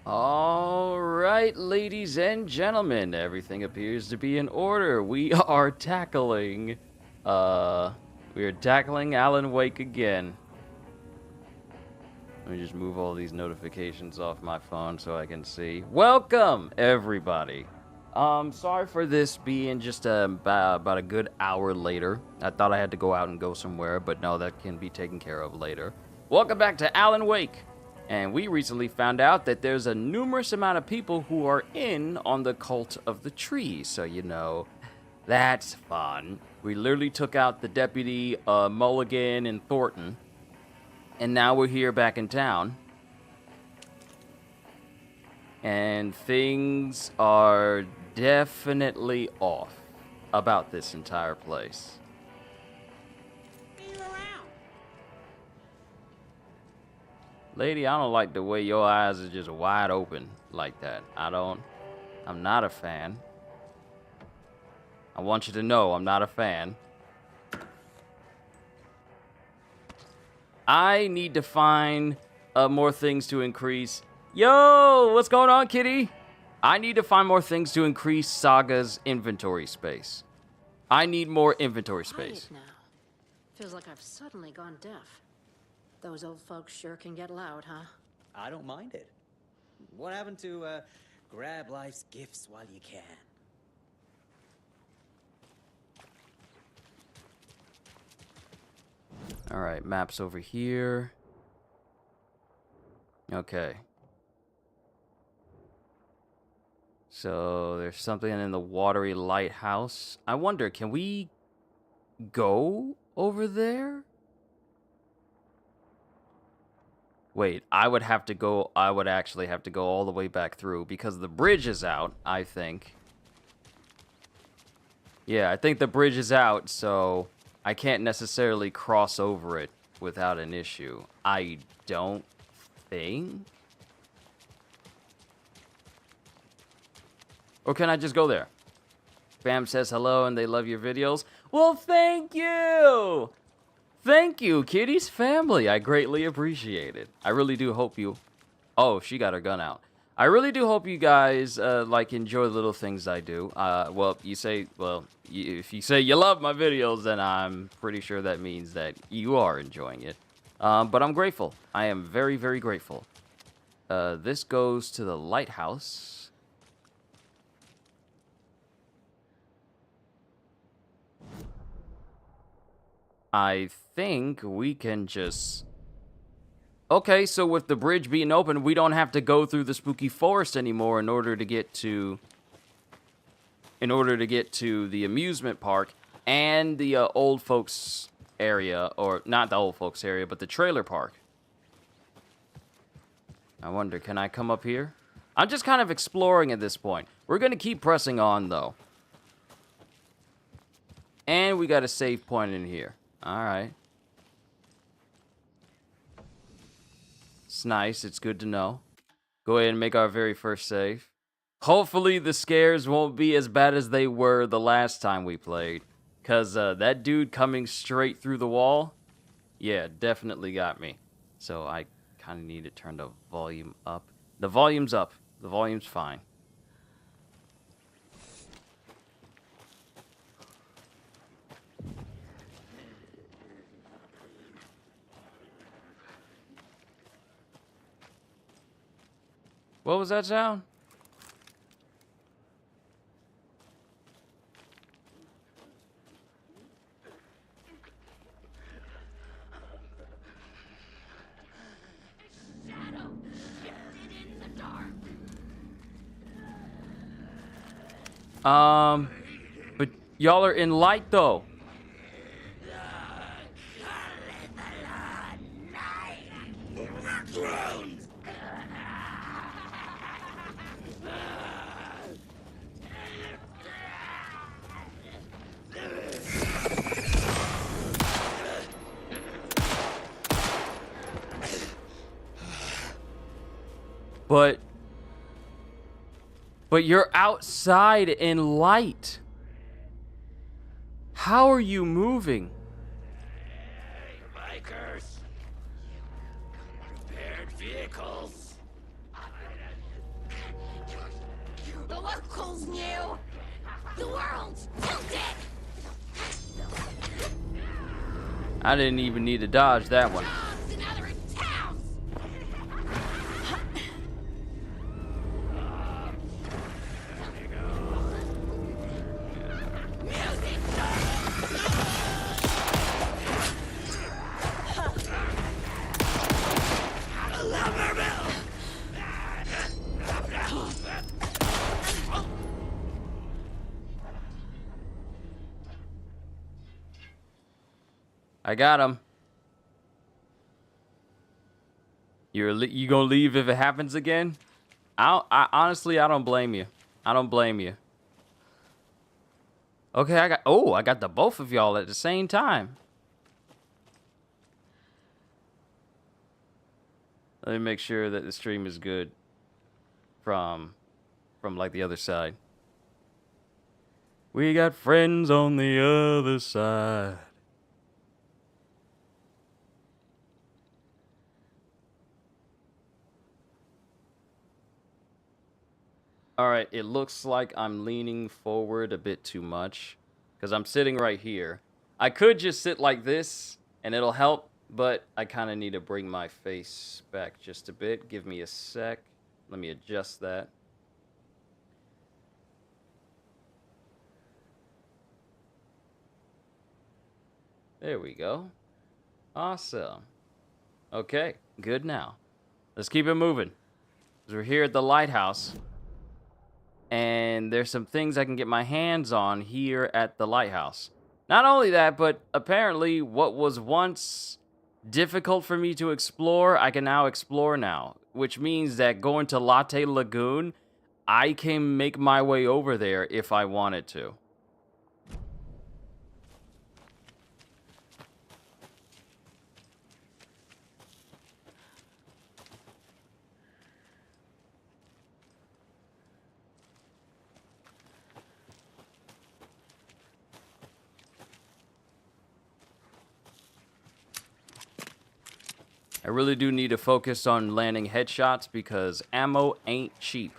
All right, ladies and gentlemen, everything appears to be in order. Uh, we are tackling Alan Wake again. Let me just move all these notifications off my phone so I can see. Welcome, everybody. Sorry for this being just about a good hour later. I thought I had to go out and go somewhere, but no, that can be taken care of later. Welcome back to Alan Wake. And we recently found out that there's a numerous amount of people who are in on the Cult of the Tree. So, you know, that's fun. We literally took out the deputy, Mulligan, and Thornton. And now we're here back in town. And things are definitely off about this entire place. Lady, I don't like the way your eyes are just wide open like that. I'm not a fan. I want you to know I'm not a fan. I need to find more things to increase. Yo, what's going on, kitty? I need to find more things to increase Saga's inventory space. I need more inventory space. Quiet now. Feels like I've suddenly gone deaf. Those old folks sure can get loud, huh? I don't mind it. What happened to grab life's gifts while you can? All right, maps over here. Okay. So there's something in the watery lighthouse. I wonder, can we go over there? Wait, I would actually have to go all the way back through because the bridge is out, I think. Yeah, I think the bridge is out, so I can't necessarily cross over it without an issue. I don't think. Or can I just go there? Bam says hello and they love your videos. Well, thank you! Thank you, Kitty's family. I greatly appreciate it. I really do hope you... Oh, she got her gun out. I really do hope you guys, enjoy the little things I do. If you say you love my videos, then I'm pretty sure that means that you are enjoying it. But I'm grateful. I am very, very grateful. This goes to the lighthouse. I think we can just... Okay, so with the bridge being open, we don't have to go through the spooky forest anymore in order to get to the amusement park and the old folks area, or not the old folks area, but the trailer park. I wonder, can I come up here? I'm just kind of exploring at this point. We're going to keep pressing on, though. And we got a save point in here. All right. It's nice. It's good to know. Go ahead and make our very first save. Hopefully the scares won't be as bad as they were the last time we played. Because that dude coming straight through the wall, yeah, definitely got me. So I kind of need to turn the volume up. The volume's up. The volume's fine. What was that sound? But y'all are in light though. But you're outside in light. How are you moving? Bikers, repaired vehicles. locals knew. The world's tilted. I didn't even need to dodge that one. Jobs in other towns. I got him. You gonna leave if it happens again? I honestly, I don't blame you. I don't blame you. Okay, I got the both of y'all at the same time. Let me make sure that the stream is good from like the other side. We got friends on the other side. All right, it looks like I'm leaning forward a bit too much because I'm sitting right here. I could just sit like this and it'll help, but I kind of need to bring my face back just a bit. Give me a sec. Let me adjust that. There we go. Awesome. Okay, good now. Let's keep it moving. 'Cause we're here at the lighthouse. And there's some things I can get my hands on here at the lighthouse. Not only that, but apparently what was once difficult for me to explore, I can now explore now. Which means that going to Latte Lagoon, I can make my way over there if I wanted to. I really do need to focus on landing headshots because ammo ain't cheap.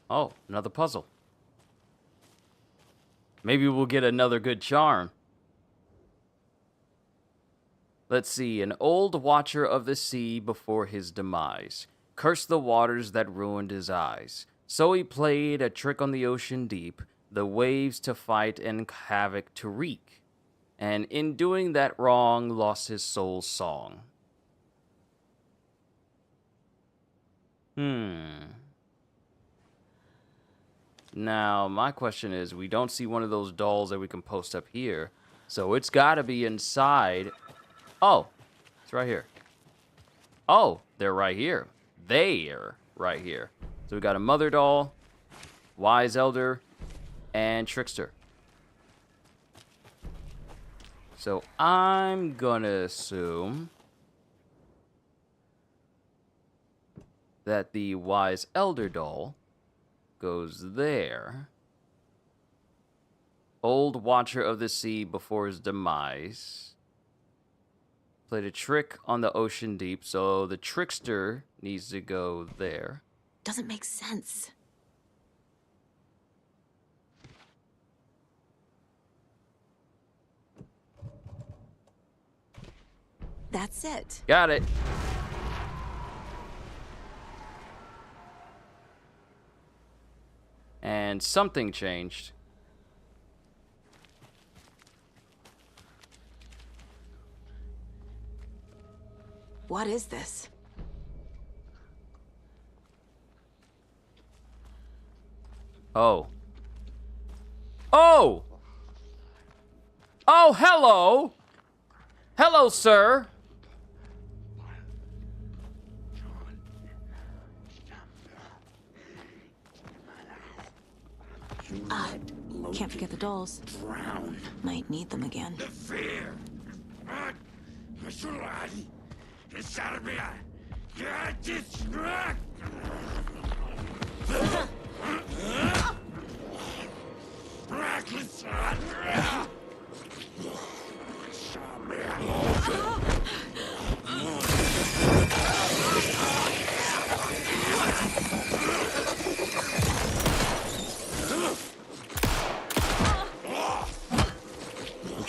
Oh, another puzzle. Maybe we'll get another good charm. Let's see. An old watcher of the sea before his demise cursed the waters that ruined his eyes. So he played a trick on the ocean deep, the waves to fight and havoc to wreak. And in doing that wrong, lost his soul's song. Now, my question is, we don't see one of those dolls that we can post up here. So it's got to be inside. Oh, it's right here. Oh, they're right here. They're right here. So we got a mother doll, wise elder, and trickster. So I'm gonna assume that the wise elder doll goes there. Old watcher of the sea before his demise. Played a trick on the ocean deep, so the trickster needs to go there. Doesn't make sense. That's it. Got it. And something changed. What is this? Oh. Oh! Oh, hello! Hello, sir! Can't forget the dolls. Drown. Might need them again. The fear.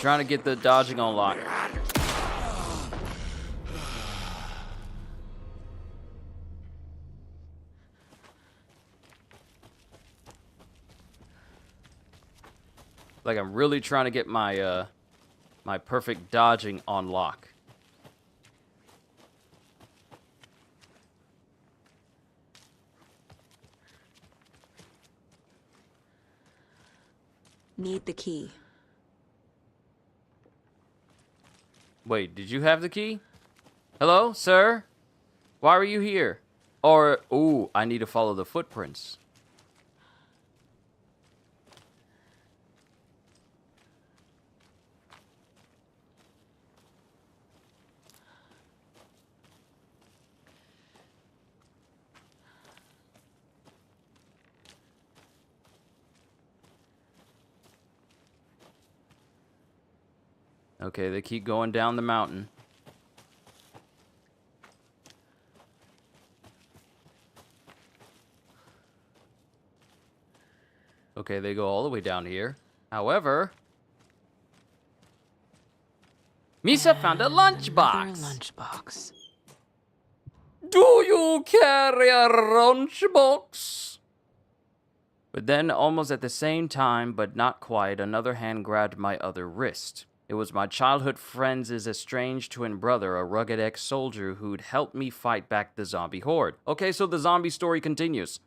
trying to get the dodging on lock. Like I'm really trying to get my my perfect dodging on lock. Need the key. Wait, did you have the key? Hello, sir? Why were you here? Or, ooh, I need to follow the footprints. Okay, they keep going down the mountain. Okay, they go all the way down here. However, Misa found a lunchbox. Lunchbox. Do you carry a lunchbox? But then, almost at the same time, but not quite, another hand grabbed my other wrist. It was my childhood friend's estranged twin brother, a rugged ex-soldier who'd helped me fight back the zombie horde. Okay, so the zombie story continues.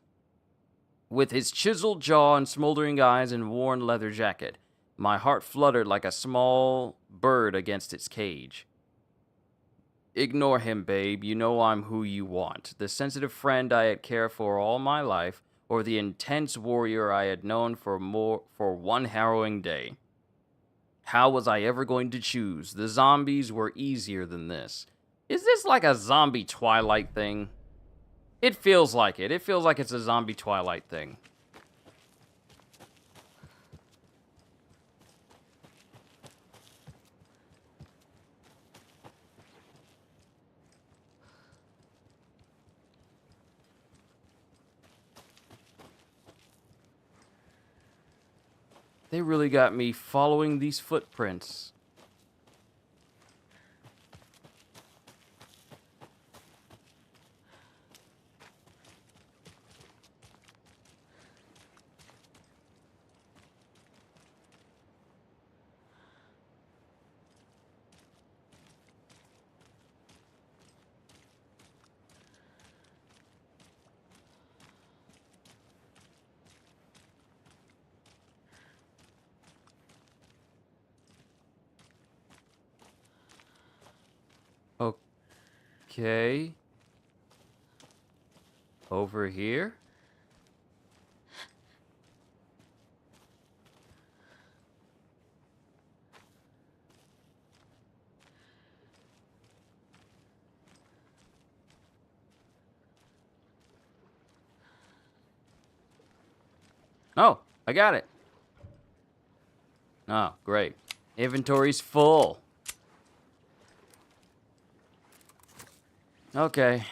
With his chiseled jaw and smoldering eyes and worn leather jacket, my heart fluttered like a small bird against its cage. Ignore him, babe. You know I'm who you want. The sensitive friend I had cared for all my life, or the intense warrior I had known for one harrowing day. How was I ever going to choose? The zombies were easier than this. Is this like a zombie Twilight thing? It feels like it. It feels like it's a zombie Twilight thing. They really got me following these footprints. Okay. Over here? Oh, I got it. Oh, great. Inventory's full. Okay.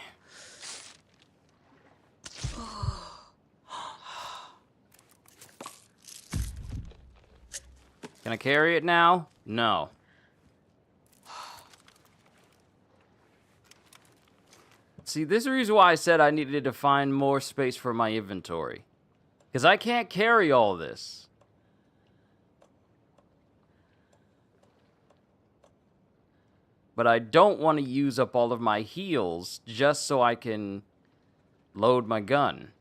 Can I carry it now? No. See, this is the reason why I said I needed to find more space for my inventory. Because I can't carry all this. But I don't want to use up all of my heals just so I can load my gun.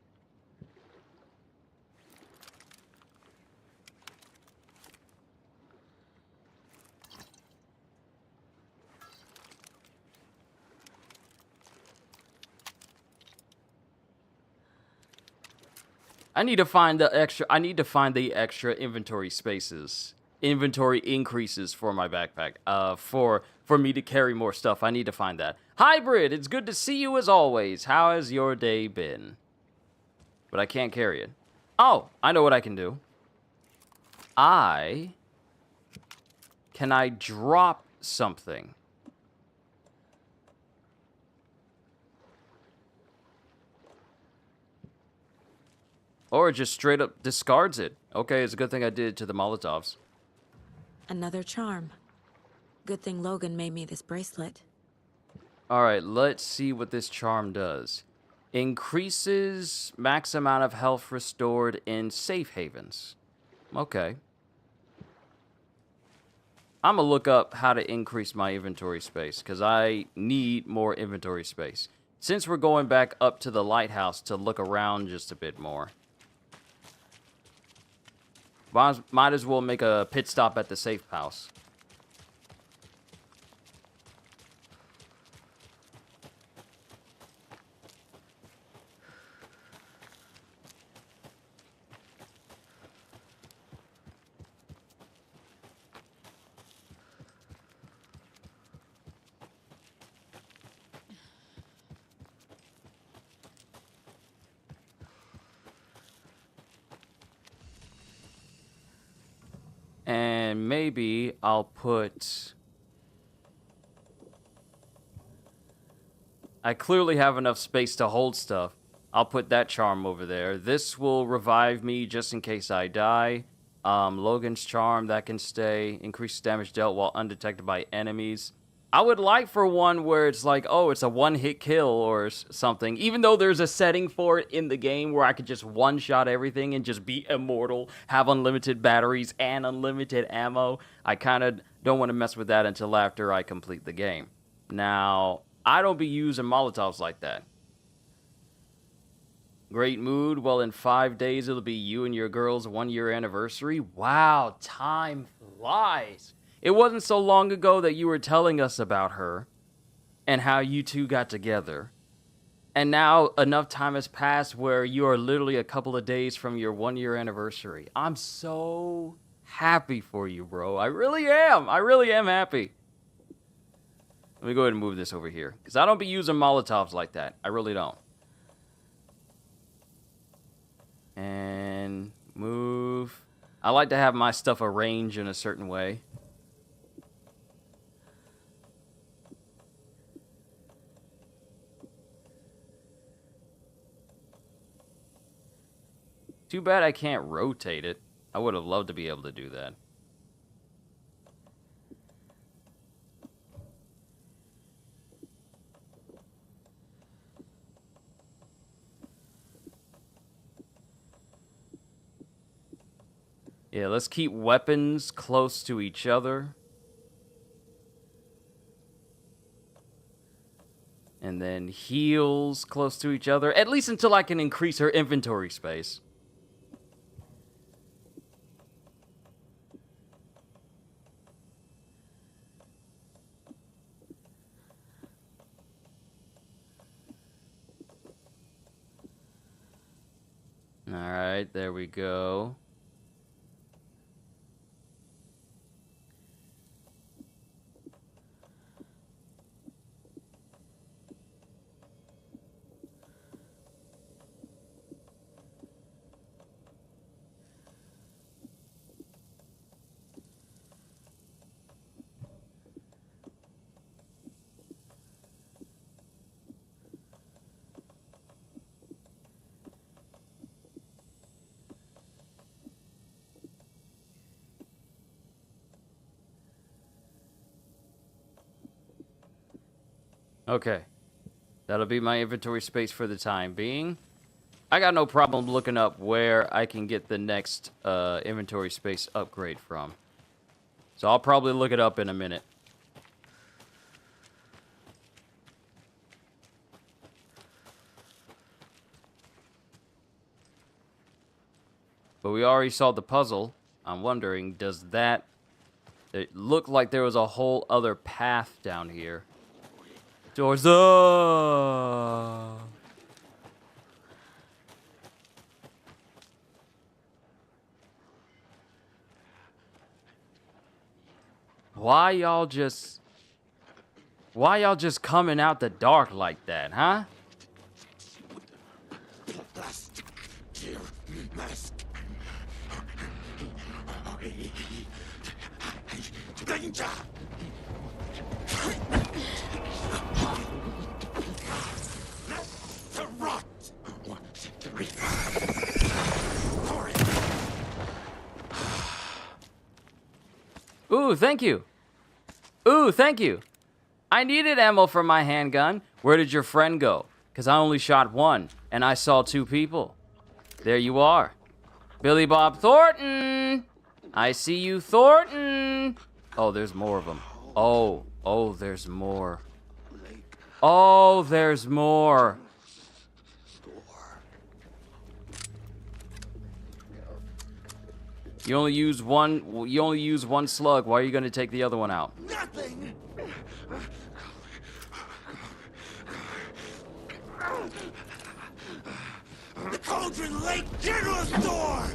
I need to find the extra inventory spaces. Inventory increases for my backpack. For me to carry more stuff, I need to find that. Hybrid, it's good to see you as always. How has your day been? But I can't carry it. Oh, I know what I can do. Can I drop something? Or it just straight up discards it. Okay, it's a good thing I did it to the Molotovs. Another charm. Good thing Logan made me this bracelet. Alright, let's see what this charm does. Increases max amount of health restored in safe havens. Okay. I'm gonna look up how to increase my inventory space, because I need more inventory space. Since we're going back up to the lighthouse to look around just a bit more. Might as well make a pit stop at the safe house. And maybe I'll put... I clearly have enough space to hold stuff. I'll put that charm over there. This will revive me just in case I die. Logan's charm, that can stay. Increases damage dealt while undetected by enemies. I would like for one where it's like, oh, it's a one-hit kill or something. Even though there's a setting for it in the game where I could just one-shot everything and just be immortal, have unlimited batteries and unlimited ammo. I kind of don't want to mess with that until after I complete the game. Now, I don't be using Molotovs like that. Great mood. Well, in 5 days, it'll be you and your girl's 1-year anniversary. Wow, time flies. It wasn't so long ago that you were telling us about her and how you two got together. And now enough time has passed where you are literally a couple of days from your 1-year anniversary. I'm so happy for you, bro. I really am. I really am happy. Let me go ahead and move this over here, because I don't be using Molotovs like that. I really don't. And move. I like to have my stuff arranged in a certain way. Too bad I can't rotate it. I would have loved to be able to do that. Yeah, let's keep weapons close to each other. And then heals close to each other. At least until I can increase her inventory space. Alright, there we go. Okay. That'll be my inventory space for the time being. I got no problem looking up where I can get the next inventory space upgrade from. So I'll probably look it up in a minute. But we already solved the puzzle. I'm wondering, does that... It looked like there was a whole other path down here. Doors up! Why y'all just coming out the dark like that, huh? Plastic mask. Danger! The rot! Ooh, thank you. Ooh, thank you. I needed ammo for my handgun. Where did your friend go? Because I only shot one, and I saw two people. There you are. Billy Bob Thornton! I see you, Thornton! Oh, there's more of them. Oh, there's more. Oh, there's more. You only use one slug. Why are you gonna take the other one out? Nothing! The Cauldron Lake General Store!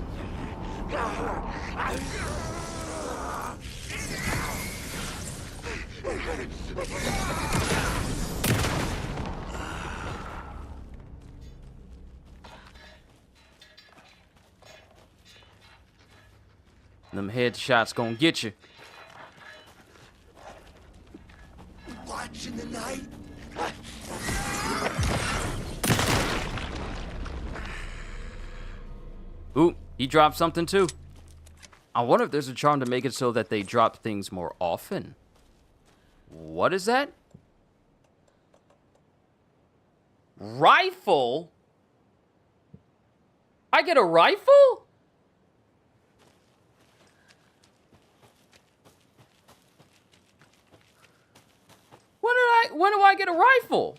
Them headshots gonna get you. Watch in the night? Ooh, he dropped something too. I wonder if there's a charm to make it so that they drop things more often. What is that? Rifle? I get a rifle? When do I get a rifle?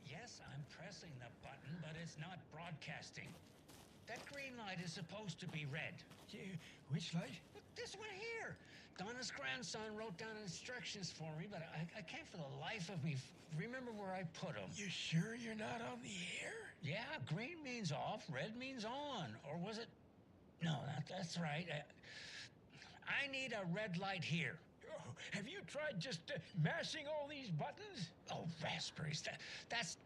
Yes, I'm pressing the button, but it's not broadcasting. That green light is supposed to be red. Which light? This one here. Donna's grandson wrote down instructions for me, but I can't for the life of me remember where I put them. You sure you're not on the air? Yeah, green means off, red means on. Or was it? No, that's right. I need a red light here. Oh, have you tried just mashing all these buttons? Oh, raspberries. That's...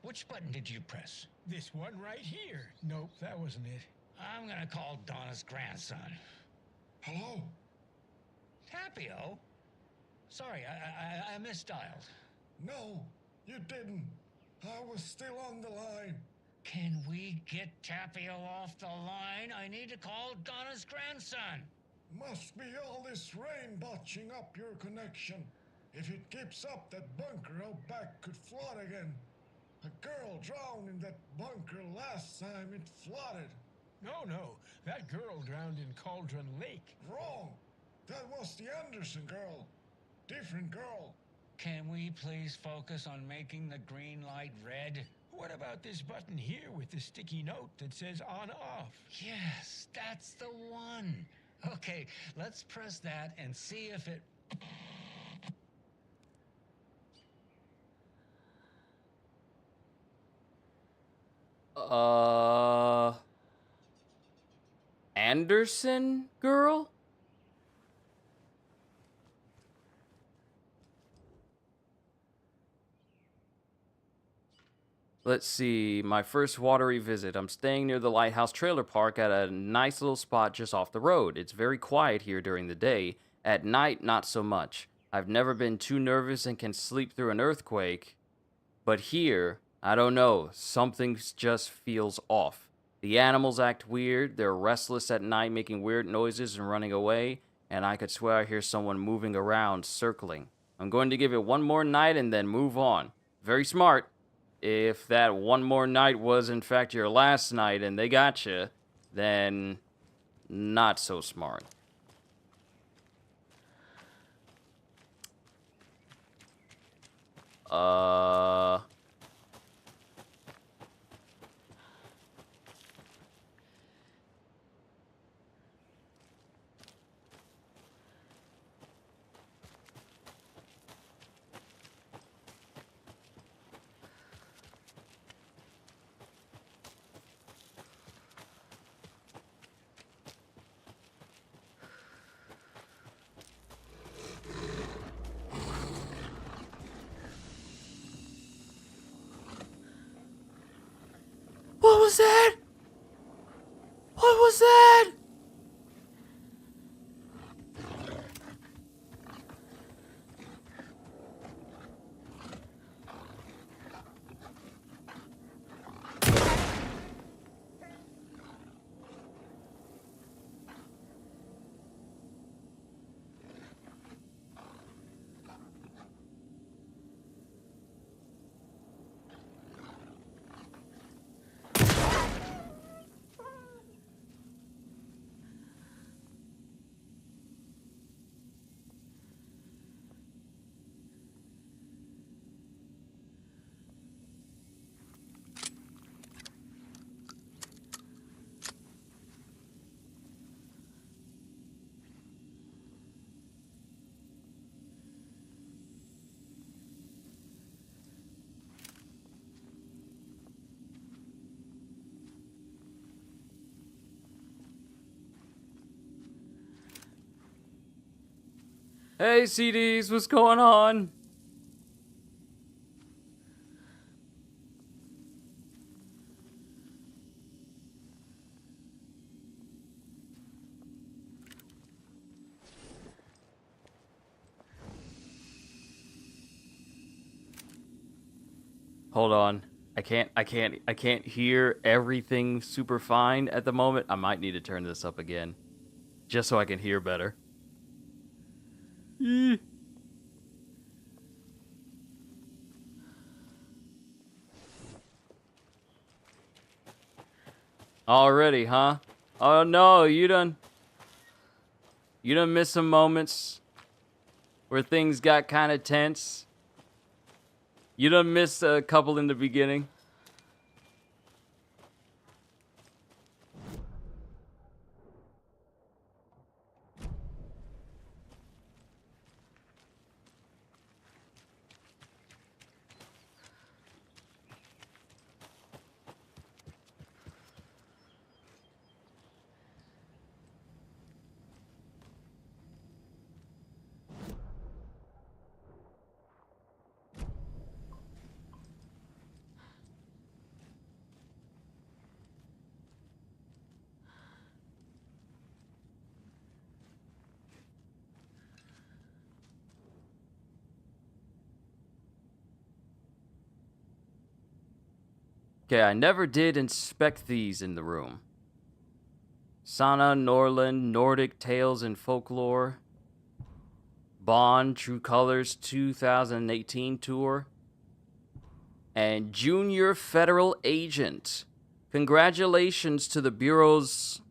Which button did you press? This one right here. Nope, that wasn't it. I'm gonna call Donna's grandson. Hello? Tapio? Sorry, I misdialed. No, you didn't. I was still on the line. Can we get Tapio off the line? I need to call Donna's grandson. Must be all this rain botching up your connection. If it keeps up, that bunker out back could flood again. A girl drowned in that bunker last time it flooded. No, that girl drowned in Cauldron Lake. Wrong. That was the Anderson girl. Different girl. Can we please focus on making the green light red? What about this button here with the sticky note that says on/off? Yes, that's the one. Okay, let's press that and see if it... Anderson girl? Let's see, my first watery visit. I'm staying near the Lighthouse Trailer Park at a nice little spot just off the road. It's very quiet here during the day. At night, not so much. I've never been too nervous and can sleep through an earthquake. But here, I don't know, something just feels off. The animals act weird, they're restless at night, making weird noises and running away, and I could swear I hear someone moving around, circling. I'm going to give it one more night and then move on. Very smart. If that one more night was in fact your last night and they got you, then not so smart. What was that? What was that? Hey, CDs, what's going on? Hold on. I can't hear everything super fine at the moment. I might need to turn this up again. Just so I can hear better. Already, huh? Oh no, you done missed some moments where things got kind of tense. You done missed a couple in the beginning. Okay, I never did inspect these in the room. Sana, Norland, Nordic Tales and Folklore. Bond, True Colors 2018 Tour. And Junior Federal Agent. Congratulations to the Bureau's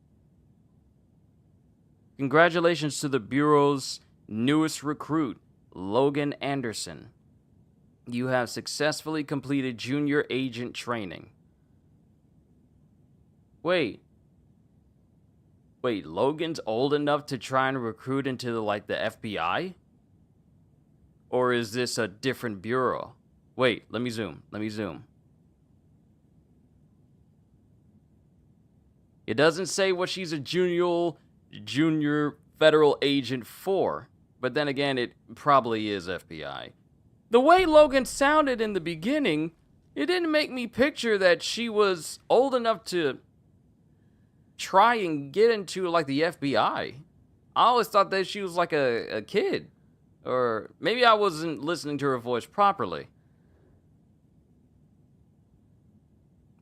newest recruit, Logan Anderson. You have successfully completed Junior Agent training. Wait, Logan's old enough to try and recruit into the FBI? Or is this a different bureau? Wait, let me zoom. It doesn't say what she's a junior federal agent for, but then again, it probably is FBI. The way Logan sounded in the beginning, it didn't make me picture that she was old enough to try and get into the FBI. I always thought that she was like a kid. Or maybe I wasn't listening to her voice properly.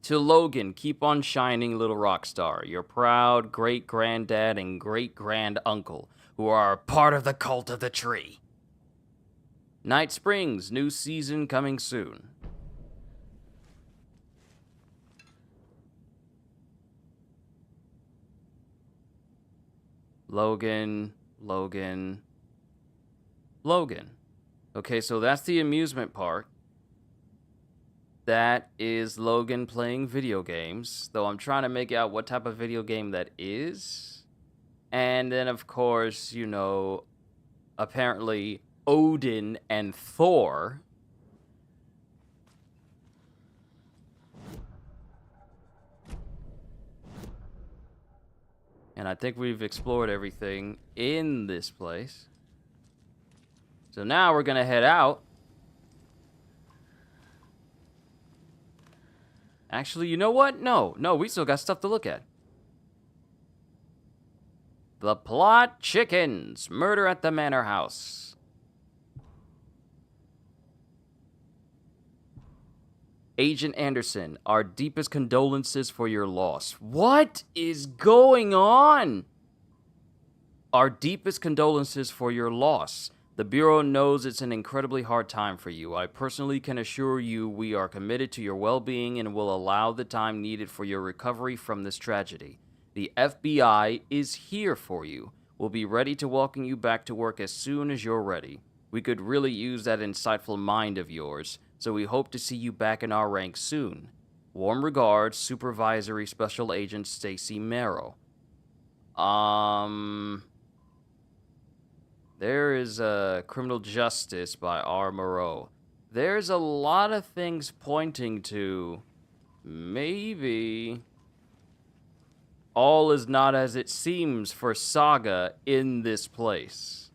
To Logan, keep on shining, little rock star. Your proud great-granddad and great-grand-uncle, who are part of the cult of the tree. Night Springs, new season coming soon. Logan. Okay, so that's the amusement park. That is Logan playing video games, though I'm trying to make out what type of video game that is. And then, of course, apparently Odin and Thor. And I think we've explored everything in this place. So now we're going to head out. Actually, you know what? No, we still got stuff to look at. The Plot Chickens. Murder at the Manor House. Agent Anderson, our deepest condolences for your loss. What is going on? Our deepest condolences for your loss. The Bureau knows it's an incredibly hard time for you. I personally can assure you we are committed to your well-being and will allow the time needed for your recovery from this tragedy. The FBI is here for you. We'll be ready to welcome you back to work as soon as you're ready. We could really use that insightful mind of yours, so we hope to see you back in our ranks soon. Warm regards, Supervisory Special Agent Stacy Merrill. There is Criminal Justice by R. Moreau. There's a lot of things pointing to maybe all is not as it seems for Saga in this place.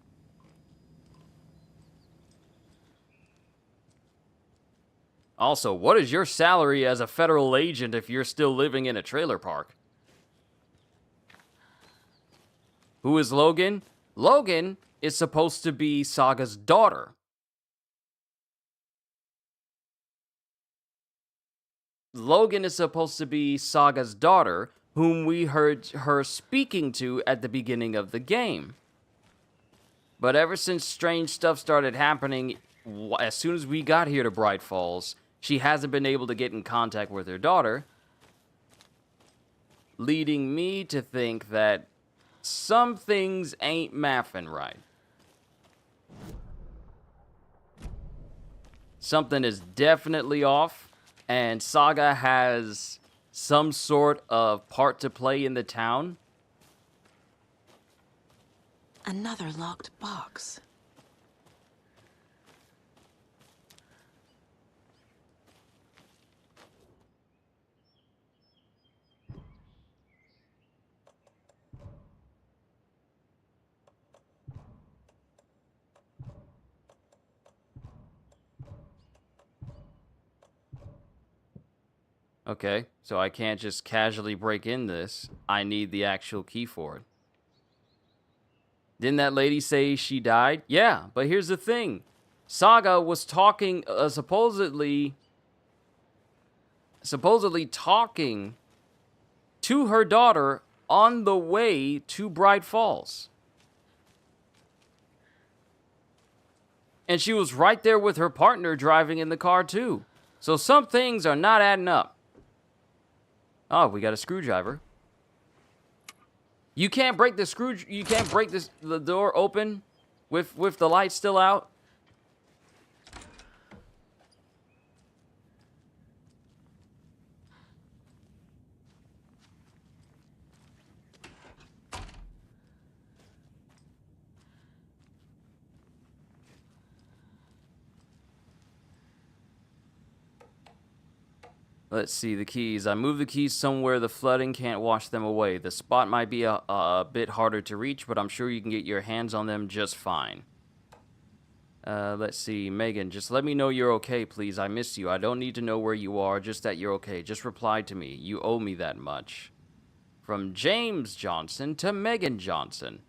Also, what is your salary as a federal agent if you're still living in a trailer park? Who is Logan? Logan is supposed to be Saga's daughter. Logan is supposed to be Saga's daughter, whom we heard her speaking to at the beginning of the game. But ever since strange stuff started happening, as soon as we got here to Bright Falls, she hasn't been able to get in contact with her daughter, leading me to think that some things ain't mathing right. Something is definitely off, and Saga has some sort of part to play in the town. Another locked box. Okay, so I can't just casually break in this. I need the actual key for it. Didn't that lady say she died? Yeah, but here's the thing. Saga was talking, supposedly talking to her daughter on the way to Bright Falls. And she was right there with her partner driving in the car too. So some things are not adding up. Oh, we got a screwdriver. You can't break the you can't break the door open with the light still out. Let's see, the keys. I moved the keys somewhere the flooding can't wash them away. The spot might be a bit harder to reach, but I'm sure you can get your hands on them just fine. Let's see, Megan, just let me know you're okay, please. I miss you. I don't need to know where you are, just that you're okay. Just reply to me. You owe me that much. From James Johnson to Megan Johnson.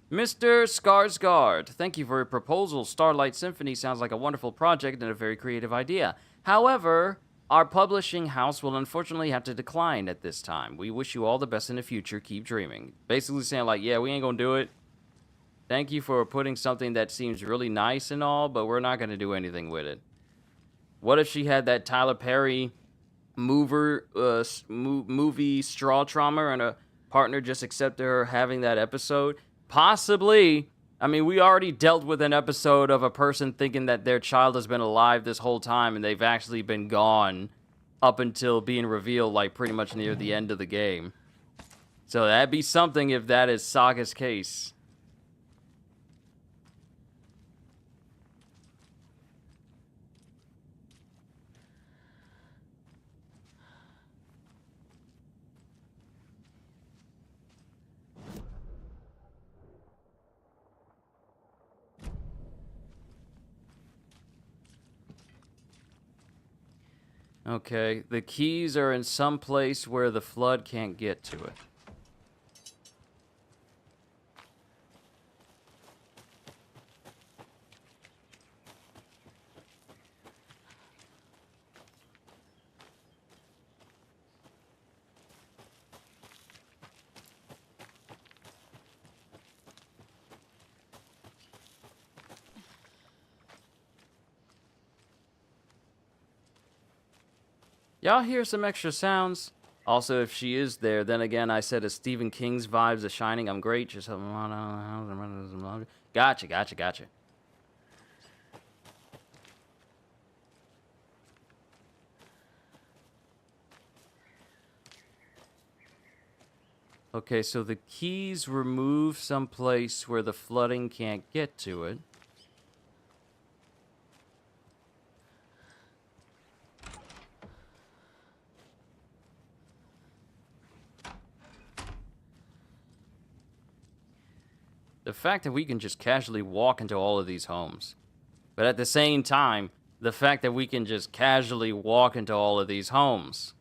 Mr. Skarsgård, thank you for your proposal. Starlight Symphony sounds like a wonderful project and a very creative idea. However, our publishing house will unfortunately have to decline at this time. We wish you all the best in the future. Keep dreaming. Basically saying like, yeah, we ain't gonna do it. Thank you for putting something that seems really nice and all, but we're not gonna do anything with it. What if she had that Tyler Perry movie Straw Trauma and a partner just accepted her having that episode? Possibly. I mean, we already dealt with an episode of a person thinking that their child has been alive this whole time and they've actually been gone up until being revealed, like, pretty much near the end of the game. So that'd be something if that is Saga's case. Okay, the keys are in some place where the flood can't get to it. Y'all hear some extra sounds? Also, if she is there, then again, I said, as Stephen King's vibes are shining, I'm great. Just gotcha. Okay, so the keys remove someplace where the flooding can't get to it. The fact that we can just casually walk into all of these homes. But at the same time, The fact that we can just casually walk into all of these homes.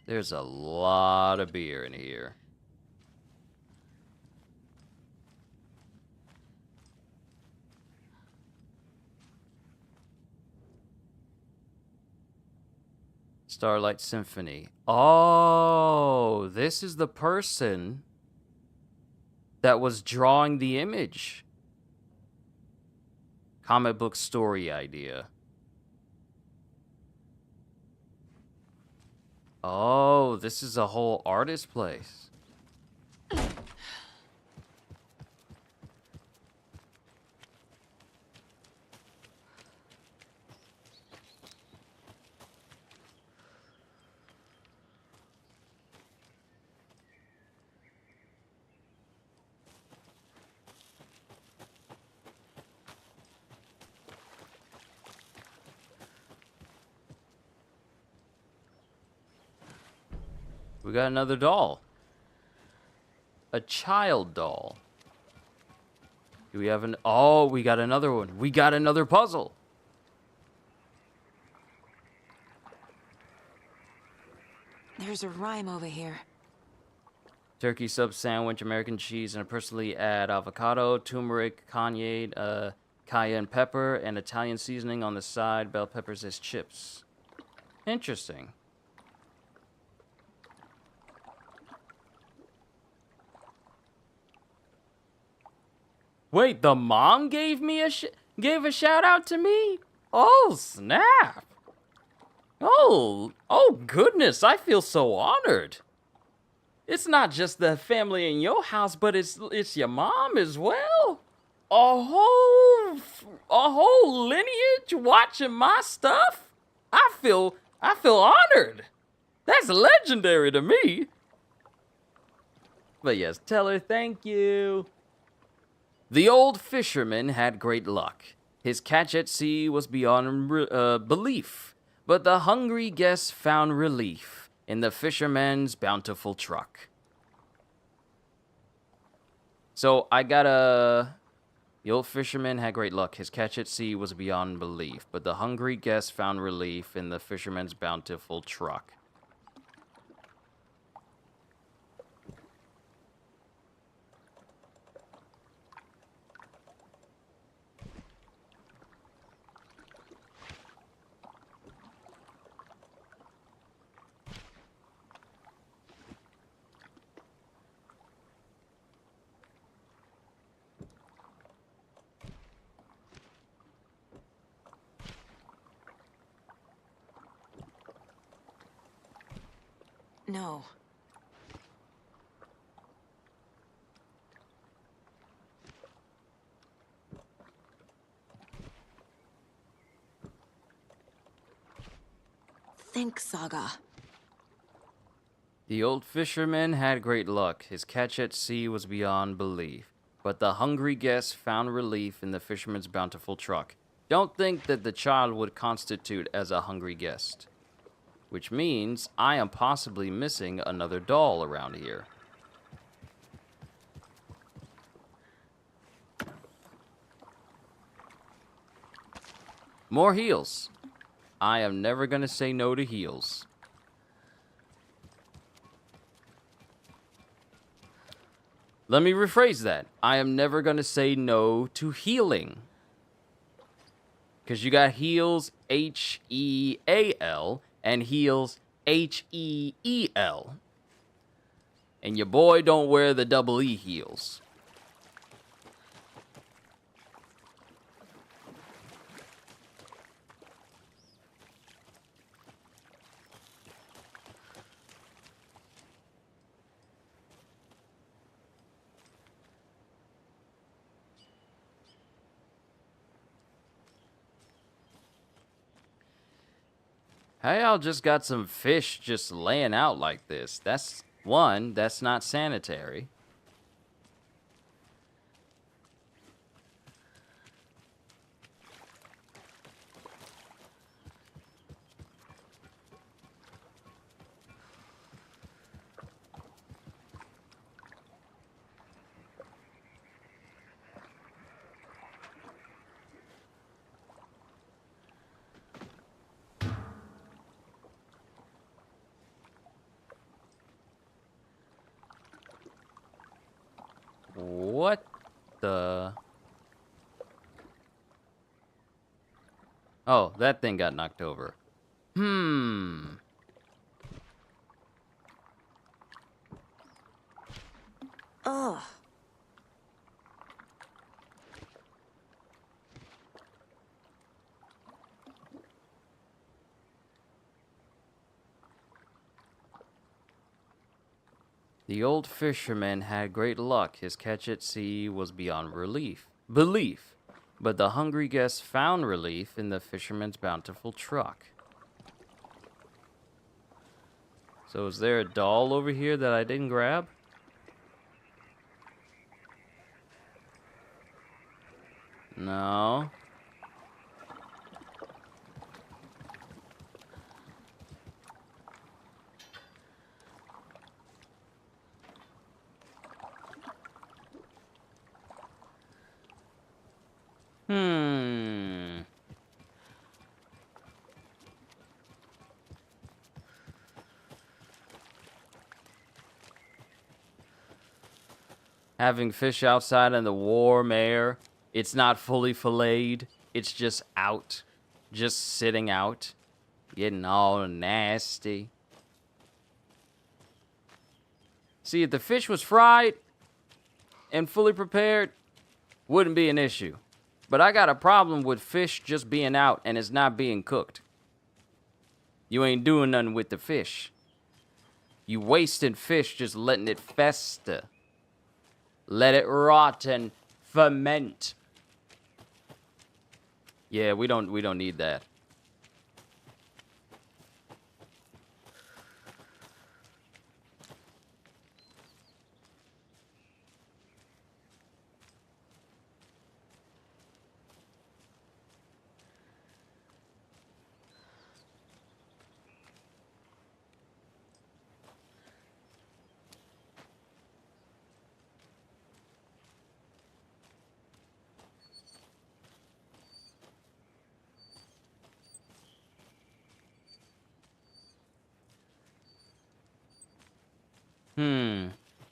There's a lot of beer in here. Starlight Symphony. Oh, this is the person that was drawing the image. Comic book story idea. Oh, this is a whole artist place. We got another doll. A child doll. Do we have an... Oh, we got another one. We got another puzzle. There's a rhyme over here. Turkey sub sandwich, American cheese, and I personally add avocado, turmeric, cayenne pepper, and Italian seasoning on the side. Bell peppers as chips. Interesting. Wait, the mom gave me gave a shout out to me? Oh, snap. Oh goodness, I feel so honored. It's not just the family in your house, but it's your mom as well. A whole lineage watching my stuff? I feel honored. That's legendary to me. But yes, tell her thank you. The old fisherman had great luck. His catch at sea was beyond belief, but the hungry guest found relief in the fisherman's bountiful truck. So I got the old fisherman had great luck. His catch at sea was beyond belief, but the hungry guest found relief in the fisherman's bountiful truck. No. Think, Saga. The old fisherman had great luck. His catch at sea was beyond belief, but the hungry guest found relief in the fisherman's bountiful truck. Don't think that the child would constitute as a hungry guest. Which means I am possibly missing another doll around here. More heals. I am never going to say no to heals. Let me rephrase that. I am never going to say no to healing. Because you got heals H-E-A-L and heals H-E-E-L. And your boy don't wear the double E heels. Hey, y'all just got some fish just laying out like this. That's not sanitary. What the? Oh, that thing got knocked over. Ugh. The old fisherman had great luck. His catch at sea was beyond belief. But the hungry guest found relief in the fisherman's bountiful truck. So is there a doll over here that I didn't grab? No. Having fish outside in the warm air, it's not fully filleted. It's just out. Just sitting out. Getting all nasty. See, if the fish was fried and fully prepared, wouldn't be an issue. But I got a problem with fish just being out and it's not being cooked. You ain't doing nothing with the fish. You wasting fish just letting it fester. Let it rot and ferment. Yeah, we don't need that.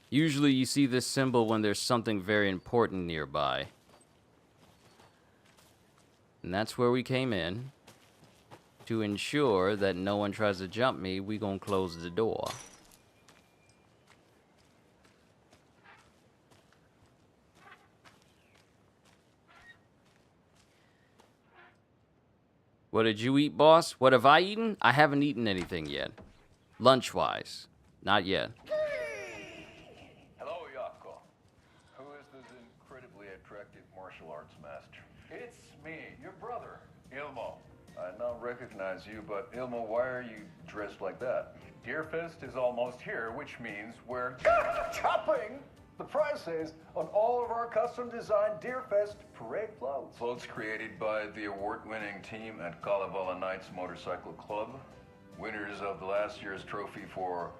Usually you see this symbol when there's something very important nearby. And that's where we came in. To ensure that no one tries to jump me, we gonna close the door. What did you eat, boss? What have I eaten? I haven't eaten anything yet. Lunch-wise. Not yet. Hello, Yako. Who is this incredibly attractive martial arts master? It's me, your brother, Ilmo. I now recognize you, but Ilmo, why are you dressed like that? Deerfest is almost here, which means we're chopping the prices on all of our custom-designed Deerfest parade floats. Floats created by the award-winning team at Kalevala Knights Motorcycle Club. Winners of the last year's trophy for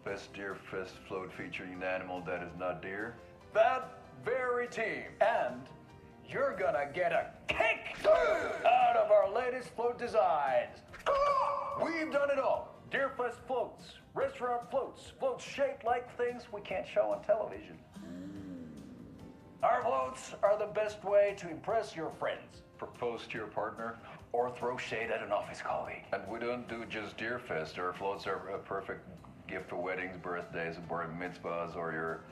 Best Deerfest float featuring an animal that is not deer. That very team. And you're gonna get a kick out of our latest float designs. We've done it all. Deerfest floats, restaurant floats, floats shaped like things we can't show on television. Our floats are the best way to impress your friends, propose to your partner, or throw shade at an office colleague. And we don't do just Deerfest. Our floats are a perfect gift for weddings, birthdays, bar mitzvahs, or your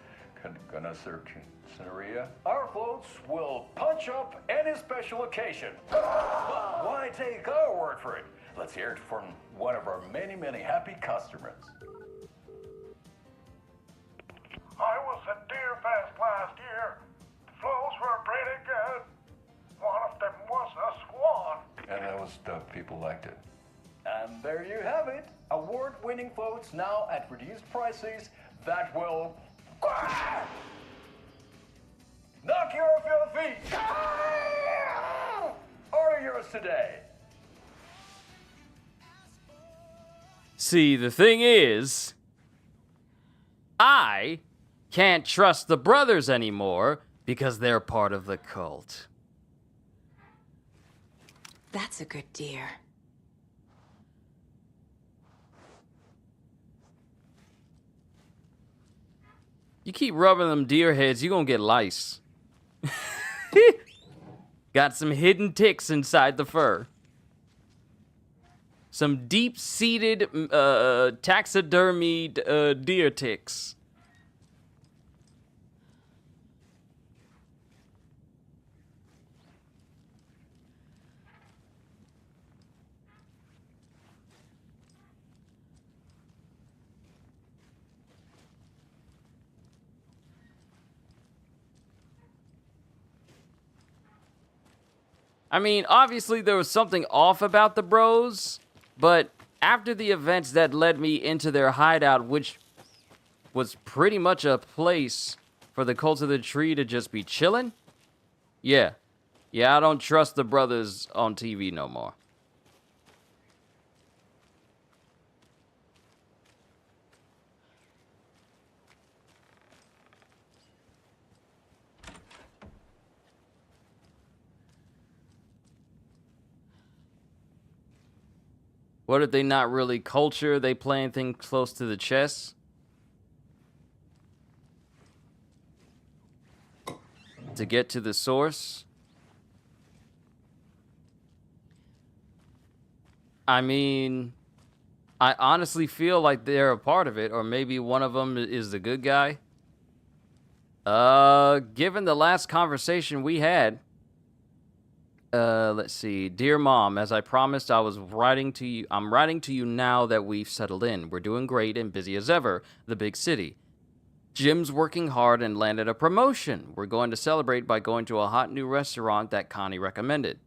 Scenaria. Our floats will punch up any special occasion. But why take our word for it? Let's hear it from one of our many, many happy customers. I was at Deerfest last year. The flows were pretty good. One of them was a swan. And that was the people liked it. And there you have it. Award-winning floats now at reduced prices that will knock you off your feet. Order yours today. See, the thing is, I can't trust the brothers anymore because they're part of the cult. That's a good deer. You keep rubbing them deer heads, you're gonna get lice. Got some hidden ticks inside the fur. Some deep-seated, taxidermied deer ticks. I mean, obviously there was something off about the bros, but after the events that led me into their hideout, which was pretty much a place for the cult of the tree to just be chilling, yeah, I don't trust the brothers on TV no more. What if they not really culture? They playing things close to the chest? To get to the source? I mean, I honestly feel like they're a part of it, or maybe one of them is the good guy. Given the last conversation we had, let's see. Dear Mom, as I promised, I'm writing to you now that we've settled in. We're doing great and busy as ever, the big city. Jim's working hard and landed a promotion. We're going to celebrate by going to a hot new restaurant that Connie recommended.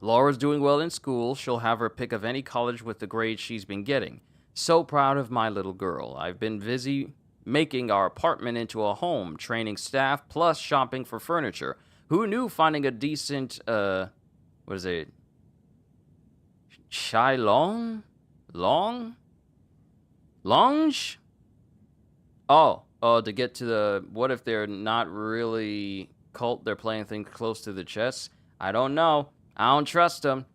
Laura's doing well in school. She'll have her pick of any college with the grades she's been getting. So proud of my little girl. I've been busy making our apartment into a home, training staff, plus shopping for furniture. Who knew finding a decent, what is it? Lounge? Oh, to get to the, what if they're not really cult, they're playing things close to the chest? I don't know. I don't trust them.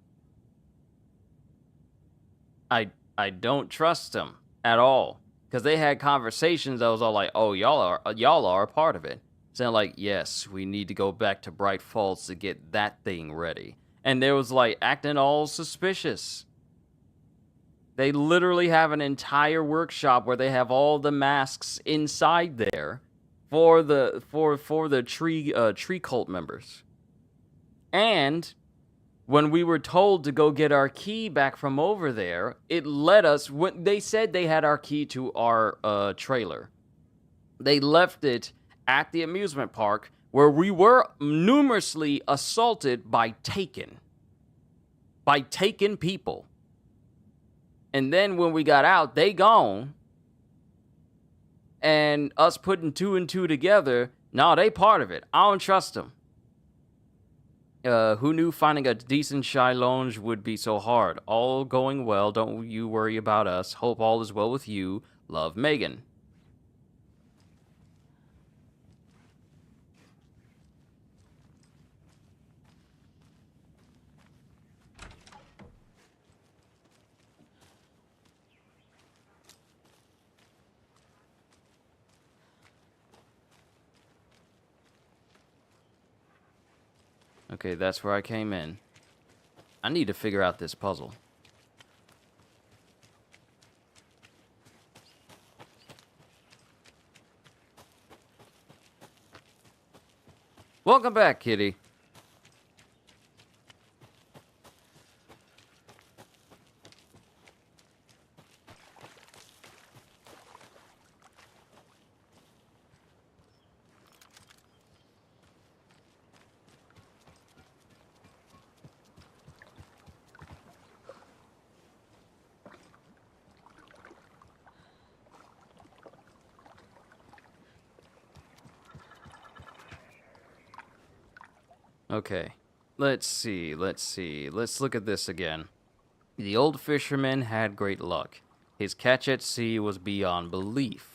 I don't trust them at all. Because they had conversations that was all like, oh, y'all are a part of it. Saying like, yes, we need to go back to Bright Falls to get that thing ready. And there was like acting all suspicious. They literally have an entire workshop where they have all the masks inside there for the tree cult members. And when we were told to go get our key back from over there, it led us, when they said they had our key to our trailer. They left it at the amusement park where we were numerously assaulted by Taken people. And then when we got out, they gone. And us putting 2 and 2 together, no, they part of it. I don't trust them. Who knew finding a decent shy lounge would be so hard? All going well. Don't you worry about us. Hope all is well with you. Love, Megan. Okay, that's where I came in. I need to figure out this puzzle. Welcome back, kitty. Okay, let's see. Let's look at this again. The old fisherman had great luck. His catch at sea was beyond belief.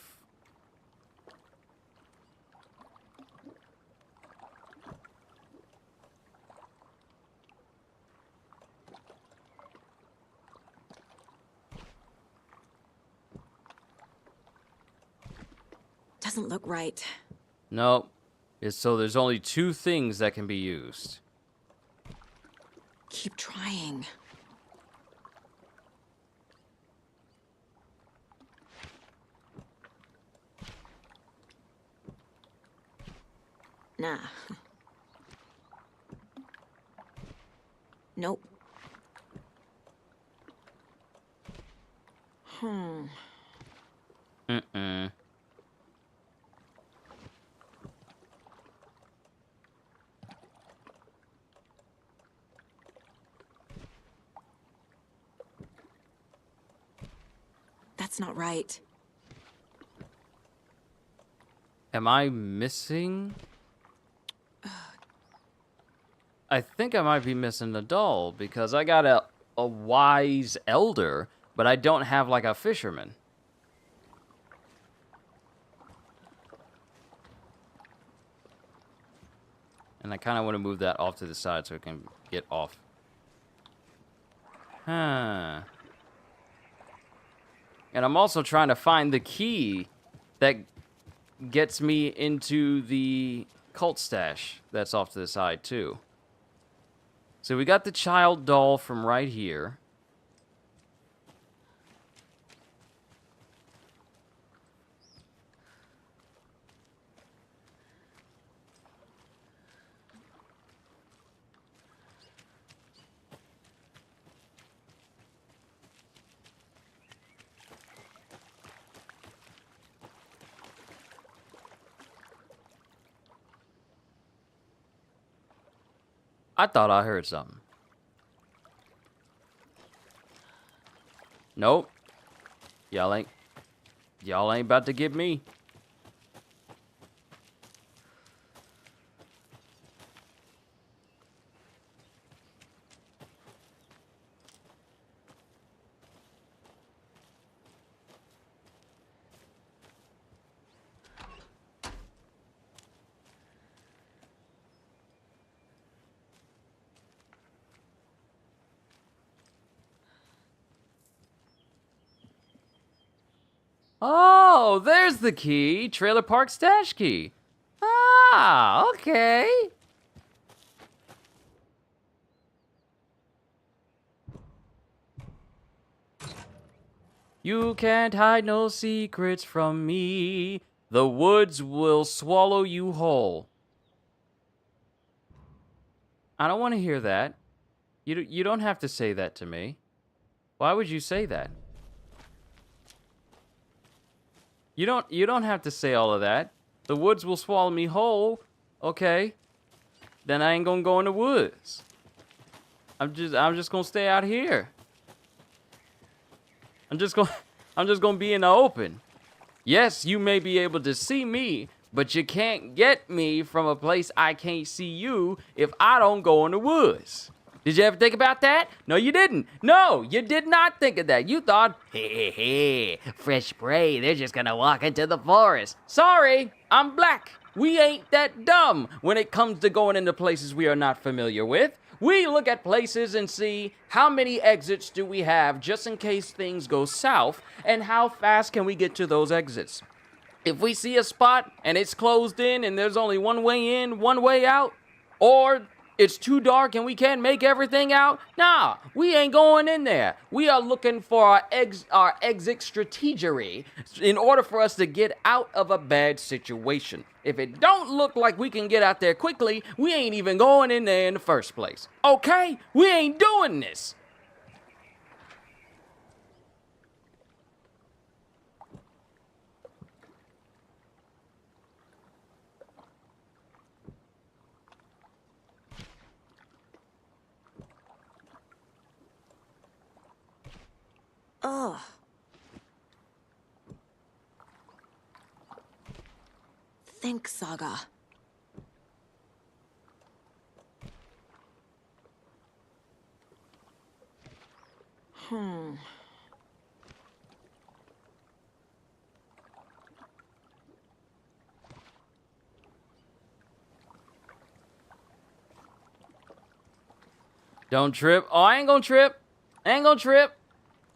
doesn't look right. Nope. So there's only two things that can be used. Keep trying. Nah. Nope. Mm-mm. That's not right. Am I missing? I think I might be missing a doll because I got a wise elder, but I don't have like a fisherman. And I kind of want to move that off to the side so it can get off. Huh. And I'm also trying to find the key that gets me into the cult stash that's off to the side too. So we got the child doll from right here. I thought I heard something. Nope. Y'all ain't about to get me. Oh, there's the key. Trailer park stash key. Ah, okay. You can't hide no secrets from me. The woods will swallow you whole. I don't want to hear that. You don't have to say that to me. Why would you say that? You don't have to say all of that. The woods will swallow me whole. Okay. Then I ain't gonna go in the woods. I'm just gonna stay out here. I'm just gonna be in the open. Yes, you may be able to see me, but you can't get me from a place I can't see you if I don't go in the woods. Did you ever think about that? No, you didn't. No, you did not think of that. You thought, hey, fresh prey, they're just gonna walk into the forest. Sorry, I'm black. We ain't that dumb when it comes to going into places we are not familiar with. We look at places and see how many exits do we have just in case things go south, and how fast can we get to those exits. If we see a spot and it's closed in and there's only one way in, one way out, or it's too dark and we can't make everything out, nah, we ain't going in there. We are looking for our exit strategery in order for us to get out of a bad situation. If it don't look like we can get out there quickly, we ain't even going in there in the first place. Okay? We ain't doing this. Ugh. Think, Saga. Don't trip. Oh, I ain't gonna trip. I ain't gonna trip.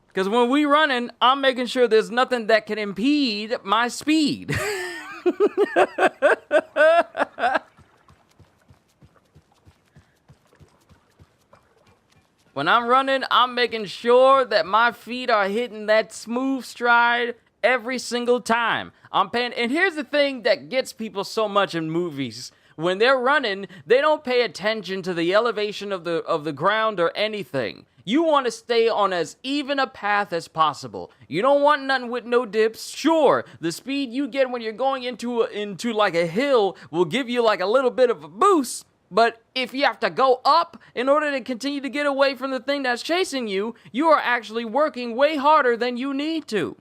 Because when we running, I'm making sure there's nothing that can impede my speed. When I'm running, I'm making sure that my feet are hitting that smooth stride every single time. I'm paying, and here's the thing that gets people so much in movies. When they're running, they don't pay attention to the elevation of the ground or anything. You want to stay on as even a path as possible. You don't want nothing with no dips. Sure, the speed you get when you're going into like a hill will give you like a little bit of a boost. But if you have to go up in order to continue to get away from the thing that's chasing you, you are actually working way harder than you need to.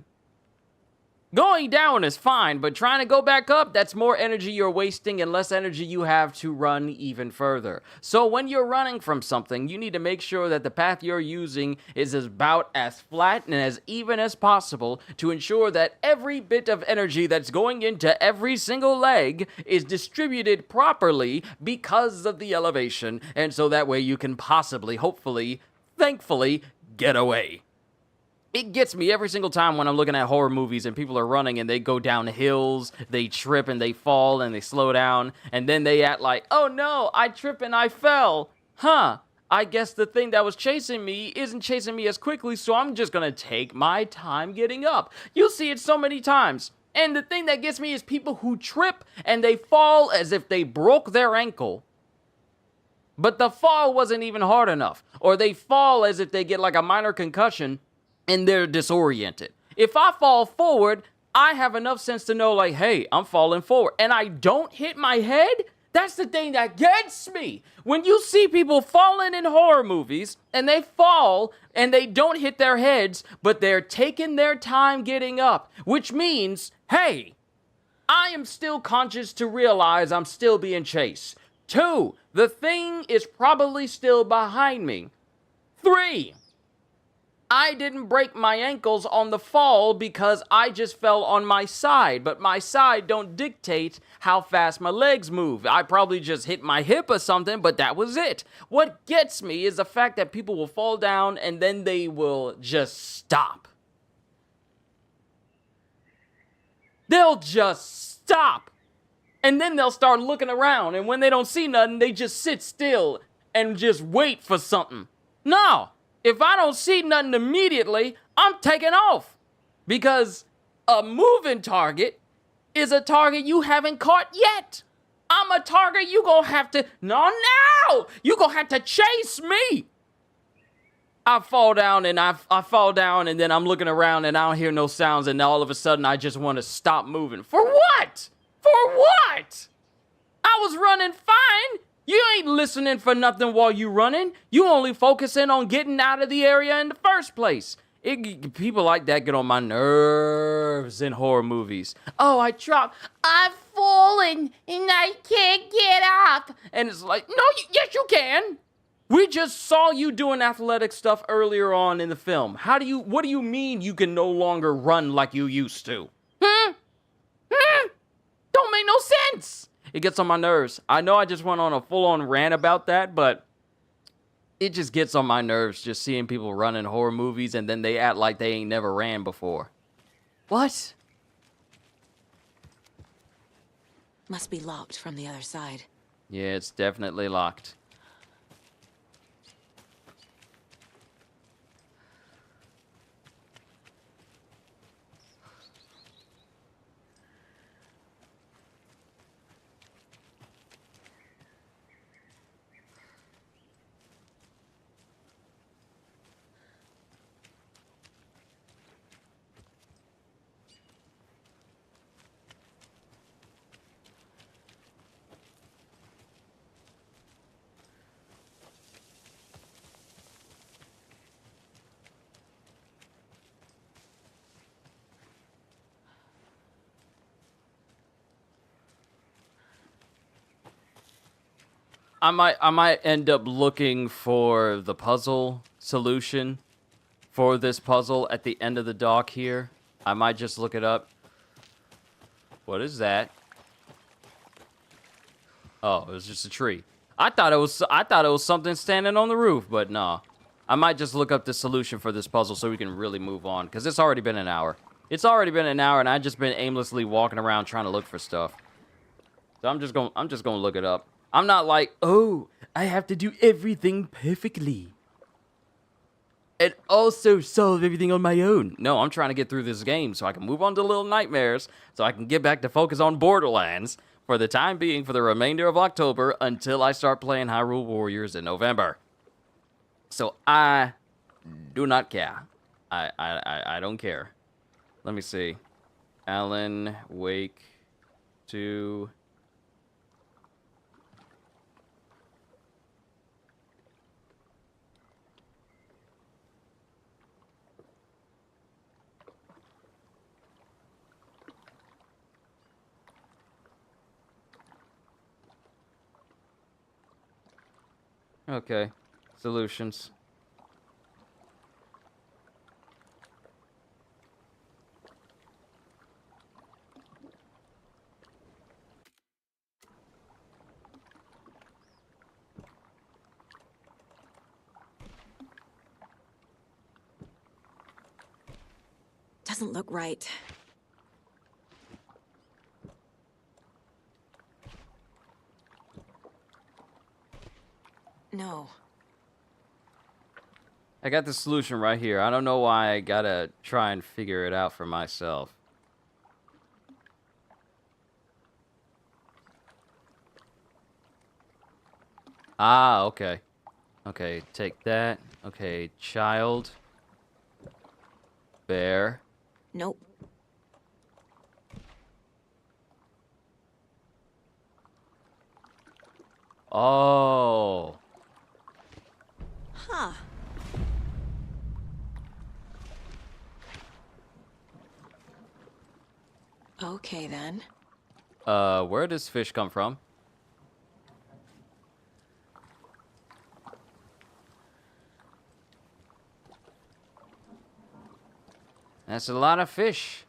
Going down is fine, but trying to go back up, that's more energy you're wasting and less energy you have to run even further. So when you're running from something, you need to make sure that the path you're using is about as flat and as even as possible to ensure that every bit of energy that's going into every single leg is distributed properly because of the elevation, and so that way you can possibly, hopefully, thankfully, get away. It gets me every single time when I'm looking at horror movies and people are running and they go down hills, they trip and they fall and they slow down, and then they act like, oh no, I tripped and I fell. I guess the thing that was chasing me isn't chasing me as quickly, so I'm just gonna take my time getting up. You'll see it so many times. And the thing that gets me is people who trip and they fall as if they broke their ankle. But the fall wasn't even hard enough. Or they fall as if they get like a minor concussion and they're disoriented. If I fall forward, I have enough sense to know, like, hey, I'm falling forward, and I don't hit my head. That's the thing that gets me. When you see people falling in horror movies, and they fall, and they don't hit their heads, but they're taking their time getting up, which means, hey, I am still conscious to realize I'm still being chased. 2, the thing is probably still behind me. 3, I didn't break my ankles on the fall because I just fell on my side, but my side don't dictate how fast my legs move. I probably just hit my hip or something, but that was it. What gets me is the fact that people will fall down and then they will just stop. They'll just stop. And then they'll start looking around, and when they don't see nothing, they just sit still and just wait for something. No. If I don't see nothing immediately, I'm taking off. Because a moving target is a target you haven't caught yet. I'm a target you gonna have to, no, you gonna have to chase me. I fall down and I fall down and then I'm looking around and I don't hear no sounds and all of a sudden I just want to stop moving. For what? For what? I was running fine. You ain't listening for nothing while you running. You only focusing on getting out of the area in the first place. People like that get on my nerves in horror movies. Oh, I've fallen and I can't get up. And it's like, no, yes you can. We just saw you doing athletic stuff earlier on in the film. What do you mean you can no longer run like you used to? Don't make no sense. It gets on my nerves. I know I just went on a full-on rant about that, but it just gets on my nerves just seeing people run in horror movies and then they act like they ain't never ran before. What? Must be locked from the other side. Yeah, it's definitely locked. I might end up looking for the puzzle solution for this puzzle at the end of the dock here. I might just look it up. What is that? Oh, it was just a tree. I thought it was something standing on the roof, but no. I might just look up the solution for this puzzle so we can really move on, because it's already been an hour. It's already been an hour, and I've just been aimlessly walking around trying to look for stuff. So I'm just gonna look it up. I'm not like, oh, I have to do everything perfectly. And also solve everything on my own. No, I'm trying to get through this game so I can move on to Little Nightmares, so I can get back to focus on Borderlands for the time being, for the remainder of October, until I start playing Hyrule Warriors in November. So I do not care. I don't care. Let me see. Alan Wake 2. Okay. Solutions. Doesn't look right. No. I got the solution right here. I don't know why I gotta try and figure it out for myself. Ah, okay. Okay, take that. Okay, child. Bear. Nope. Oh. Huh. Okay, then. Where does fish come from? That's a lot of fish.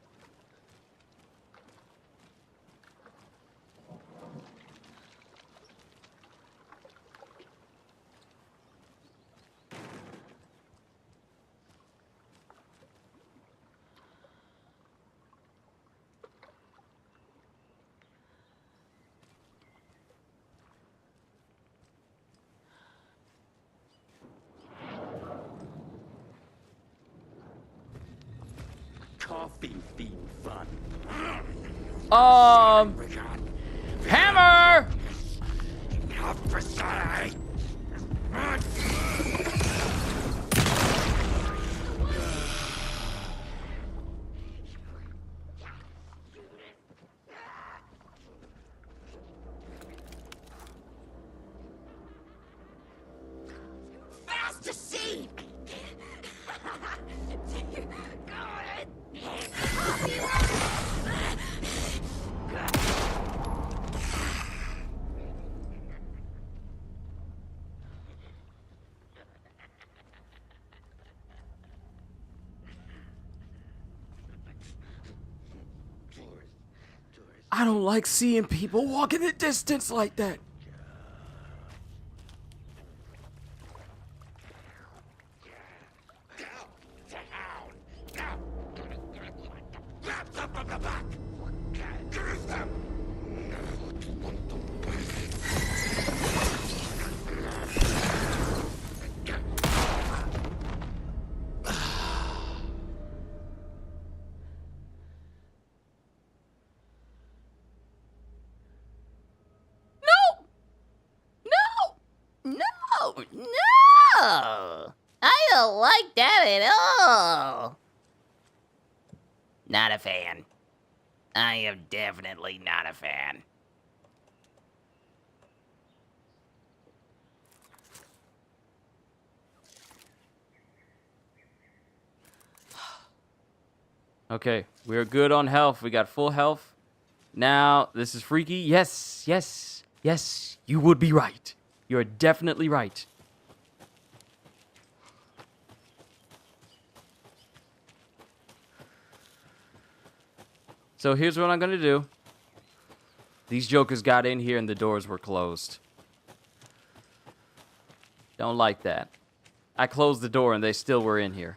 Coffee fiend fun. Hammer! Fast to see! I don't like seeing people walking the distance like that. No! I don't like that at all. Not a fan. I am definitely not a fan. Okay, we're good on health. We got full health. Now, this is freaky. Yes, yes, yes. You would be right. You're definitely right. So here's what I'm gonna do. These jokers got in here and the doors were closed. Don't like that. I closed the door and they still were in here.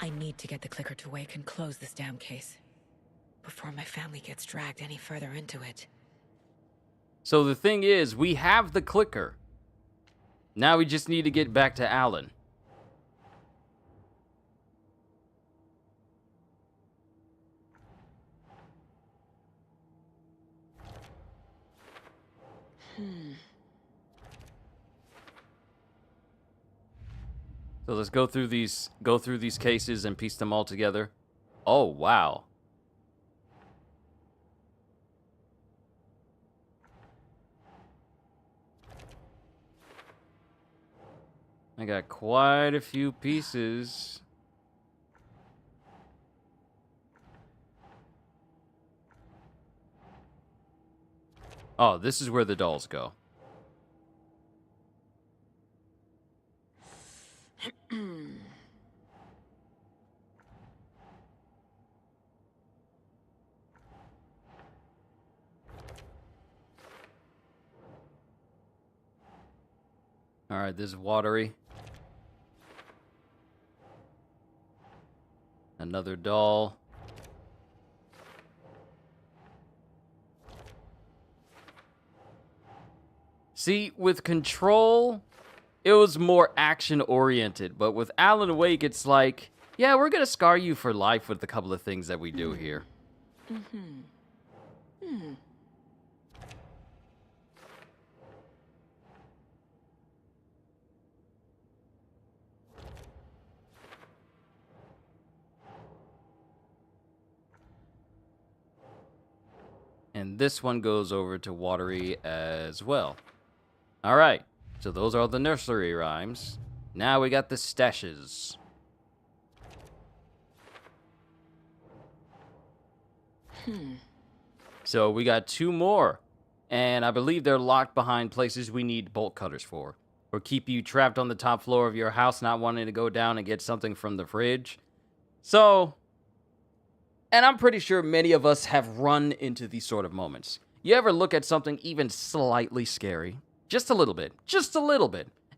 I need to get the clicker to wake and close this damn case before my family gets dragged any further into it. So the thing is, we have the clicker. Now we just need to get back to Alan. So let's go through these cases and piece them all together. Oh, wow. I got quite a few pieces. Oh, this is where the dolls go. All right, this is watery. Another doll. See, with Control, it was more action-oriented, but with Alan Wake, it's like, yeah, we're gonna scar you for life with a couple of things that we do here. And this one goes over to watery as well. All right, so those are all the nursery rhymes. Now we got the stashes. So we got 2 more, and I believe they're locked behind places we need bolt cutters for, or keep you trapped on the top floor of your house not wanting to go down and get something from the fridge. So, and I'm pretty sure many of us have run into these sort of moments. You ever look at something even slightly scary, just a little bit,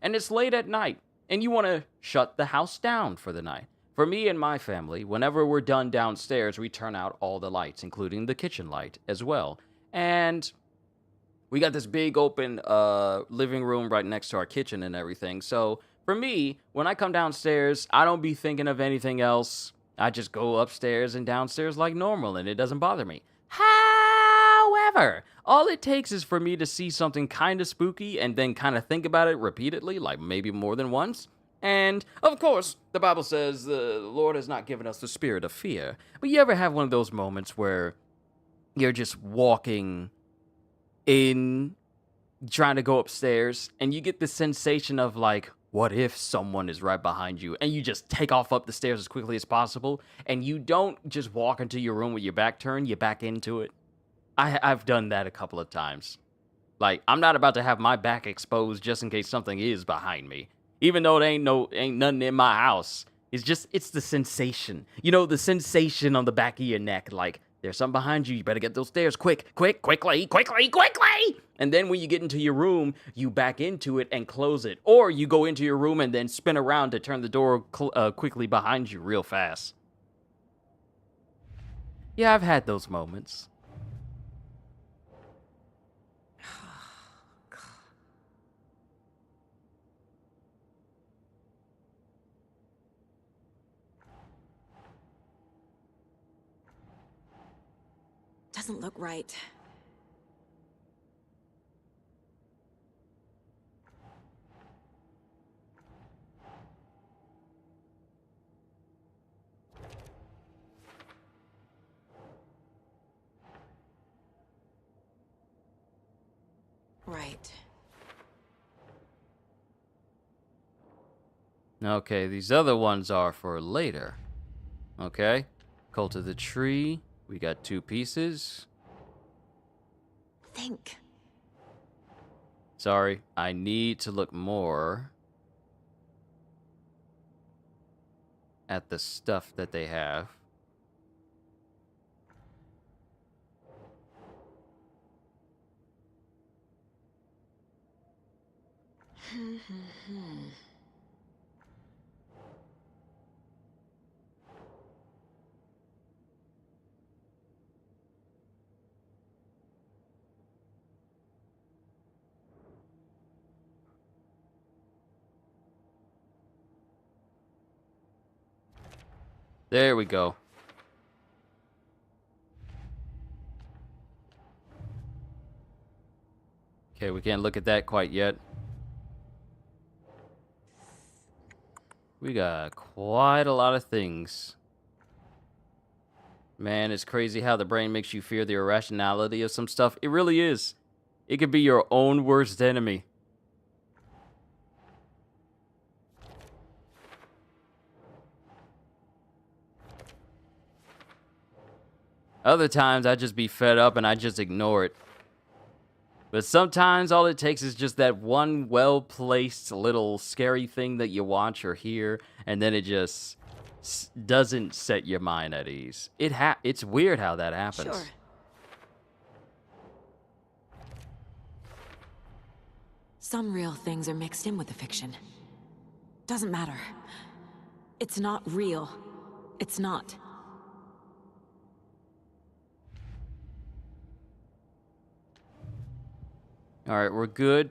and it's late at night, and you want to shut the house down for the night. For me and my family, whenever we're done downstairs, we turn out all the lights, including the kitchen light as well. And we got this big open living room right next to our kitchen and everything. So for me, when I come downstairs, I don't be thinking of anything else. I just go upstairs and downstairs like normal, and it doesn't bother me. However, all it takes is for me to see something kind of spooky and then kind of think about it repeatedly, like maybe more than once. And, of course, the Bible says the Lord has not given us the spirit of fear. But you ever have one of those moments where you're just walking in, trying to go upstairs, and you get the sensation of, like, what if someone is right behind you? And you just take off up the stairs as quickly as possible, and you don't just walk into your room with your back turned, you back into it. I've done that a couple of times. Like, I'm not about to have my back exposed just in case something is behind me. Even though there ain't nothing in my house. It's the sensation. You know, the sensation on the back of your neck. Like, there's something behind you. You better get those stairs quickly. And then when you get into your room, you back into it and close it. Or you go into your room and then spin around to turn the door quickly behind you real fast. Yeah, I've had those moments. Doesn't look right. Right. Okay, these other ones are for later. Okay, Cult of the Tree. We got 2 pieces. Think. Sorry, I need to look more at the stuff that they have. There we go. Okay, we can't look at that quite yet. We got quite a lot of things. Man, it's crazy how the brain makes you fear the irrationality of some stuff. It really is. It could be your own worst enemy. Other times, I just be fed up and I just ignore it. But sometimes all it takes is just that one well-placed little scary thing that you watch or hear, and then it just doesn't set your mind at ease. It's weird how that happens. Sure. Some real things are mixed in with the fiction. Doesn't matter. It's not real. It's not. All right, we're good.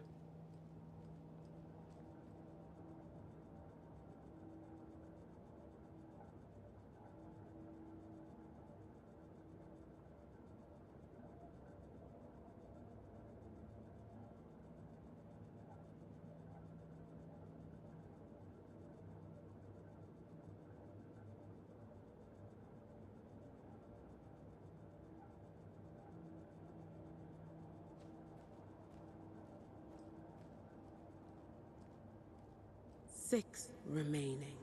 Six remaining.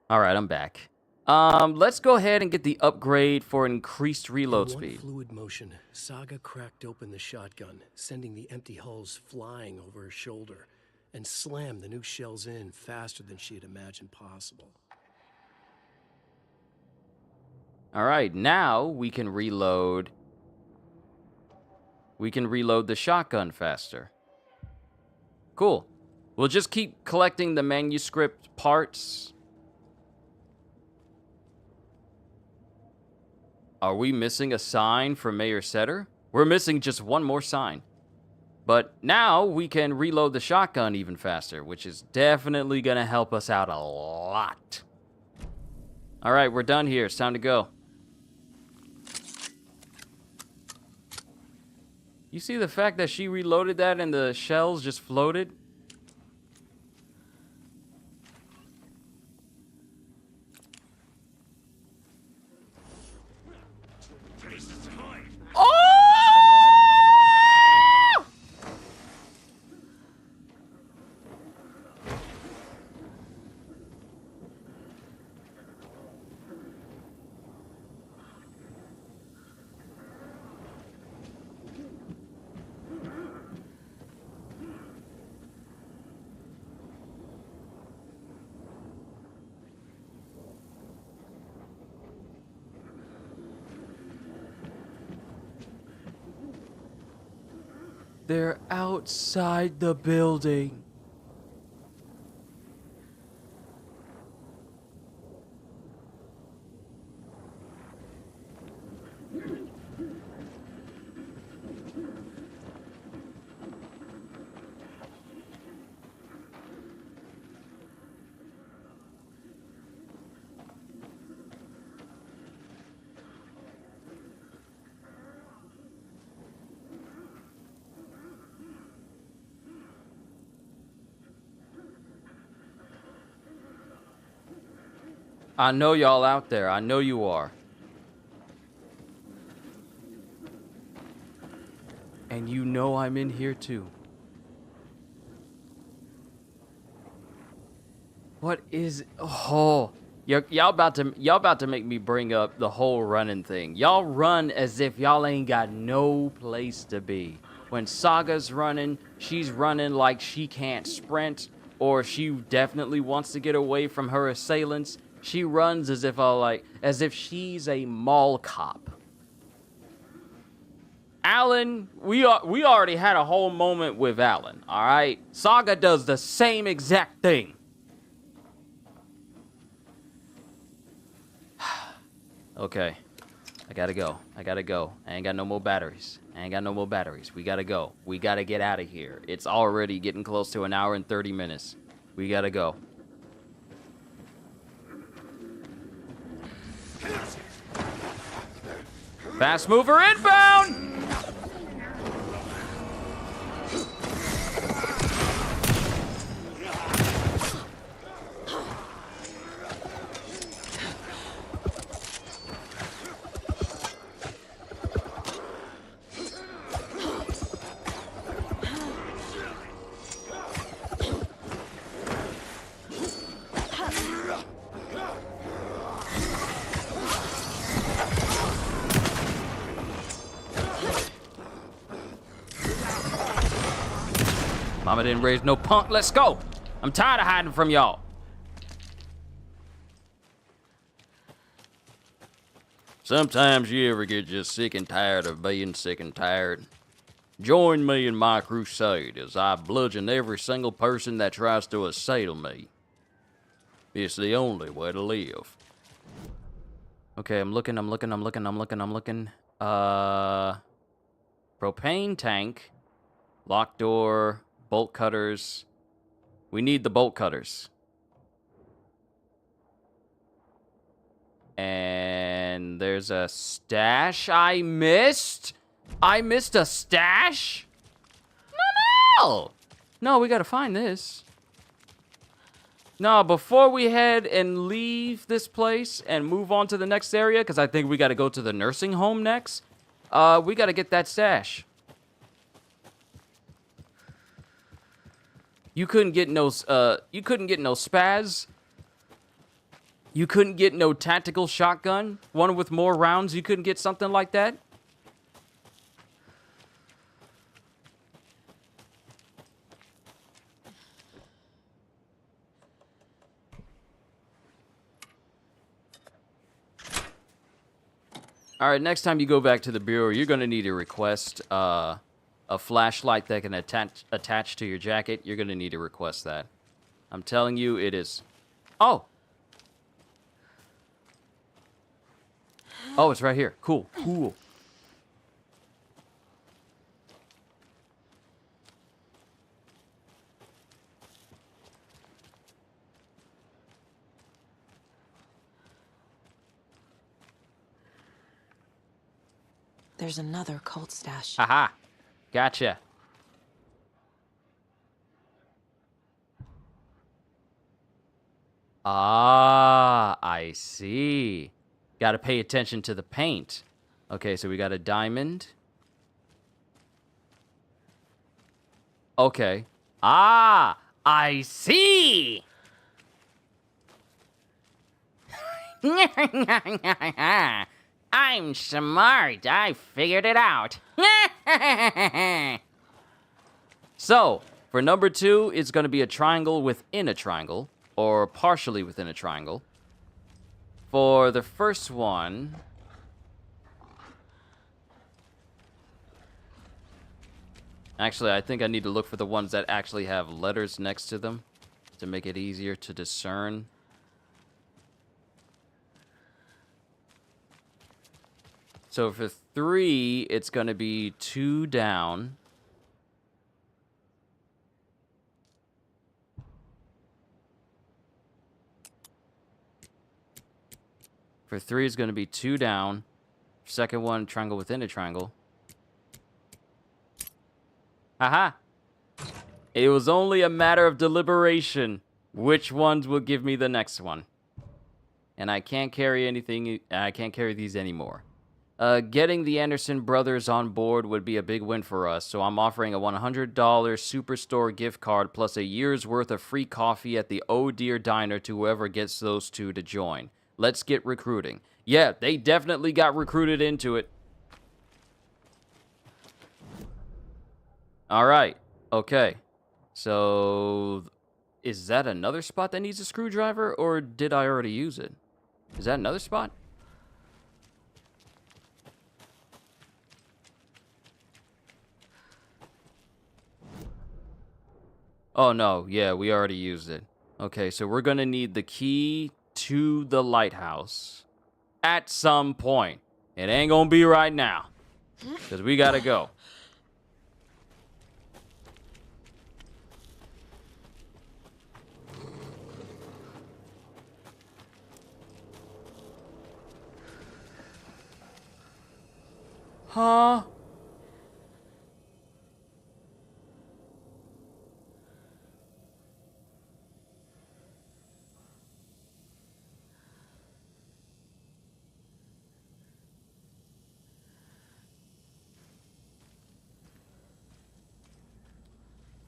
All right, I'm back. Let's go ahead and get the upgrade for increased reload In one speed. fluid motion, Saga cracked open the shotgun, sending the empty hulls flying over her shoulder, and slammed the new shells in faster than she had imagined possible. All right, now we can reload. We can reload the shotgun faster. Cool. We'll just keep collecting the manuscript parts. Are we missing a sign for Mayor Setter? We're missing just one more sign. But now we can reload the shotgun even faster, which is definitely going to help us out a lot. All right, we're done here. It's time to go. You see the fact that she reloaded that and the shells just floated? They're outside the building. I know y'all out there. I know you are. And you know I'm in here too. What is... Oh. Y'all about to make me bring up the whole running thing. Y'all run as if y'all ain't got no place to be. When Saga's running, she's running like she can't sprint, or she definitely wants to get away from her assailants. She runs as if she's a mall cop. Alan, we already had a whole moment with Alan, all right? Saga does the same exact thing. Okay, I gotta go. I ain't got no more batteries. We gotta go. We gotta get out of here. It's already getting close to 1 hour and 30 minutes. We gotta go. Fast mover inbound! Mama didn't raise no punk. Let's go. I'm tired of hiding from y'all. Sometimes you ever get just sick and tired of being sick and tired. Join me in my crusade as I bludgeon every single person that tries to assail me. It's the only way to live. Okay, I'm looking. Propane tank. Lock door. Bolt cutters. We need the bolt cutters. And there's a stash I missed. I missed a stash? No! No, we gotta find this. No, before we head and leave this place and move on to the next area, because I think we gotta go to the nursing home next, we gotta get that stash. You couldn't get no spaz. You couldn't get no tactical shotgun, one with more rounds. You couldn't get something like that. All right, next time you go back to the bureau, you're gonna need to request a flashlight that can attach to your jacket. You're gonna need to request that. I'm telling you, it is. Oh, it's right here. Cool. There's another cult stash. Haha. Gotcha. Ah, I see. Gotta pay attention to the paint. Okay, so we got a diamond. Okay. Ah, I see! I'm smart. I figured it out. So, for number 2, it's going to be a triangle within a triangle, or partially within a triangle. For the first one... Actually, I think I need to look for the ones that actually have letters next to them to make it easier to discern. So for 3, it's going to be 2 down. For 3, it's going to be 2 down. Second one, triangle within a triangle. Haha. It was only a matter of deliberation. Which ones will give me the next one? And I can't carry anything. I can't carry these anymore. Getting the Anderson brothers on board would be a big win for us, so I'm offering a $100 Superstore gift card plus a year's worth of free coffee at the Oh Dear Diner to whoever gets those two to join. Let's get recruiting. Yeah, they definitely got recruited into it. All right. Okay. So, is that another spot that needs a screwdriver, or did I already use it? Is that another spot? Oh, no. Yeah, we already used it. Okay, so we're going to need the key to the lighthouse at some point. It ain't going to be right now, because we got to go. Huh?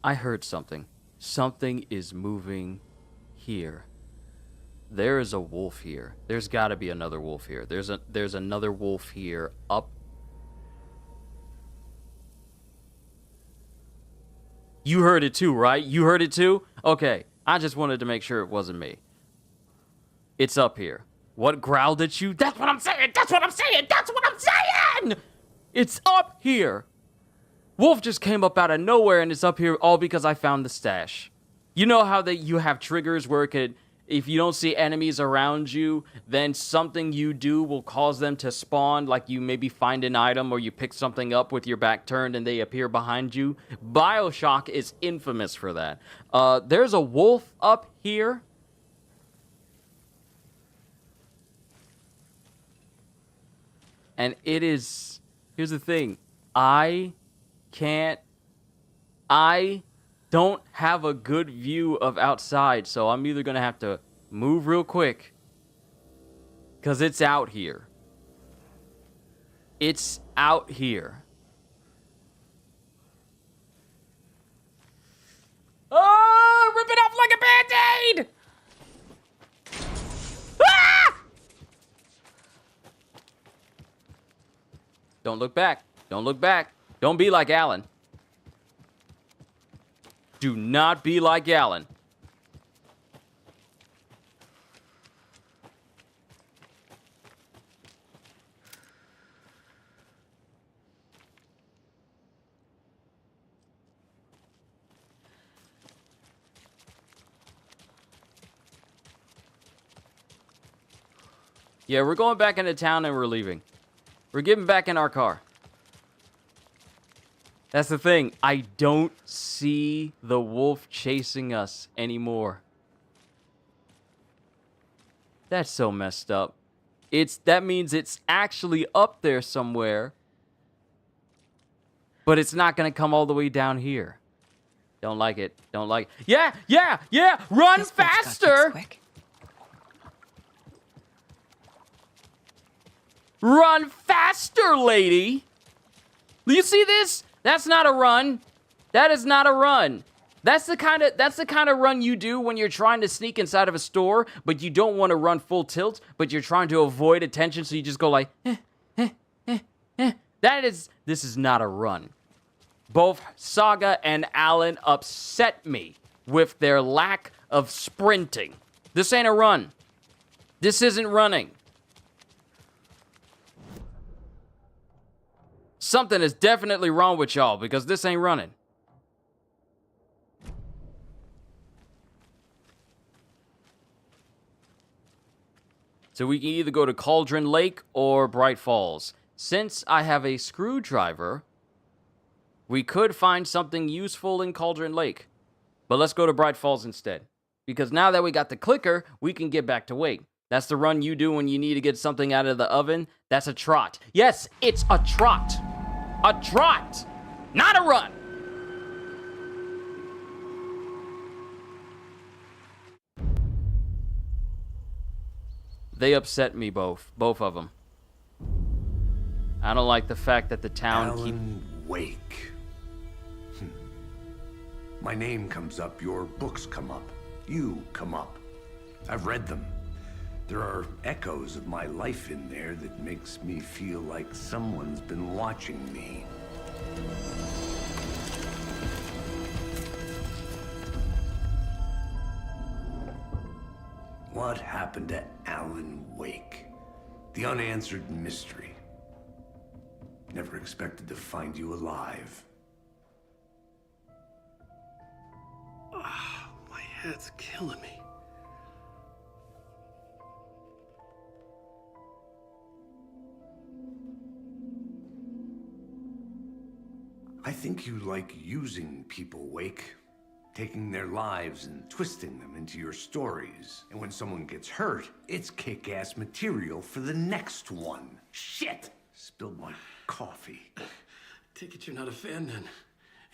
I heard something. Something is moving here. There is a wolf here. There's got to be another wolf here. There's another wolf here up. You heard it too, right? You heard it too? Okay. I just wanted to make sure it wasn't me. It's up here. What growled at you? That's what I'm saying. That's what I'm saying. That's what I'm saying. It's up here. Wolf just came up out of nowhere and it's up here all because I found the stash. You know how you have triggers where it could, if you don't see enemies around you, then something you do will cause them to spawn, like you maybe find an item or you pick something up with your back turned and they appear behind you. BioShock is infamous for that. There's a wolf up here. And it is, here's the thing, I don't have a good view of outside, so I'm either going to have to move real quick, because it's out here. It's out here. Oh, rip it off like a Band-Aid! Ah! Don't look back. Don't look back. Don't be like Alan. Do not be like Alan. Yeah, we're going back into town and we're leaving. We're getting back in our car. That's the thing. I don't see the wolf chasing us anymore. That's so messed up. That means it's actually up there somewhere. But it's not going to come all the way down here. Don't like it. Don't like it. Yeah, yeah, yeah! Run faster! Run faster, lady! Do you see this? That's not a run. That is not a run. That's the kind of run you do when you're trying to sneak inside of a store, but you don't want to run full tilt, but you're trying to avoid attention, so you just go like, This is not a run. Both Saga and Alan upset me with their lack of sprinting. This ain't a run. This isn't running. Something is definitely wrong with y'all because this ain't running. So we can either go to Cauldron Lake or Bright Falls. Since I have a screwdriver, we could find something useful in Cauldron Lake. But let's go to Bright Falls instead. Because now that we got the clicker, we can get back to Wake. That's the run you do when you need to get something out of the oven. That's a trot. Yes, it's a trot. A trot, not a run. They upset me both of them. I don't like the fact that the town Alan Wake. My name comes up, your books come up, you come up. I've read them. There are echoes of my life in there that makes me feel like someone's been watching me. What happened to Alan Wake? The unanswered mystery. Never expected to find you alive. My head's killing me. I think you like using people, Wake. Taking their lives and twisting them into your stories. And when someone gets hurt, it's kick-ass material for the next one. Shit! Spilled my coffee. Take it you're not a fan then,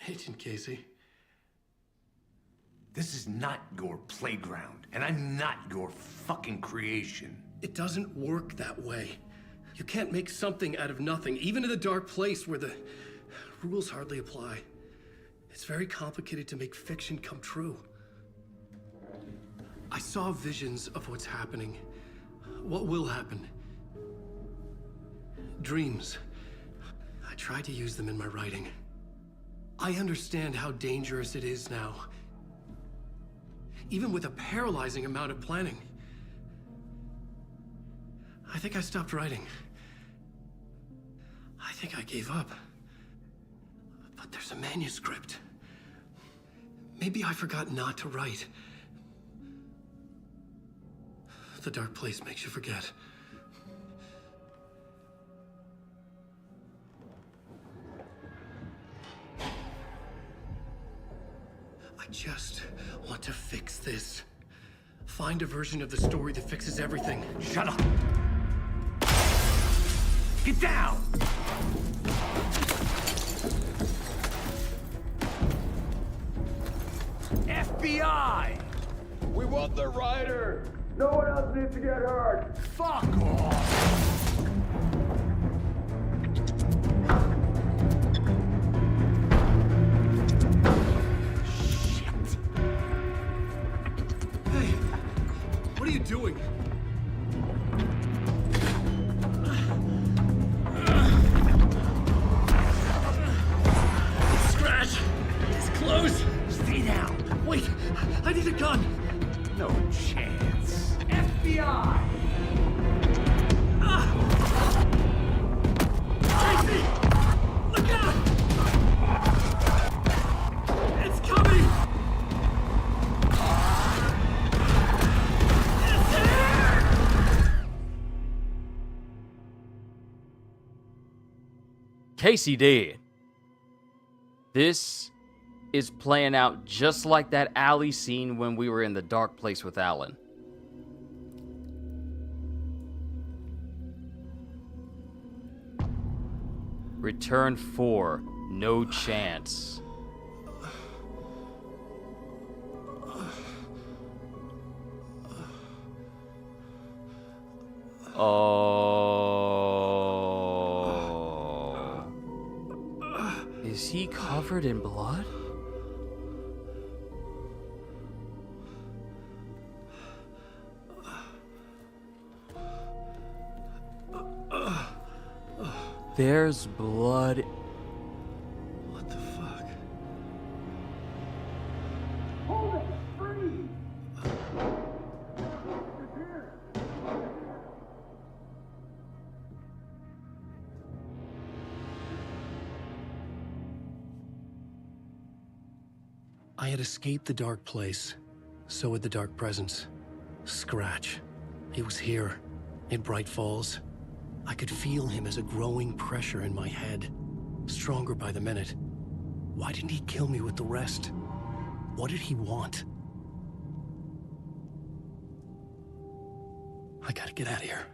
Agent Casey. This is not your playground, and I'm not your fucking creation. It doesn't work that way. You can't make something out of nothing, even in a dark place where the rules hardly apply. It's very complicated to make fiction come true. I saw visions of what's happening, what will happen. Dreams. I tried to use them in my writing. I understand how dangerous it is now. Even with a paralyzing amount of planning. I think I stopped writing. I think I gave up. But there's a manuscript. Maybe I forgot not to write. The dark place makes you forget. I just want to fix this. Find a version of the story that fixes everything. Shut up! Get down! FBI! We want the rider! No one else needs to get hurt! Fuck off! What are you doing? Scratch! It's close! Stay down! Wait! I need a gun! No chance. FBI! Tracy! Look out! It's coming! Casey did. This is playing out just like that alley scene when we were in the dark place with Alan. Return 4. No chance. Oh. Is he covered in blood? There's blood. What the fuck? Hold it! Freeze! I had escaped the dark place. So had the dark presence. Scratch. It was here, in Bright Falls. I could feel him as a growing pressure in my head. Stronger by the minute. Why didn't he kill me with the rest? What did he want? I gotta get out of here.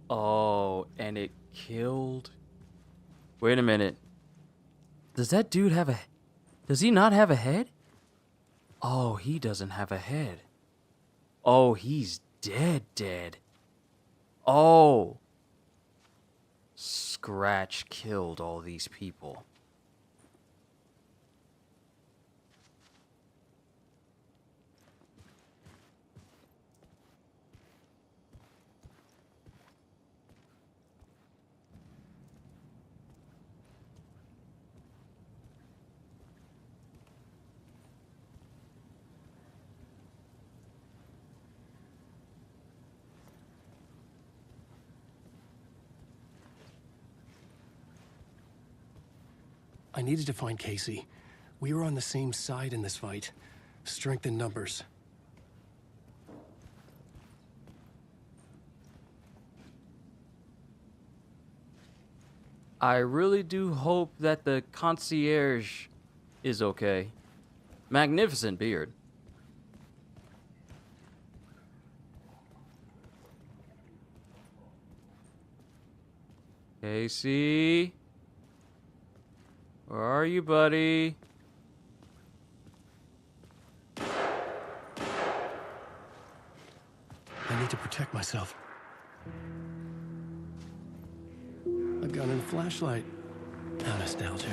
Oh, and it killed... Wait a minute. Does that dude have a... Does he not have a head? Oh, he doesn't have a head. Oh, he's dead. Oh. Scratch killed all these people. I needed to find Casey. We were on the same side in this fight. Strength in numbers. I really do hope that the concierge is okay. Magnificent beard. Casey? Where are you, buddy? I need to protect myself. A gun and a flashlight. How nostalgic.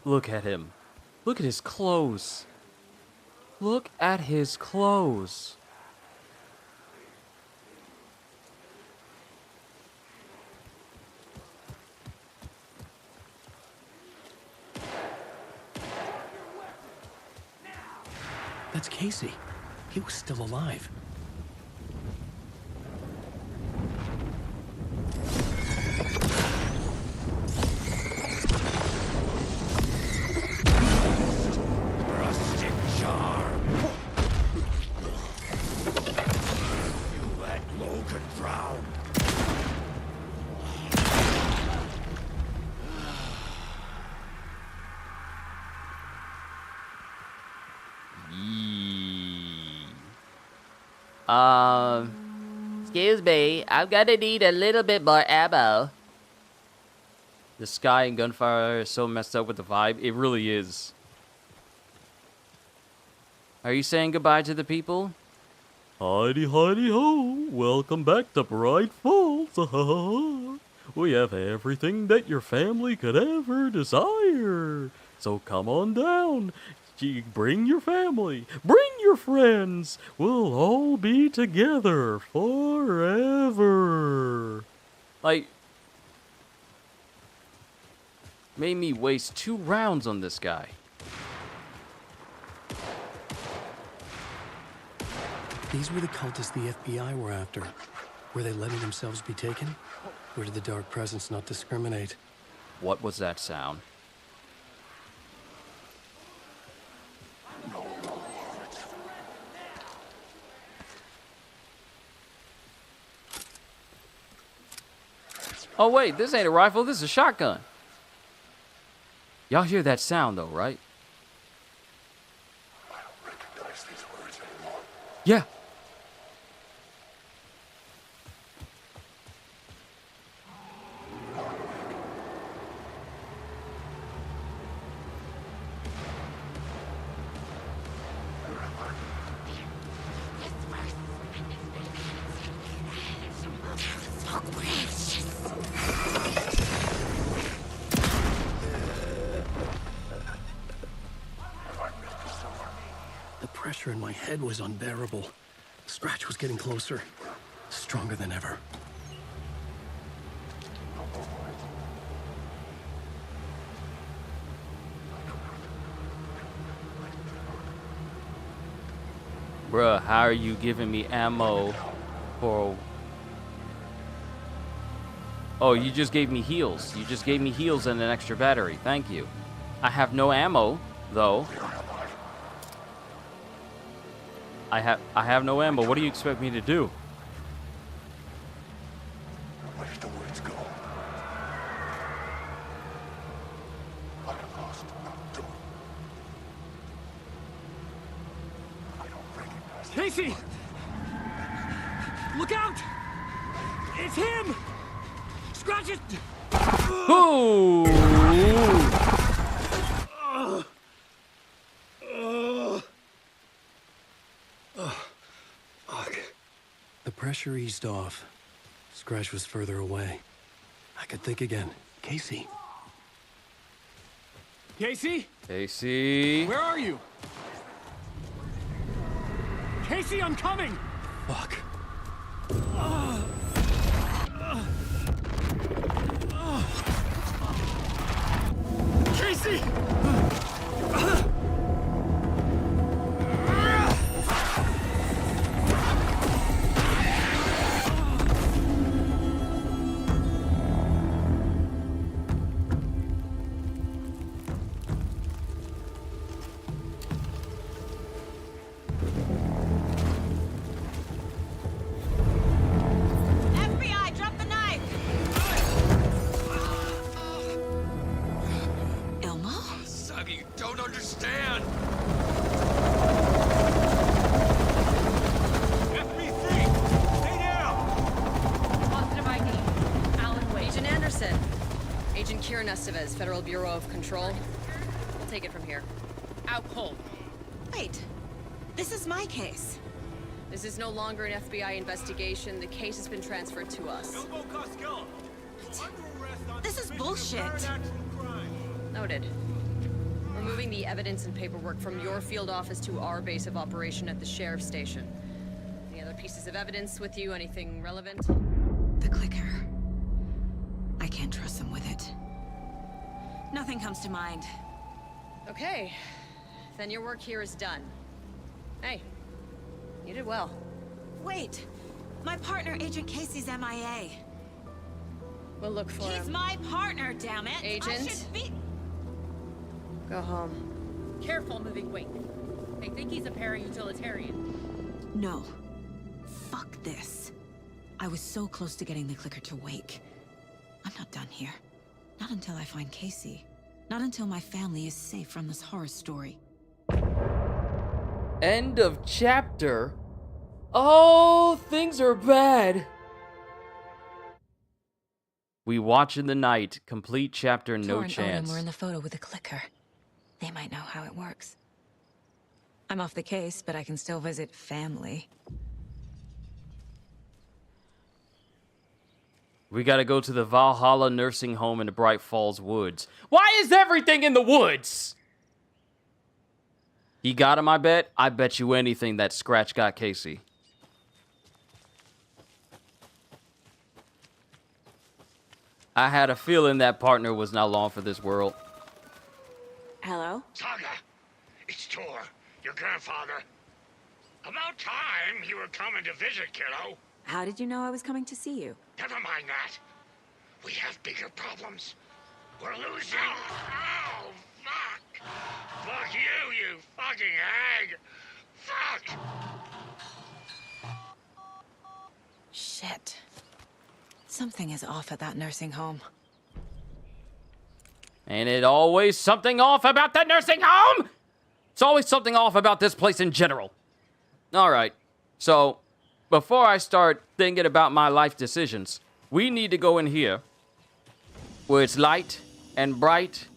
Look at him. Look at his clothes. Look at his clothes. That's Casey. He was still alive. Rustic charm. You let Logan drown. Excuse me, I'm gonna need a little bit more ammo. The sky and gunfire is so messed up with the vibe. It really is. Are you saying goodbye to the people? Heidi, Heidi, ho! Welcome back to Bright Falls. We have everything that your family could ever desire. So come on down. Bring your family. Bring your friends. We'll all be together forever. Like, made me waste 2 rounds on this guy. These were the cultists the FBI were after. Were they letting themselves be taken? Or did the Dark Presence not discriminate? What was that sound? Oh wait, this ain't a rifle, this is a shotgun. Y'all hear that sound though, right? I don't recognize these words anymore. Yeah. The pressure in my head was unbearable. Scratch was getting closer, stronger than ever. Bruh, how are you giving me ammo for... Oh, you just gave me heals. You just gave me heals and an extra battery. Thank you. I have no ammo, though. I have no ammo. What do you expect me to do? Where did the words go? I have lost Doctor. I don't recognize Casey! Look out! It's him! Scratch it! Ooh! pressure eased off. Scratch was further away. I could think again. Casey. Casey? Casey. Where are you? Casey, I'm coming! Fuck. Casey! FBI, drop the knife! Ilmo? Saga, you don't understand! Positive ID. Alan Wade. Agent Anderson. Agent Kieran Estevez, Federal Bureau of Control. We'll take it from here. Out cold. Wait. This is my case. This is no longer an FBI investigation. The case has been transferred to us. This is bullshit. Noted. We're moving the evidence and paperwork from your field office to our base of operation at the sheriff's station. Any other pieces of evidence with you? Anything relevant? The clicker. I can't trust them with it. Nothing comes to mind. Okay. Then your work here is done. Hey. You did well. Wait! My partner, Agent Casey's MIA. We'll look for He's him. my partner, damn it! Agent? I should be... Go home. Careful moving weight. They think he's a para-utilitarian. No. Fuck this. I was so close to getting the clicker to wake. I'm not done here. Not until I find Casey. Not until my family is safe from this horror story. End of chapter. Oh, things are bad. We watch in the night. Complete chapter, no Tor and chance. Odin were in the photo with the clicker. They might know how it works. I'm off the case, but I can still visit family. We gotta go to the Valhalla nursing home in the Bright Falls woods. Why is everything in the woods? He got him, I bet. I bet you anything that Scratch got Casey. I had a feeling that partner was not long for this world. Hello? Saga, it's Tor, your grandfather. About time you were coming to visit, kiddo. How did you know I was coming to see you? Never mind that. We have bigger problems. We're losing. Oh, fuck. Fuck you, you fucking hag. Fuck. Shit. Something is off at that nursing home. Ain't it always something off about the nursing home? It's always something off about this place in general. Alright, so before I start thinking about my life decisions, we need to go in here where it's light and bright,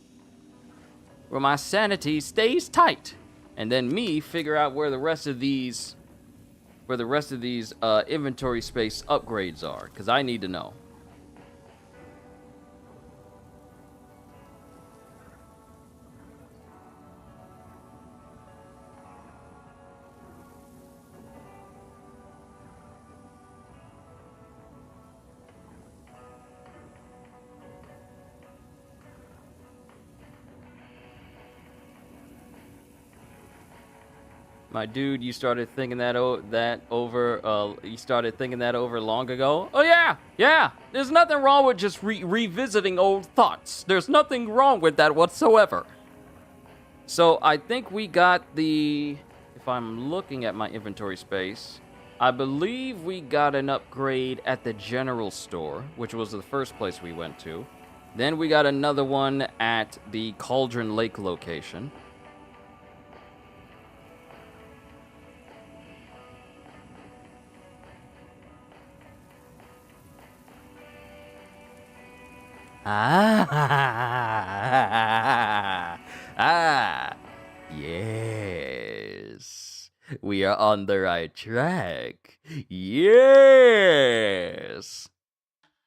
where my sanity stays tight, and then me figure out where the rest of these inventory space upgrades are, because I need to know. My dude, you started thinking that over. You started thinking that over long ago. Oh yeah. There's nothing wrong with just revisiting old thoughts. There's nothing wrong with that whatsoever. So I think we got the. If I'm looking at my inventory space, I believe we got an upgrade at the general store, which was the first place we went to. Then we got another one at the Cauldron Lake location. Yes. We are on the right track. Yes!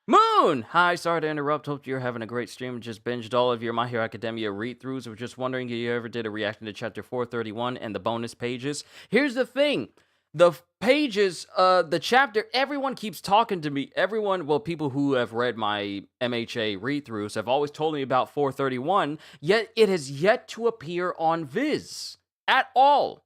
Moon! Hi, sorry to interrupt. Hope you're having a great stream. Just binged all of your My Hero Academia read-throughs. Was just wondering if you ever did a reaction to Chapter 431 and the bonus pages. Here's the thing. The pages, the chapter, everyone keeps talking to me. Everyone, well, people who have read my MHA read-throughs have always told me about 431, yet it has yet to appear on Viz at all.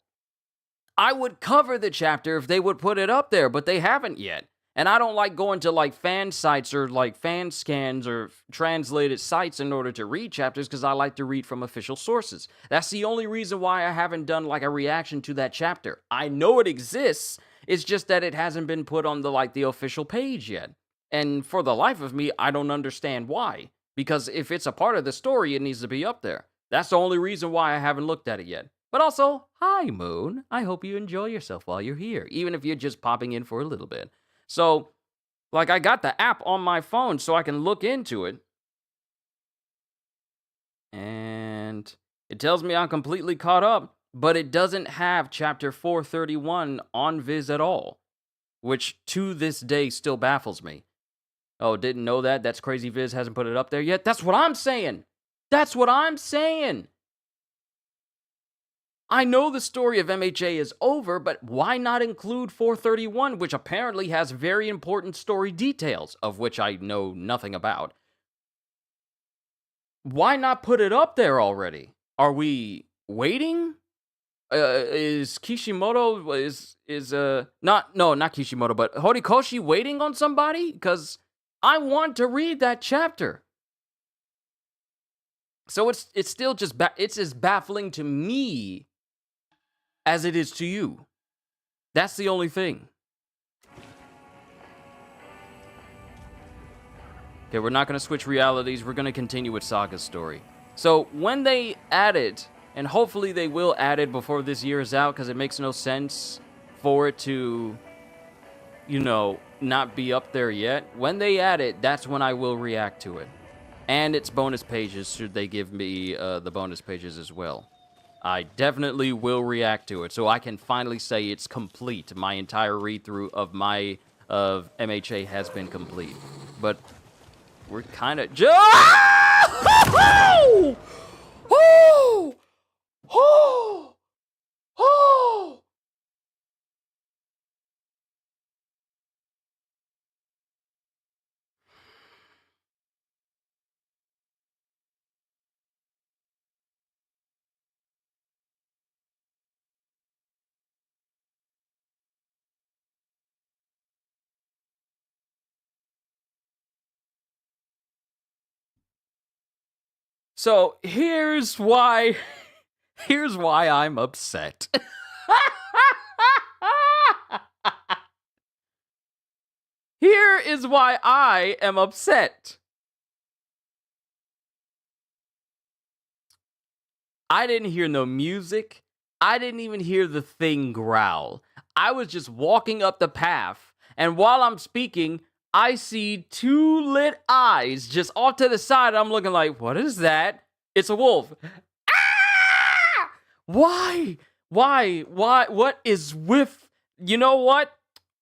I would cover the chapter if they would put it up there, but they haven't yet. And I don't like going to like fan sites or like fan scans or translated sites in order to read chapters because I like to read from official sources. That's the only reason why I haven't done like a reaction to that chapter. I know it exists. It's just that it hasn't been put on the official page yet. And for the life of me, I don't understand why. Because if it's a part of the story, it needs to be up there. That's the only reason why I haven't looked at it yet. But also, hi Moon. I hope you enjoy yourself while you're here, even if you're just popping in for a little bit. So, like, I got the app on my phone so I can look into it. And it tells me I'm completely caught up, but it doesn't have Chapter 431 on Viz at all, which to this day still baffles me. Oh, didn't know that? That's crazy Viz hasn't put it up there yet? That's what I'm saying! That's what I'm saying! I know the story of MHA is over, but why not include 431, which apparently has very important story details, of which I know nothing about? Why not put it up there already? Are we waiting? Is Kishimoto, not Kishimoto, but Horikoshi waiting on somebody? Because I want to read that chapter. So it's still just, it's as baffling to me as it is to you. That's the only thing. Okay, we're not going to switch realities. We're going to continue with Saga's story. So when they add it, and hopefully they will add it before this year is out, because it makes no sense for it to, you know, not be up there yet. When they add it, that's when I will react to it. And its bonus pages, should they give me the bonus pages as well. I definitely will react to it, so I can finally say it's complete. My entire read-through of MHA has been complete. But we're kind of So here's why I'm upset. Here is why I am upset. I didn't hear no music. I didn't even hear the thing growl. I was just walking up the path, and while I'm speaking, I see two lit eyes just off to the side. I'm looking like, what is that? It's a wolf. Ah! Why? What is with... You know what?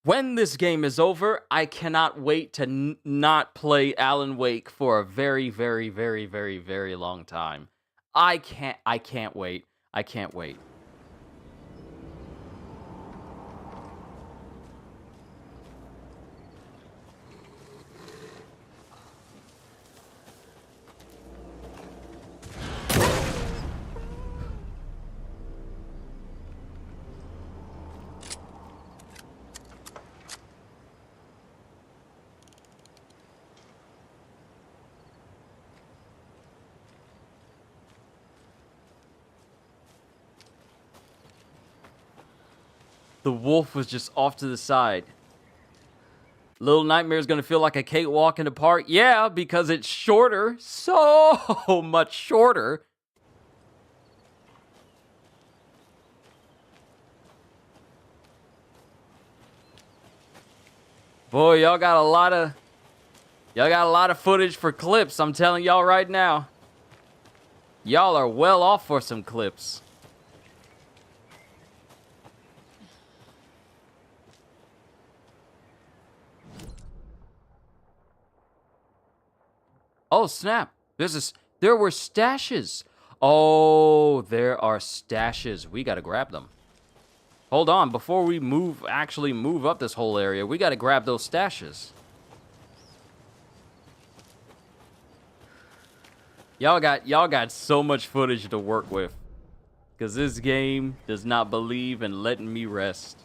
When this game is over, I cannot wait to not play Alan Wake for a very, very, very, very, very long time. I can't wait. I can't wait. The wolf was just off to the side. Little Nightmare is going to feel like a cakewalk in the park. Yeah, because it's shorter. So much shorter. Boy, y'all got a lot of footage for clips. I'm telling y'all right now. Y'all are well off for some clips. snap. There were stashes. Oh, there are stashes. We gotta grab them. Hold on, before we actually move up this whole area, we gotta grab those stashes. Y'all got so much footage to work with. Because this game does not believe in letting me rest.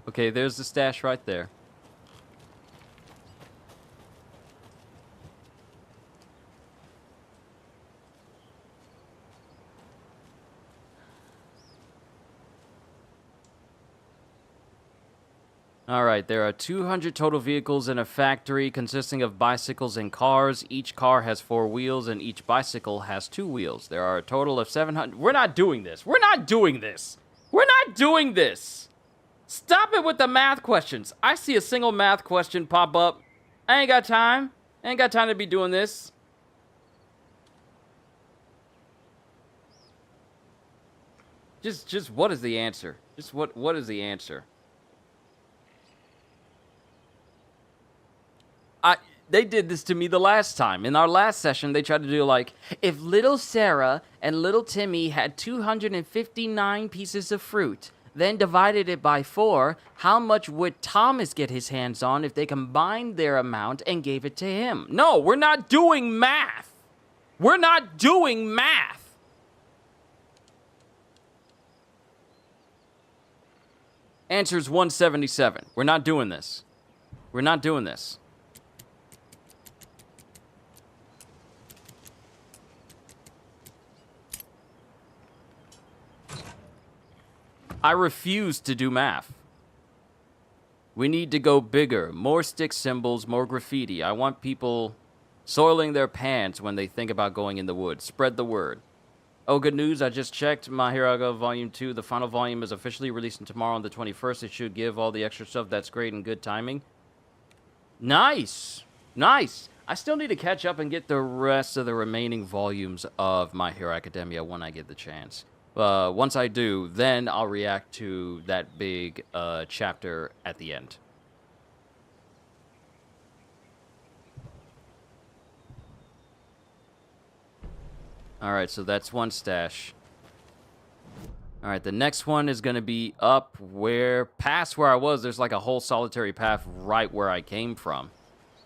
Okay, there's the stash right there. Alright, there are 200 total vehicles in a factory consisting of bicycles and cars. Each car has 4 wheels and each bicycle has 2 wheels. There are a total of 700... We're not doing this. We're not doing this. We're not doing this. Stop it with the math questions. I see a single math question pop up. I ain't got time. I ain't got time to be doing this. Just what is the answer? Just what is the answer? They did this to me the last time. In our last session, they tried to do like, if little Sarah and little Timmy had 259 pieces of fruit, then divided it by 4, how much would Thomas get his hands on if they combined their amount and gave it to him? No, we're not doing math. We're not doing math. Answer's 177. We're not doing this. We're not doing this. I refuse to do math. We need to go bigger. More stick symbols, more graffiti. I want people soiling their pants when they think about going in the woods. Spread the word. Oh, good news. I just checked My Hero Academia Volume 2. The final volume is officially releasing tomorrow on the 21st. It should give all the extra stuff. That's great and good timing. Nice. Nice. I still need to catch up and get the rest of the remaining volumes of My Hero Academia when I get the chance. Once I do, then I'll react to that big chapter at the end. Alright, so that's one stash. Alright, the next one is going to be up past where I was. There's like a whole solitary path right where I came from.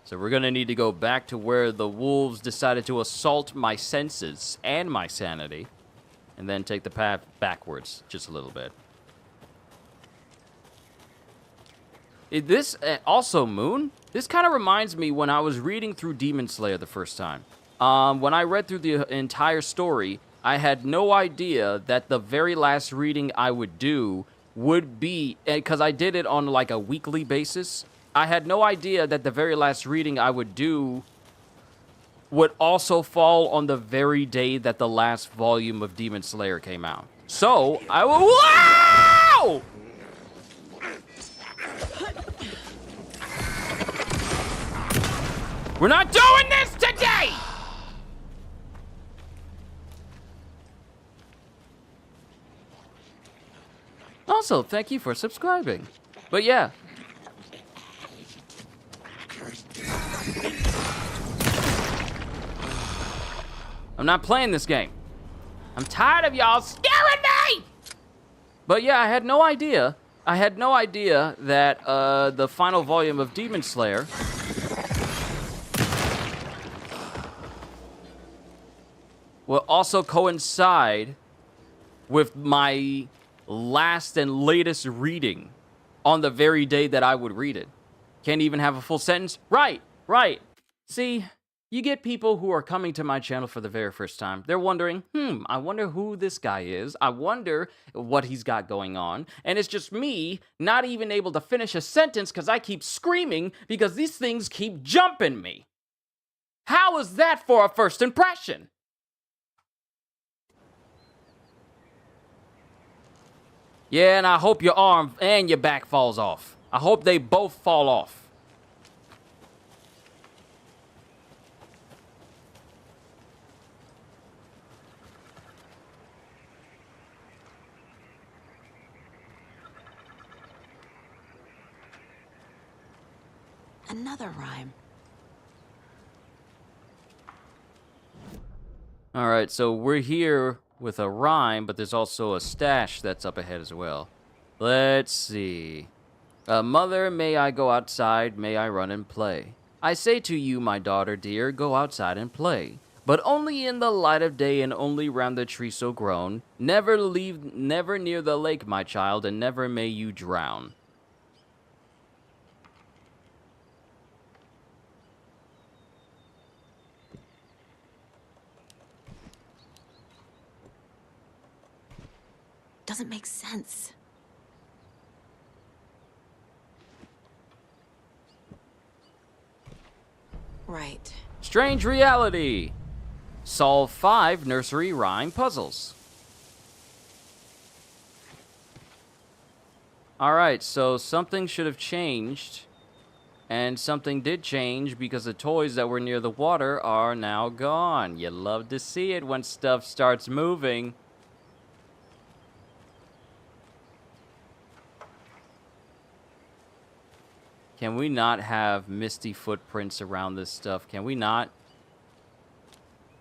So we're going to need to go back to where the wolves decided to assault my senses and my sanity. And then take the path backwards just a little bit. Also, Moon, this kind of reminds me when I was reading through Demon Slayer the first time. When I read through the entire story, I had no idea that the very last reading I would do would be, because I did it on like a weekly basis, I had no idea that the very last reading I would do would also fall on the very day that the last volume of Demon Slayer came out. So, wow! We're not doing this today! Also, thank you for subscribing. But yeah. I'm not playing this game. I'm tired of y'all scaring me! But yeah, I had no idea. I had no idea that the final volume of Demon Slayer will also coincide with my last and latest reading on the very day that I would read it. Can't even have a full sentence? Right, right. See, you get people who are coming to my channel for the very first time. They're wondering, I wonder who this guy is. I wonder what he's got going on. And it's just me not even able to finish a sentence because I keep screaming because these things keep jumping me. How is that for a first impression? Yeah, and I hope your arm and your back falls off. I hope they both fall off. Another rhyme. Alright, so we're here with a rhyme, but there's also a stash that's up ahead as well. Let's see. Mother, may I go outside? May I run and play? I say to you, my daughter dear, go outside and play. But only in the light of day and only round the tree so grown. Never near the lake, my child, and never may you drown. Doesn't make sense. Right. Strange reality. Solve 5 nursery rhyme puzzles. Alright, so something should have changed. And something did change because the toys that were near the water are now gone. You love to see it when stuff starts moving. Can we not have misty footprints around this stuff? Can we not?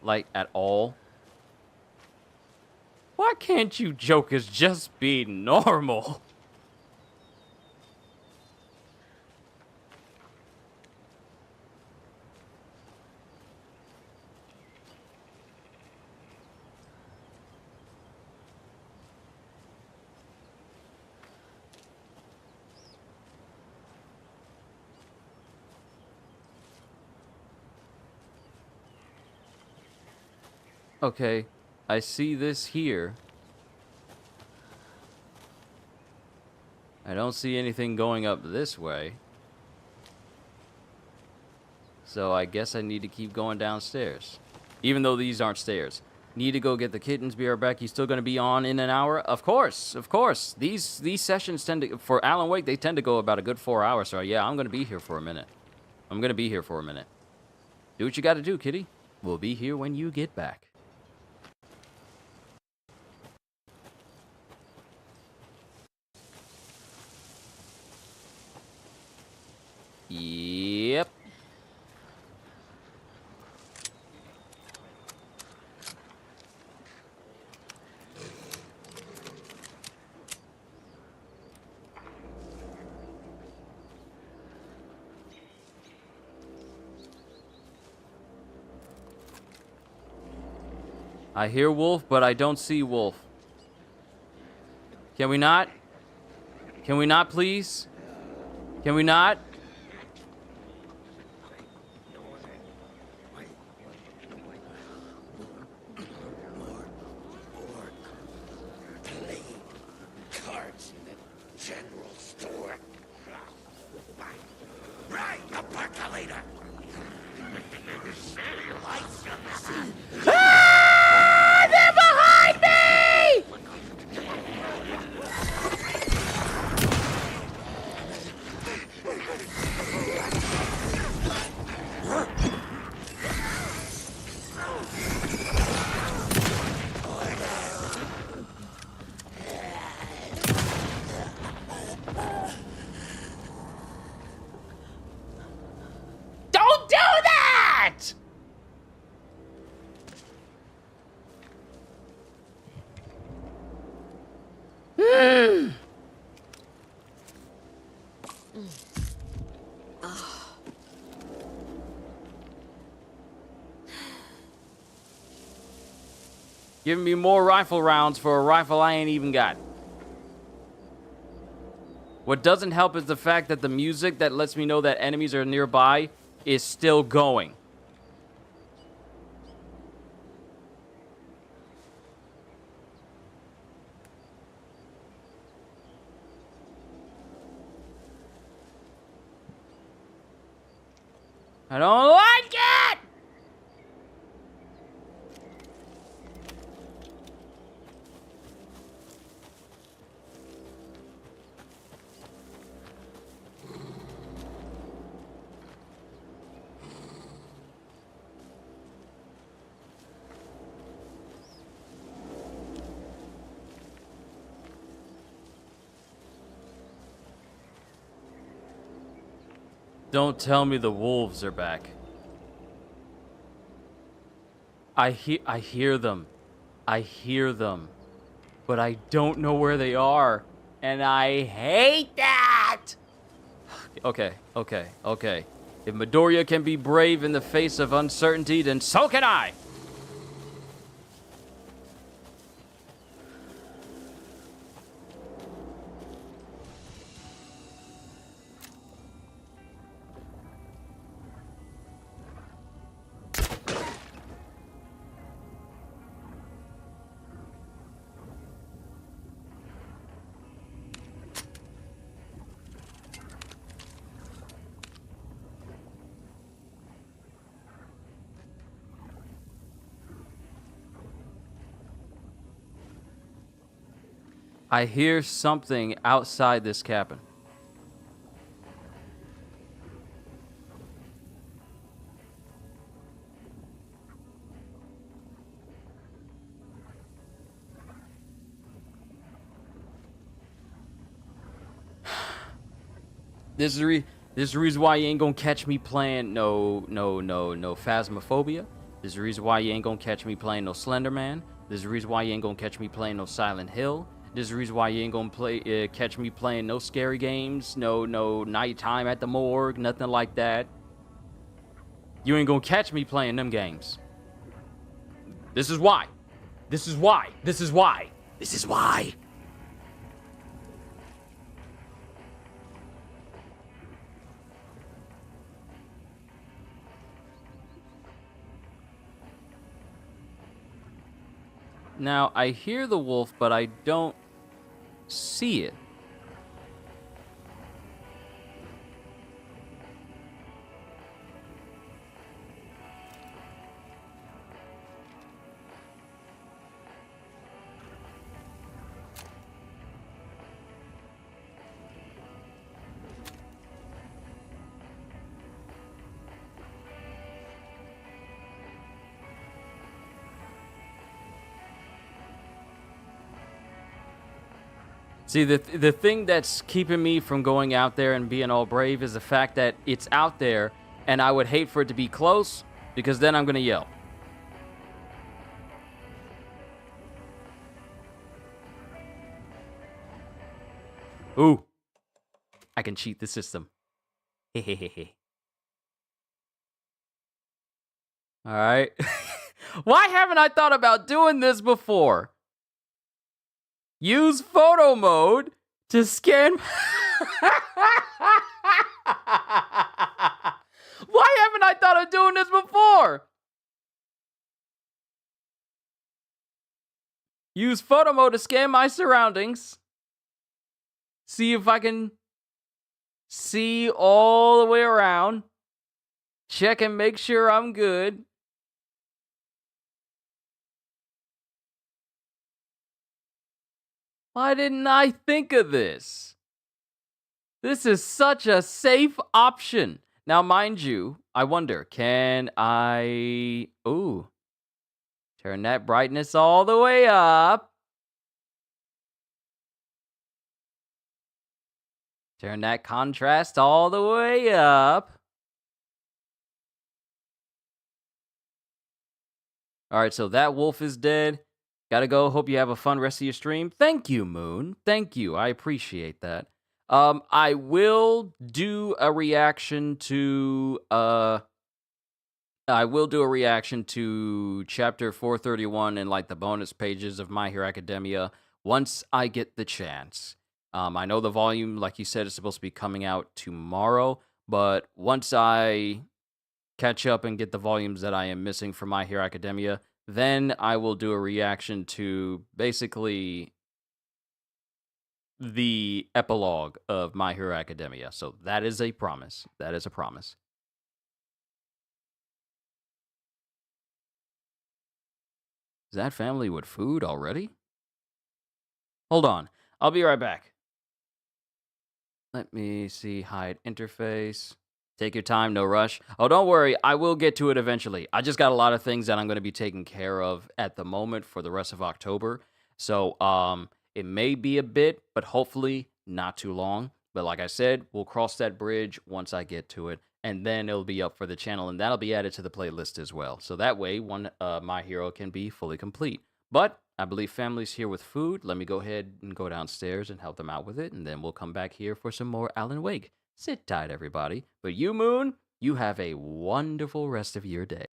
Like, at all? Why can't you jokers just be normal? Okay, I see this here. I don't see anything going up this way. So I guess I need to keep going downstairs. Even though these aren't stairs. Need to go get the kittens. Be right back. You still going to be on in an hour? Of course, of course. These sessions tend to, for Alan Wake, they tend to go about a good 4 hours. So yeah, I'm going to be here for a minute. I'm going to be here for a minute. Do what you got to do, kitty. We'll be here when you get back. Yep. I hear wolf, but I don't see wolf. Can we not? Can we not, please? Can we not? Cards in the general store. Right, the percolator. Ah! They're behind me! Don't do that! Giving me more rifle rounds for a rifle I ain't even got. What doesn't help is the fact that the music that lets me know that enemies are nearby is still going. I don't like it! Don't tell me the wolves are back. I hear them. I hear them. But I don't know where they are. And I hate that! Okay. If Midoriya can be brave in the face of uncertainty, then so can I! I hear something outside this cabin. This is the reason why you ain't gonna catch me playing no Phasmophobia. This is the reason why you ain't gonna catch me playing no Slender Man. This is the reason why you ain't gonna catch me playing no Silent Hill. This is the reason why you ain't gonna catch me playing no scary games, no Nighttime at the Morgue, nothing like that. You ain't gonna catch me playing them games. This is why. This is why. This is why. This is why. Now, I hear the wolf, but I don't see it. See, the thing that's keeping me from going out there and being all brave is the fact that it's out there, and I would hate for it to be close, because then I'm going to yell. Ooh. I can cheat the system. Hehehehe. Alright. Why haven't I thought about doing this before? Use photo mode to scan. Why haven't I thought of doing this before? Use photo mode to scan my surroundings. See if I can see all the way around. Check and make sure I'm good. Why didn't I think of this? This is such a safe option. Now, mind you, I wonder, can I... Ooh. Turn that brightness all the way up. Turn that contrast all the way up. All right, so that wolf is dead. Gotta go. Hope you have a fun rest of your stream. Thank you, Moon. Thank you. I appreciate that. I will do a reaction to chapter 431 and like the bonus pages of My Hero Academia once I get the chance. I know the volume, like you said, is supposed to be coming out tomorrow, but once I catch up and get the volumes that I am missing from My Hero Academia, then I will do a reaction to basically the epilogue of My Hero Academia. So that is a promise. That is a promise. Is that family with food already? Hold on. I'll be right back. Let me see. Hide interface. Take your time, no rush. Oh, don't worry. I will get to it eventually. I just got a lot of things that I'm going to be taking care of at the moment for the rest of October. So, it may be a bit, but hopefully not too long. But like I said, we'll cross that bridge once I get to it, and then it'll be up for the channel, and that'll be added to the playlist as well. So that way, one My Hero can be fully complete. But I believe family's here with food. Let me go ahead and go downstairs and help them out with it, and then we'll come back here for some more Alan Wake. Sit tight, everybody. But you, Moon, you have a wonderful rest of your day.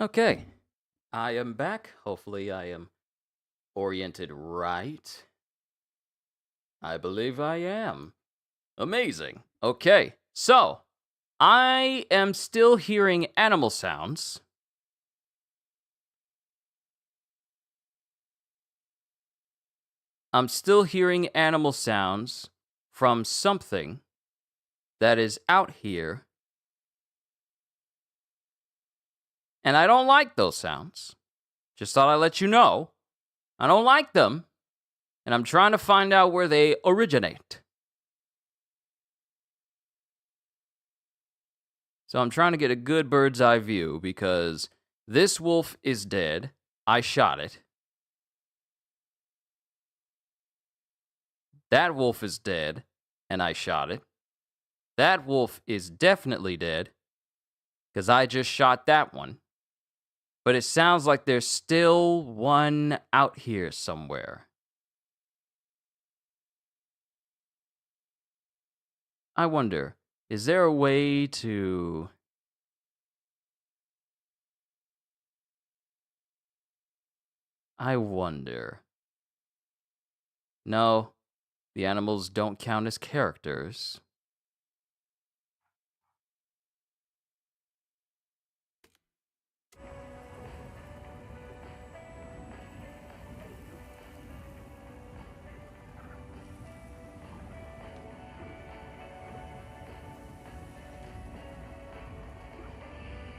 Okay, I am back. Hopefully, I am oriented right. I believe I am. Amazing. Okay, so I am still hearing animal sounds. I'm still hearing animal sounds from something that is out here. And I don't like those sounds. Just thought I'd let you know. I don't like them. And I'm trying to find out where they originate. So I'm trying to get a good bird's eye view because this wolf is dead. I shot it. That wolf is dead, and I shot it. That wolf is definitely dead because I just shot that one. But it sounds like there's still one out here somewhere. I wonder, is there a way to... I wonder. No, the animals don't count as characters.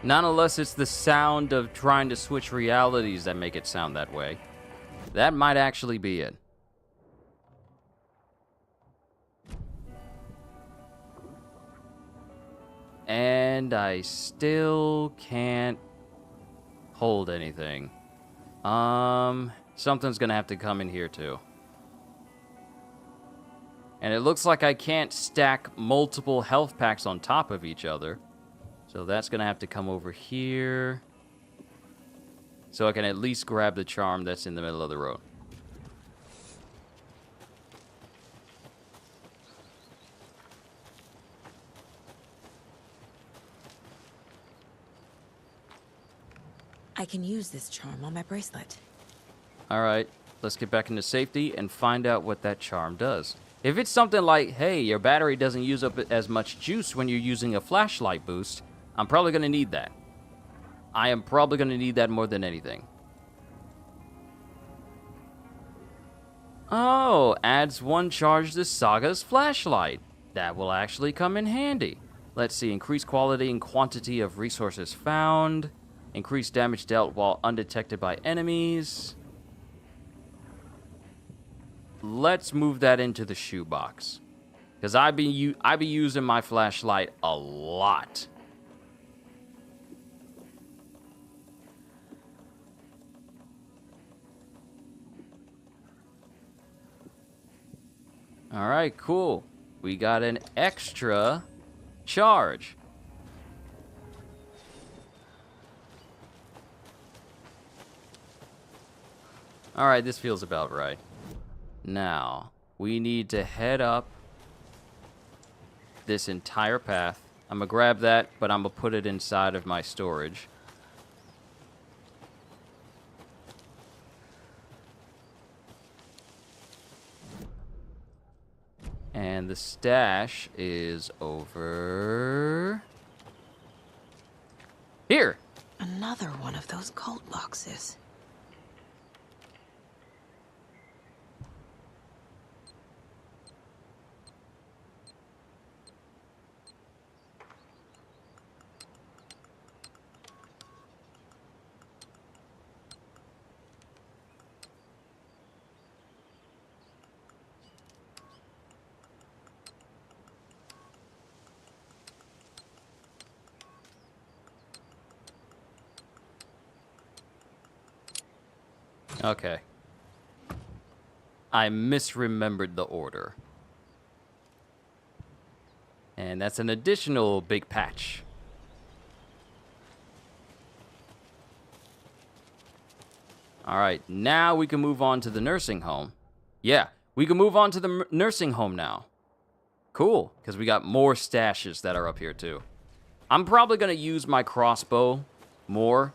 Not unless it's the sound of trying to switch realities that make it sound that way. That might actually be it. And I still can't hold anything. Something's gonna have to come in here too. And it looks like I can't stack multiple health packs on top of each other. So that's gonna have to come over here. So I can at least grab the charm that's in the middle of the road. I can use this charm on my bracelet. Alright, let's get back into safety and find out what that charm does. If it's something like, hey, your battery doesn't use up as much juice when you're using a flashlight boost, I'm probably going to need that. I am probably going to need that more than anything. Oh, adds 1 charge to Saga's flashlight. That will actually come in handy. Let's see, increase quality and quantity of resources found. Increase damage dealt while undetected by enemies. Let's move that into the shoebox. Because I be using my flashlight a lot. Alright, cool. We got an extra charge. Alright, this feels about right. Now, we need to head up this entire path. I'm gonna grab that, but I'm gonna put it inside of my storage. And the stash is over here. Another one of those cult boxes. Okay. I misremembered the order. And that's an additional big patch. Alright, now we can move on to the nursing home. Yeah, we can move on to the nursing home now. Cool, because we got more stashes that are up here too. I'm probably going to use my crossbow more,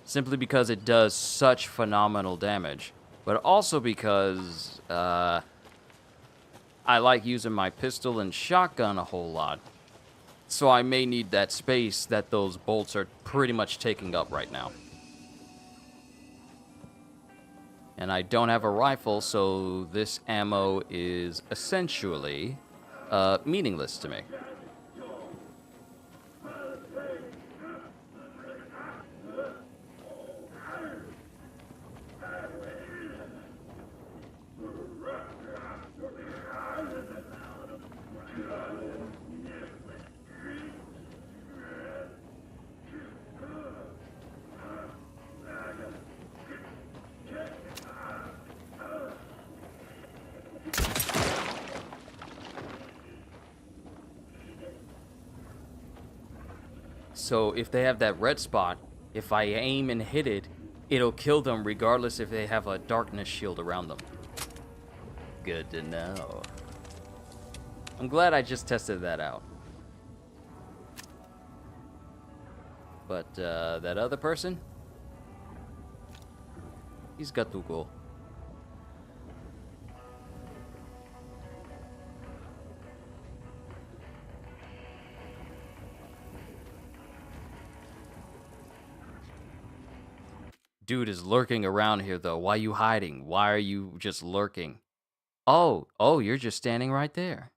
simply because it does such phenomenal damage. But also because I like using my pistol and shotgun a whole lot. So I may need that space that those bolts are pretty much taking up right now. And I don't have a rifle, so this ammo is essentially meaningless to me. So if they have that red spot, if I aim and hit it, it'll kill them regardless if they have a darkness shield around them. Good to know. I'm glad I just tested that out. But that other person, he's got to go. Dude is lurking around here, though. Why are you hiding? Why are you just lurking? Oh, you're just standing right there.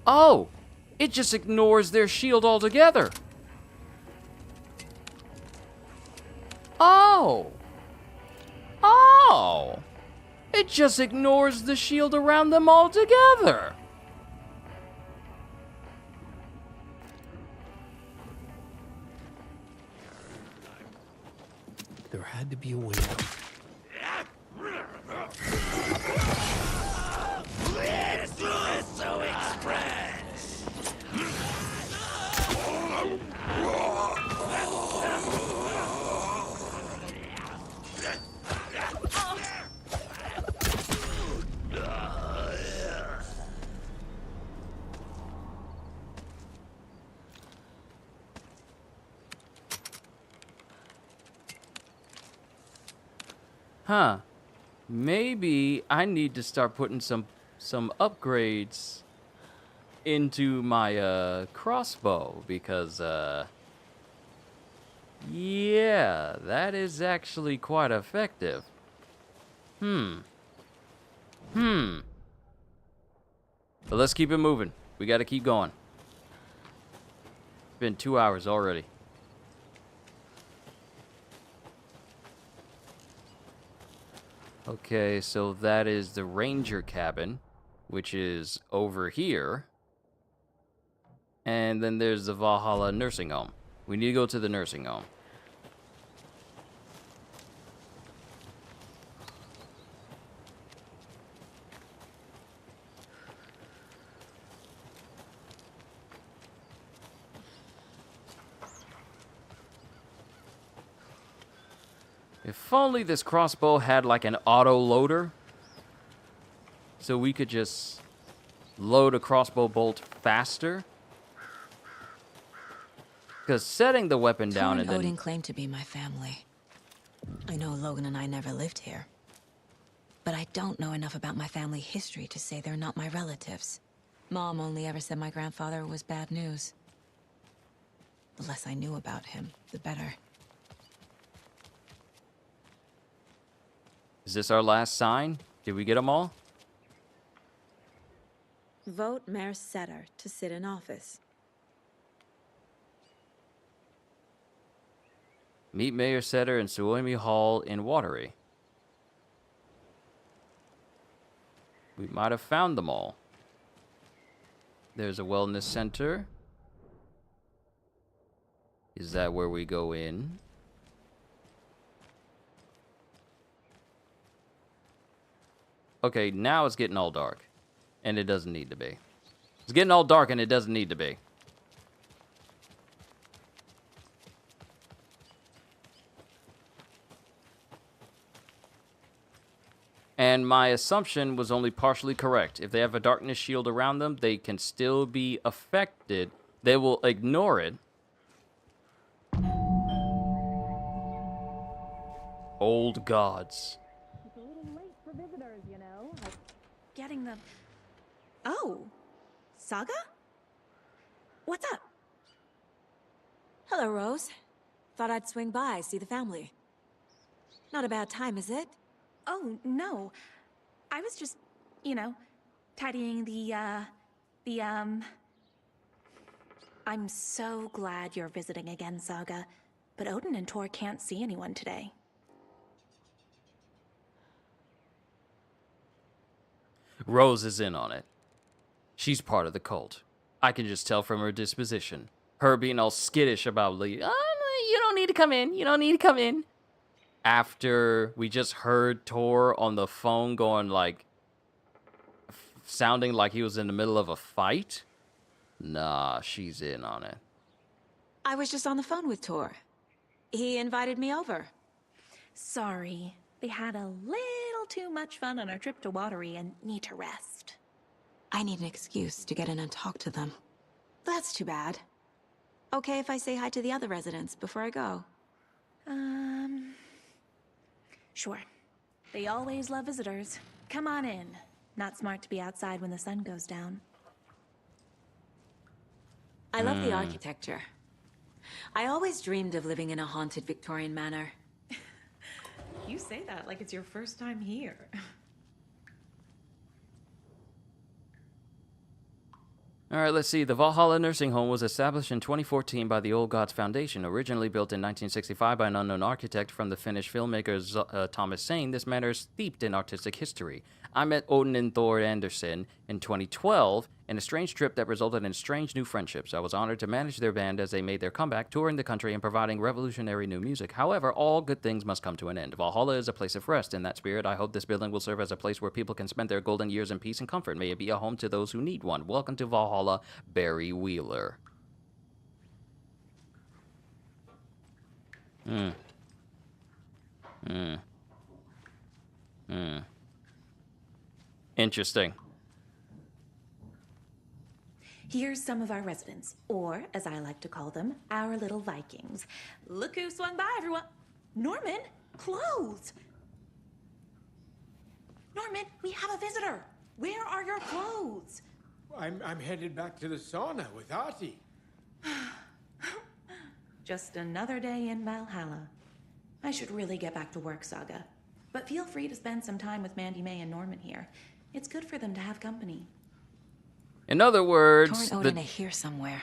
Oh, it just ignores their shield altogether. Oh, it just ignores the shield around them altogether. There had to be a way out. Espresso Express! Huh. Maybe I need to start putting some upgrades into my crossbow because yeah, that is actually quite effective. But let's keep it moving. We got to keep going. It's been 2 hours already. Okay, so that is the ranger cabin, which is over here. And then there's the Valhalla nursing home. We need to go to the nursing home. If only this crossbow had like an auto loader, so we could just load a crossbow bolt faster. Because setting the weapon down and then... Odin claimed to be my family. I know Logan and I never lived here. But I don't know enough about my family history to say they're not my relatives. Mom only ever said my grandfather was bad news. The less I knew about him, the better. Is this our last sign? Did we get them all? Vote Mayor Setter to sit in office. Meet Mayor Setter in Suomi Hall in Watery. We might have found them all. There's a wellness center. Is that where we go in? Okay, now it's getting all dark. And it doesn't need to be. It's getting all dark and it doesn't need to be. And my assumption was only partially correct. If they have a darkness shield around them, they can still be affected. They will ignore it. Old gods. It's a little late for visitors, you know. Like getting them. Oh, Saga? What's up? Hello, Rose. Thought I'd swing by, see the family. Not a bad time, is it? Oh, no. I was just, you know, tidying I'm so glad you're visiting again, Saga. But Odin and Tor can't see anyone today. Rose is in on it. She's part of the cult. I can just tell from her disposition. her being all skittish about leaving. You don't need to come in. You don't need to come in. After we just heard Tor on the phone going like, sounding like he was in the middle of a fight. Nah, she's in on it. I was just on the phone with Tor. He invited me over. Sorry. They had a little too much fun on our trip to Watery and need to rest. I need an excuse to get in and talk to them. That's too bad. Okay if I say hi to the other residents before I go? Sure. They always love visitors. Come on in. Not smart to be outside when the sun goes down. I love the architecture. I always dreamed of living in a haunted Victorian manor. You say that like it's your first time here. All right, let's see. The Valhalla Nursing Home was established in 2014 by the Old Gods Foundation. Originally built in 1965 by an unknown architect from the Finnish filmmaker Thomas Sane, this manor is steeped in artistic history. I met Odin and Thor Anderson in 2012 in a strange trip that resulted in strange new friendships. I was honored to manage their band as they made their comeback, touring the country and providing revolutionary new music. However, all good things must come to an end. Valhalla is a place of rest. In that spirit, I hope this building will serve as a place where people can spend their golden years in peace and comfort. May it be a home to those who need one. Welcome to Valhalla, Barry Wheeler. Interesting. Here's some of our residents, or as I like to call them, our little Vikings. Look who swung by, everyone. Norman, clothes. Norman, we have a visitor. Where are your clothes? I'm headed back to the sauna with Artie. Just another day in Valhalla. I should really get back to work, Saga. But feel free to spend some time with Mandy May and Norman here. It's good for them to have company. In other words, Tor and Odin are here somewhere.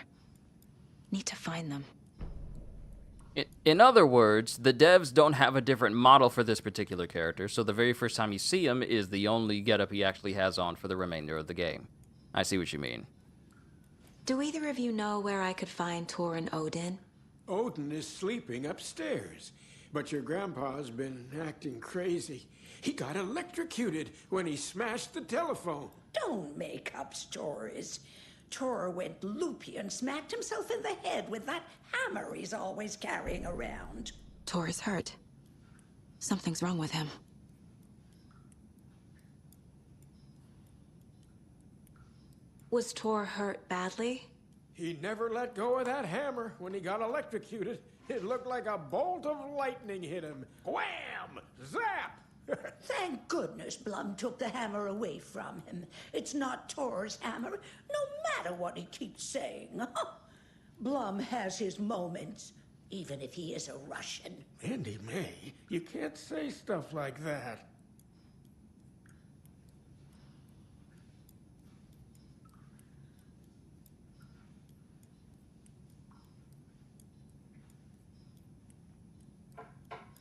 Need to find them. In other words, the devs don't have a different model for this particular character, so the very first time you see him is the only getup he actually has on for the remainder of the game. I see what you mean. Do either of you know where I could find Tor and Odin? Odin is sleeping upstairs, but your grandpa's been acting crazy. He got electrocuted when he smashed the telephone. Don't make up stories. Tor went loopy and smacked himself in the head with that hammer he's always carrying around. Tor is hurt. Something's wrong with him. Was Tor hurt badly? He never let go of that hammer when he got electrocuted. It looked like a bolt of lightning hit him. Wham! Zap! Thank goodness Blum took the hammer away from him. It's not Tor's hammer, no matter what he keeps saying. Blum has his moments, even if he is a Russian. Mandy May, you can't say stuff like that.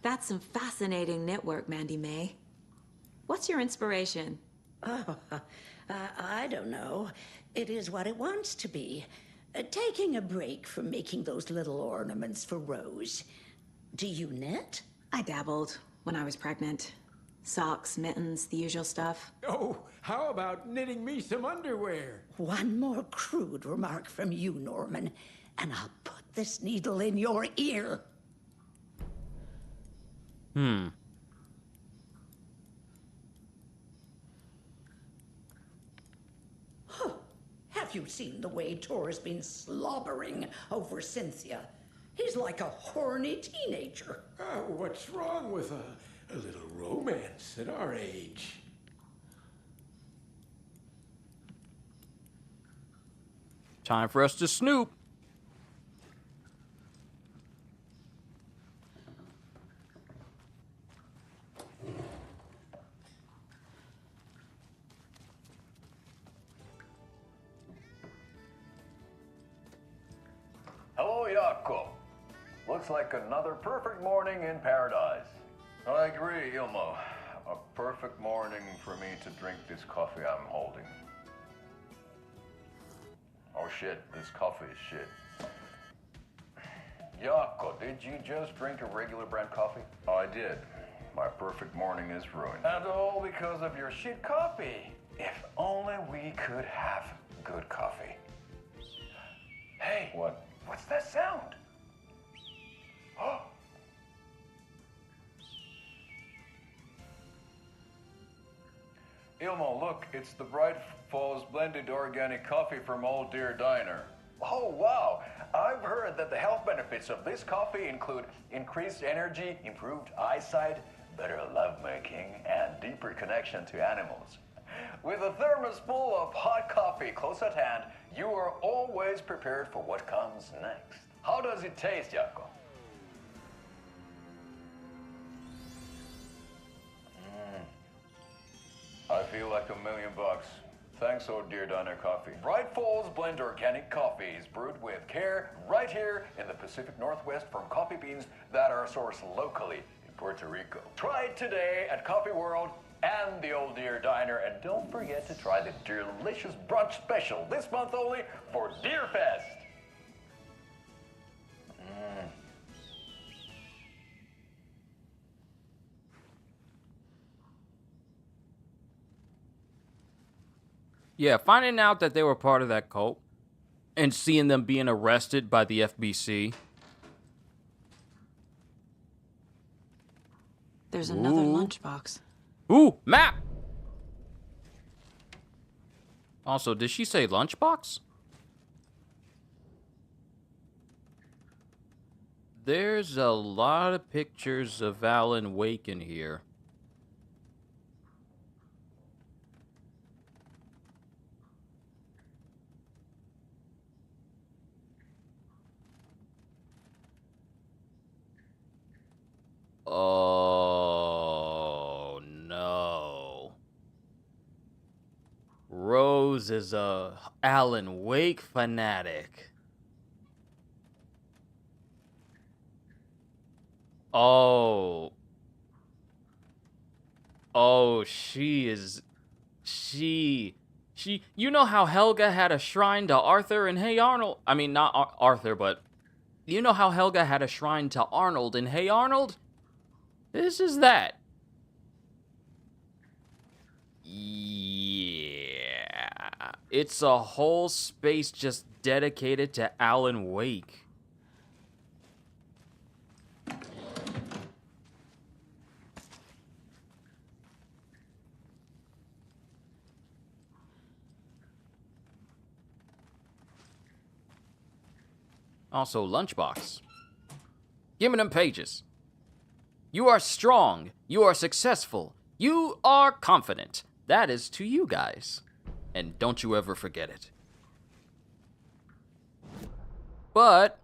That's some fascinating knitwork, Mandy May. What's your inspiration? Oh, I don't know. It is what it wants to be. Taking a break from making those little ornaments for Rose. Do you knit? I dabbled when I was pregnant. Socks, mittens, the usual stuff. Oh, how about knitting me some underwear? One more crude remark from you, Norman, and I'll put this needle in your ear. Have you seen the way Tor's been slobbering over Cynthia? He's like a horny teenager. What's wrong with a little romance at our age? Time for us to snoop. Hello, Jakob. Looks like another perfect morning in paradise. I agree, Ilmo. A perfect morning for me to drink this coffee I'm holding. Oh shit, this coffee is shit. Yako, did you just drink a regular brand coffee? I did. My perfect morning is ruined. And all because of your shit coffee. If only we could have good coffee. Hey. What? What's that sound? Oh. Ilmo, look, it's the Bright Falls blended organic coffee from Old Deer Diner. Oh, wow. I've heard that the health benefits of this coffee include increased energy, improved eyesight, better lovemaking, and deeper connection to animals. With a thermos full of hot coffee close at hand, you are always prepared for what comes next. How does it taste, Yako? I feel like $1 million. Thanks, Old Deer Diner Coffee. Bright Falls Blend Organic Coffee is brewed with care right here in the Pacific Northwest from coffee beans that are sourced locally in Puerto Rico. Try it today at Coffee World and the Old Deer Diner, and don't forget to try the delicious brunch special this month only for Deer Fest. Yeah, finding out that they were part of that cult and seeing them being arrested by the FBC. There's another lunchbox. Ooh, map! Also, did she say lunchbox? There's a lot of pictures of Alan Wake in here. Oh, no. Rose is a Alan Wake fanatic. Oh. Oh, you know how Helga had a shrine to Arthur and Hey Arnold? I mean, not Arthur, but you know how Helga had a shrine to Arnold in Hey Arnold? This is that. Yeah. It's a whole space just dedicated to Alan Wake. Also, lunchbox. Give me them pages. You are strong. You are successful. You are confident. That is to you guys. And don't you ever forget it. But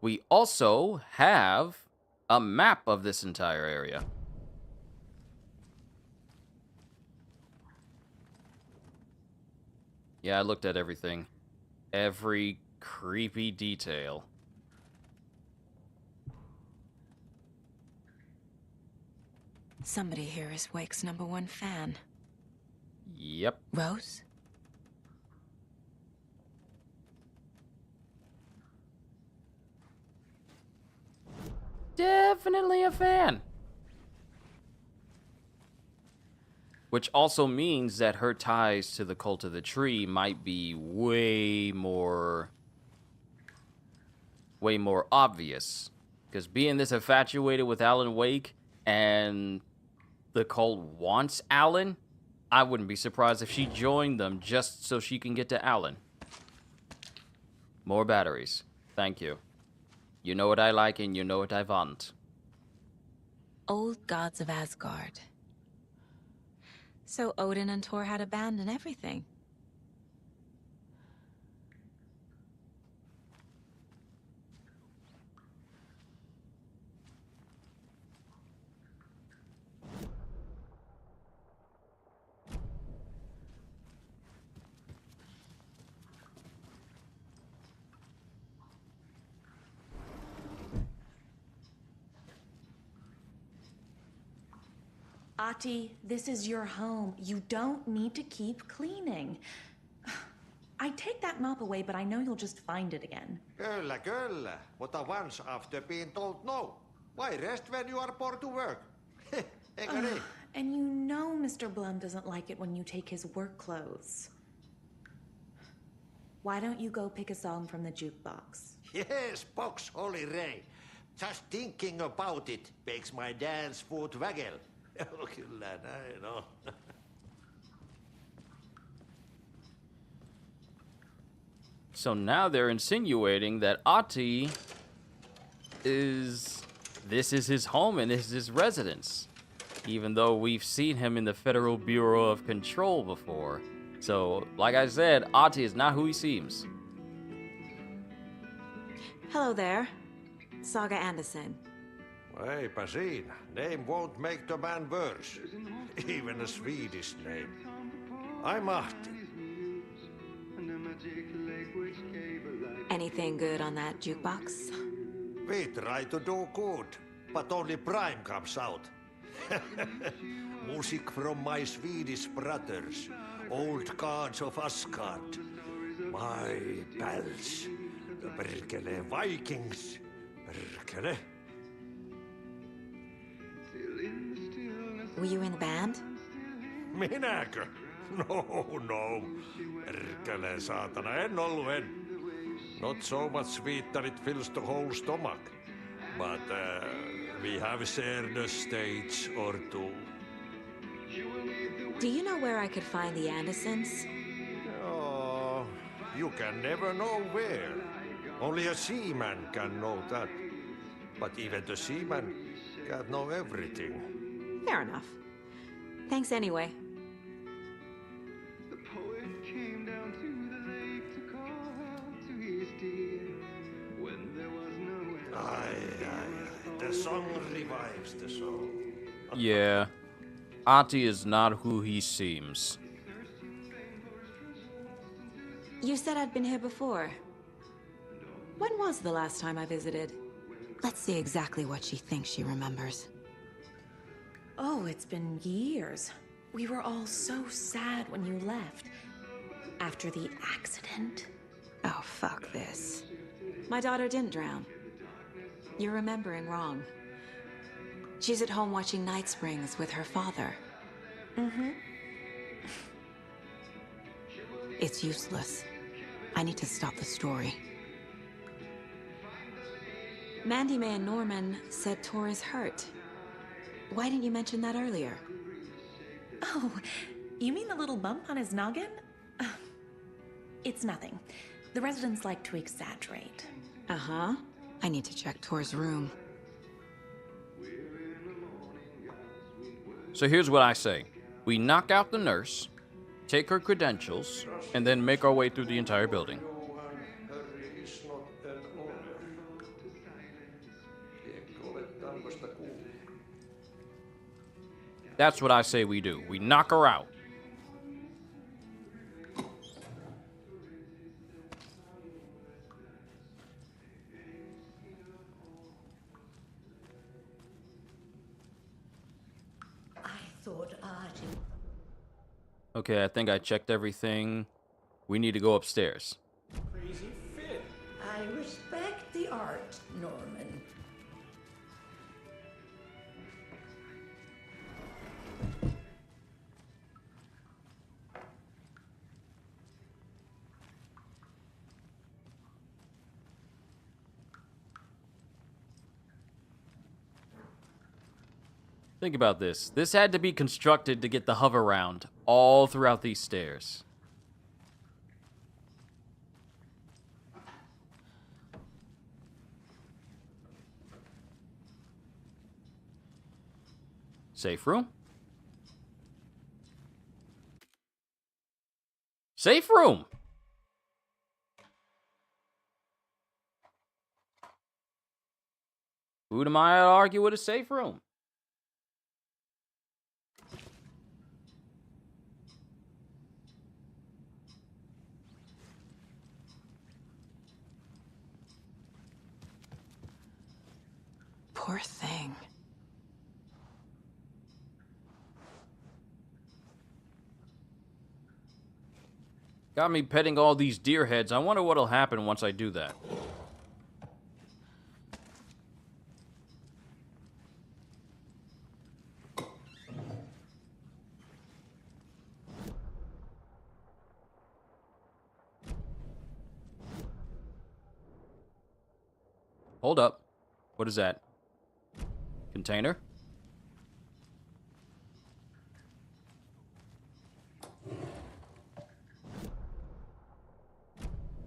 we also have a map of this entire area. Yeah, I looked at everything. Every creepy detail. Somebody here is Wake's #1 fan. Yep. Rose? Definitely a fan. Which also means that her ties to the Cult of the Tree might be way more obvious. Because being this infatuated with Alan Wake and the cult wants Alan, I wouldn't be surprised if she joined them just so she can get to Alan. More batteries. Thank you. You know what I like and you know what I want. Old gods of Asgard. So Odin and Thor had a band and everything. Ati, this is your home. You don't need to keep cleaning. I I'd take that mop away, but I know you'll just find it again. Kyllä, kyllä. Mutta once after being told no. Why rest when you are bored to work? Eikö niin? And you know Mr. Blum doesn't like it when you take his work clothes. Why don't you go pick a song from the jukebox? Yes, box Holy Ray. Just thinking about it makes my dance foot waggle. Kyllä näin on. So now they're insinuating that Ati this is his home and this is his residence. Even though we've seen him in the Federal Bureau of Control before. So, like I said, Ati is not who he seems. Hello there. Saga Anderson. Eipä siinä. Name won't make the man worse. Even a Swedish name. I'm Ahti. Anything good on that jukebox? We try to do good, but only Prime comes out. Music from my Swedish brothers, old gods of Asgard. My pals, the perkele Vikings. Perkele. Were you in the band? Minäkö? No. Perkele saatana, en ollut. Not so much sweet that it fills the whole stomach. But we have shared a stage or two. Do you know where I could find the Andersons? Oh, you can never know where. Only a seaman can know that. But even the seaman can't know everything. Fair enough. Thanks anyway. The song revives the soul. Yeah. Ati is not who he seems. You said I'd been here before. When was the last time I visited? Let's see exactly what she thinks she remembers. Oh, it's been years. We were all so sad when you left. After the accident. Oh, fuck this. My daughter didn't drown. You're remembering wrong. She's at home watching Night Springs with her father. Mm-hmm. It's useless. I need to stop the story. Mandy May and Norman said Tor is hurt. Why didn't you mention that earlier? Oh, you mean the little bump on his noggin? It's nothing. The residents like to exaggerate. Uh-huh. I need to check Tor's room. So here's what I say. We knock out the nurse, take her credentials, and then make our way through the entire building. That's what I say we do. We knock her out. Okay, I think I checked everything. We need to go upstairs. Crazy fit. I respect the art, Norman. Think about this. This had to be constructed to get the hover round all throughout these stairs. Safe room? Safe room! Who am I to argue with a safe room? Poor thing. Got me petting all these deer heads. I wonder what'll happen once I do that. Hold up. What is that? Container?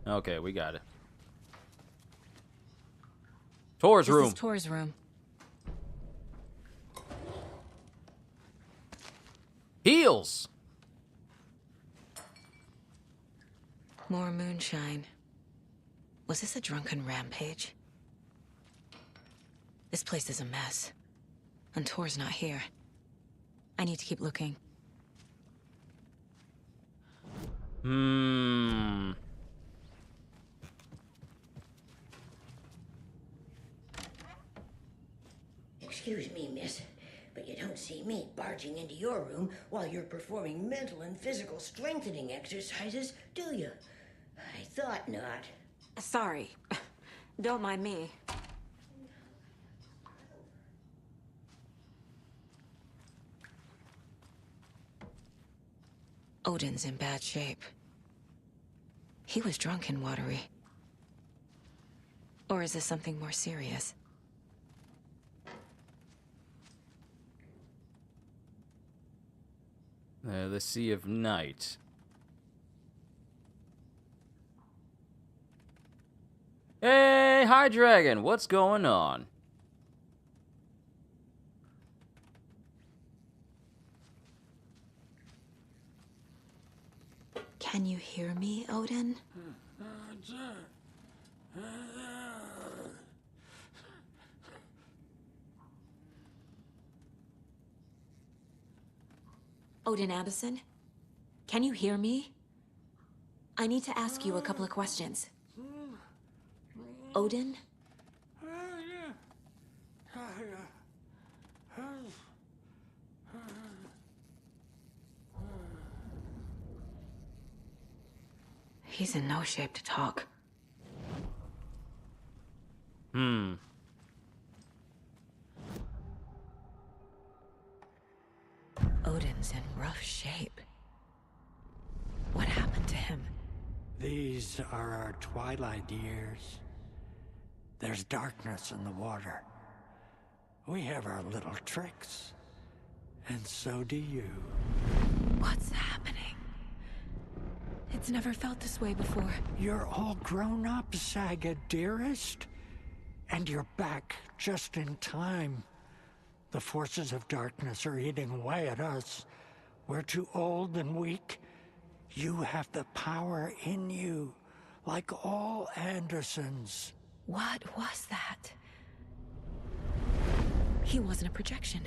Okay, we got it. Tor's room. This is Tor's room. Heals! More moonshine. Was this a drunken rampage? This place is a mess. And Tor's not here. I need to keep looking. Excuse me, miss, but you don't see me barging into your room while you're performing mental and physical strengthening exercises, do you? I thought not. Sorry. Don't mind me. Odin's in bad shape. He was drunk and watery. Or is this something more serious? The Sea of Night. Hey, hi Dragon, what's going on? Can you hear me, Odin? Odin Addison? Can you hear me? I need to ask you a couple of questions. Odin? He's in no shape to talk. Odin's in rough shape. What happened to him? These are our twilight years. There's darkness in the water. We have our little tricks. And so do you. What's happening? It's never felt this way before. You're all grown up, Saga, dearest. And you're back just in time. The forces of darkness are eating away at us. We're too old and weak. You have the power in you, like all Andersons. What was that? He wasn't a projection.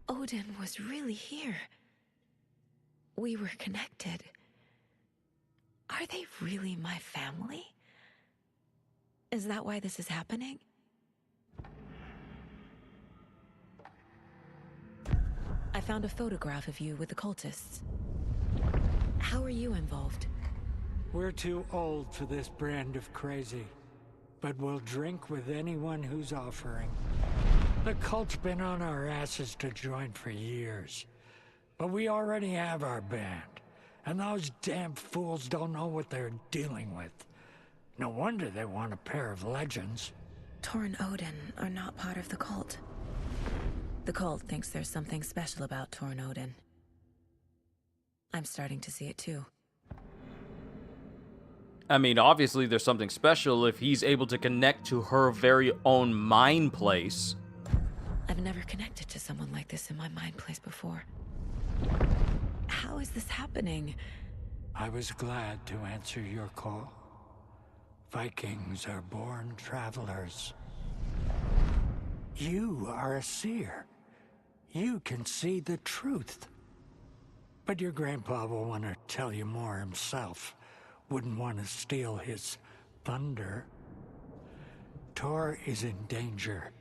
Odin was really here. We were connected. Are they really my family? Is that why this is happening? I found a photograph of you with the cultists. How are you involved? We're too old for this brand of crazy, but we'll drink with anyone who's offering. The cult's been on our asses to join for years, but we already have our band, and those damn fools don't know what they're dealing with. No wonder they want a pair of legends. Tor and Odin are not part of the cult. The cult thinks there's something special about Tor and Odin. I'm starting to see it too. I mean, obviously there's something special if he's able to connect to her very own mind place. I've never connected to someone like this in my mind place before. How is this happening? I was glad to answer your call. Vikings are born travelers. You are a seer. You can see the truth. But your grandpa will want to tell you more himself. Wouldn't want to steal his thunder. Tor is in danger.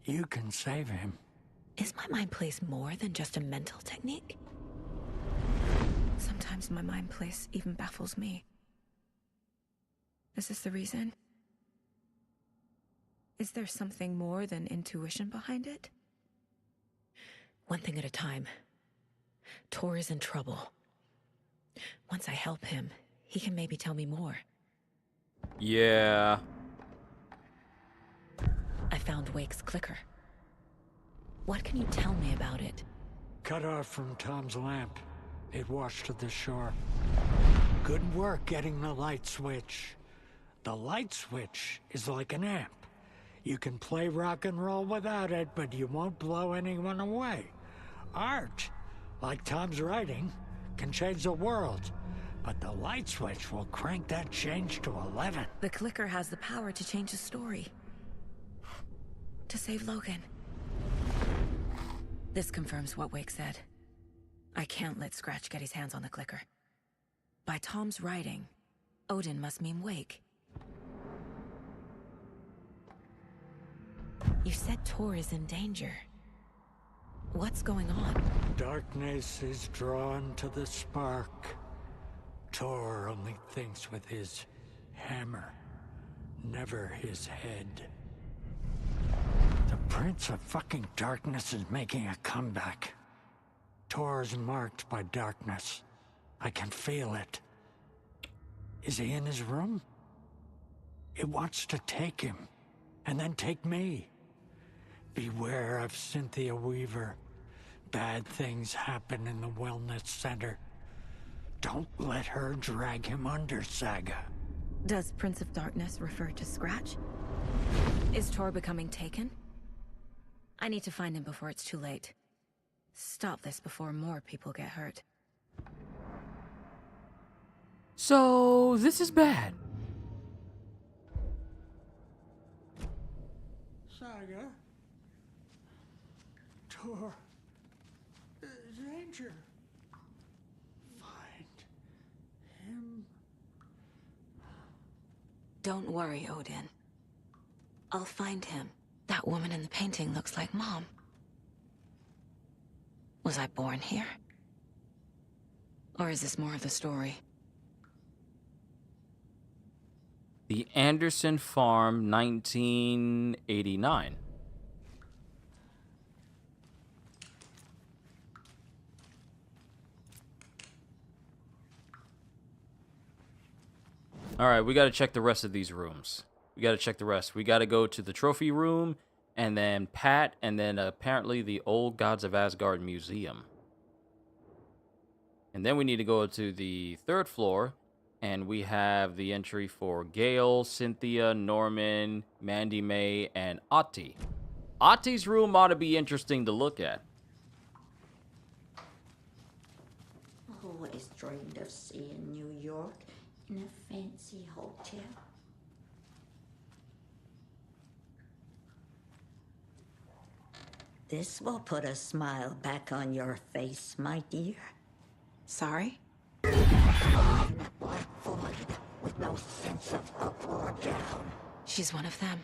You can save him. Is my mind place more than just a mental technique? Sometimes my mind place even baffles me. Is this the reason? Is there something more than intuition behind it? One thing at a time. Tor is in trouble. Once I help him, he can maybe tell me more. Yeah. I found Wake's clicker. What can you tell me about it? Cut off from Tom's lamp. It washed to the shore. Good work getting the light switch. The light switch is like an amp. You can play rock and roll without it, but you won't blow anyone away. Art, like Tom's writing, can change the world, but the light switch will crank that change to 11. The clicker has the power to change a story. To save Logan. This confirms what Wake said. I can't let Scratch get his hands on the clicker. By Tom's writing, Odin must mean Wake. You said Tor is in danger. What's going on? Darkness is drawn to the spark. Tor only thinks with his hammer, never his head. The Prince of fucking Darkness is making a comeback. Tor's marked by darkness. I can feel it. Is he in his room? It wants to take him, and then take me. Beware of Cynthia Weaver. Bad things happen in the wellness center. Don't let her drag him under, Saga. Does Prince of Darkness refer to Scratch? Is Tor becoming taken? I need to find him before it's too late. Stop this before more people get hurt. So, this is bad. Saga? Tor. Danger. Find him. Don't worry, Odin. I'll find him. That woman in the painting looks like Mom. Was I born here? Or is this more of the story? The Anderson Farm, 1989. Alright, we gotta check the rest of these rooms. We gotta check the rest. We gotta go to the trophy room, and then Pat, and then apparently the Old Gods of Asgard Museum. And then we need to go to the 3rd floor, and we have the entry for Gale, Cynthia, Norman, Mandy May, and Ati. Ati's room ought to be interesting to look at. Always dreamed of seeing New York in a fancy hotel. This will put a smile back on your face, my dear. Sorry? Black void with no sense of up or down. She's one of them.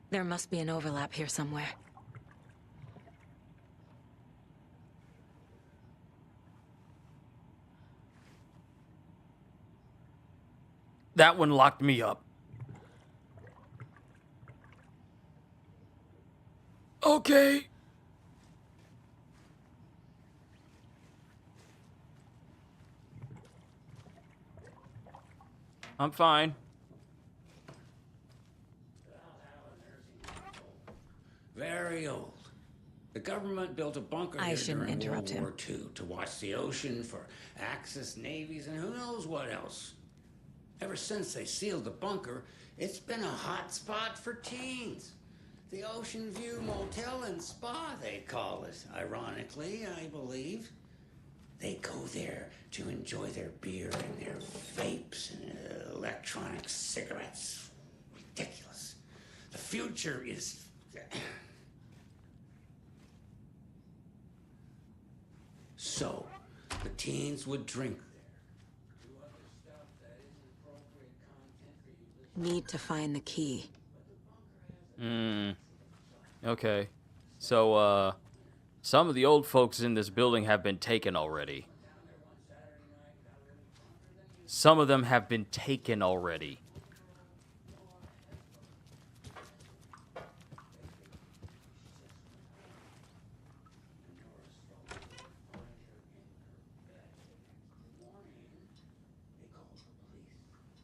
There must be an overlap here somewhere. That one locked me up. Okay. I'm fine. Very old. The government built a bunker I here shouldn't during interrupt World him. War II to watch the ocean for Axis navies and who knows what else. Ever since they sealed the bunker, it's been a hot spot for teens. The Ocean View Motel and Spa, they call it, ironically, I believe. They go there to enjoy their beer and their vapes and electronic cigarettes. Ridiculous. The future is... So, the teens would drink Need to find the key. Okay. So, some of the old folks in this building have been taken already. some of them have been taken already.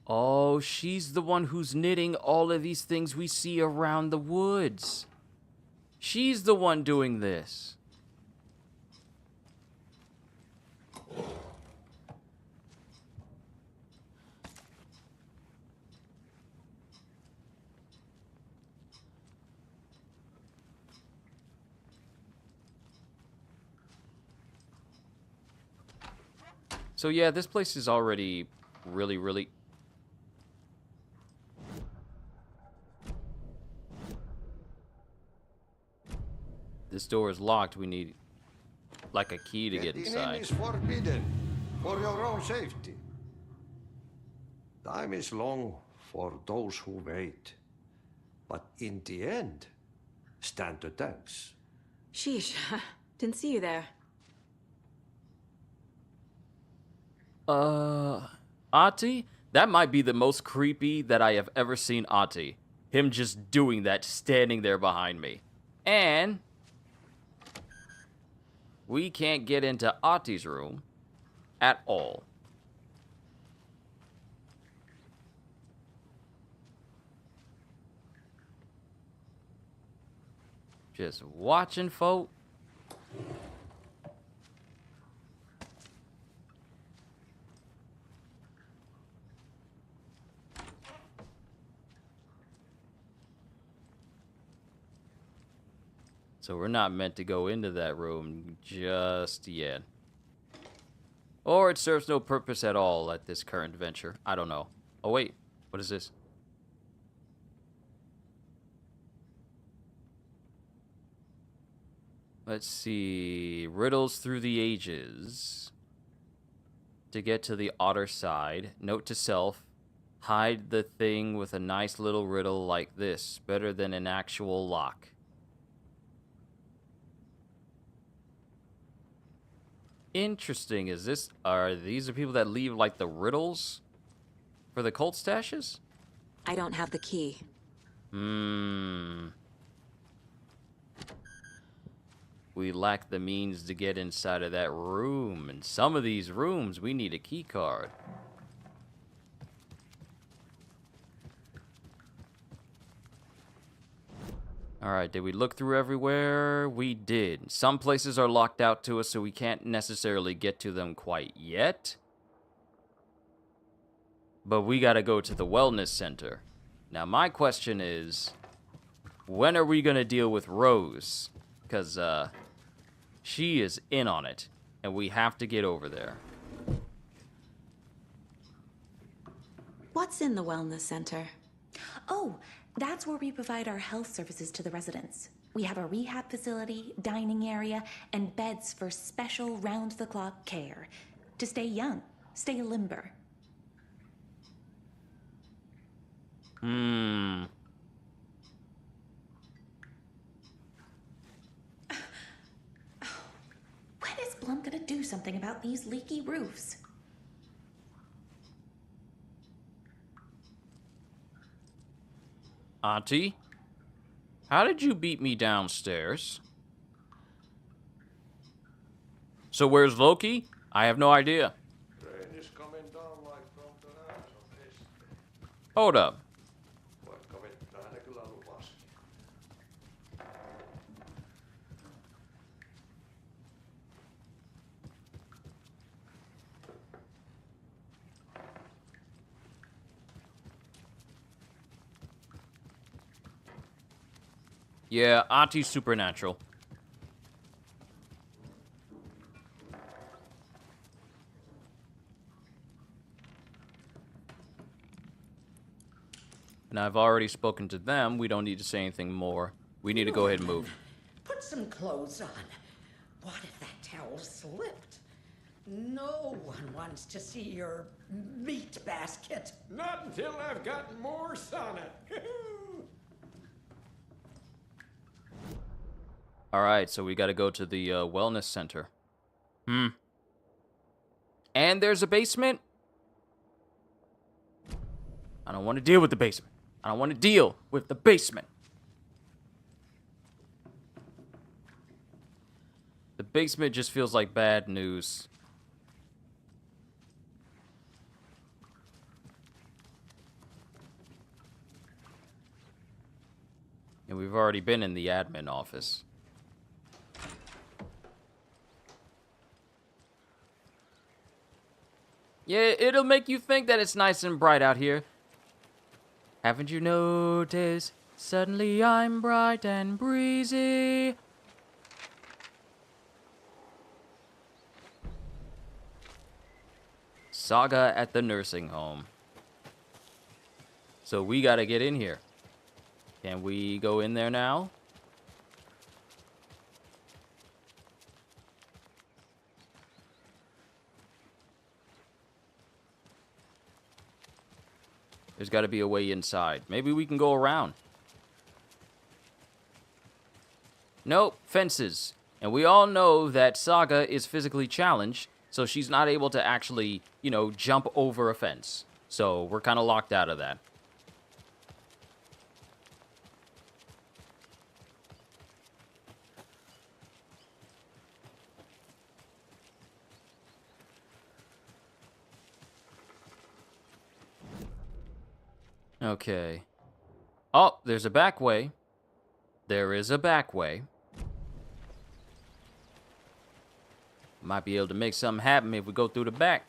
Oh, she's the one who's knitting all of these things we see around the woods. She's the one doing this. So yeah, this place is already really... This door is locked. We need, like, a key to get Getting inside. in is forbidden, for your own safety. Time is long for those who wait. But in the end, stand the thanks. Sheesh, didn't see you there. Ahti? That might be the most creepy that I have ever seen Ahti. Him just doing that, standing there behind me. And we can't get into Ahti's room at all. Just watching, folk. So we're not meant to go into that room just yet. Or it serves no purpose at all at this current venture. I don't know. Oh, wait. What is this? Let's see. Riddles through the ages. To get to the otter side. Note to self. Hide the thing with a nice little riddle like this. Better than an actual lock. Interesting. Is this... Are these the people that leave, like, the riddles for the cult stashes? I don't have the key. We lack the means to get inside of that room. And some of these rooms, we need a key card. Alright, did we look through everywhere? We did. Some places are locked out to us, so we can't necessarily get to them quite yet. But we gotta go to the wellness center. Now, my question is, when are we gonna deal with Rose? Because, she is in on it, and we have to get over there. What's in the wellness center? Oh, that's where we provide our health services to the residents. We have a rehab facility, dining area, and beds for special round-the-clock care. To stay young, stay limber. Hmm. When is Blum gonna do something about these leaky roofs? Auntie? How did you beat me downstairs? So where's Loki? I have no idea. Rain is coming down like from the heavens on this. Hold up. Vaikka vettä aina kyllä lupasi. Yeah, Auntie's supernatural. And I've already spoken to them. We don't need to say anything more. We need to go ahead and move. Put some clothes on. What if that towel slipped? No one wants to see your meat basket. Not until I've got more sonnet. Alright, so we gotta go to the wellness center. And there's a basement? I don't want to deal with the basement. I don't want to deal with the basement. The basement just feels like bad news. And we've already been in the admin office. Yeah, it'll make you think that it's nice and bright out here. Haven't you noticed? Suddenly I'm bright and breezy. Saga at the nursing home. So we gotta get in here. Can we go in there now? There's got to be a way inside. Maybe we can go around. Nope, fences. And we all know that Saga is physically challenged, so she's not able to actually, you know, jump over a fence. So we're kind of locked out of that. Okay. Oh, there's a back way. There is a back way. Might be able to make something happen if we go through the back.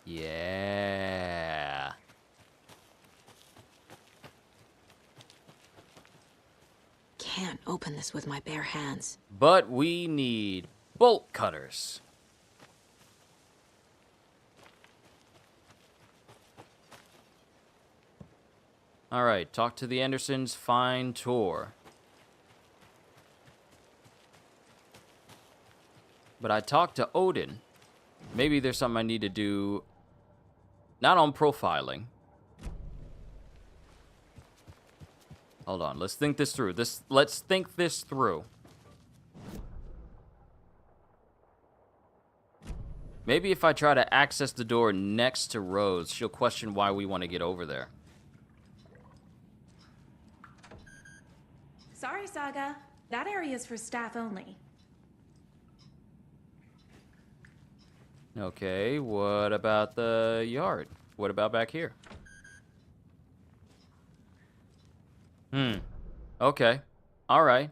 Yeah. Can't open this with my bare hands. But we need bolt cutters. All right, talk to the Andersons, find Tor. But I talked to Odin. Maybe there's something I need to do, not on profiling. Hold on, let's think this through. Let's think this through. Maybe if I try to access the door next to Rose, she'll question why we want to get over there. Sorry, Saga. That area is for staff only. Okay, what about the yard? What about back here? Okay. Alright.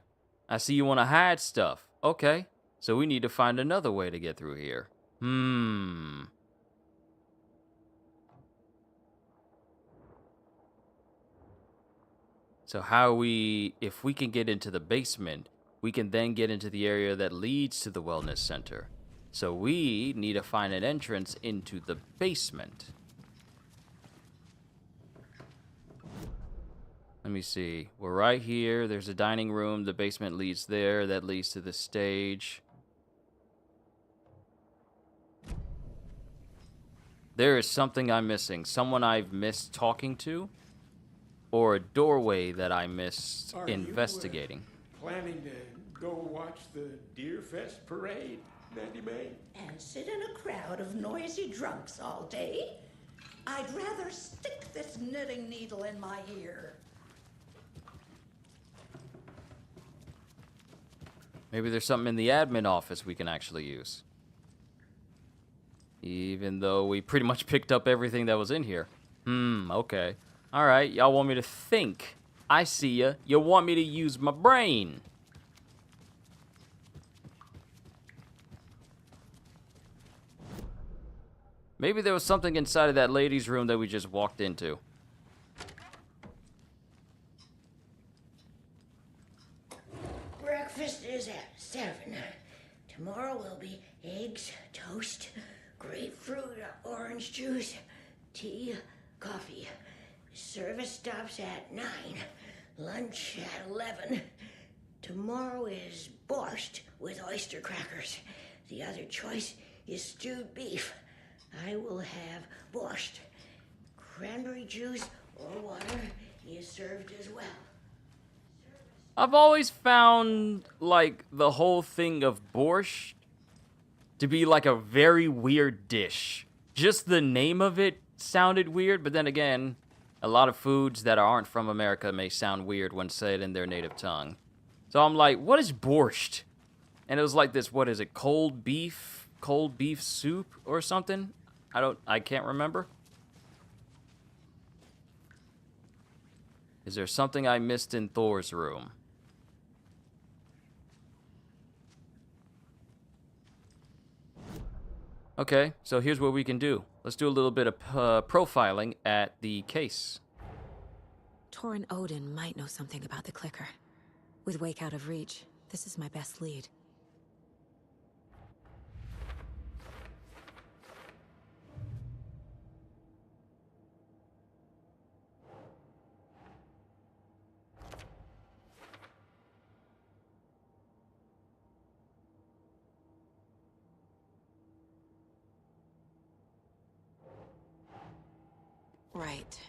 I see you want to hide stuff. Okay. So we need to find another way to get through here. So how if we can get into the basement, we can then get into the area that leads to the wellness center. So we need to find an entrance into the basement. Let me see. We're right here. There's a dining room. The basement leads there. That leads to the stage. There is something I'm missing. Someone I've missed talking to. Or a doorway that I missed investigating. Planning to go watch the Deer Fest parade, Mandy May? And sit in a crowd of noisy drunks all day? I'd rather stick this knitting needle in my ear. Maybe there's something in the admin office we can actually use. Even though we pretty much picked up everything that was in here. Okay. Alright, y'all want me to think. I see ya. You want me to use my brain. Maybe there was something inside of that lady's room that we just walked into. Breakfast is at 7. Tomorrow will be eggs, toast, grapefruit, orange juice, tea, coffee. Service stops at 9. Lunch at 11. Tomorrow is borscht with oyster crackers. The other choice is stewed beef. I will have borscht. Cranberry juice or water is served as well. I've always found, like, the whole thing of borscht to be, like, a very weird dish. Just the name of it sounded weird, but then again, A lot of foods that aren't from America may sound weird when said in their native tongue. So I'm like, what is borscht? And it was like this, what is it, cold beef soup or something? I can't remember. Is there something I missed in Thor's room? Okay, so here's what we can do. Let's do a little bit of profiling at the case. Tor and Odin might know something about the clicker. With Wake out of reach, this is my best lead. Right.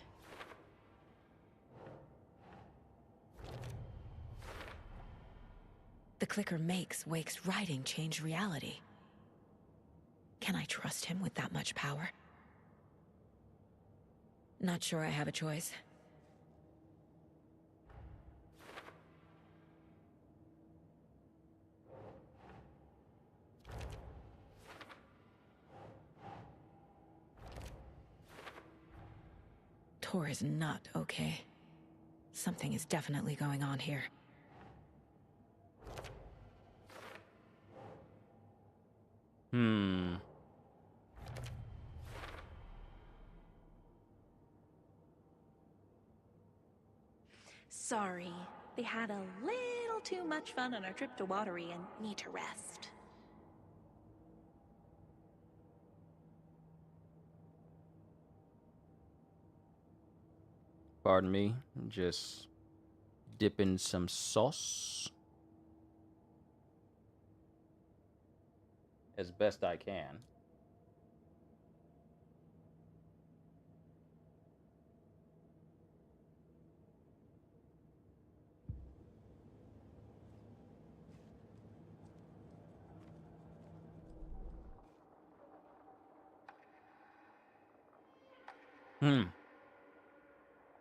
The clicker makes Wake's writing change reality. Can I trust him with that much power? Not sure I have a choice. Tor is not okay. Something is definitely going on here. Sorry. They had a little too much fun on our trip to Watery and need to rest. Pardon me, just dipping some sauce. As best I can.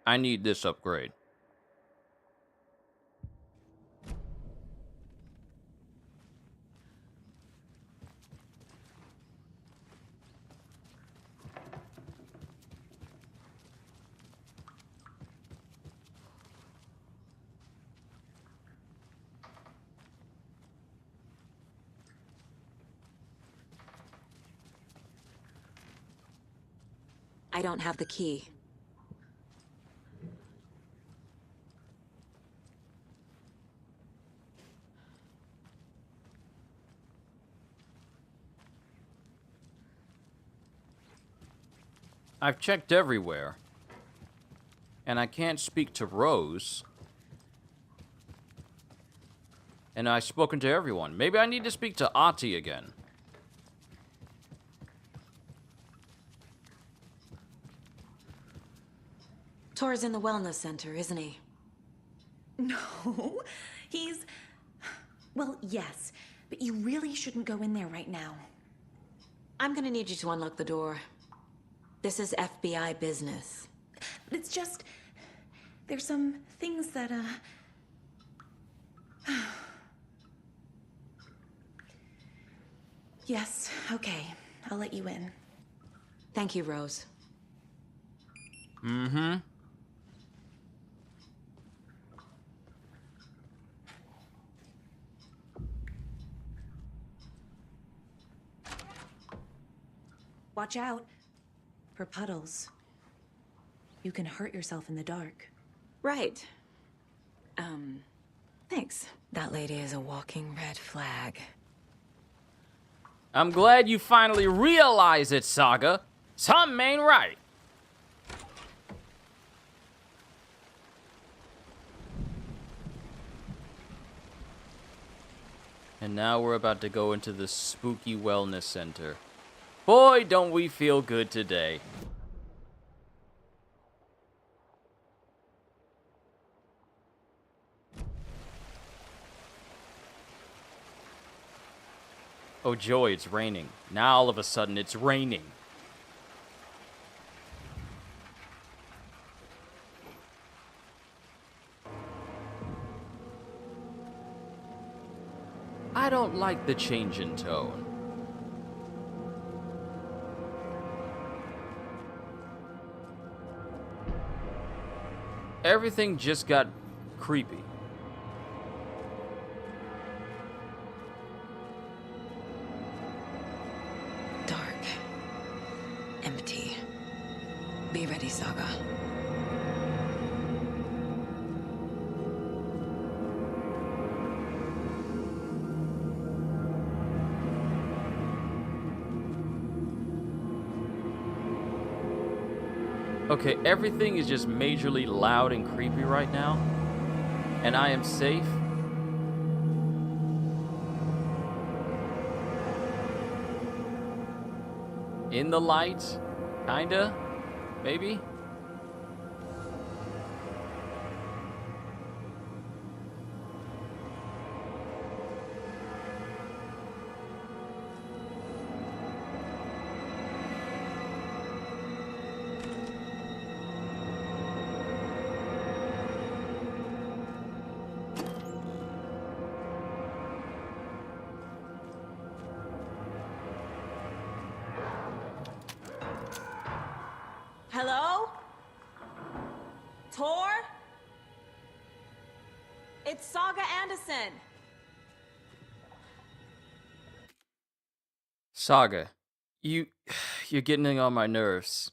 I need this upgrade. I don't have the key. I've checked everywhere. And I can't speak to Rose. And I've spoken to everyone. Maybe I need to speak to Ahti again. Tor's in the wellness center, isn't he? No, he's... Well, yes, but you really shouldn't go in there right now. I'm gonna need you to unlock the door. This is FBI business. It's just... There's some things that, Yes, okay. I'll let you in. Thank you, Rose. Watch out for puddles. You can hurt yourself in the dark. Right. Thanks. That lady is a walking red flag. I'm glad you finally realize it, Saga. Something ain't right. And now we're about to go into the spooky wellness center. Boy, don't we feel good today. Oh joy, it's raining. Now all of a sudden it's raining. I don't like the change in tone. Everything just got creepy. Dark. Empty. Be ready, Saga. Okay, everything is just majorly loud and creepy right now. And I am safe. In the light, kinda, maybe. Hello? Tor? It's Saga Anderson. Saga, you're getting on my nerves.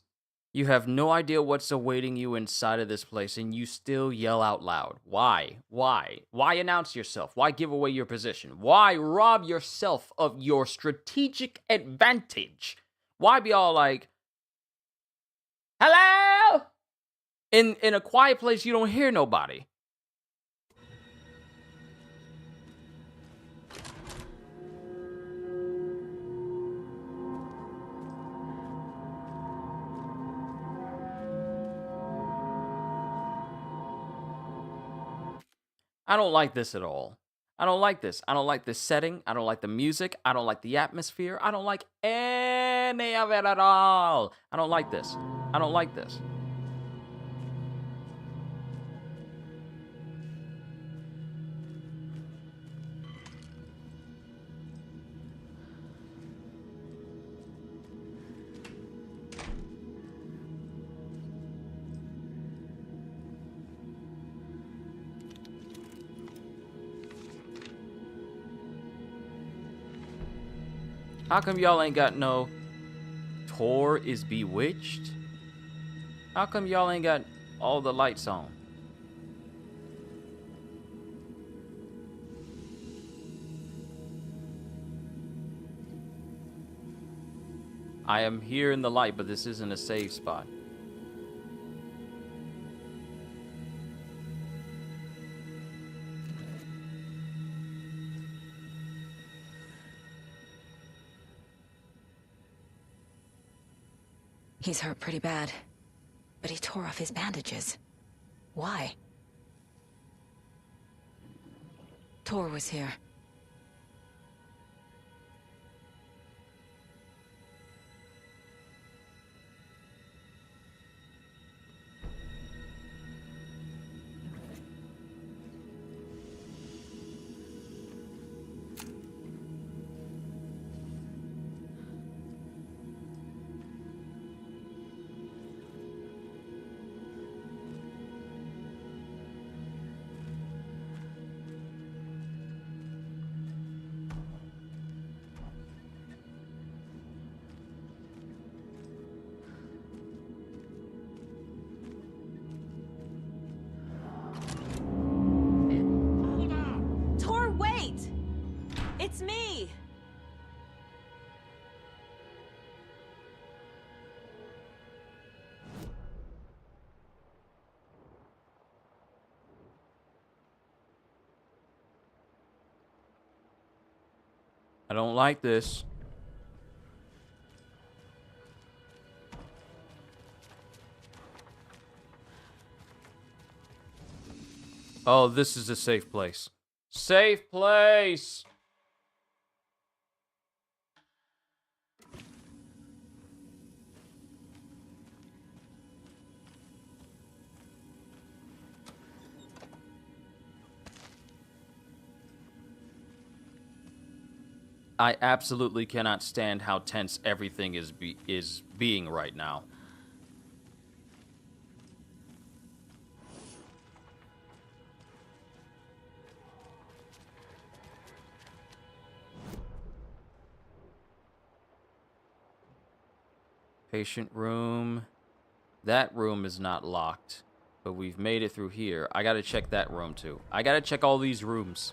You have no idea what's awaiting you inside of this place, and you still yell out loud. Why? Why? Why announce yourself? Why give away your position? Why rob yourself of your strategic advantage? Why be all like, hello? In a quiet place, you don't hear nobody. I don't like this at all. I don't like this. I don't like this setting. I don't like the music. I don't like the atmosphere. I don't like any of it at all. I don't like this. I don't like this. How come y'all ain't got no Tor is bewitched? How come y'all ain't got all the lights on? I am here in the light, but this isn't a safe spot. He's hurt pretty bad, but he tore off his bandages. Why? Tor was here. Tor, wait! It's me! I don't like this. Oh, this is a safe place. Safe place! I absolutely cannot stand how tense everything is being right now. Patient room. That room is not locked, but we've made it through here. I gotta check that room too. I gotta check all these rooms.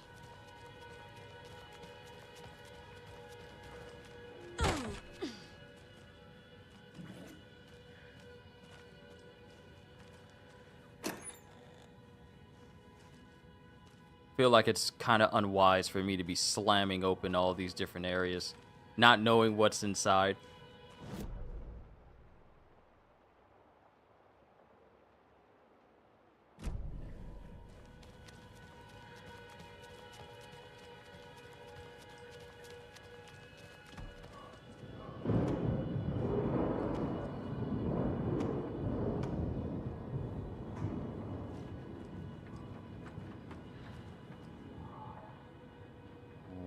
Feel like it's kind of unwise for me to be slamming open all these different areas, not knowing what's inside.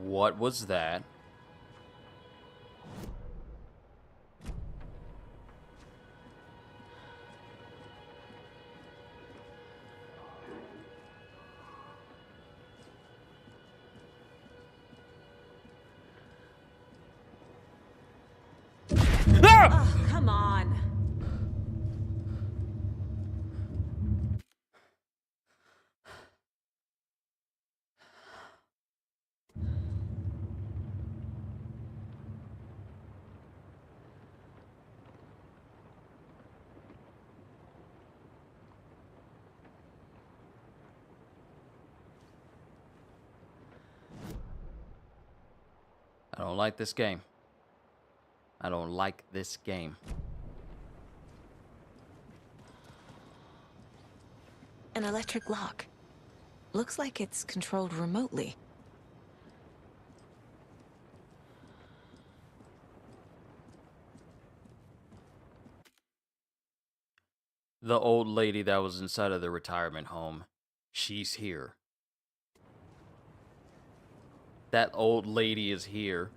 What was that? Oh, come on. I don't like this game. I don't like this game. An electric lock. Looks like it's controlled remotely. The old lady that was inside of the retirement home, she's here. That old lady is here.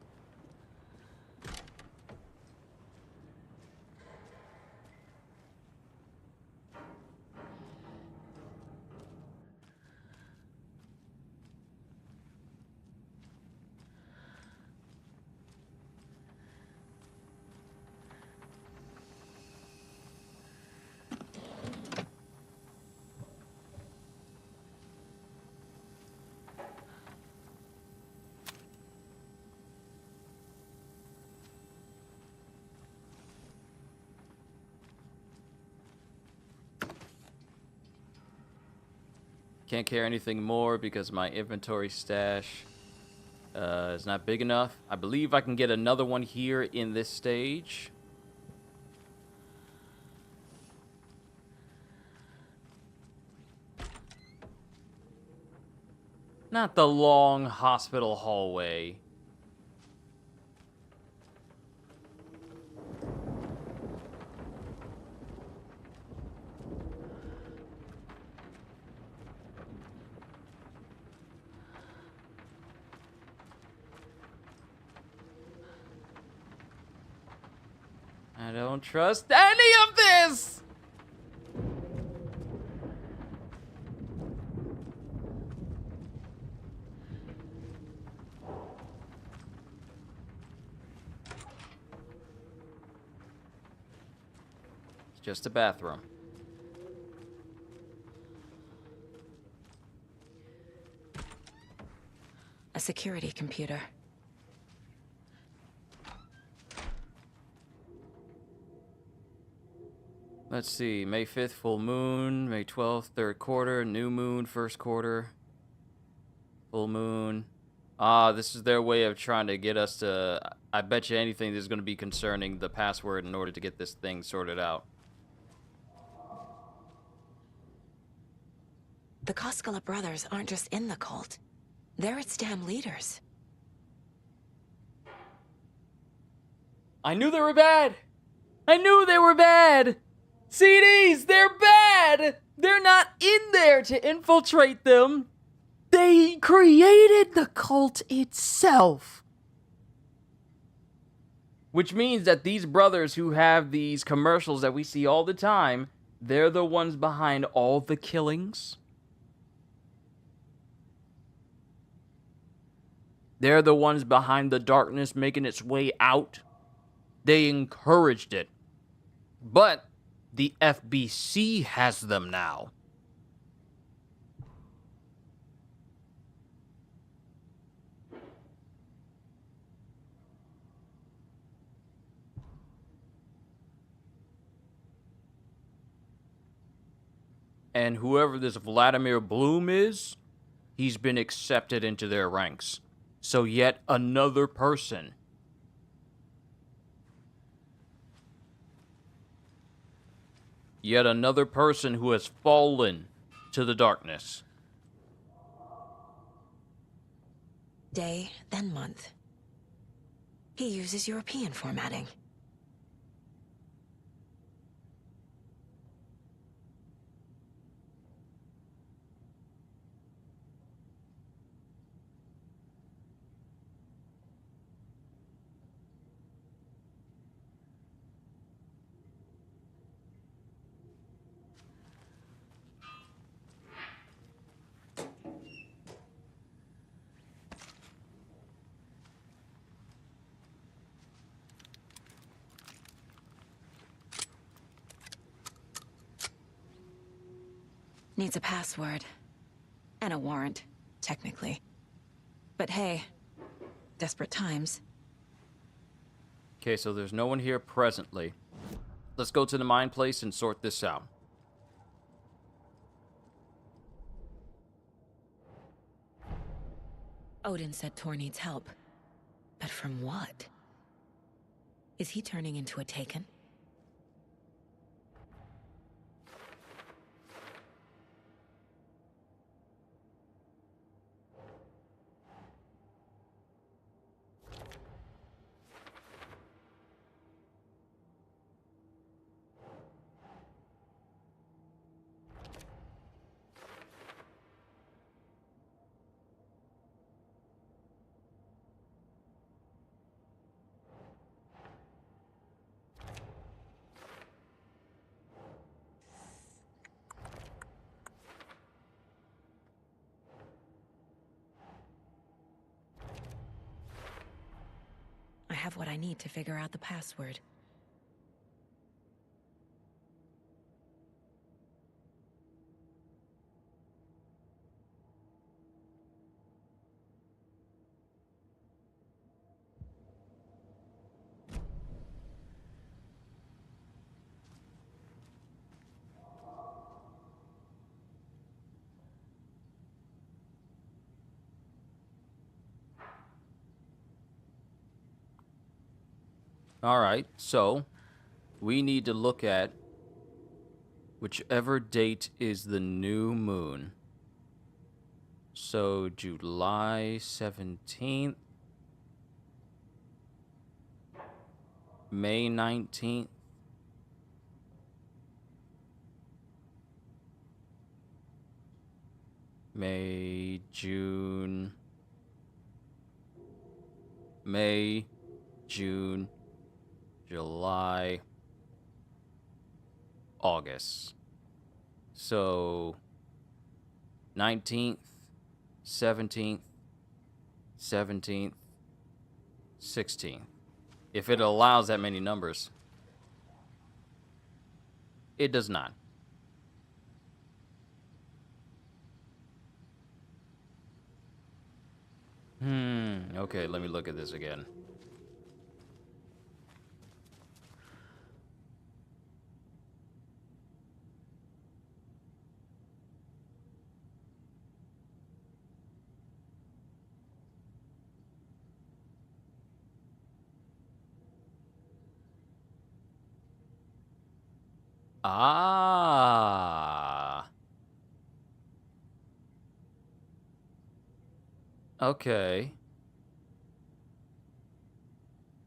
Can't carry anything more because my inventory stash is not big enough. I believe I can get another one here in this stage. Not the long hospital hallway. I don't trust any of this! It's just a bathroom. A security computer. Let's see, May 5th, full moon. May 12th, third quarter. New moon, first quarter. Full moon. Ah, this is their way of trying to get us to... I bet you anything this is going to be concerning the password in order to get this thing sorted out. The Koskela brothers aren't just in the cult. They're its damn leaders. I knew they were bad! I knew they were bad! CDs, they're bad! They're not in there to infiltrate them. They created the cult itself. Which means that these brothers who have these commercials that we see all the time, they're the ones behind all the killings. They're the ones behind the darkness making its way out. They encouraged it. But the FBC has them now. And whoever this Vladimir Bloom is, he's been accepted into their ranks. So yet another person. Yet another person who has fallen to the darkness. Day, then month. He uses European formatting. Needs a password. And a warrant, technically. But hey, desperate times. Okay, so there's no one here presently. Let's go to the mine place and sort this out. Odin said Tor needs help. But from what? Is he turning into a Taken? I have what I need to figure out the password. Alright, so we need to look at whichever date is the new moon. So July 17th, May 19th, May, June, July, August. So 19th, 17th, 17th, 16th. If it allows that many numbers. It does not. Okay, let me look at this again. Ah. Okay.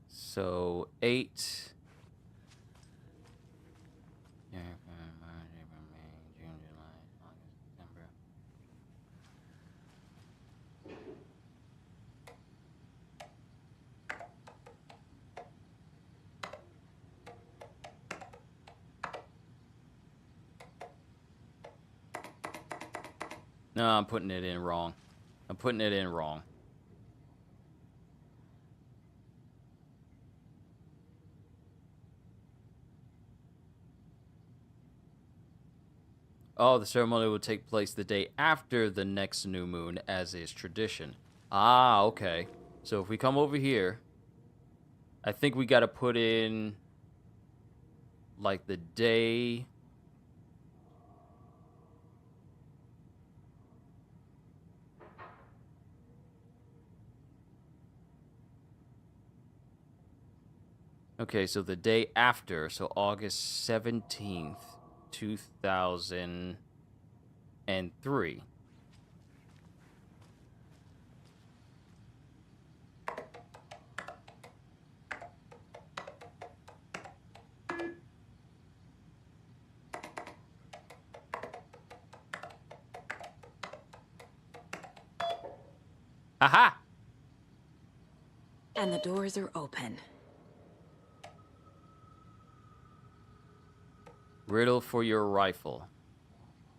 So 8. No, I'm putting it in wrong. I'm putting it in wrong. Oh, the ceremony will take place the day after the next new moon, as is tradition. Ah, okay. So if we come over here, I think we got to put in, like, the day. Okay, so the day after, so August 17th, 2003. Aha! And the doors are open. Riddle for your rifle.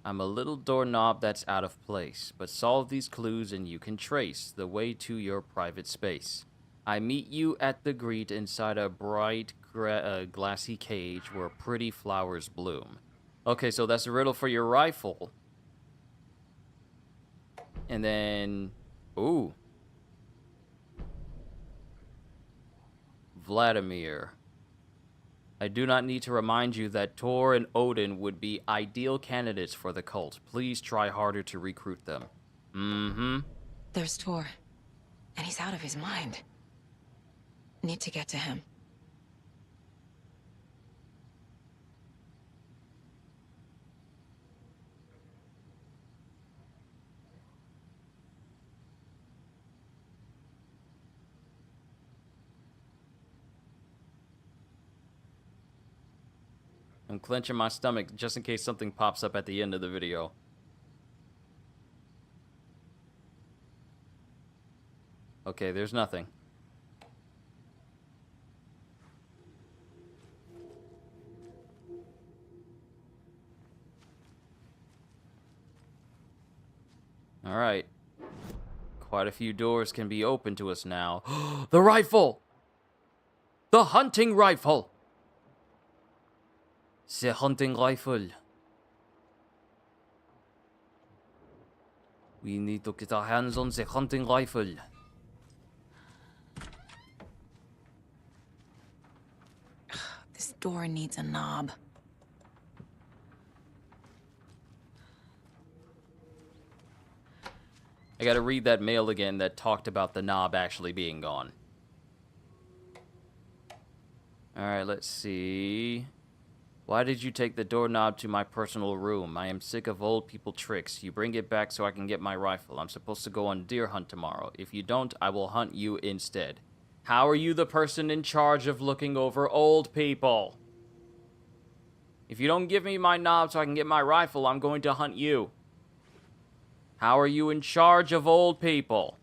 I'm a little doorknob that's out of place, but solve these clues and you can trace the way to your private space. I meet you at the greet inside a bright glassy cage where pretty flowers bloom. Okay, so that's a riddle for your rifle. And then, ooh. Vladimir. I do not need to remind you that Tor and Odin would be ideal candidates for the cult. Please try harder to recruit them. Mm-hmm. There's Tor. And he's out of his mind. Need to get to him. I'm clenching my stomach just in case something pops up at the end of the video. Okay, there's nothing. All right. Quite a few doors can be open to us now. The rifle! The hunting rifle! The hunting rifle. We need to get our hands on the hunting rifle. This door needs a knob. I gotta read that mail again that talked about the knob actually being gone. Alright, let's see. Why did you take the doorknob to my personal room? I am sick of old people tricks. You bring it back so I can get my rifle. I'm supposed to go on deer hunt tomorrow. If you don't, I will hunt you instead. How are you the person in charge of looking over old people? If you don't give me my knob so I can get my rifle, I'm going to hunt you. How are you in charge of old people?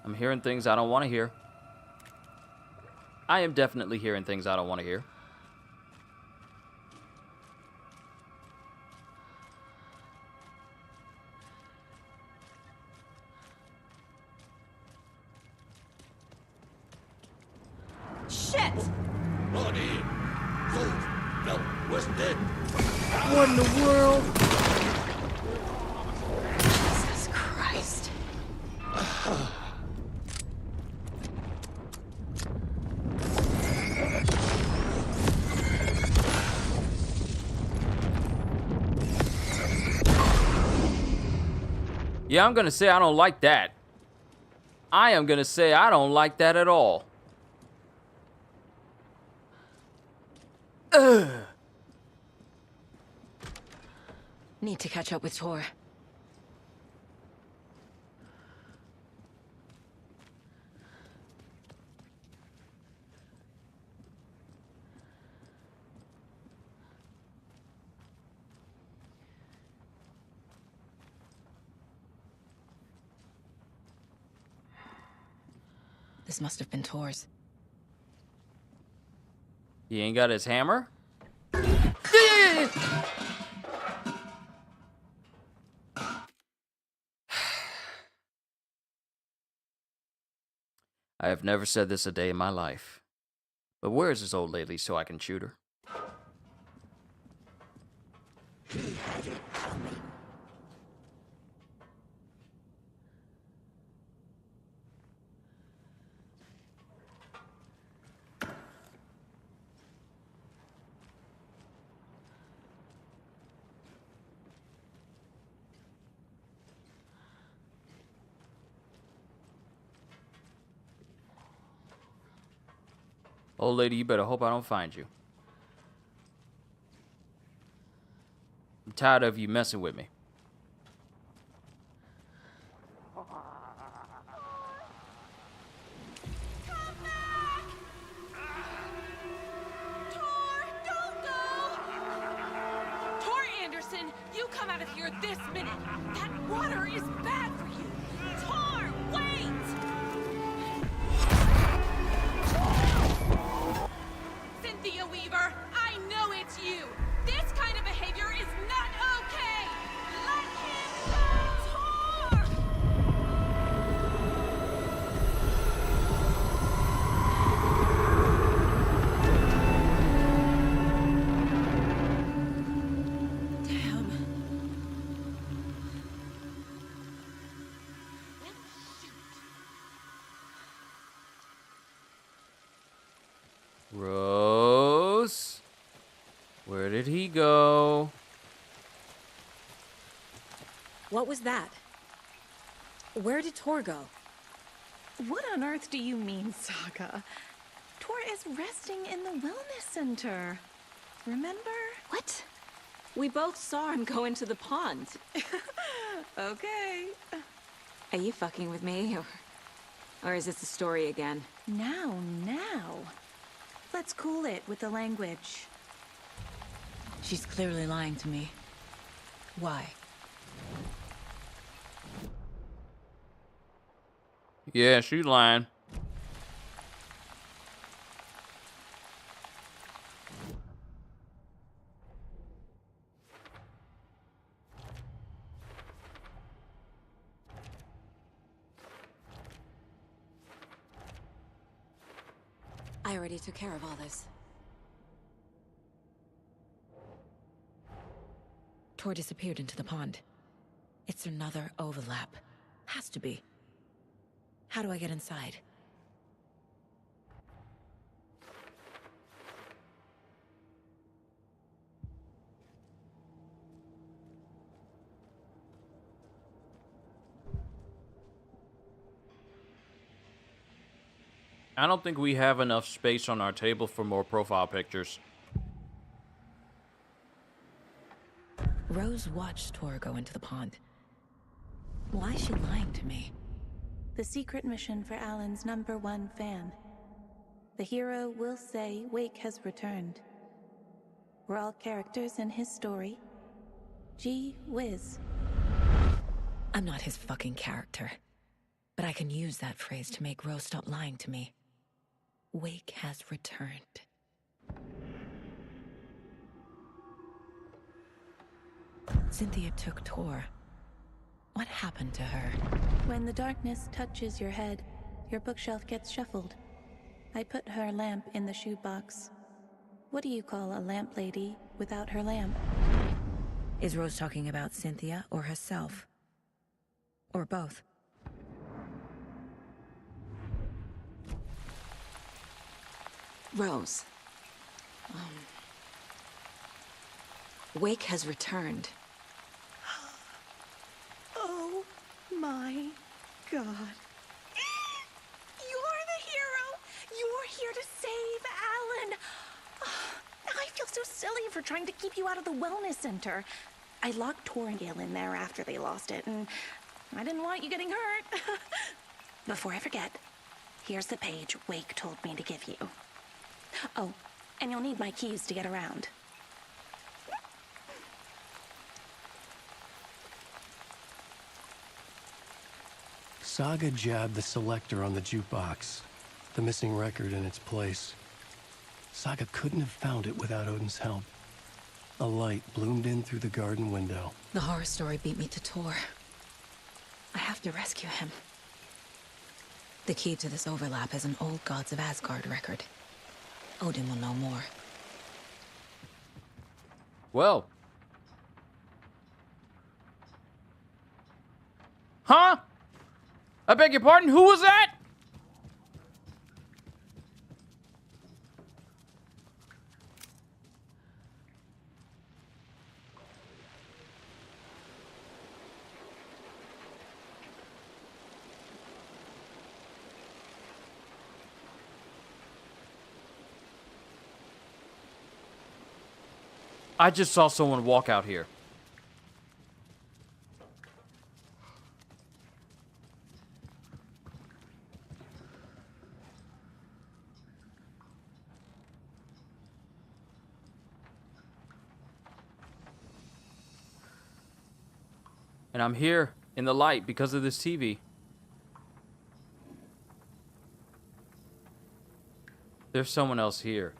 I'm hearing things I don't want to hear. I am definitely hearing things I don't want to hear. Shit! Bloody. No, was dead. What in the world? Jesus Christ. Yeah, I'm gonna say I don't like that. I am gonna say I don't like that at all. Ugh. Need to catch up with Tor. This must have been Tor's. He ain't got his hammer? I have never said this a day in my life. But where is this old lady so I can shoot her? He had it coming. Old lady, you better hope I don't find you. I'm tired of you messing with me. You come out of here this minute! That water is bad for you! Tor, wait! Cynthia Weaver, I know it's you! This kind of behavior is not okay! Let him go! Tor! Rose? Where did he go? What was that? Where did Tor go? What on earth do you mean, Saga? Tor is resting in the wellness center. Remember? What? We both saw him go into the pond. Okay. Are you fucking with me, or is this a story again? Now. Let's cool it with the language. She's clearly lying to me. Why? Yeah, she's lying. I already took care of all this. Tor disappeared into the pond. It's another overlap. Has to be. How do I get inside? I don't think we have enough space on our table for more profile pictures. Rose watched Tor go into the pond. Why is she lying to me? The secret mission for Alan's #1 fan. The hero will say Wake has returned. We're all characters in his story. Gee whiz. I'm not his fucking character. But I can use that phrase to make Rose stop lying to me. Wake has returned. Cynthia took Tor. What happened to her? When the darkness touches your head, your bookshelf gets shuffled. I put her lamp in the shoebox. What do you call a lamp lady without her lamp? Is Rose talking about Cynthia or herself? Or both? Rose. Wake has returned. Oh my God. You're the hero! You're here to save Alan! I feel so silly for trying to keep you out of the wellness center. I locked Tor and Gale in there after they lost it, and I didn't want you getting hurt. Before I forget, here's the page Wake told me to give you. Oh, and you'll need my keys to get around. Saga jabbed the selector on the jukebox. The missing record in its place. Saga couldn't have found it without Odin's help. A light bloomed in through the garden window. The horror story beat me to Tor. I have to rescue him. The key to this overlap is an old Gods of Asgard record. Odin will know more. Well. Huh? I beg your pardon? Who was that? I just saw someone walk out here. And I'm here in the light because of this TV. There's someone else here.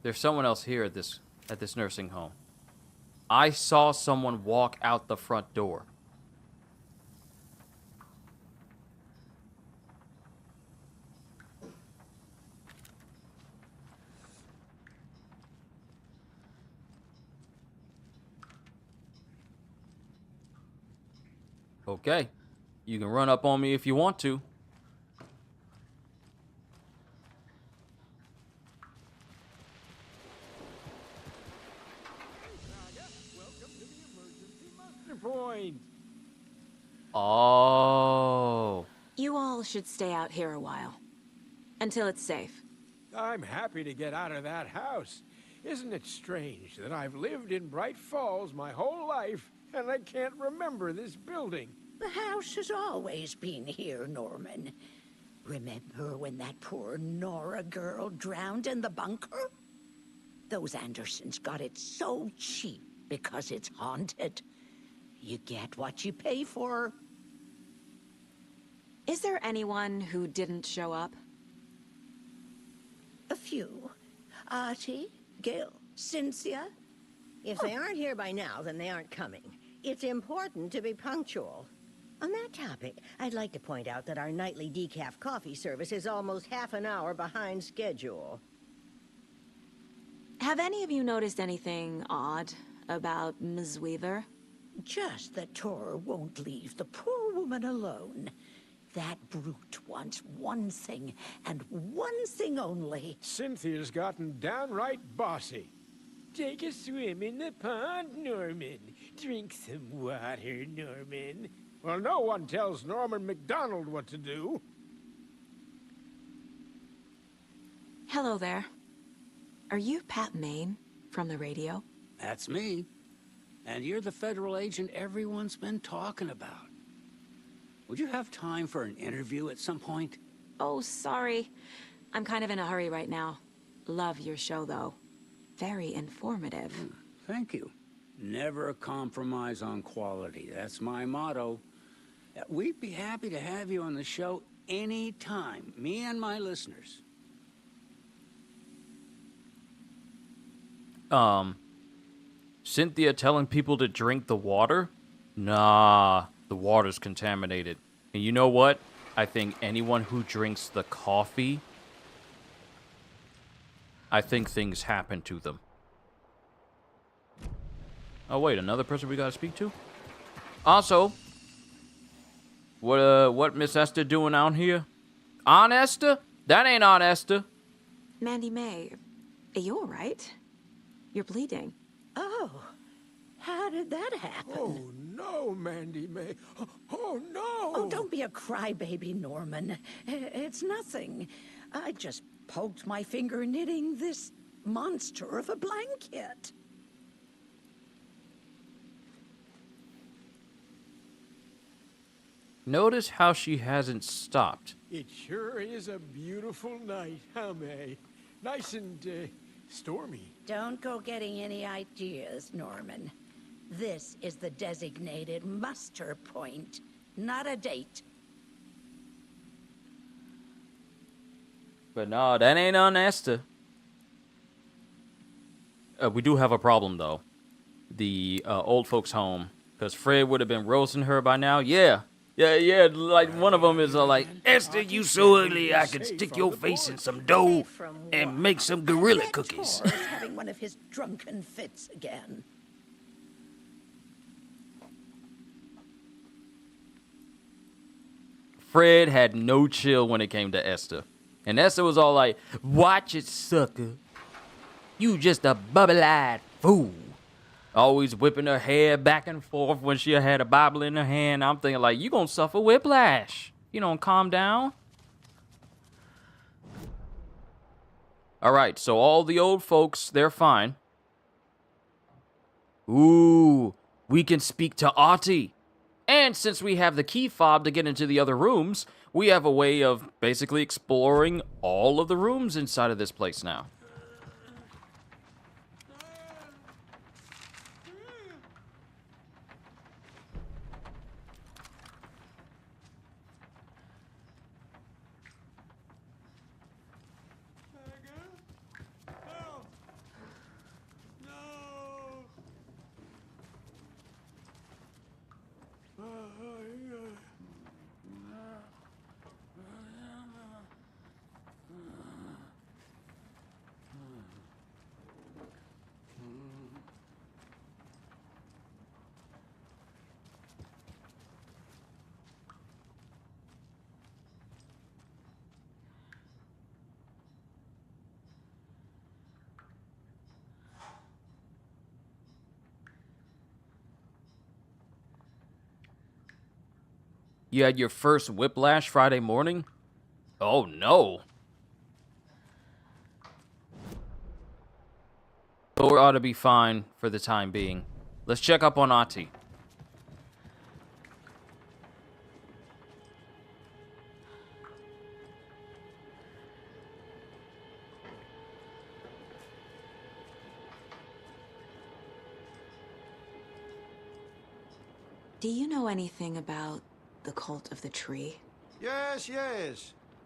There's someone else here at this nursing home. I saw someone walk out the front door. Okay. You can run up on me if you want to. Point. Oh. You all should stay out here a while. Until it's safe. I'm happy to get out of that house. Isn't it strange that I've lived in Bright Falls my whole life and I can't remember this building? The house has always been here, Norman. Remember when that poor Nora girl drowned in the bunker? Those Andersons got it so cheap because it's haunted. You get what you pay for. Is there anyone who didn't show up? A few. Artie, Gil, Cynthia. If they aren't here by now, then they aren't coming. It's important to be punctual. On that topic, I'd like to point out that our nightly decaf coffee service is almost half an hour behind schedule. Have any of you noticed anything odd about Ms. Weaver? Just that Tor won't leave the poor woman alone. That brute wants one thing, and one thing only. Cynthia's gotten downright bossy. Take a swim in the pond, Norman. Drink some water, Norman. Well, no one tells Norman MacDonald what to do. Hello there. Are you Pat Maine from the radio? That's me. And you're the federal agent everyone's been talking about. Would you have time for an interview at some point? Oh, sorry. I'm kind of in a hurry right now. Love your show, though. Very informative. Thank you. Never compromise on quality. That's my motto. We'd be happy to have you on the show anytime, me and my listeners. Cynthia telling people to drink the water? Nah, the water's contaminated. And you know what? I think anyone who drinks the coffee, I think things happen to them. Oh wait, another person we gotta speak to? Also, what Miss Esther doing out here? Aunt Esther? That ain't Aunt Esther. Mandy May, are you all right? You're bleeding. Oh, how did that happen? Oh, no, Mandy May. Oh, no! Oh, don't be a crybaby, Norman. It's nothing. I just poked my finger knitting this monster of a blanket. Notice how she hasn't stopped. It sure is a beautiful night, huh, May? Nice and, stormy. Don't go getting any ideas, Norman. This is the designated muster point, not a date. But no, that ain't on Esther. We do have a problem, though. The old folks' home. Because Fred would have been roasting her by now. Yeah. Yeah. Like, one of them is like, Esther, you so ugly, I could stick your face in some dough and make some gorilla cookies. Tor's having one of his drunken fits again. Fred had no chill when it came to Esther. And Esther was all like, watch it, sucker. You just a bubble-eyed fool. Always whipping her hair back and forth when she had a Bible in her hand. I'm thinking, like, you gonna suffer whiplash. You don't calm down. All right, so all the old folks, they're fine. Ooh, we can speak to Artie. And since we have the key fob to get into the other rooms, we have a way of basically exploring all of the rooms inside of this place now. You had your first whiplash Friday morning? Oh, no. Thor ought to be fine for the time being. Let's check up on Ahti. Do you know anything about the cult of the tree? Yes.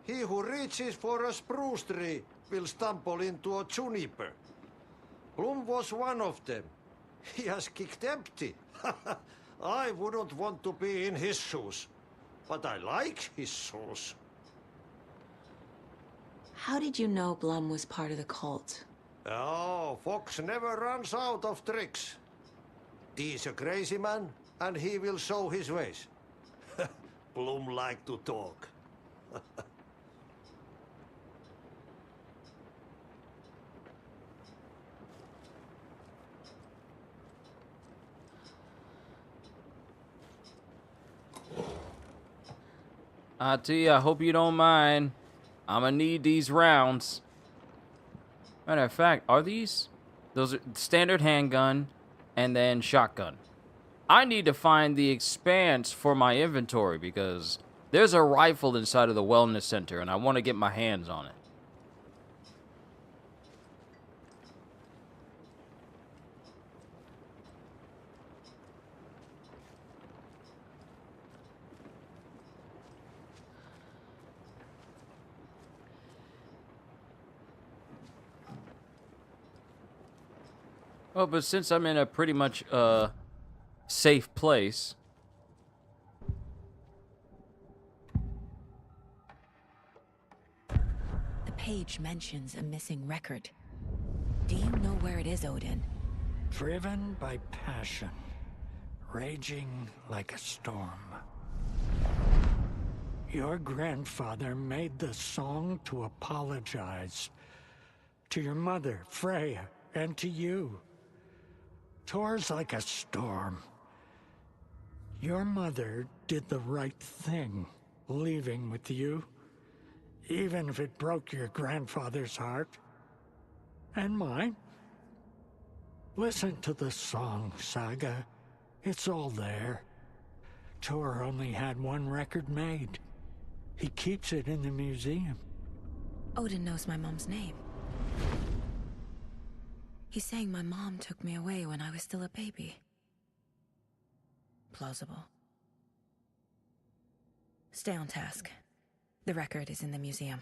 He who reaches for a spruce tree will stumble into a juniper. Bloom was one of them. He has kicked empty. I wouldn't want to be in his shoes. But I like his shoes. How did you know Blum was part of the cult? Oh, Fox never runs out of tricks. He's a crazy man, and he will show his ways. Bloom like to talk. Ahti, I hope you don't mind. I'm gonna need these rounds. Matter of fact, are these? Those are standard handgun and then shotgun. I need to find the expanse for my inventory because there's a rifle inside of the wellness center and I want to get my hands on it. Oh, but since I'm in a pretty much safe place. The page mentions a missing record. Do you know where it is, Odin? Driven by passion, raging like a storm. Your grandfather made the song to apologize. To your mother, Freya, and to you. Tor's like a storm. Your mother did the right thing, leaving with you, even if it broke your grandfather's heart. And mine. Listen to the song, Saga. It's all there. Tor only had one record made. He keeps it in the museum. Odin knows my mom's name. He's saying my mom took me away when I was still a baby. Plausible. Stay on task. The record is in the museum.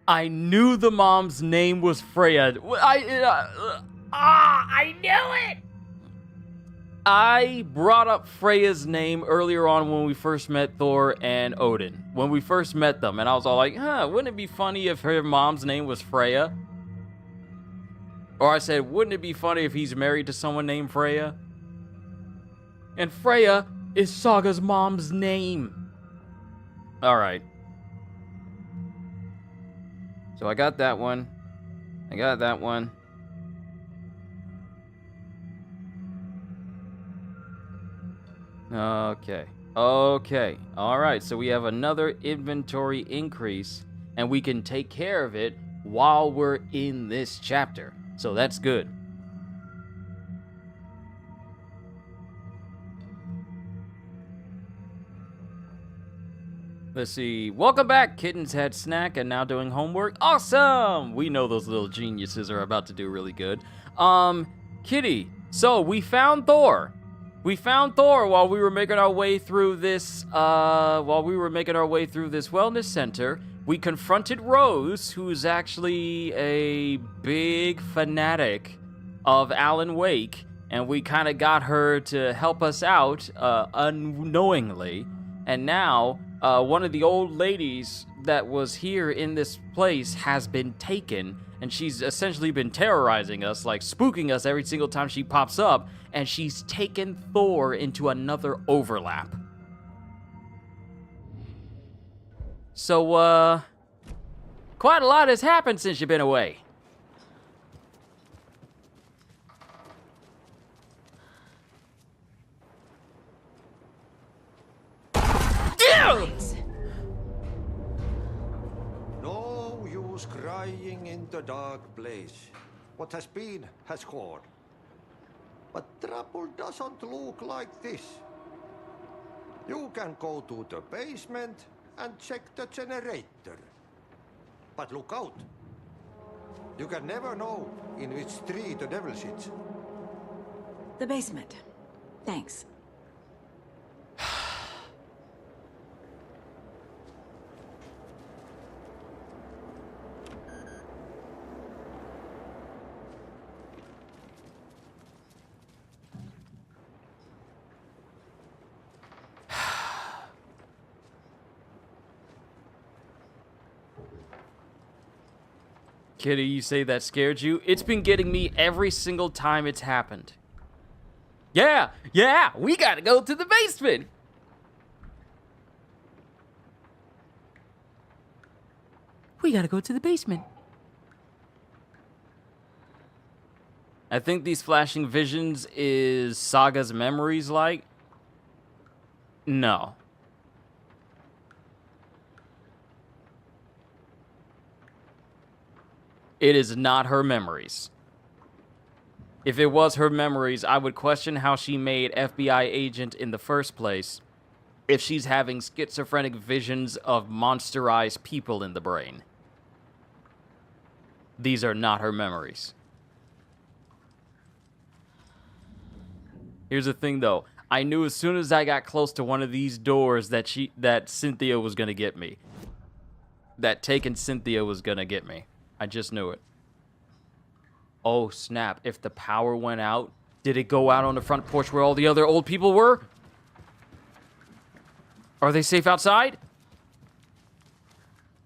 I knew the mom's name was Freya. I knew it! I brought up Freya's name earlier on when we first met Thor and Odin. When we first met them, and I was all like, wouldn't it be funny if her mom's name was Freya? Or I said, wouldn't it be funny if he's married to someone named Freya? And Freya is Saga's mom's name. Alright. So I got that one. I got that one. Okay. Okay. Alright, so we have another inventory increase, and we can take care of it while we're in this chapter. So that's good. Let's see. Welcome back, Kitten's had snack and now doing homework. Awesome! We know those little geniuses are about to do really good. Kitty, so we found Thor. We found Thor while we were making our way through this, wellness center. We confronted Rose, who's actually a big fanatic of Alan Wake, and we kind of got her to help us out, unknowingly. And now, one of the old ladies that was here in this place has been taken, and she's essentially been terrorizing us, like spooking us every single time she pops up, and she's taken Thor into another overlap. So, quite a lot has happened since you've been away. No use crying in the dark place. What has been has gone. But trouble doesn't look like this. You can go to the basement and check the generator. But look out. You can never know in which tree the devil sits. The basement. Thanks. Kitty, you say that scared you? It's been getting me every single time it's happened. Yeah, we gotta go to the basement. We gotta go to the basement. I think these flashing visions is Saga's memories like? No. It is not her memories. If it was her memories, I would question how she made FBI agent in the first place if she's having schizophrenic visions of monsterized people in the brain. These are not her memories. Here's the thing, though. I knew as soon as I got close to one of these doors that Cynthia was going to get me. That taking Cynthia was going to get me. I just knew it. Oh, snap. If the power went out, did it go out on the front porch where all the other old people were? Are they safe outside?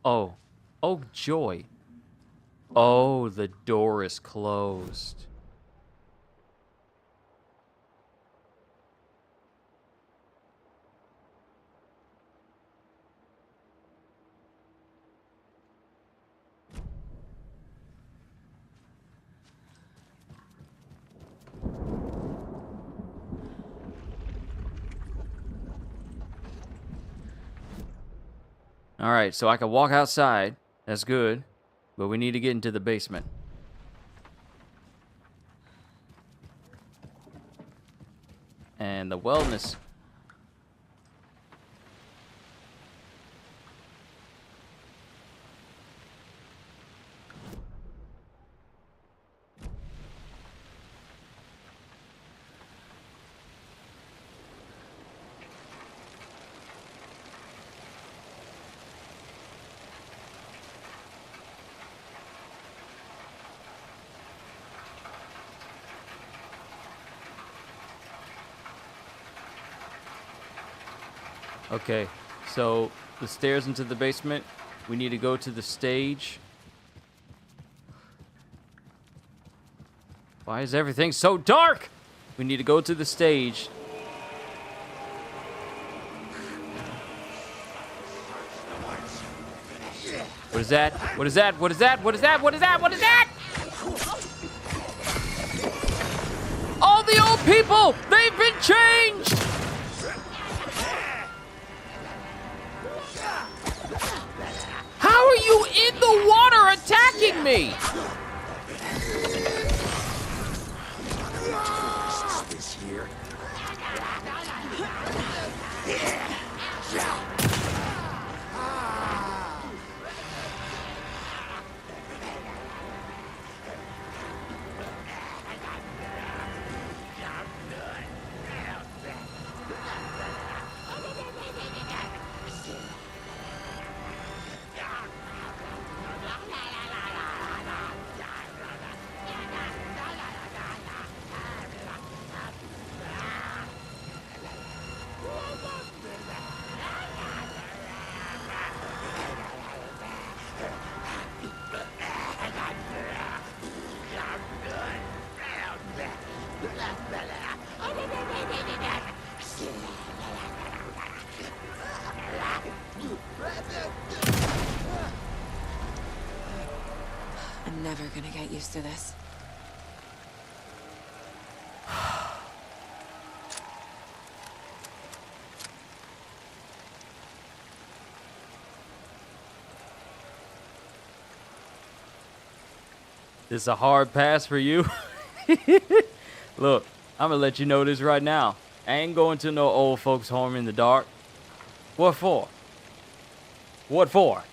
Oh. Oh, joy. Oh, the door is closed. All right, so I can walk outside. That's good. But we need to get into the basement. And the wellness. Okay, so the stairs into the basement. We need to go to the stage. Why is everything so dark? We need to go to the stage. What is that? What is that? What is that? What is that? What is that? What is that? All the old people! They've been changed! How are you in the water attacking me? This here. I'm never gonna get used to this. This is a hard pass for you. Look, I'm gonna let you know this right now. I ain't going to no old folks home in the dark. What for? What for?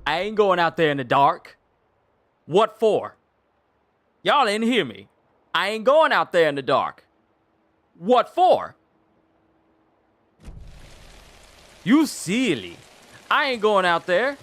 I ain't going out there in the dark. What for? Y'all didn't hear me. I ain't going out there in the dark. What for? You silly. I ain't going out there.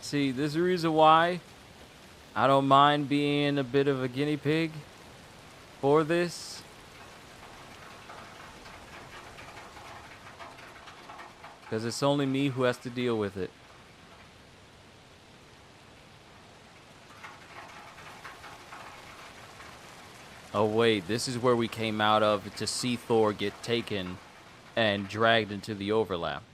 See, there's a reason why I don't mind being a bit of a guinea pig for this. Because it's only me who has to deal with it. Oh wait, this is where we came out of to see Thor get taken and dragged into the overlap.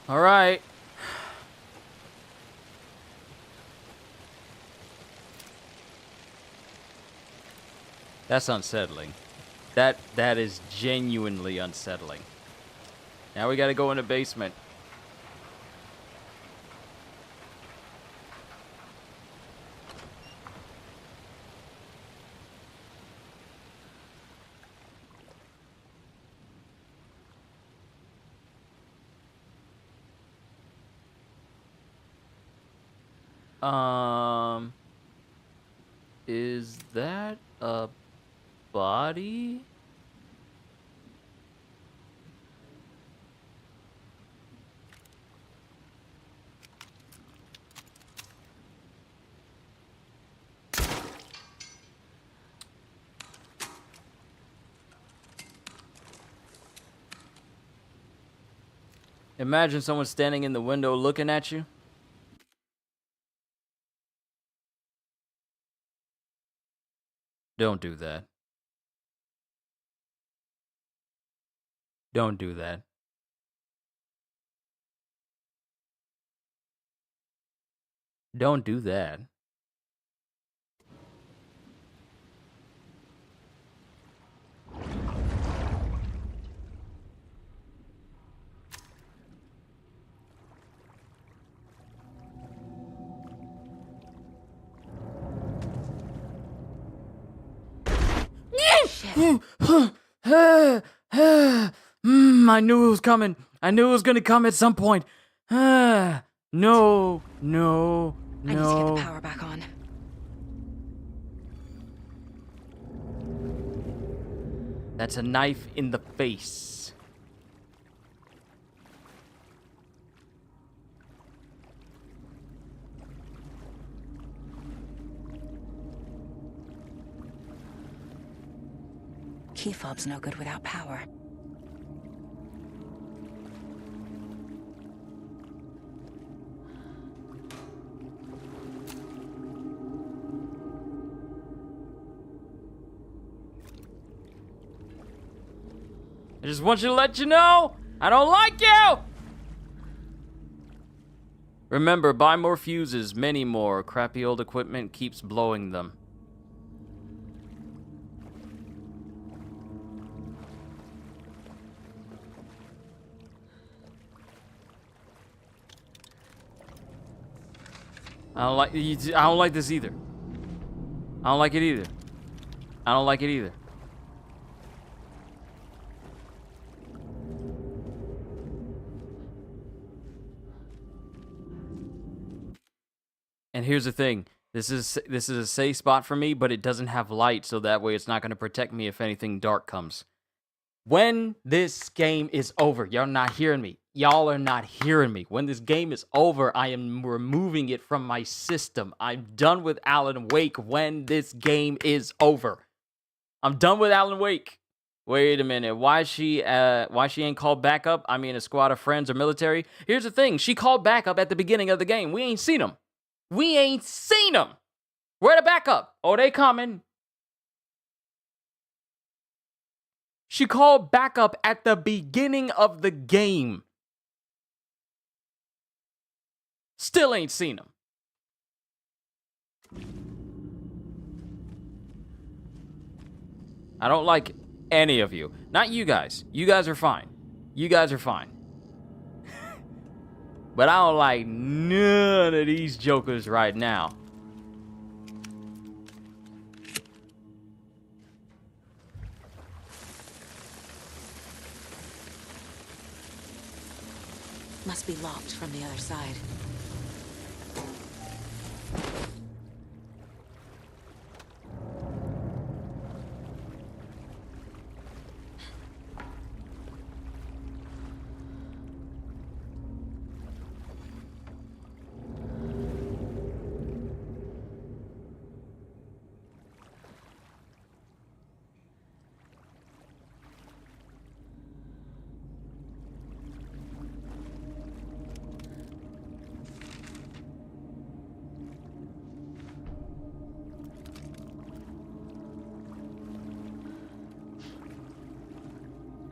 All right. That's unsettling. That is genuinely unsettling. Now we gotta go in the basement. Is that a body? Imagine someone standing in the window looking at you. Don't do that. Don't do that. Don't do that. I knew it was coming. I knew it was gonna come at some point. No, no, no. I need to get the power back on. That's a knife in the face. Key fob's no good without power. I just want you to let you know, I don't like you! Remember, buy more fuses, many more. Crappy old equipment keeps blowing them. I don't like this either. I don't like it either. I don't like it either. And here's the thing. This is a safe spot for me, but it doesn't have light, so that way it's not going to protect me if anything dark comes. When this game is over, y'all not hearing me. Y'all are not hearing me. When this game is over, I am removing it from my system. I'm done with Alan Wake when this game is over. I'm done with Alan Wake. Wait a minute. Why she ain't called back up? I mean, a squad of friends or military. Here's the thing. She called back up at the beginning of the game. We ain't seen them. We ain't seen them. Where the backup? Oh, they coming. She called backup at the beginning of the game. Still ain't seen them. I don't like any of you. Not you guys. You guys are fine. You guys are fine. But I don't like none of these jokers right now. Must be locked from the other side.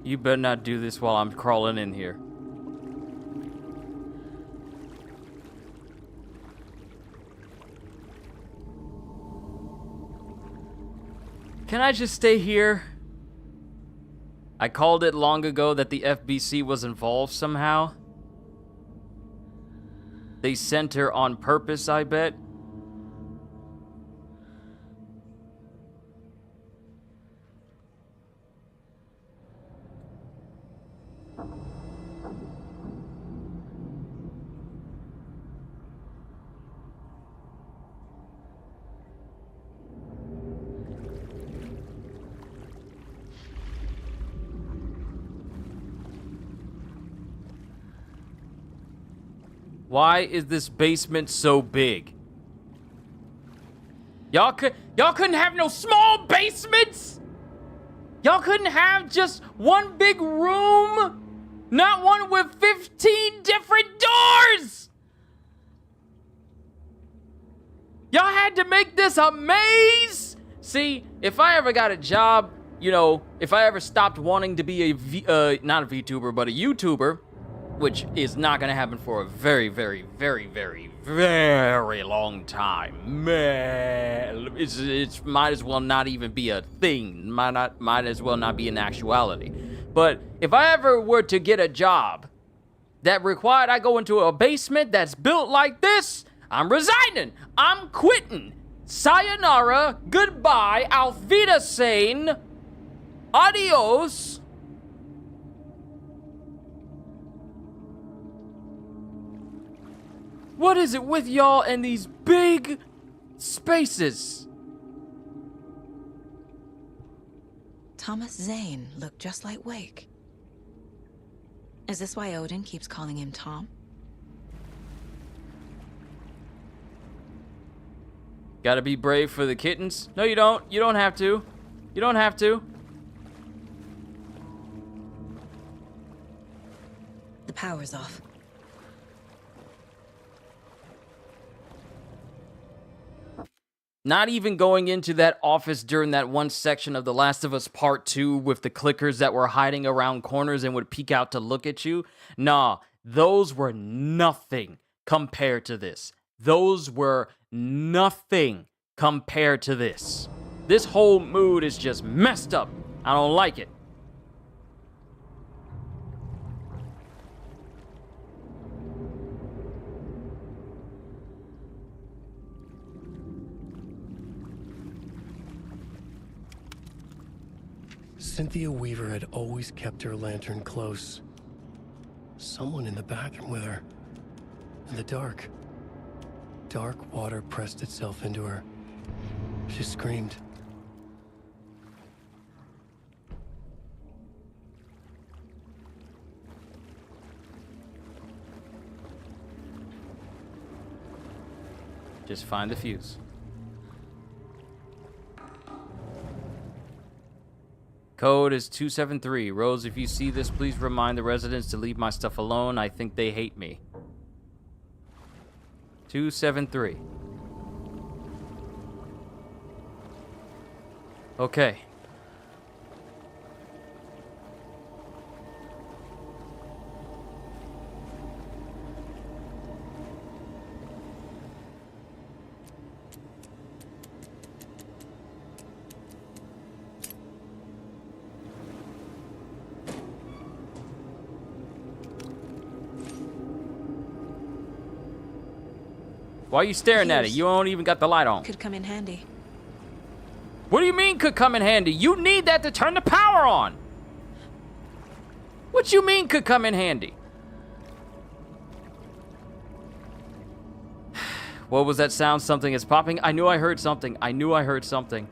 You better not do this while I'm crawling in here. Can I just stay here? I called it long ago that the FBC was involved somehow. They sent her on purpose, I bet. Why is this basement so big? Y'all couldn't have no small basements? Y'all couldn't have just one big room? Not one with 15 different doors? Y'all had to make this a maze? See, if I ever got a job, you know, if I ever stopped wanting to be not a VTuber, but a YouTuber, which is not going to happen for a very, very, very, very, very long time. Man, it might as well not even be a thing. Might as well not be an actuality. But if I ever were to get a job that required I go into a basement that's built like this, I'm resigning. I'm quitting. Sayonara. Goodbye. Auf Wiedersehen. Adios! What is it with y'all and these big spaces? Thomas Zane looked just like Wake. Is this why Odin keeps calling him Tom? Gotta be brave for the kittens? No, you don't. You don't have to. You don't have to. The power's off. Not even going into that office during that one section of The Last of Us Part 2 with the clickers that were hiding around corners and would peek out to look at you. Nah, those were nothing compared to this. Those were nothing compared to this. This whole mood is just messed up. I don't like it. Cynthia Weaver had always kept her lantern close. Someone in the bathroom with her. In the dark. Dark water pressed itself into her. She screamed. Just find the fuse. Code is 273. Rose, if you see this, please remind the residents to leave my stuff alone. I think they hate me. 273. Okay. Why are you staring at it? You don't even got the light on. Could come in handy. What do you mean could come in handy? You need that to turn the power on. What you mean could come in handy? What was that sound? Something is popping. I knew I heard something. I knew I heard something.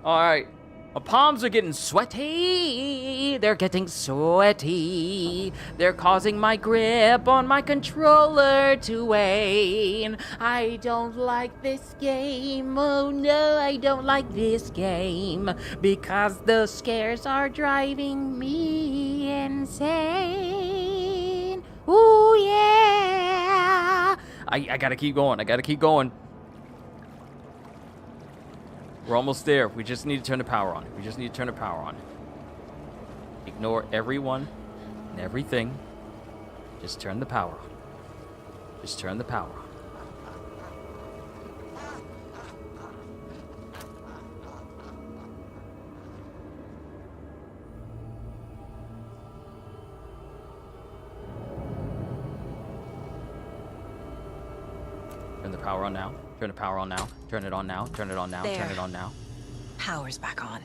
All right. My palms are getting sweaty. They're getting sweaty. They're causing my grip on my controller to wane. I don't like this game. Oh no, I don't like this game. Because the scares are driving me insane. Ooh yeah. I gotta keep going. I gotta keep going. We're almost there. We just need to turn the power on. We just need to turn the power on. Ignore everyone and everything. Just turn the power on. Just turn the power on. Turn the power on now. Turn the power on now. Turn it on now. Turn it on now. There. Turn it on now. Power's back on.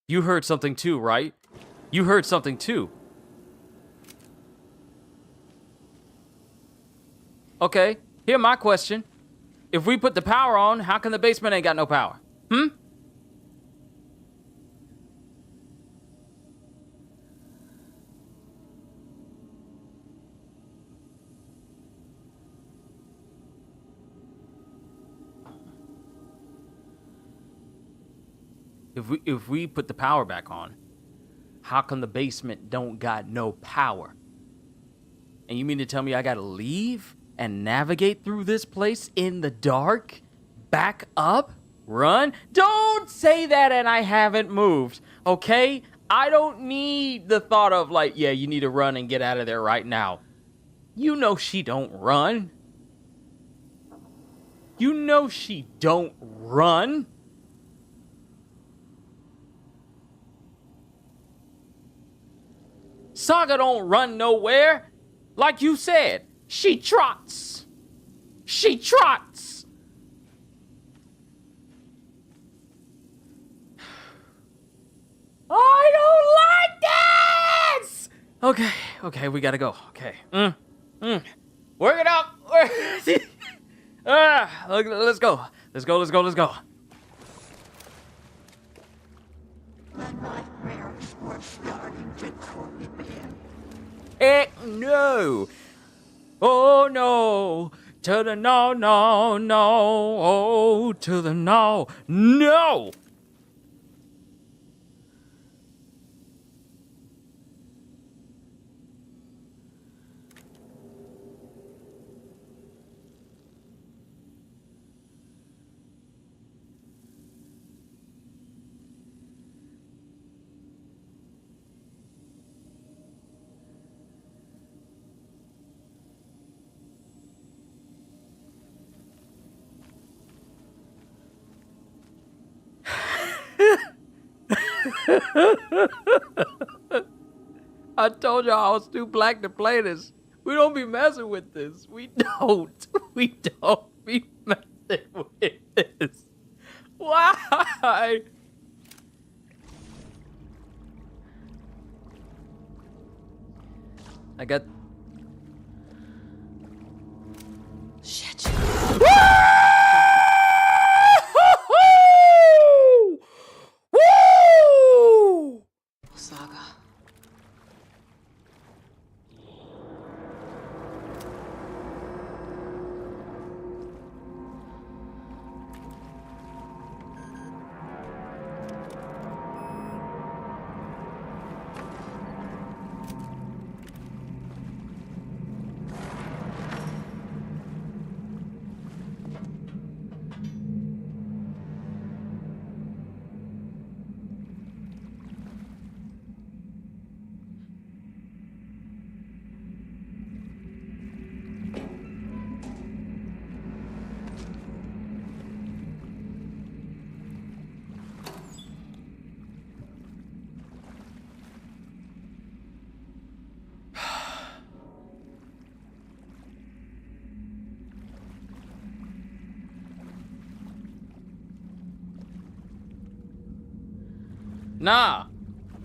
You heard something too, right? You heard something too. Okay, here's my question. If we put the power on, how come the basement ain't got no power? If we put the power back on, how come the basement don't got no power? And you mean to tell me I gotta leave and navigate through this place in the dark? Back up? Run? Don't say that and I haven't moved, okay? I don't need the thought of like, yeah, you need to run and get out of there right now. You know she don't run. You know she don't run. Saga don't run nowhere. Like you said, she trots. She trots. I don't like this! Okay, we gotta go. Okay. Work it out. Let's go. Let's go. No. Oh no. To the no. Oh, to the no. No. I told y'all I was too black to play this. We don't be messing with this. We don't be messing with this. Why? I got... Shit. Woo! Woo! Saga.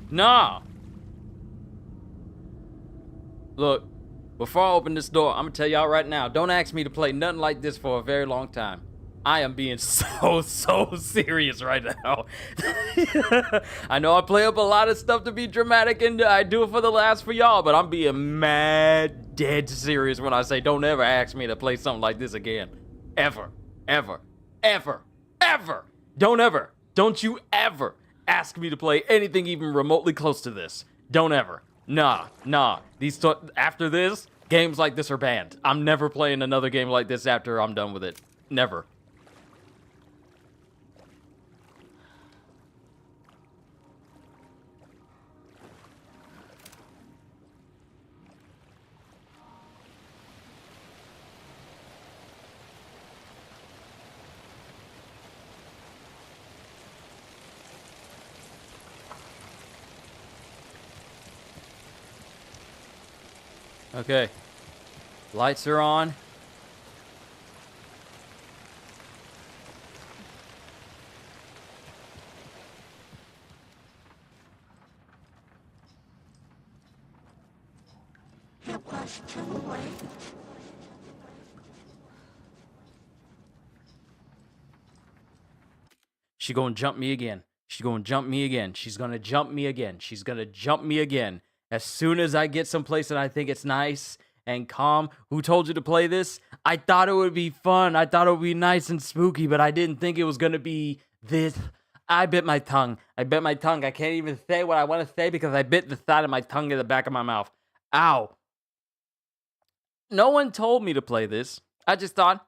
Nah. Look, before I open this door, I'm gonna tell y'all right now, don't ask me to play nothing like this for a very long time. I am being so serious right now. I know I play up a lot of stuff to be dramatic and I do it for the laughs for y'all, but I'm being mad dead serious when I say don't ever ask me to play something like this again. Ever. Don't you ever ask me to play anything even remotely close to this. Don't ever. Nah. After this, games like this are banned. I'm never playing another game like this after I'm done with it. Never. Okay. Lights are on. It was too late. She gonna jump me again. She's gonna jump me again. As soon as I get someplace that I think it's nice and calm. Who told you to play this? I thought it would be fun. I thought it would be nice and spooky, but I didn't think it was gonna be this. I bit my tongue. I can't even say what I want to say because I bit the side of my tongue in the back of my mouth. Ow. No one told me to play this. I just thought,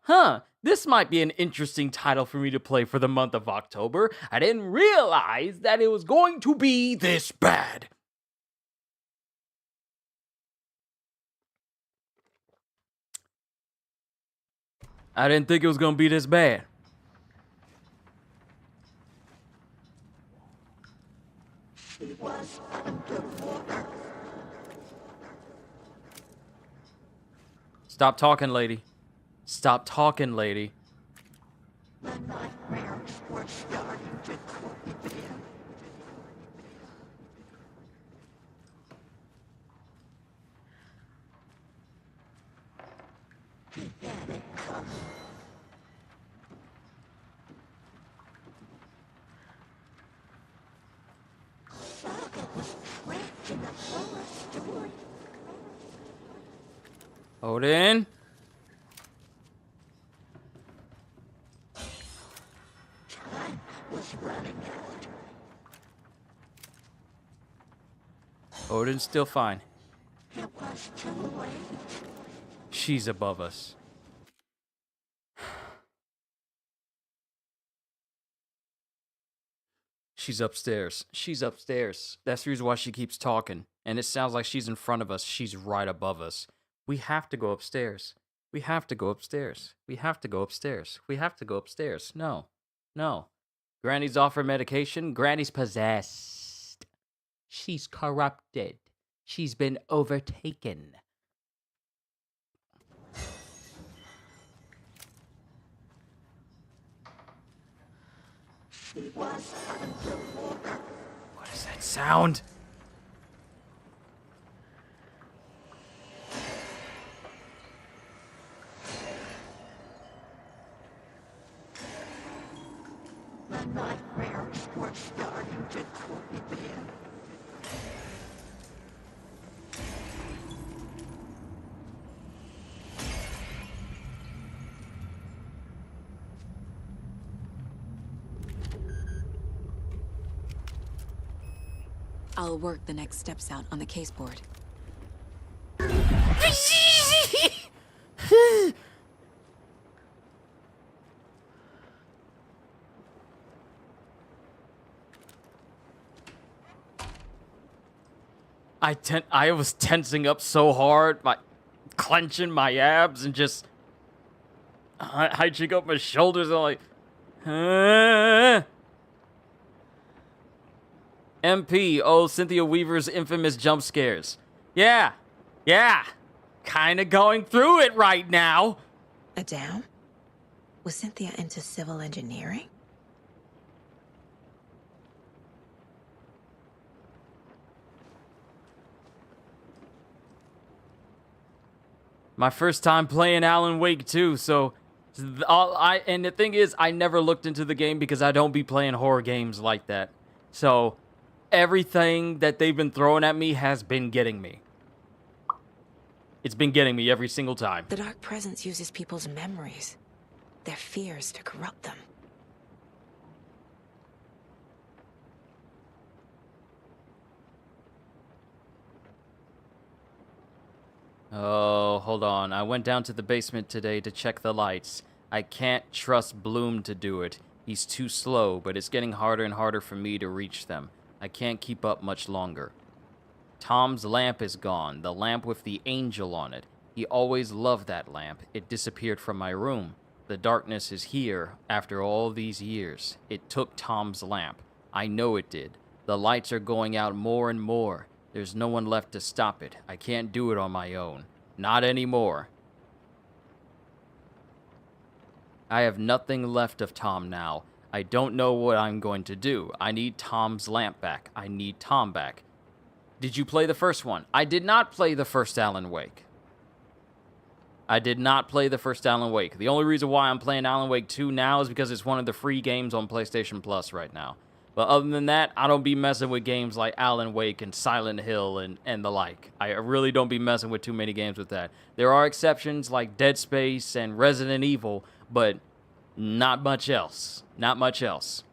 this might be an interesting title for me to play for the month of October. I didn't realize that it was going to be this bad. I didn't think it was going to be this bad. She was underwater. Stop talking, lady. Stop talking, lady. The nightmares were starting to creep in. He had it coming. Saga was trapped in the forest story. Odin. Time was running out. Odin's still fine. It was too late. She's above us. She's upstairs. She's upstairs. That's the reason why she keeps talking. And it sounds like she's in front of us. She's right above us. We have to go upstairs. We have to go upstairs. We have to go upstairs. We have to go upstairs. No. No. Granny's off her medication. Granny's possessed. She's corrupted. She's been overtaken. She was underwater. What is that sound? The nightmares were starting to creep in. I'll work the next steps out on the case board. I was tensing up so hard, clenching my abs and just hitching up my shoulders and like, MP, Cynthia Weaver's infamous jump scares. Yeah, kinda going through it right now. Adam? Was Cynthia into civil engineering? My first time playing Alan Wake 2, so and the thing is, I never looked into the game because I don't be playing horror games like that. So everything that they've been throwing at me has been getting me. It's been getting me every single time. The Dark Presence uses people's memories, their fears to corrupt them. Oh, hold on. I went down to the basement today to check the lights. I can't trust Bloom to do it. He's too slow, but it's getting harder and harder for me to reach them. I can't keep up much longer. Tom's lamp is gone, the lamp with the angel on it. He always loved that lamp. It disappeared from my room. The darkness is here after all these years. It took Tom's lamp. I know it did. The lights are going out more and more. There's no one left to stop it. I can't do it on my own. Not anymore. I have nothing left of Tom now. I don't know what I'm going to do. I need Tom's lamp back. I need Tom back. Did you play the first one? I did not play the first Alan Wake. I did not play the first Alan Wake. The only reason why I'm playing Alan Wake 2 now is because it's one of the free games on PlayStation Plus right now. But other than that, I don't be messing with games like Alan Wake and Silent Hill and the like. I really don't be messing with too many games with that. There are exceptions like Dead Space and Resident Evil, but not much else. Not much else.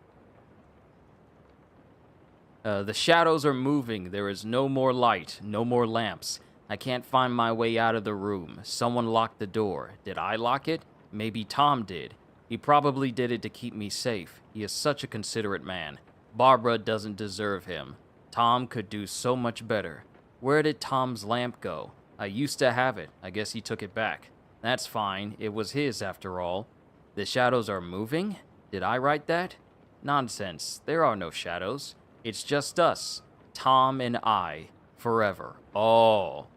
The shadows are moving. There is no more light, no more lamps. I can't find my way out of the room. Someone locked the door. Did I lock it? Maybe Tom did. He probably did it to keep me safe. He is such a considerate man. Barbara doesn't deserve him. Tom could do so much better. Where did Tom's lamp go? I used to have it. I guess he took it back. That's fine. It was his after all. The shadows are moving? Did I write that? Nonsense. There are no shadows. It's just us. Tom and I. Forever. Oh.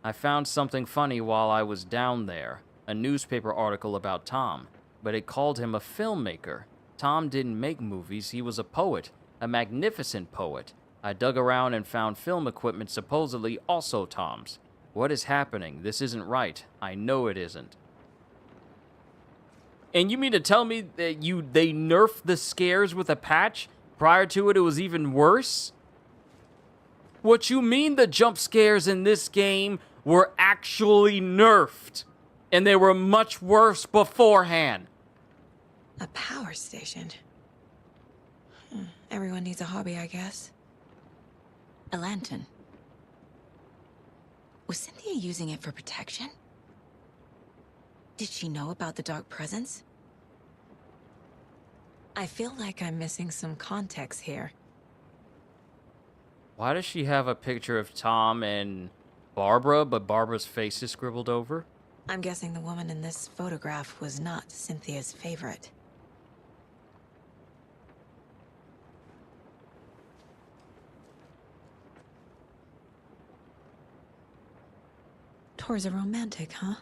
I found something funny while I was down there. A newspaper article about Tom, but it called him a filmmaker. Tom didn't make movies, he was a poet, a magnificent poet. I dug around and found film equipment supposedly also Tom's. What is happening? This isn't right. I know it isn't. And you mean to tell me that they nerfed the scares with a patch? Prior to it, it was even worse? What you mean the jump scares in this game were actually nerfed? And they were much worse beforehand. A power station. Everyone needs a hobby, I guess. A lantern. Was Cynthia using it for protection? Did she know about the dark presence? I feel like I'm missing some context here. Why does she have a picture of Tom and Barbara, but Barbara's face is scribbled over? I'm guessing the woman in this photograph was not Cynthia's favorite. Tor's a romantic, huh?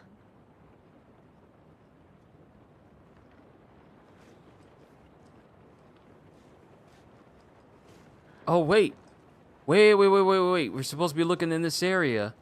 Oh, wait. Wait. We're supposed to be looking in this area.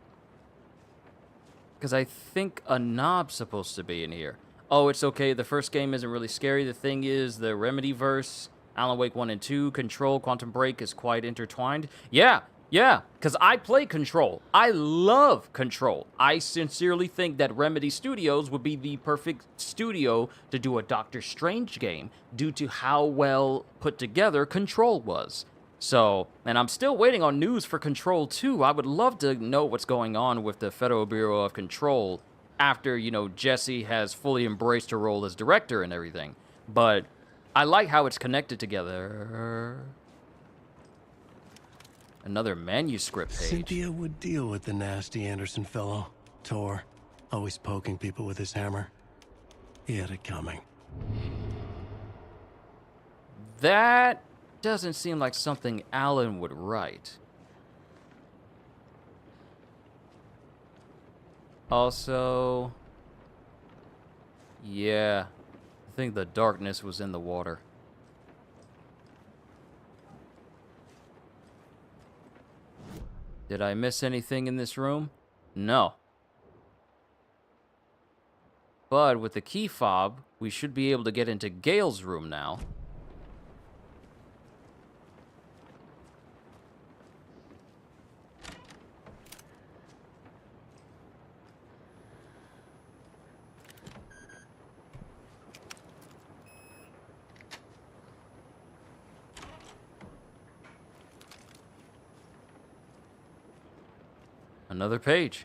Because I think a knob's supposed to be in here. Oh, it's okay. The first game isn't really scary. The thing is, the Remedy-verse, Alan Wake 1 and 2, Control, Quantum Break is quite intertwined. Yeah. Because I play Control. I love Control. I sincerely think that Remedy Studios would be the perfect studio to do a Doctor Strange game due to how well put together Control was. So, and I'm still waiting on news for Control 2. I would love to know what's going on with the Federal Bureau of Control after, you know, Jesse has fully embraced her role as director and everything. But I like how it's connected together. Another manuscript page. Cynthia would deal with the nasty Anderson fellow. Tor, always poking people with his hammer. He had it coming. That doesn't seem like something Alan would write. Also, yeah, I think the darkness was in the water. Did I miss anything in this room? No. But with the key fob, we should be able to get into Gale's room now. Another page.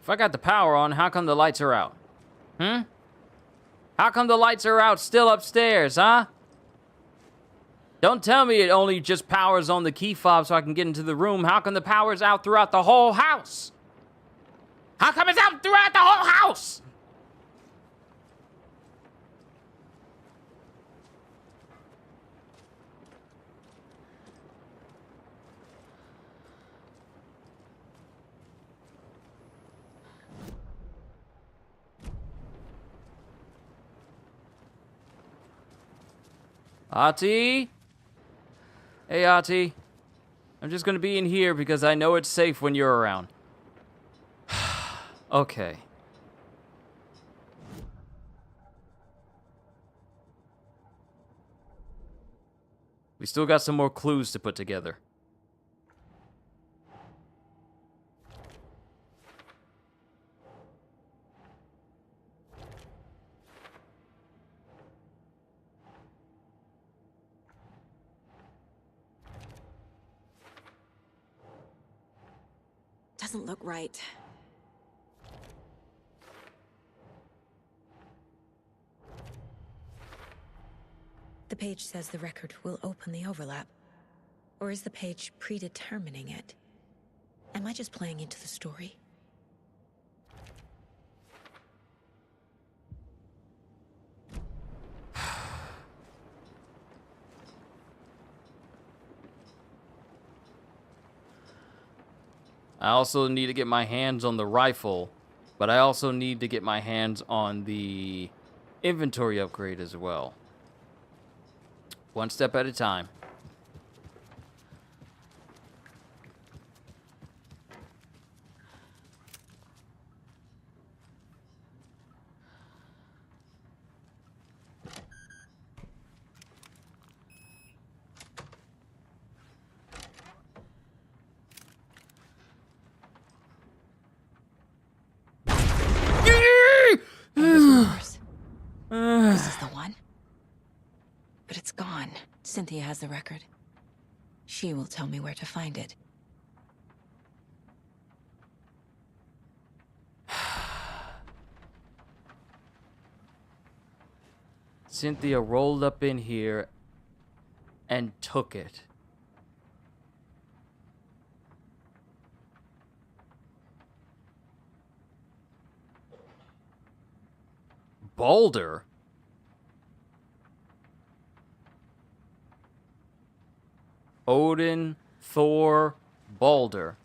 If I got the power on, how come the lights are out? How come the lights are out still upstairs, huh? Don't tell me it only just powers on the key fob so I can get into the room. How come the power's out throughout the whole house? How come it's out throughout the whole house? Ati? Hey, Ati. I'm just gonna be in here because I know it's safe when you're around. Okay. We still got some more clues to put together. Doesn't look right. The page says the record will open the overlap. Or is the page predetermining it? Am I just playing into the story? I also need to get my hands on the rifle, but I also need to get my hands on the inventory upgrade as well. One step at a time. This is the one. But it's gone. Cynthia has the record. She will tell me where to find it. Cynthia rolled up in here and took it. Balder? Odin, Thor, Balder.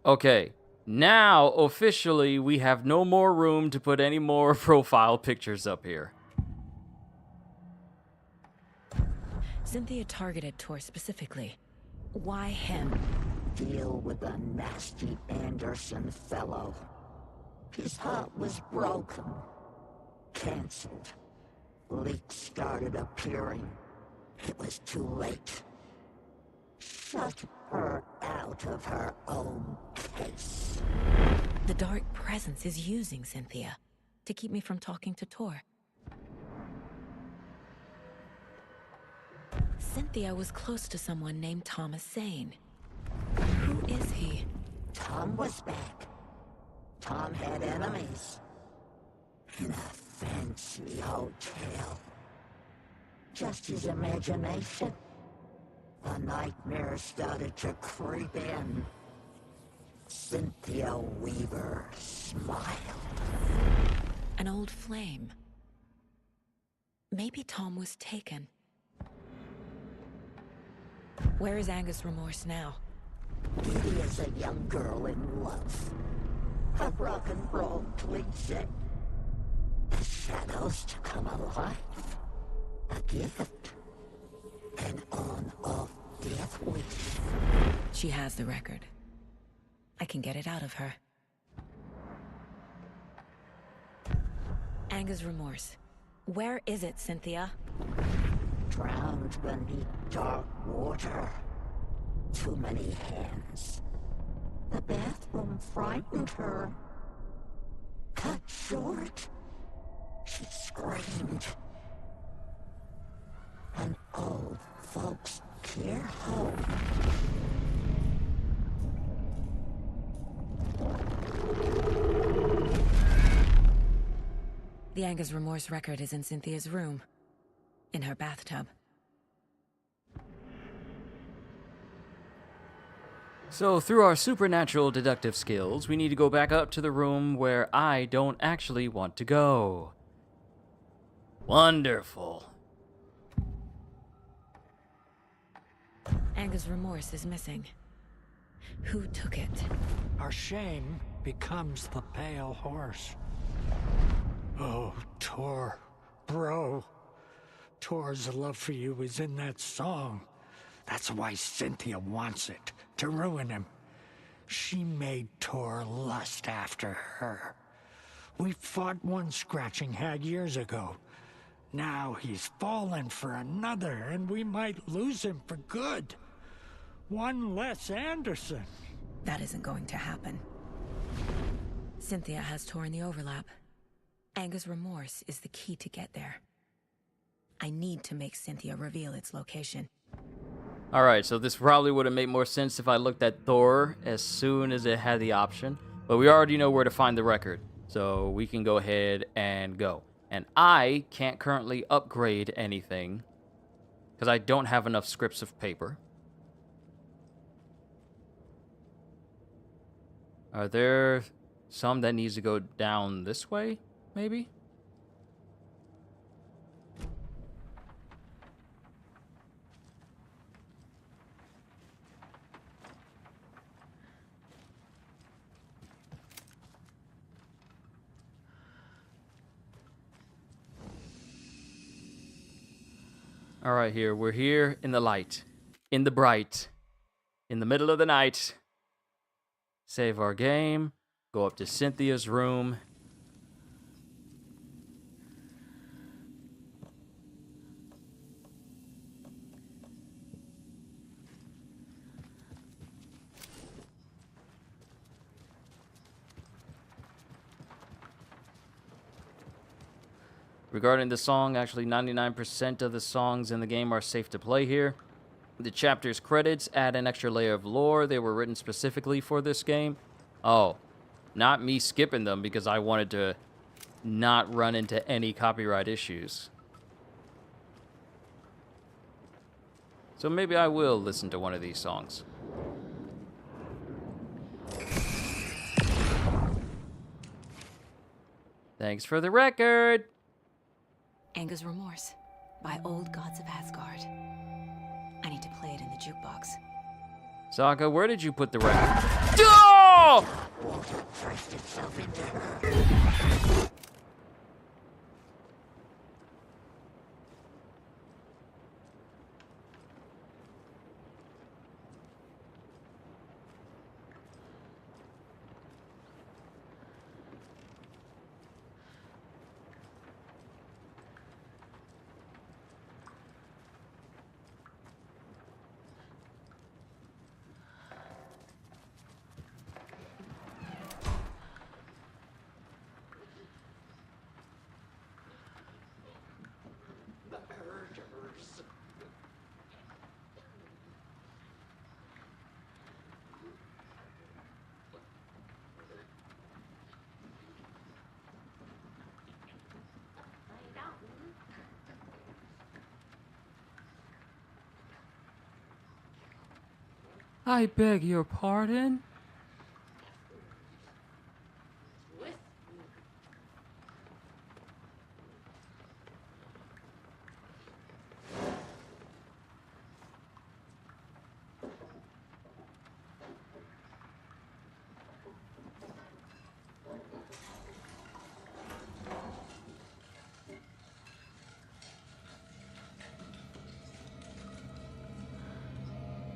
Okay, now officially we have no more room to put any more profile pictures up here. Cynthia targeted Tor specifically. Why him? Deal with the nasty Anderson fellow. His heart was broken. Cancelled. Leaks started appearing. It was too late. Shut her out of her own case. The Dark Presence is using Cynthia to keep me from talking to Tor. Cynthia was close to someone named Thomas Zane. Who is he? Tom was back. Tom had enemies. In a fancy hotel. Just his imagination. The nightmare started to creep in. Cynthia Weaver smiled. An old flame. Maybe Tom was taken. Where is Angus Remorse now? He is a young girl in love. A rock and roll cliche. The shadows to come alive. A gift. An on-off death wish. She has the record. I can get it out of her. Angus Remorse. Where is it, Cynthia? Drowned beneath dark water. Too many hands. The bathroom frightened her. Cut short. She screamed. An old folks' care home. The Angus Remorse record is in Cynthia's room. In her bathtub. So, through our supernatural deductive skills, we need to go back up to the room where I don't actually want to go. Wonderful. Angus Remorse is missing. Who took it? Our shame becomes the pale horse. Oh, Tor. Bro. Tor's love for you is in that song. That's why Cynthia wants it, to ruin him. She made Tor lust after her. We fought one scratching hag years ago. Now he's fallen for another, and we might lose him for good. One less Anderson. That isn't going to happen. Cynthia has Tor in the overlap. Angus Remorse is the key to get there. I need to make Cynthia reveal its location. Alright, so this probably would have made more sense if I looked at Thor as soon as it had the option. But we already know where to find the record. So we can go ahead and go. And I can't currently upgrade anything because I don't have enough scripts of paper. Are there some that needs to go down this way, maybe? All right, here. We're here in the light, in the bright, in the middle of the night. Save our game. Go up to Cynthia's room. Regarding the song, actually 99% of the songs in the game are safe to play here. The chapter's credits add an extra layer of lore. They were written specifically for this game. Oh, not me skipping them because I wanted to not run into any copyright issues. So maybe I will listen to one of these songs. Thanks for the record. Anger's Remorse by Old Gods of Asgard. I need to play it in the jukebox. Saga, where did you put the record? Oh! Water pressed itself into her. I beg your pardon?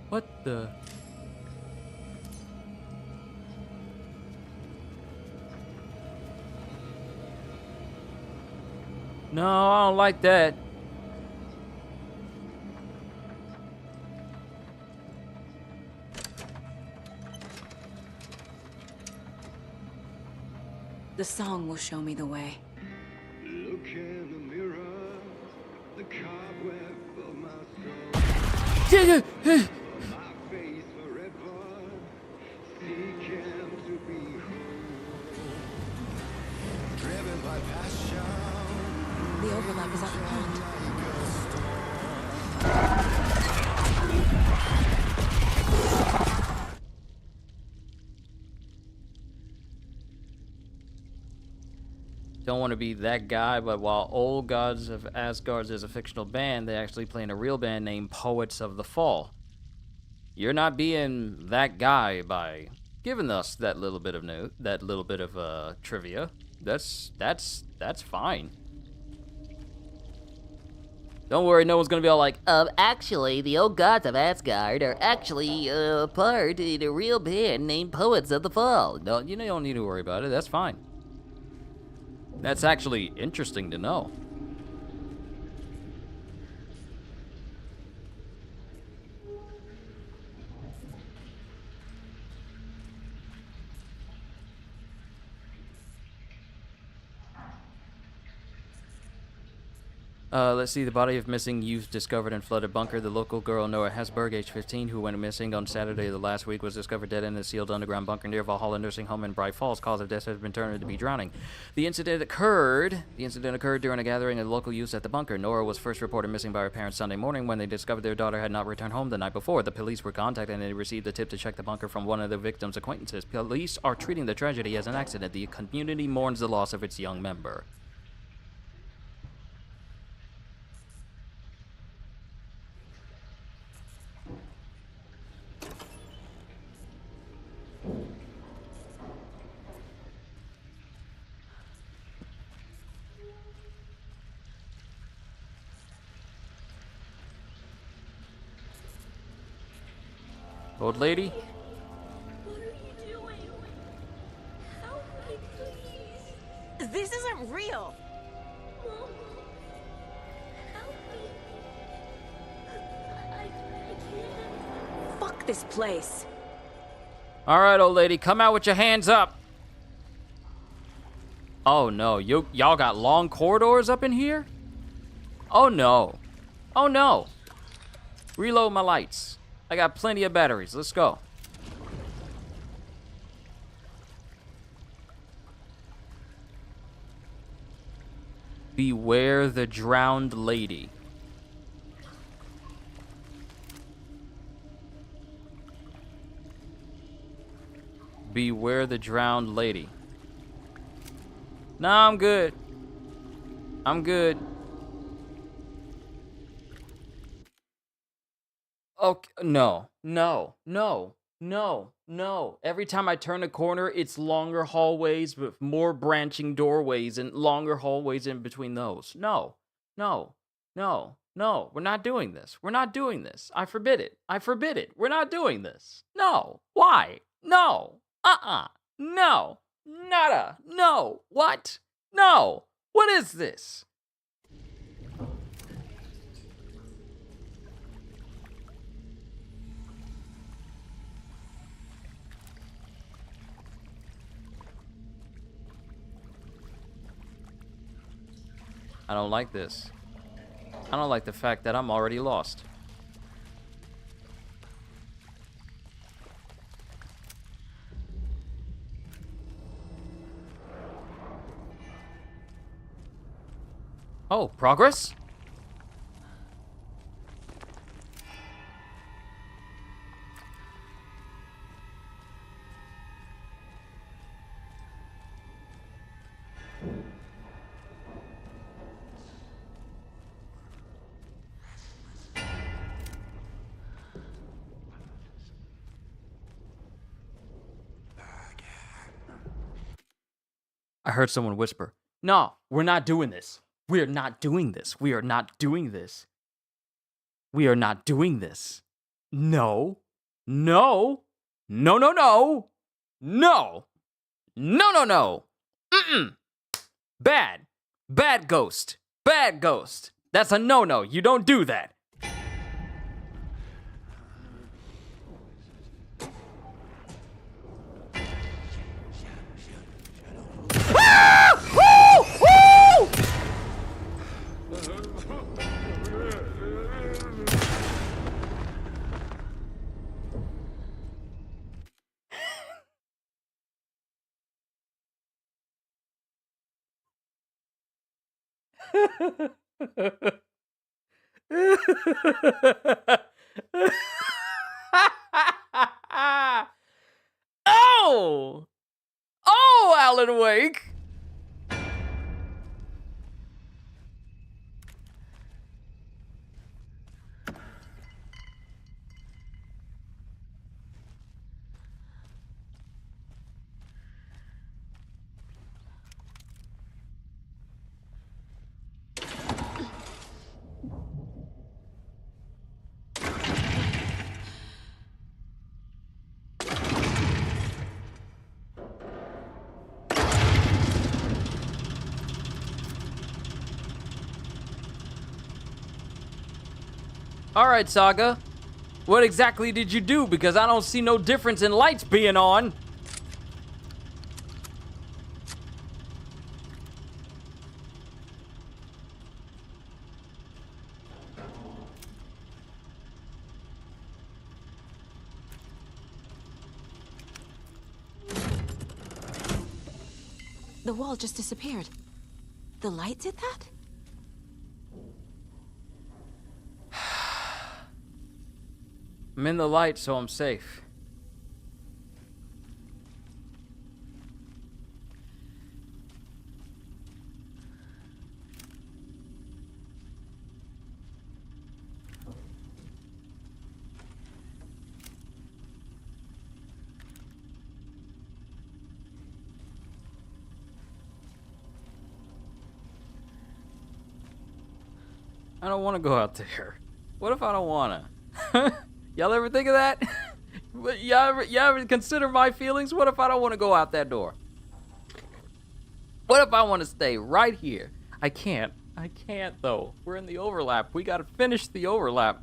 What the? No, I don't like that. The song will show me the way. Look in the mirror, the cobweb of my soul. My face forever, seeking to be whole. Driven by passion. The overlap is at the pond. Don't want to be that guy, but while Old Gods of Asgard is a fictional band, they actually play in a real band named Poets of the Fall. You're not being that guy by giving us that little bit of trivia. That's fine. Don't worry, no one's gonna be all like, Actually, the Old Gods of Asgard are actually part in a real band named Poets of the Fall. no, you don't need to worry about it. That's fine. That's actually interesting to know. Let's see, the body of missing youth discovered in flooded bunker. The local girl, Noah Hesberg, age 15, who went missing on Saturday of the last week, was discovered dead in a sealed underground bunker near Valhalla Nursing Home in Bright Falls. Cause of death has been determined to be drowning. The incident occurred during a gathering of local youth at the bunker. Nora was first reported missing by her parents Sunday morning when they discovered their daughter had not returned home the night before. The police were contacted and they received a tip to check the bunker from one of the victim's acquaintances. Police are treating the tragedy as an accident. The community mourns the loss of its young member. Old lady? What are you doing? Help me, please. This isn't real. Mom, help me. I can't. Fuck this place. All right, old lady, come out with your hands up. Oh no, y'all got long corridors up in here? Oh no. Oh no. Reload my lights. I got plenty of batteries. Let's go. Beware the drowned lady. Beware the drowned lady. Nah, I'm good. I'm good. Okay, no. Every time I turn a corner, it's longer hallways with more branching doorways and longer hallways in between those. No. We're not doing this. We're not doing this. I forbid it. We're not doing this. No. Why? No. No. Nada. No. What? No. What is this? I don't like this. I don't like the fact that I'm already lost. Oh, progress? I heard someone whisper, "No, we're not doing this. We're not doing this. We are not doing this. We are not doing this. No. No. No, no, no. No. No, no, no. Mm-mm. Bad. Bad ghost. Bad ghost. That's a no-no. You don't do that." Oh! Oh, Alan Wake! All right, Saga. What exactly did you do? Because I don't see no difference in lights being on. The wall just disappeared. The light did that? I'm in the light, so I'm safe. I don't want to go out there. What if I don't want to? Y'all ever think of that? But you ever consider my feelings? What if I don't want to go out that door? What if I want to stay right here? I can't though. We're in the overlap. We gotta finish the overlap.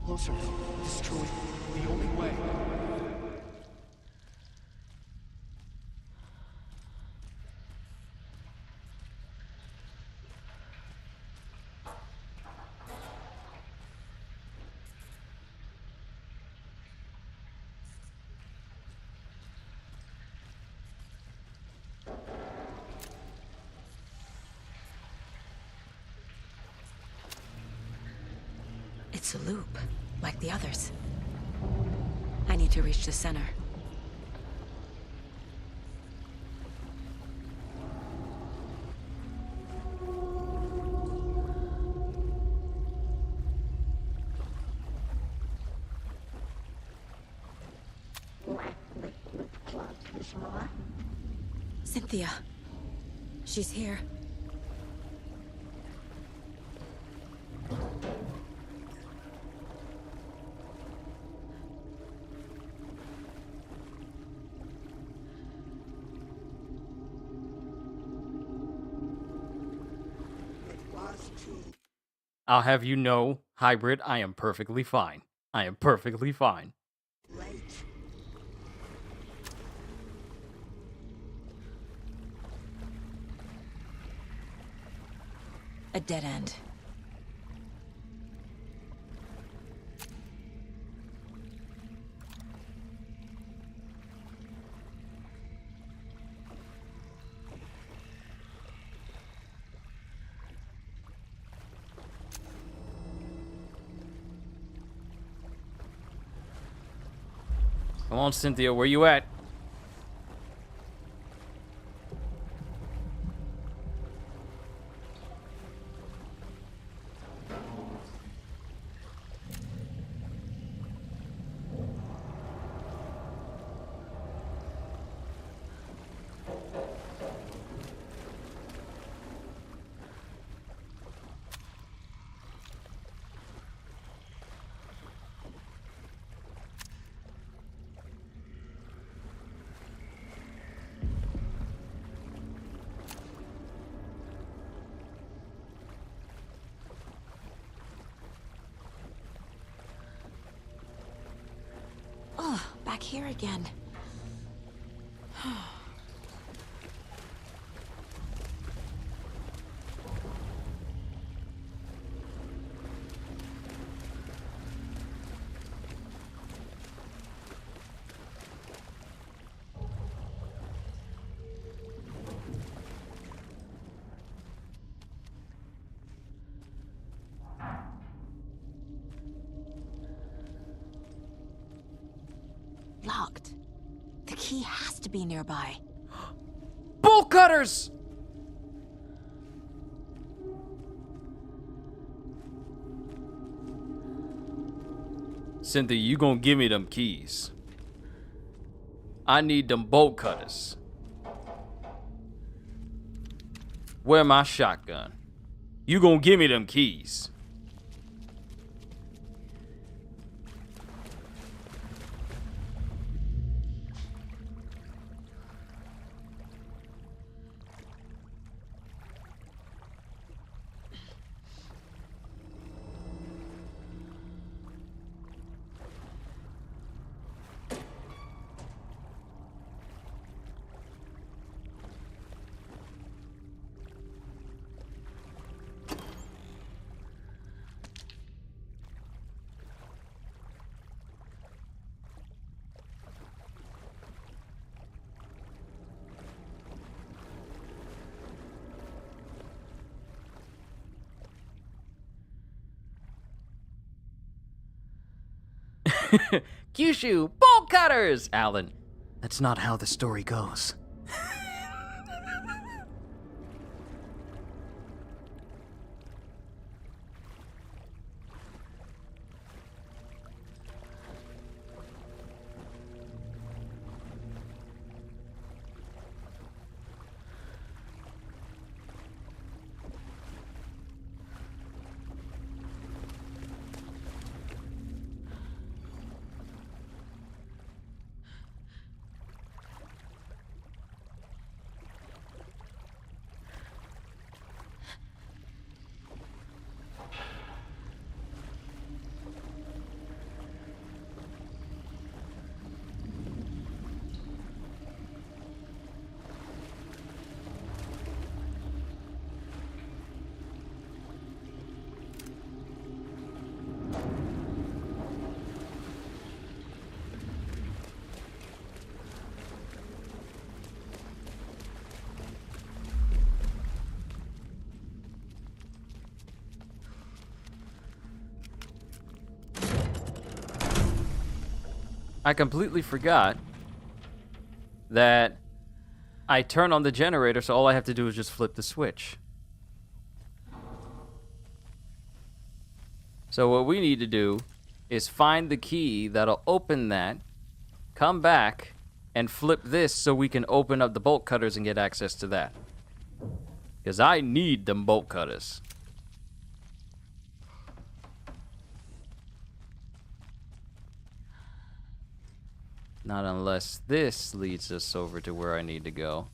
Closer. Destroy. The only way. It's a loop, like the others. I need to reach the center. Cynthia. She's here. I'll have you know, Hybrid, I am perfectly fine. I am perfectly fine. A dead end. Come on, Cynthia, where you at? Oh, back here again. Locked. The key has to be nearby. Bolt cutters! Cynthia, you gonna give me them keys. I need them bolt cutters. Where my shotgun? You gonna give me them keys. Kyushu, bolt cutters! Alan, that's not how the story goes. I completely forgot that I turn on the generator, so all I have to do is just flip the switch. So what we need to do is find the key that'll open that, come back, and flip this so we can open up the bolt cutters and get access to that. Because I need them bolt cutters. Not unless this leads us over to where I need to go.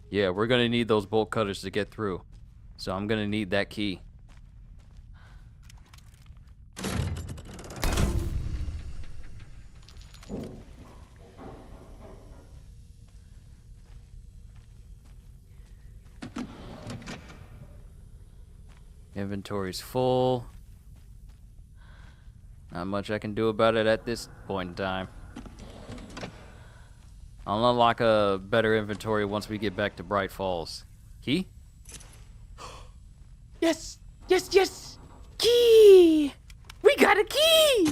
Yeah, we're gonna need those bolt cutters to get through. So I'm gonna need that key. Inventory's full. Not much I can do about it at this point in time. I'll unlock a better inventory once we get back to Bright Falls. Key? Yes! Yes, yes! Key! We got a key!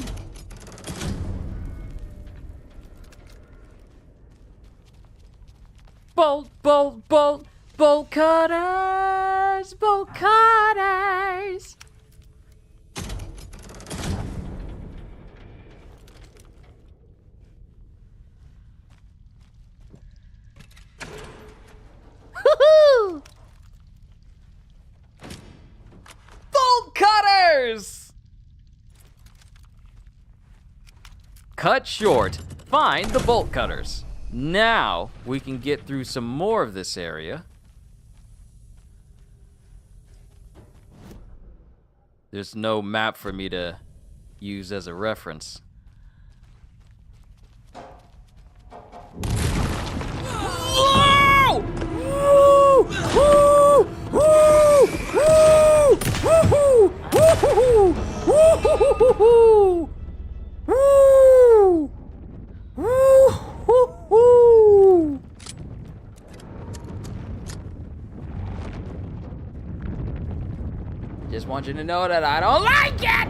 Bolt, bolt, bolt, bolt cutters! Bolt cutters! Woohoo! Bolt cutters! Cut short. Find the bolt cutters. Now we can get through some more of this area. There's no map for me to use as a reference. Whoa! Woo! Woo! Woo! Woo! Woo! Woo! Woo! Woo! Woo! Just want you to know that I don't like it!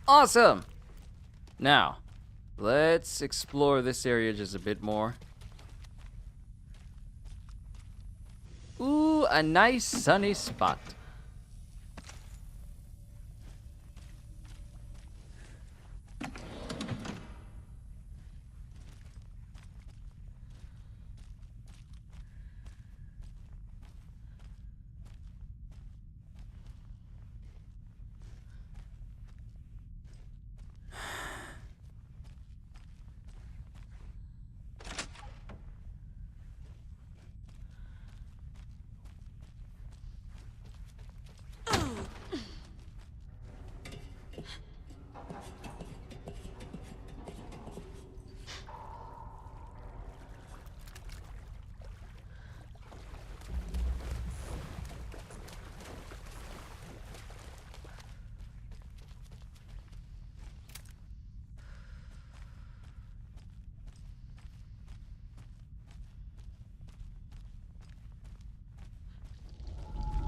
Awesome! Now, let's explore this area just a bit more. Ooh, a nice sunny spot.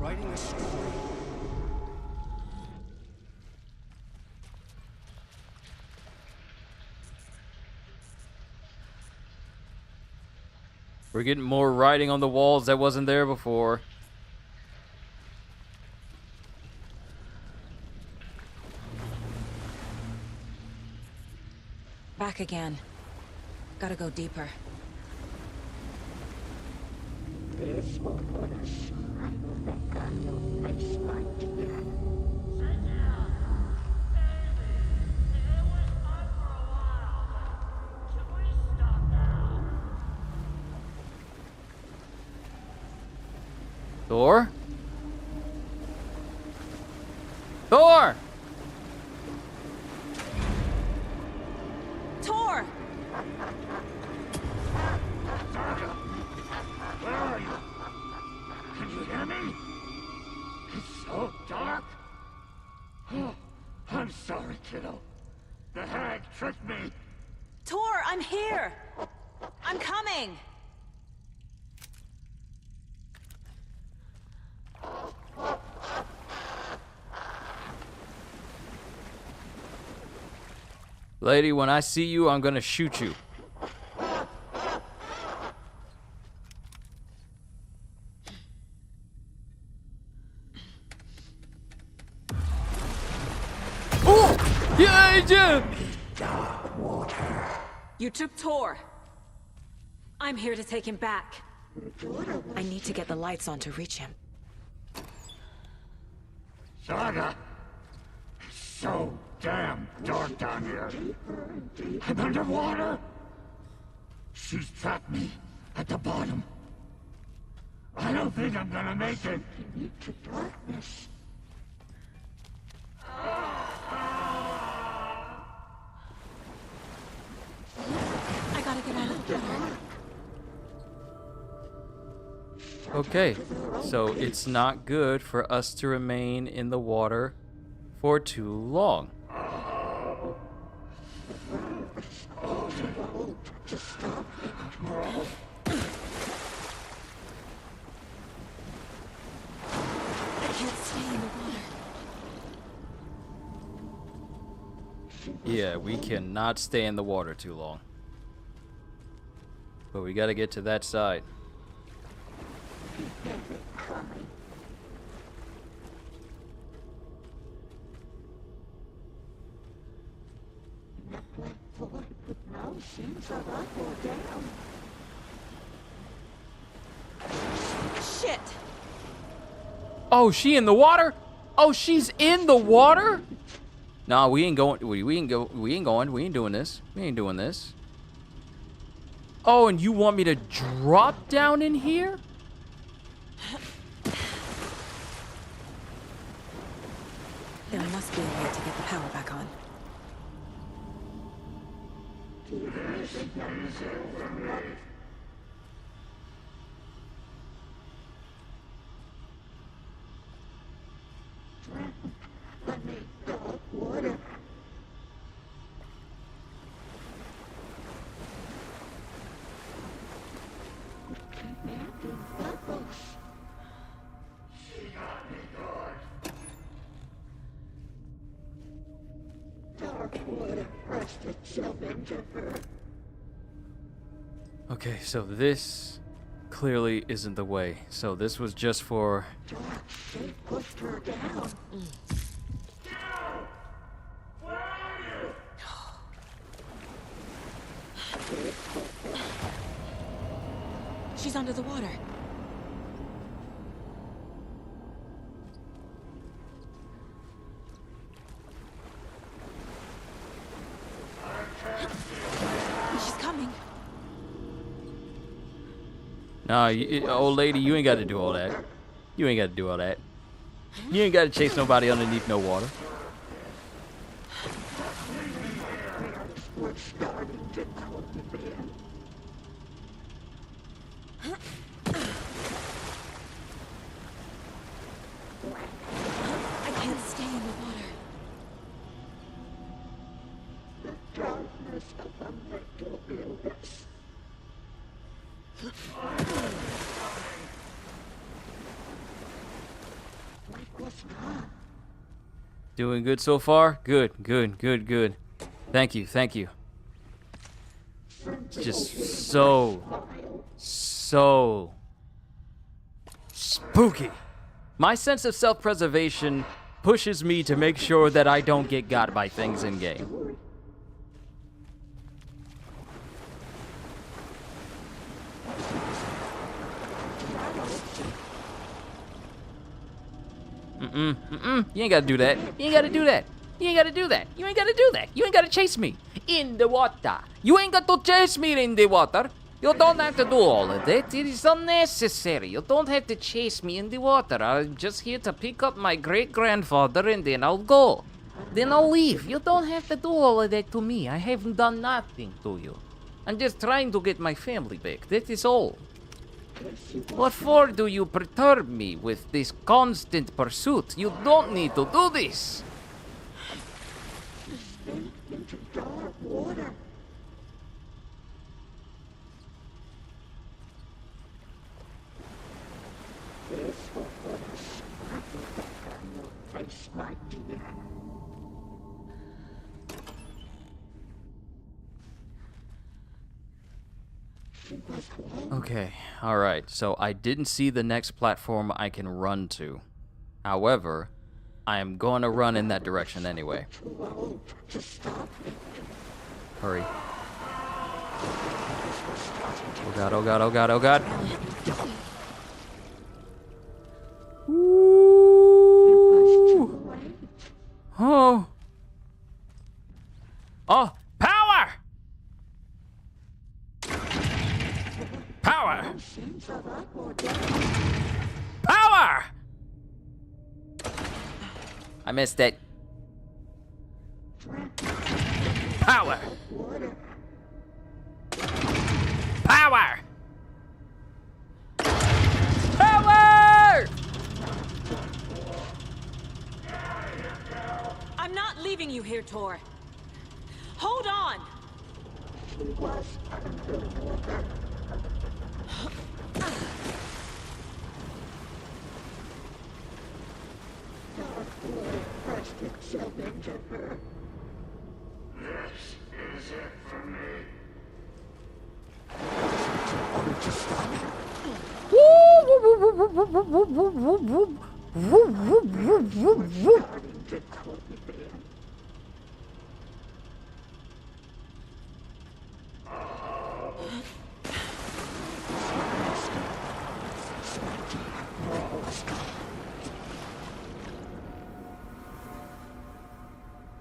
Writing a story. We're getting more writing on the walls that wasn't there before. Back again. Gotta go deeper. Thor? Thor! Tor! Where are you? Can you hear me? It's so dark. Oh, I'm sorry, kiddo. The hag tricked me. Tor, I'm here! I'm coming! Lady, when I see you, I'm gonna shoot you. Oh! Yeah! You took Tor. I'm here to take him back. I need to get the lights on to reach him. Saga! It's so damn dark down here. I'm underwater. She's trapped me at the bottom. I don't think I'm gonna make it. Into darkness. I gotta get out of the water. Okay, so it's not good for us to remain in the water for too long. Yeah, we cannot stay in the water too long. But we gotta get to that side. Shit! Oh, she in the water? Oh, she's in the water? Nah, we ain't going. We ain't going. We ain't doing this. We ain't doing this. Oh, and you want me to drop down in here? There must be a way to get the power back on. Okay, so this clearly isn't the way. So this was just for... Pushed her down. She's under the water. She's coming. Nah, old lady, you ain't got to do all that. You ain't got to do all that. You ain't got to chase nobody underneath no water. I can't stay in the water. The darkness of a mental illness. Doing good so far? Good, good, good, good. Thank you, thank you. It's just so spooky. My sense of self-preservation pushes me to make sure that I don't get got by things in game. You ain't gotta do that. You ain't gotta do that. You ain't gotta do that. You ain't gotta do that. You ain't gotta chase me in the water. You ain't got to chase me in the water. You don't have to do all of that. It is unnecessary. You don't have to chase me in the water. I'm just here to pick up my great-grandfather and then I'll go. Then I'll leave. You don't have to do all of that to me. I haven't done nothing to you. I'm just trying to get my family back. That is all. What for do you perturb me with this constant pursuit? You don't need to do this. Into dark water. This will put a scratchy back on your face, my dear. Okay, alright, so I didn't see the next platform I can run to. However, I am going to run in that direction anyway. Hurry. Oh god, oh god, oh god, oh god. Ooh. Oh. Oh, power! Power! Power! I missed it. Power! Power! Power! I'm not leaving you here, Tor. Hold on! Pressed itself into her. This is it for me. To stop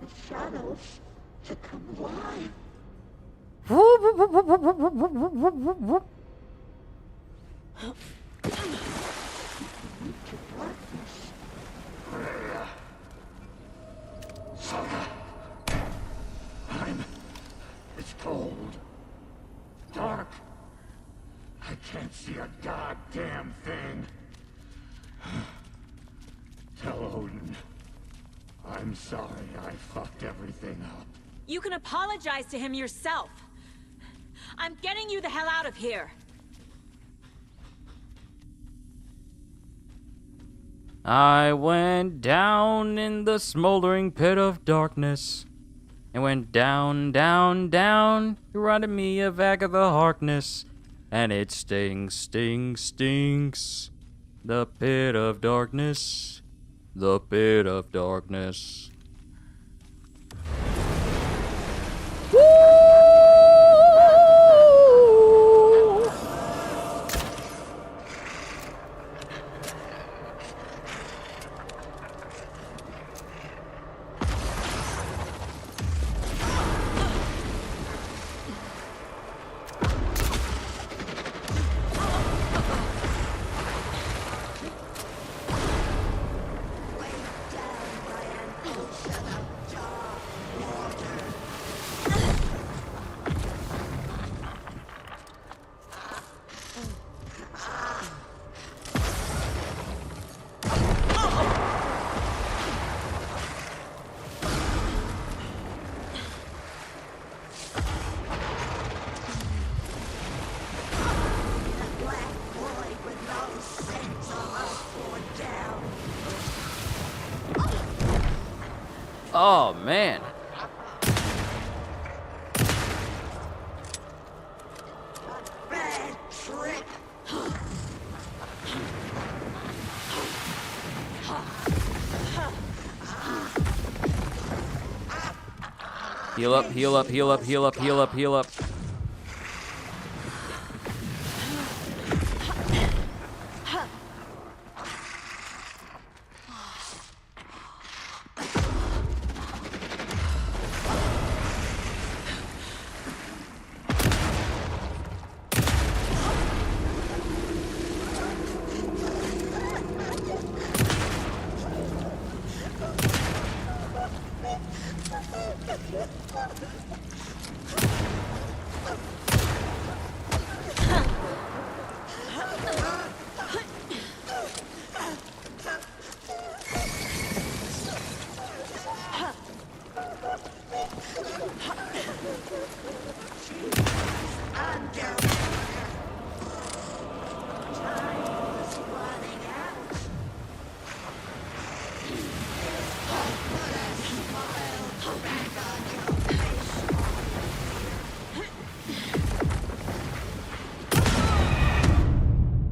the shadows to come alive. Saga. It's cold. Dark. I can't see a goddamn thing. Tell Odin. I'm sorry I fucked everything up. You can apologize to him yourself. I'm getting you the hell out of here. I went down in the smoldering pit of darkness. It went down, down, down. You reminded me of Agatha Harkness. And it stinks, stinks, stinks. The pit of darkness. The pit of darkness. Oh, man. Bad trip. Heal up, heal up, heal up, heal up, heal up, heal up.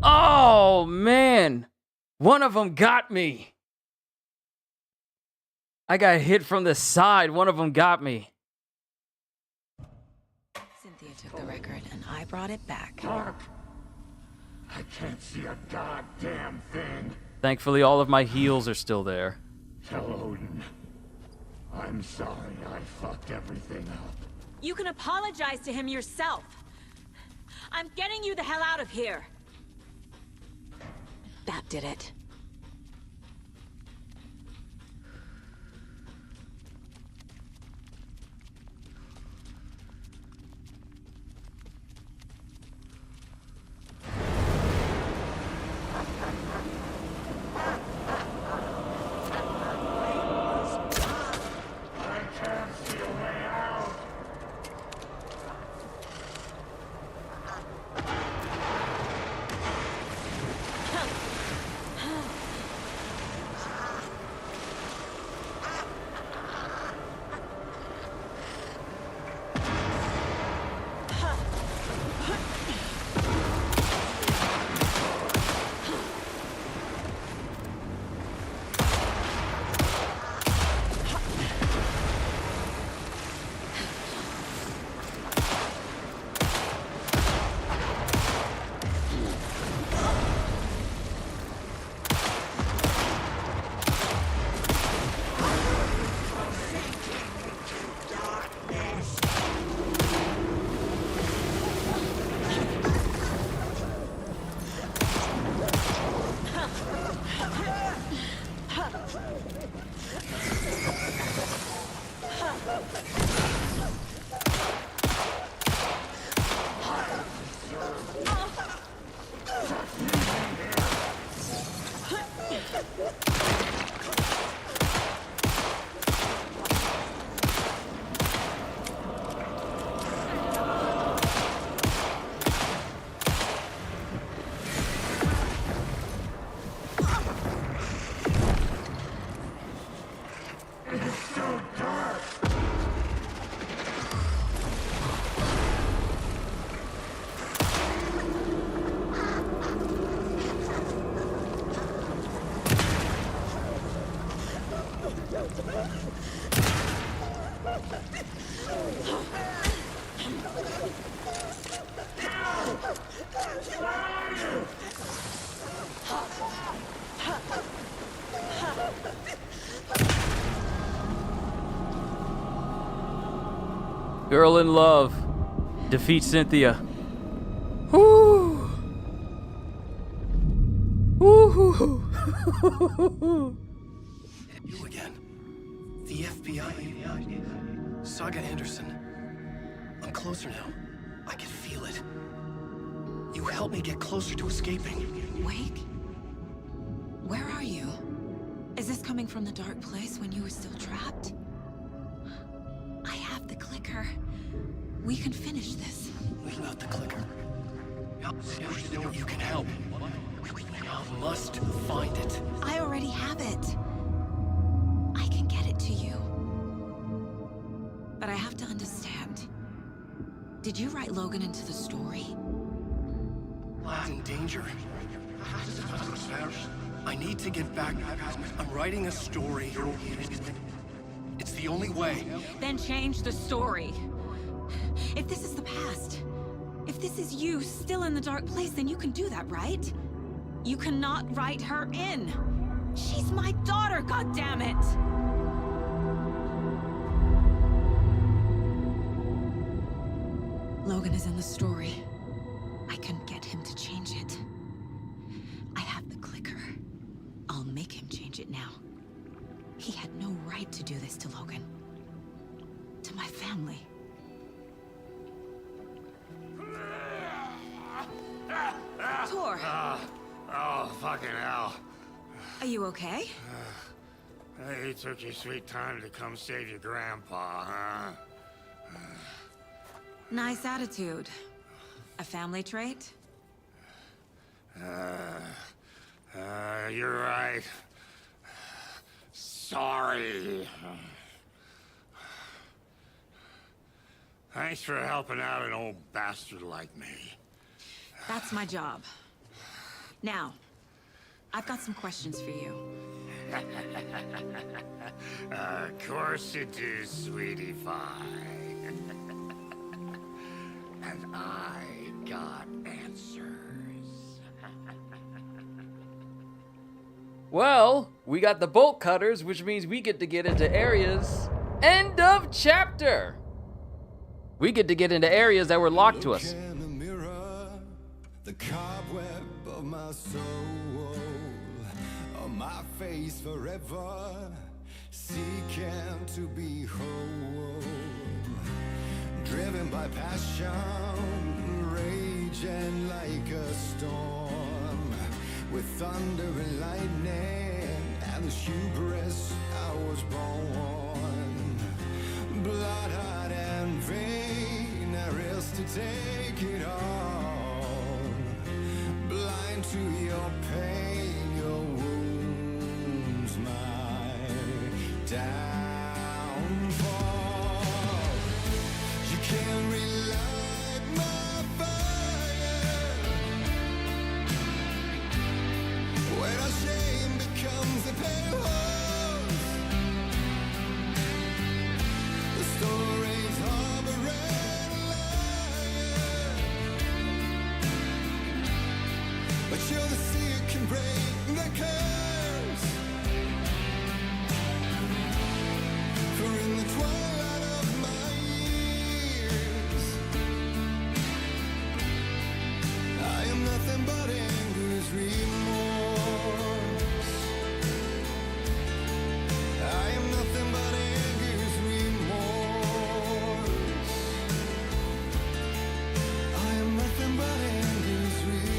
Oh, man. One of them got me. I got hit from the side. One of them got me. Cynthia took the record, and I brought it back. Hark! I can't see a goddamn thing. Thankfully, all of my heals are still there. Tell Odin. I'm sorry I fucked everything up. You can apologize to him yourself. I'm getting you the hell out of here. That did it. Girl in love. Defeat Cynthia. Woo! Woo! You again. The FBI. Saga Anderson. I'm closer now. I can feel it. You helped me get closer to escaping. Wake? Where are you? Is this coming from the dark place when you were still trapped? I have the clicker. We can finish this. Without the clicker, you can help. I must find it. I already have it. I can get it to you. But I have to understand. Did you write Logan into the story? Lad's in danger. I need to get back. I'm writing a story. It's the only way. Then change the story. If this is the past, if this is you still in the dark place, then you can do that, right? You cannot write her in. She's my daughter, goddammit! Logan is in the story. I can get him to change it. I have the clicker. I'll make him change it now. He had no right to do this to Logan. To my family. Tor! Oh, fucking hell. Are you okay? You took your sweet time to come save your grandpa, huh? Nice attitude. A family trait? You're right. Sorry. Thanks for helping out an old bastard like me. That's my job. Now, I've got some questions for you. Of course you do, sweetie pie. And I got answers. Well, we got the bolt cutters, which means we get to get into areas. End of chapter! We get to get into areas that were locked to us. In the mirror, the cobweb of my soul, on my face forever, seeking to be whole, driven by passion, raging like a storm, with thunder and lightning and the hubris I was born, blood-hot and vain, I risk to take it all, blind to your pain, your wounds, my downfall. You can't relight my fire when our shame becomes a pale horse. The stories harboring liar, but you're the sea that can break the curse. For in the twilight of my years, I am nothing but anger's remorse. I am nothing but anger's remorse. I am nothing but anger's remorse.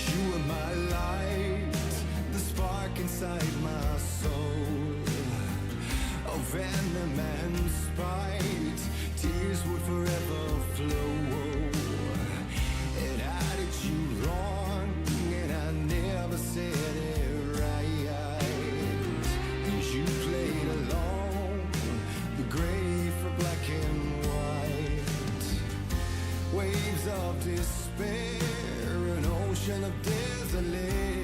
You are my light, the spark inside my soul, of venom and spite, tears would forever flow. It had you wrong, and I never said it right. And you played along, the gray for black and white. Waves of despair, an ocean of desolation,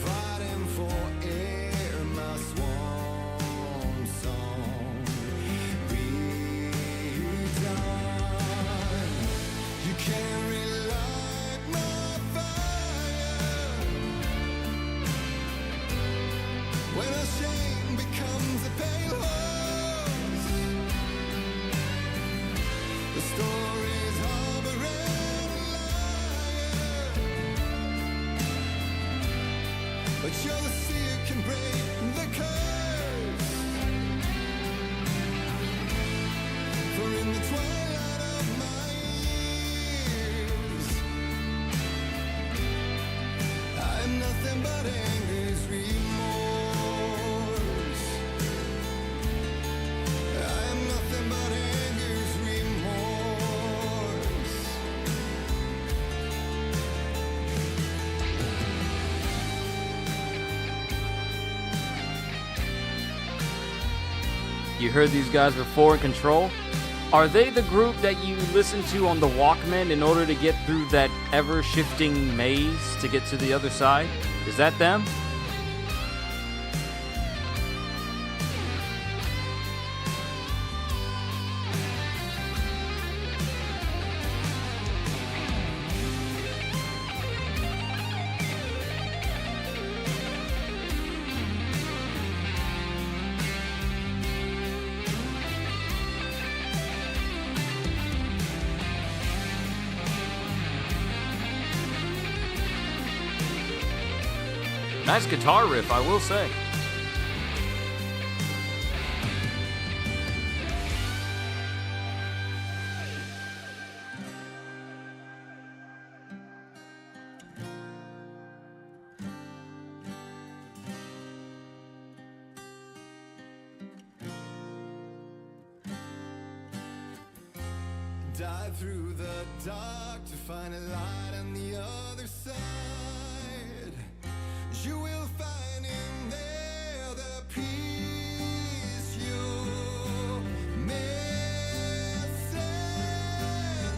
fighting for air, my swan song. Be done. You can't relight my fire when our shame becomes a pale horse. The stories harboring liar, but you're the sea that can break the curse. For in the twilight of my years, I am nothing but anger's remorse. I am nothing but anger's remorse. You heard these guys before in Control? Are they the group that you listen to on the Walkman in order to get through that ever-shifting maze to get to the other side? Is that them? Nice guitar riff, I will say. Dive through the dark to find a light on the other side. You will find in there the peace you're missing.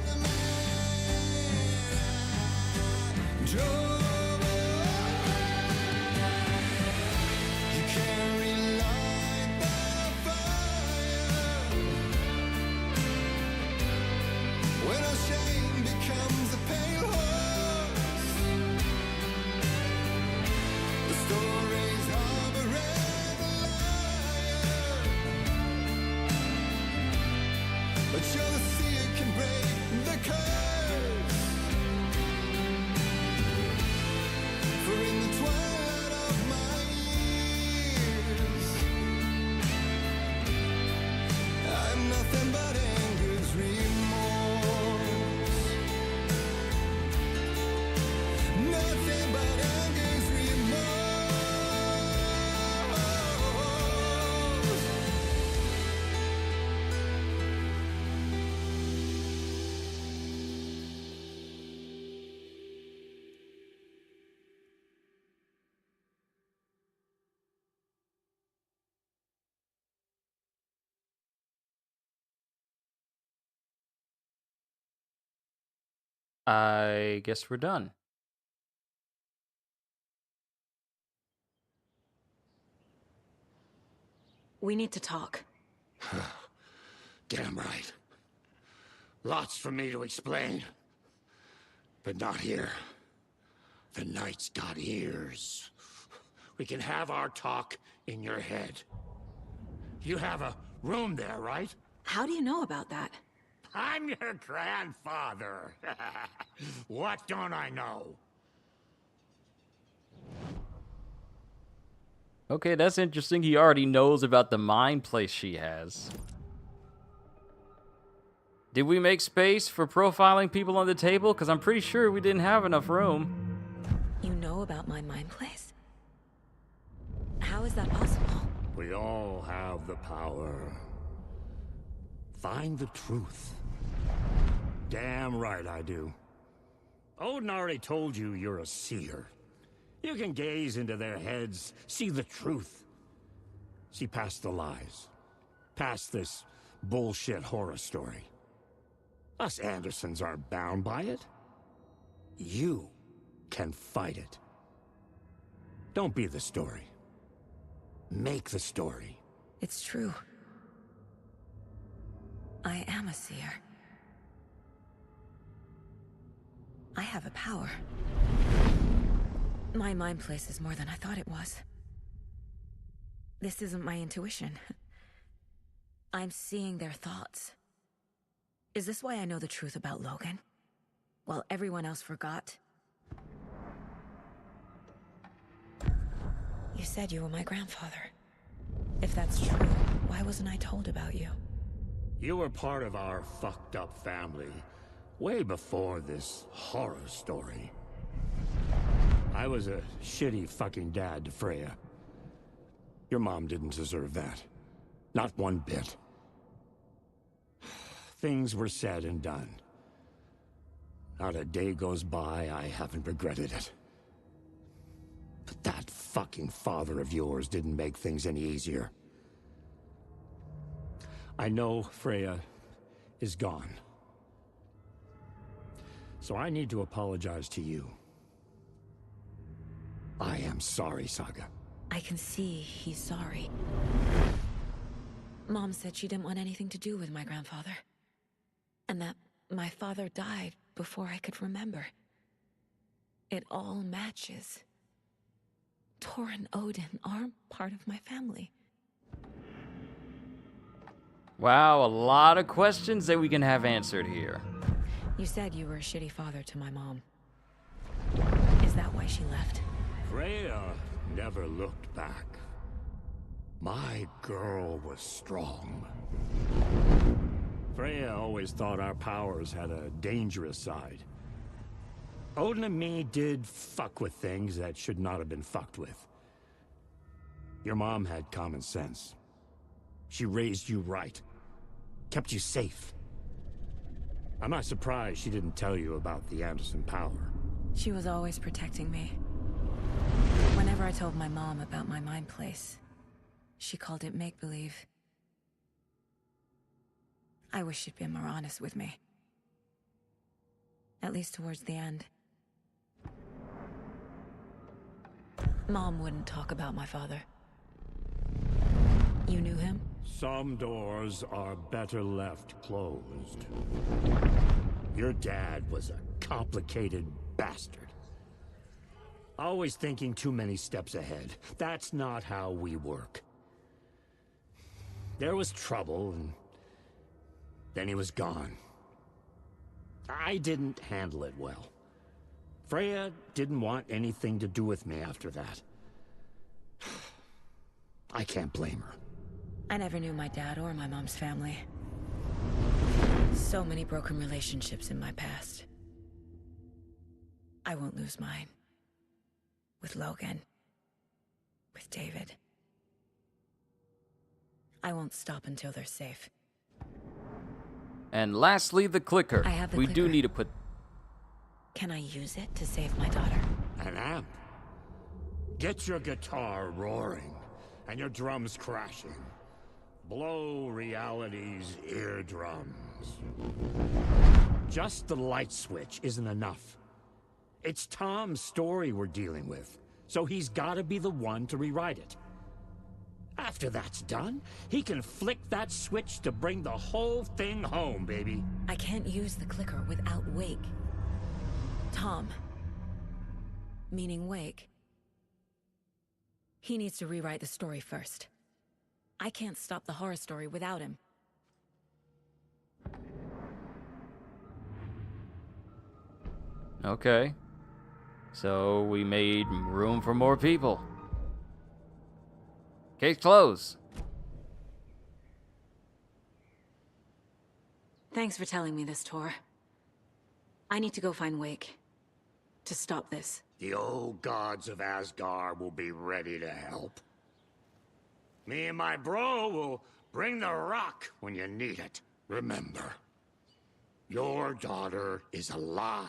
The man I drove. You can't relight the fire when our shame becomes a pale horse. The stories harbor and liar, but you're the seer can break the curse. For in the twilight of my years, I'm nothing but anger's remorse. Nothing but anger's remorse. I guess we're done. We need to talk. Damn right. Lots for me to explain. But not here. The night's got ears. We can have our talk in your head. You have a room there, right? How do you know about that? I'm your grandfather. What don't I know? Okay, that's interesting. He already knows about the mind place she has. Did we make space for profiling people on the table? Because I'm pretty sure we didn't have enough room. You know about my mind place? How is that possible? We all have the power. Find the truth. Damn right I do. Odin already told you you're a seer. You can gaze into their heads, see the truth. See past the lies. Past this bullshit horror story. Us Andersons aren't bound by it. You can fight it. Don't be the story. Make the story. It's true. I am a seer. I have a power. My mind place is more than I thought it was. This isn't my intuition. I'm seeing their thoughts. Is this why I know the truth about Logan? While everyone else forgot? You said you were my grandfather. If that's true, why wasn't I told about you? You were part of our fucked up family, way before this horror story. I was a shitty fucking dad to Freya. Your mom didn't deserve that. Not one bit. Things were said and done. Not a day goes by I haven't regretted it. But that fucking father of yours didn't make things any easier. I know Freya is gone. So I need to apologize to you. I am sorry, Saga. I can see he's sorry. Mom said she didn't want anything to do with my grandfather. And that my father died before I could remember. It all matches. Tor and Odin aren't part of my family. Wow, a lot of questions that we can have answered here. You said you were a shitty father to my mom. Is that why she left? Freya never looked back. My girl was strong. Freya always thought our powers had a dangerous side. Odin and me did fuck with things that should not have been fucked with. Your mom had common sense. She raised you right. Kept you safe. I'm not surprised she didn't tell you about the Anderson power. She was always protecting me. Whenever I told my mom about my mind place, she called it make-believe. I wish she'd been more honest with me. At least towards the end. Mom wouldn't talk about my father. You knew him? Some doors are better left closed. Your dad was a complicated bastard. Always thinking too many steps ahead. That's not how we work. There was trouble, and then he was gone. I didn't handle it well. Freya didn't want anything to do with me after that. I can't blame her. I never knew my dad or my mom's family. So many broken relationships in my past. I won't lose mine. With Logan. With David. I won't stop until they're safe. And lastly, the clicker. I have the we clicker. do need to put... Can I use it to save my daughter? An amp. Get your guitar roaring and your drums crashing. Blow reality's eardrums. Just the light switch isn't enough. It's Tom's story we're dealing with, so he's gotta be the one to rewrite it. After that's done, he can flick that switch to bring the whole thing home, baby. I can't use the clicker without Wake. Tom. Meaning Wake. He needs to rewrite the story first. I can't stop the horror story without him. Okay. So we made room for more people. Case closed. Thanks for telling me this, Tor. I need to go find Wake. To stop this. The old gods of Asgard will be ready to help. Me and my bro will bring the rock when you need it. Remember, your daughter is alive.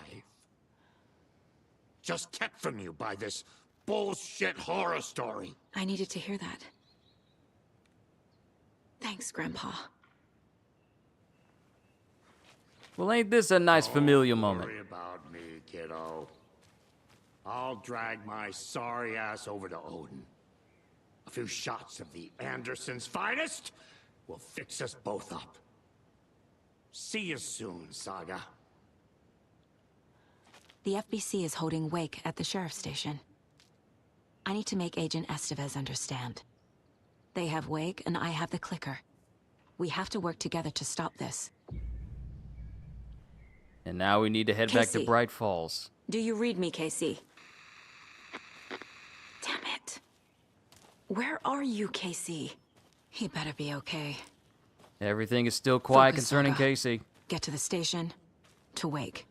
Just kept from you by this bullshit horror story. I needed to hear that. Thanks, Grandpa. Well, ain't this a nice familial moment? Don't worry about me, kiddo. I'll drag my sorry ass over to Odin. A few shots of the Andersons' finest will fix us both up. See you soon, Saga. The FBC is holding Wake at the sheriff's station. I need to make Agent Estevez understand. They have Wake, and I have the clicker. We have to work together to stop this. And now we need to head back to Casey. Bright Falls. Do you read me, Casey? Damn it. Where are you, Casey? He better be okay. Everything is still quiet Focus, concerning Saga. Casey. Get to the station, to Wake.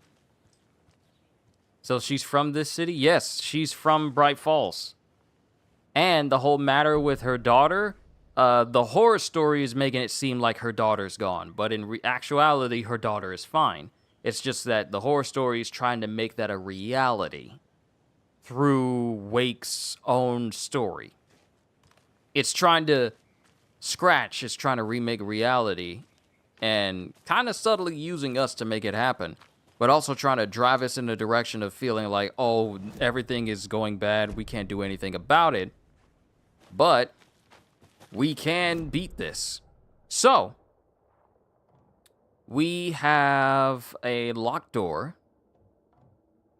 So she's from this city? Yes, she's from Bright Falls. And the whole matter with her daughter, the horror story is making it seem like her daughter's gone. But in actuality, her daughter is fine. It's just that the horror story is trying to make that a reality through Wake's own story. It's trying to scratch, it's trying to remake reality and kind of subtly using us to make it happen, but also trying to drive us in the direction of feeling like, oh, everything is going bad, we can't do anything about it, but we can beat this. So, we have a locked door,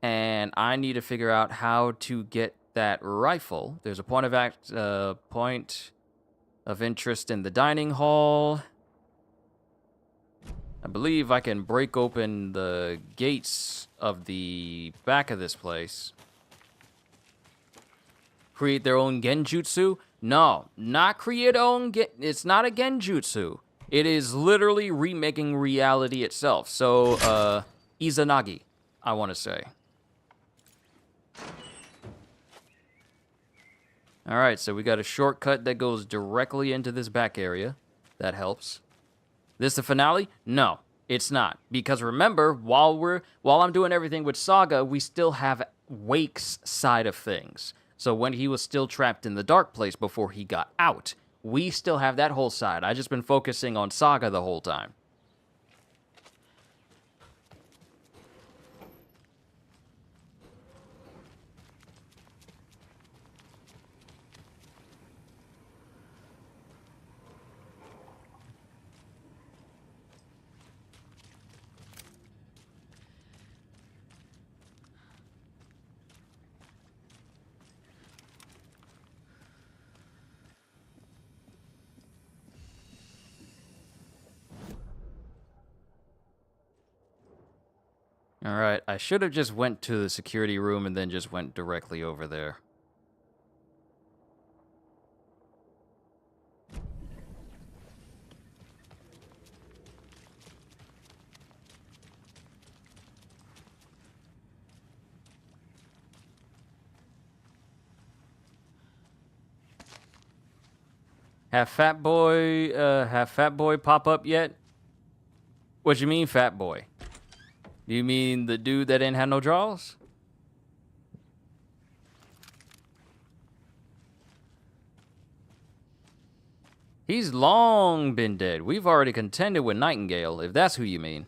and I need to figure out how to get that rifle. There's a point of interest in the dining hall. I believe I can break open the gates of the back of this place. create their own genjutsu. No, not create own. It's not a genjutsu. It is literally remaking reality itself. So, Izanagi, I want to say. All right, so we got a shortcut that goes directly into this back area. That helps. This the finale? No, it's not. Because remember, while I'm doing everything with Saga, we still have Wake's side of things. So when he was still trapped in the dark place before he got out, we still have that whole side. I just been focusing on Saga the whole time. All right, I should have just went to the security room and then just went directly over there. Have Fat Boy pop up yet? What you mean, Fat Boy? You mean the dude that didn't have no draws? He's long been dead. We've already contended with Nightingale, if that's who you mean.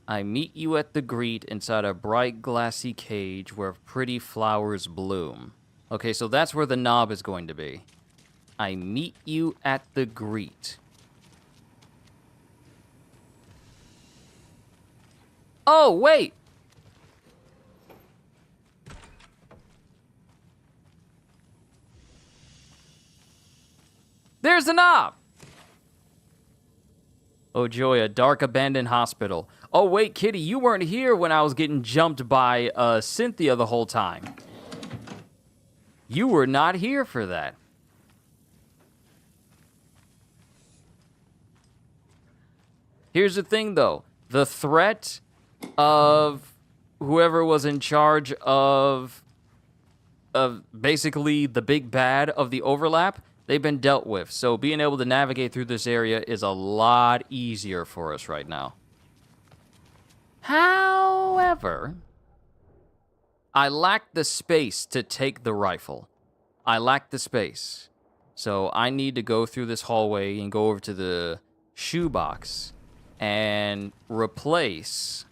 I meet you at the greet inside a bright glassy cage where pretty flowers bloom. Okay, so that's where the knob is going to be. I meet you at the greet. Oh, wait! There's the knob! Oh joy, a dark abandoned hospital. Oh wait, Kitty, you weren't here when I was getting jumped by Cynthia the whole time. You were not here for that. Here's the thing though. The threat of whoever was in charge of basically the big bad of the overlap, they've been dealt with. So being able to navigate through this area is a lot easier for us right now. However, I lack the space to take the rifle. I lack the space. So I need to go through this hallway and go over to the shoebox and replace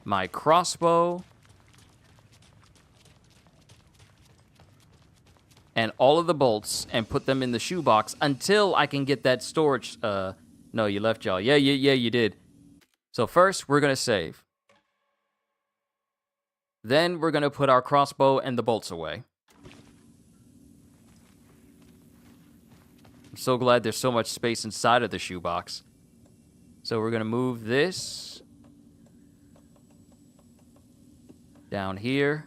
my crossbow and all of the bolts and put them in the shoebox until I can get that storage. No, you left, y'all. Yeah, you did. So first, we're going to save. Then we're going to put our crossbow and the bolts away. I'm so glad there's so much space inside of the shoebox. So we're going to move this down here.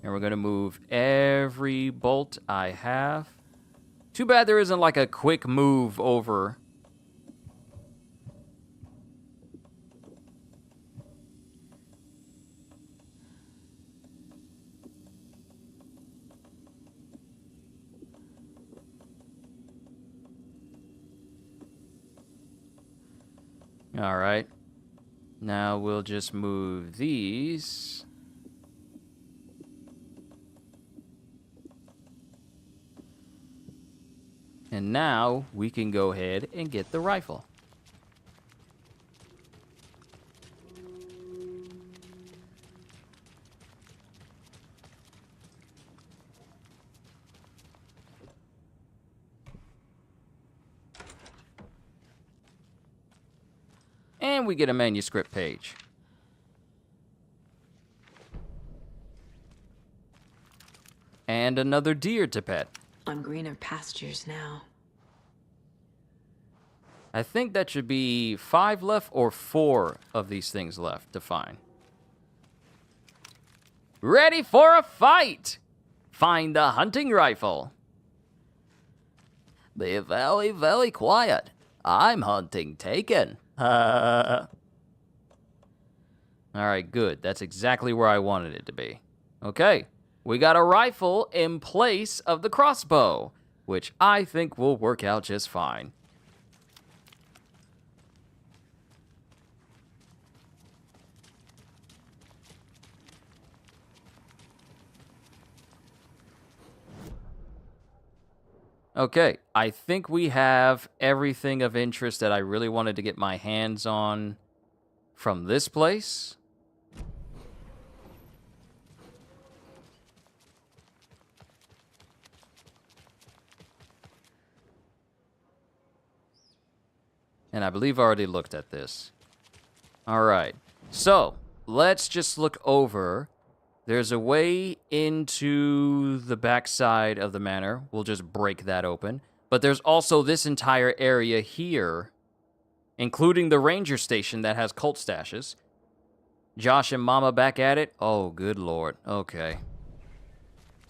And we're going to move every bolt I have. Too bad there isn't like a quick move over. All right. Now we'll just move these. And now we can go ahead and get the rifle. And we get a manuscript page. And another deer to pet. On greener pastures now. I think that should be 5 left or 4 of these things left to find. Ready for a fight! Find the hunting rifle. Be very, very quiet. I'm hunting taken. Alright, good. That's exactly where I wanted it to be. Okay, we got a rifle in place of the crossbow, which I think will work out just fine. Okay, I think we have everything of interest that I really wanted to get my hands on from this place. And I believe I already looked at this. All right, so let's just look over. There's a way into the backside of the manor. We'll just break that open. But there's also this entire area here, including the ranger station that has cult stashes. Josh and Mama back at it? Oh, good lord. Okay.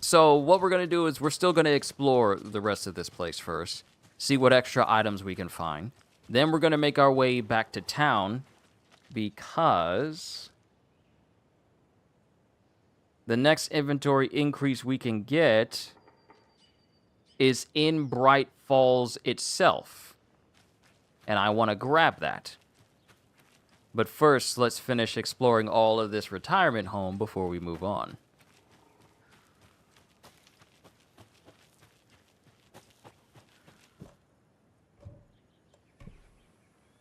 So what we're going to do is we're still going to explore the rest of this place first. See what extra items we can find. Then we're going to make our way back to town because the next inventory increase we can get is in Bright Falls itself. And I want to grab that. But first, let's finish exploring all of this retirement home before we move on.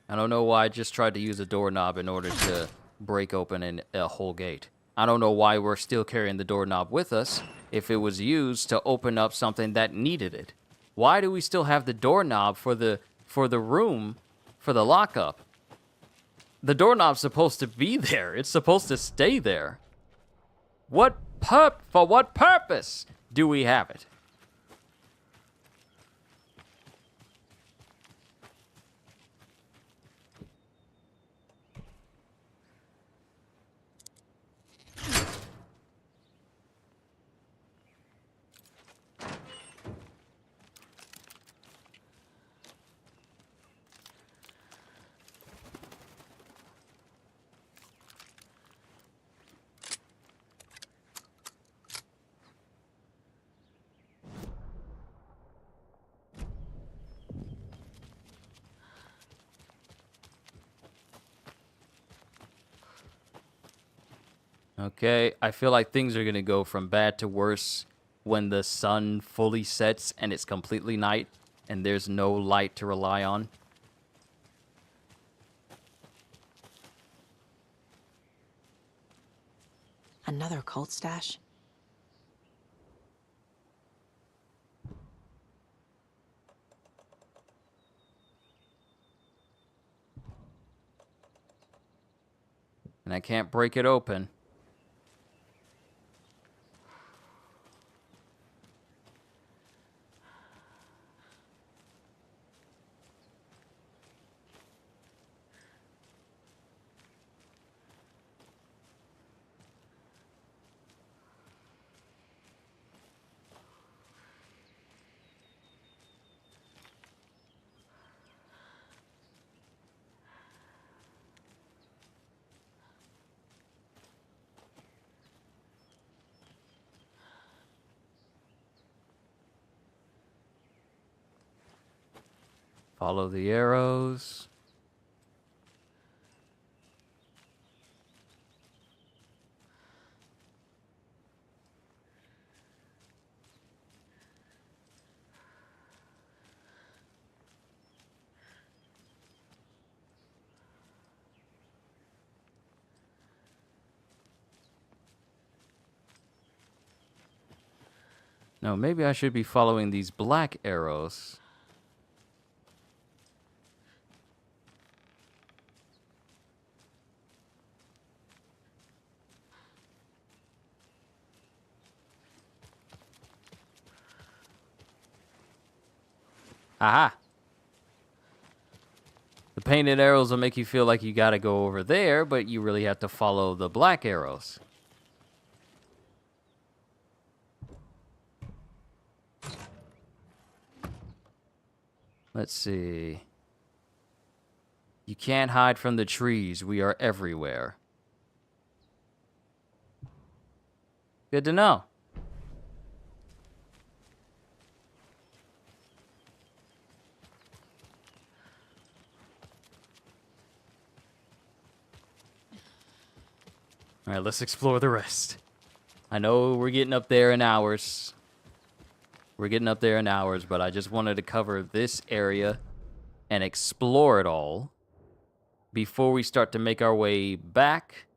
I don't know why I just tried to use a doorknob in order to break open a whole gate. I don't know why we're still carrying the doorknob with us if it was used to open up something that needed it. Why do we still have the doorknob for the room, for the lockup? The doorknob's supposed to be there. It's supposed to stay there. For what purpose do we have it? Okay, I feel like things are going to go from bad to worse when the sun fully sets and it's completely night and there's no light to rely on. Another cult stash? And I can't break it open. Follow the arrows. No, maybe I should be following these black arrows. Aha. The painted arrows will make you feel like you gotta go over there, but you really have to follow the black arrows. Let's see. You can't hide from the trees. We are everywhere. Good to know. All right, let's explore the rest. I know we're getting up there in hours. We're getting up there in hours, but I just wanted to cover this area and explore it all before we start to make our way back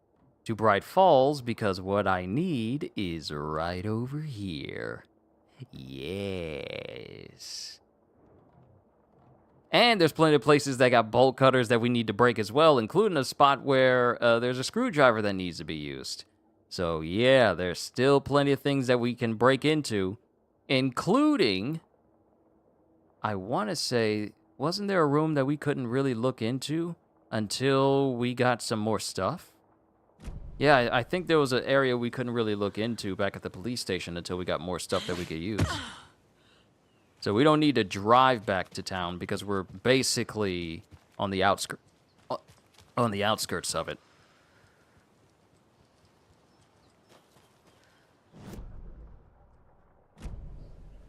to Bright Falls, because what I need is right over here. Yes. And there's plenty of places that got bolt cutters that we need to break as well, including a spot where there's a screwdriver that needs to be used. So yeah, there's still plenty of things that we can break into, including, I want to say, wasn't there a room that we couldn't really look into until we got some more stuff? Yeah, I think there was an area we couldn't really look into back at the police station until we got more stuff that we could use. So we don't need to drive back to town because we're basically on the outskirts of it.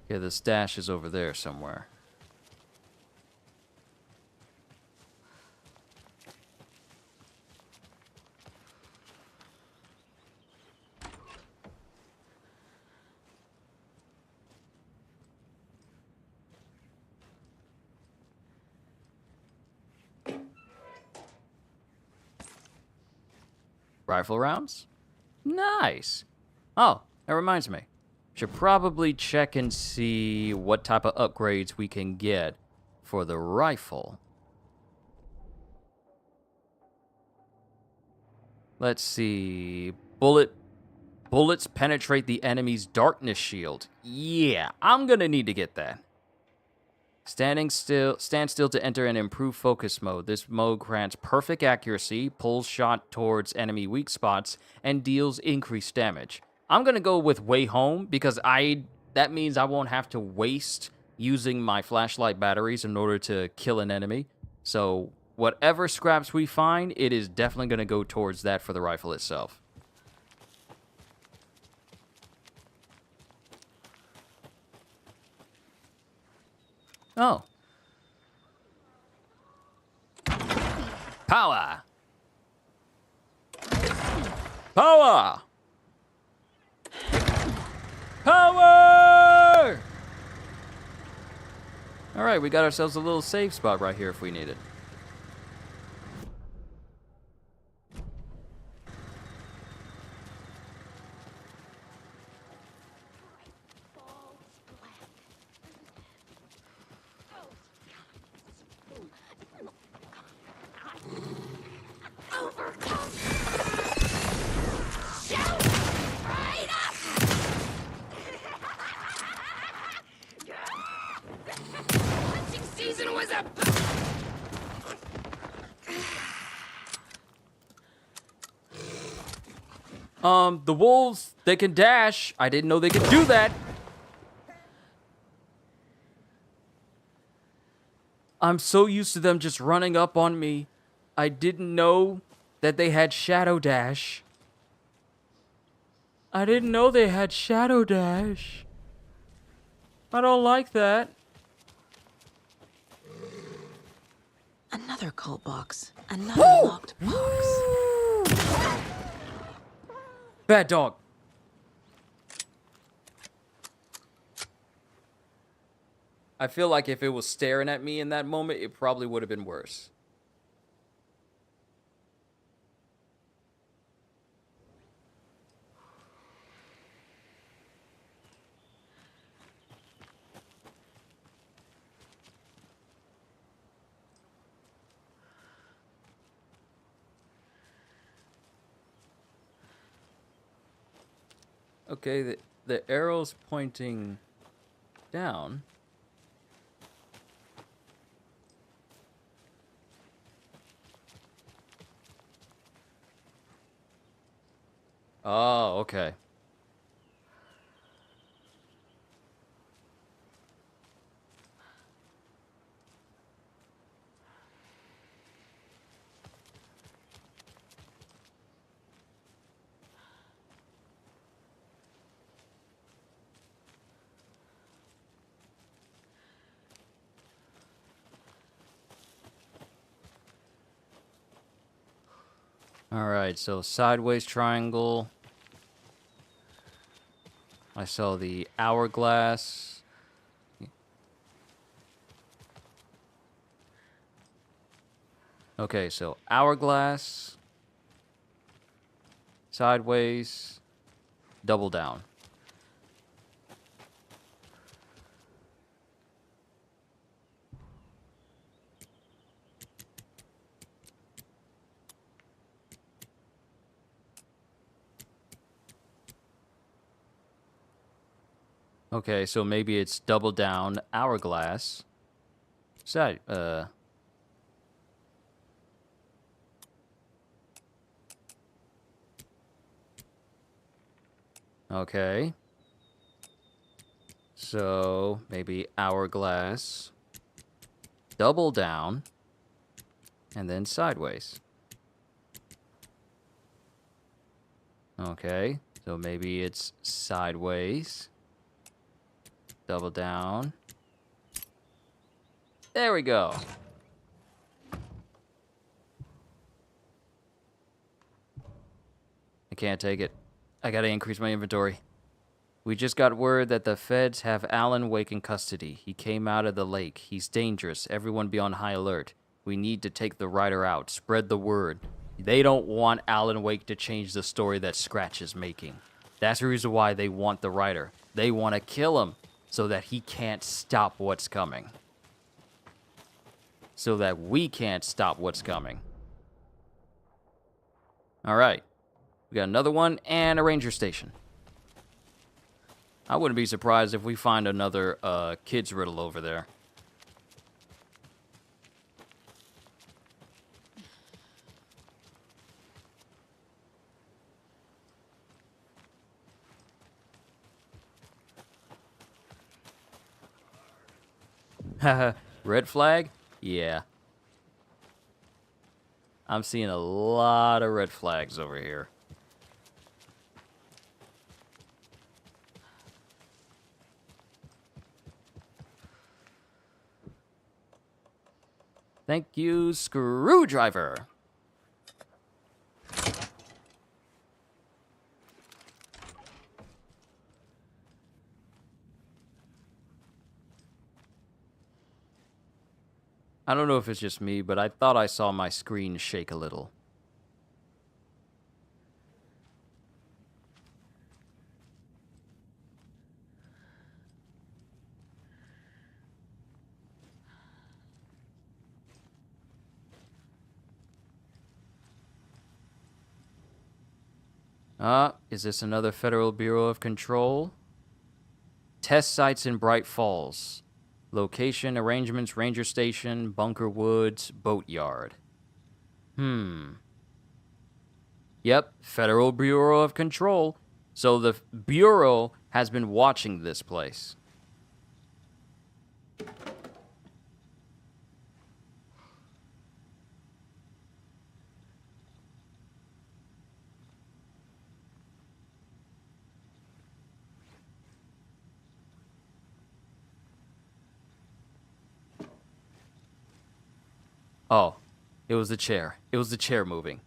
Yeah, the stash is over there somewhere. Rifle rounds? Nice. Oh, that reminds me. Should probably check and see what type of upgrades we can get for the rifle. Let's see. Bullets penetrate the enemy's darkness shield. Yeah, I'm gonna need to get that. Stand still to enter an improved focus mode. This mode grants perfect accuracy, pulls shot towards enemy weak spots, and deals increased damage. I'm gonna go with way home because that means I won't have to waste using my flashlight batteries in order to kill an enemy. So whatever scraps we find, it is definitely gonna go towards that for the rifle itself. Oh. Power! Power! Power! Alright, we got ourselves a little safe spot right here if we need it. The wolves, they can dash. I didn't know they could do that. I'm so used to them just running up on me. I didn't know that they had shadow dash. I didn't know they had shadow dash. I don't like that. Another cult box. Another locked box. Bad dog. I feel like if it was staring at me in that moment, it probably would have been worse. Okay, the arrow's pointing down. Oh, okay. Alright, so sideways triangle. I saw the hourglass. Okay, so hourglass, sideways, double down. Okay, so maybe it's double down, hourglass, side, okay. So maybe hourglass, double down, and then sideways. Okay, so maybe it's sideways, double down. There we go. I can't take it. I gotta increase my inventory. We just got word that the feds have Alan Wake in custody. He came out of the lake. He's dangerous. Everyone be on high alert. We need to take the writer out. Spread the word. They don't want Alan Wake to change the story that Scratch is making. That's the reason why they want the writer. They want to kill him so that he can't stop what's coming. So that we can't stop what's coming. Alright. We got another one and a ranger station. I wouldn't be surprised if we find another kids riddle over there. Haha, red flag? Yeah. I'm seeing a lot of red flags over here. Thank you, screwdriver. I don't know if it's just me, but I thought I saw my screen shake a little. Is this another Federal Bureau of Control? Test sites in Bright Falls. Location, arrangements, ranger station, Bunker Woods, boatyard. Yep, Federal Bureau of Control. So the Bureau has been watching this place. Oh, it was the chair. It was the chair moving.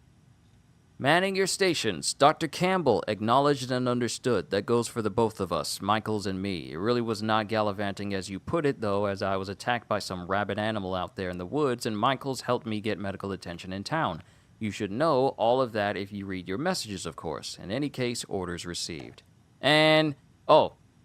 Manning your stations. Dr. Campbell acknowledged and understood. That goes for the both of us, Michaels and me. It really was not gallivanting as you put it, though, as I was attacked by some rabid animal out there in the woods, and Michaels helped me get medical attention in town. You should know all of that if you read your messages, of course. In any case, orders received. And,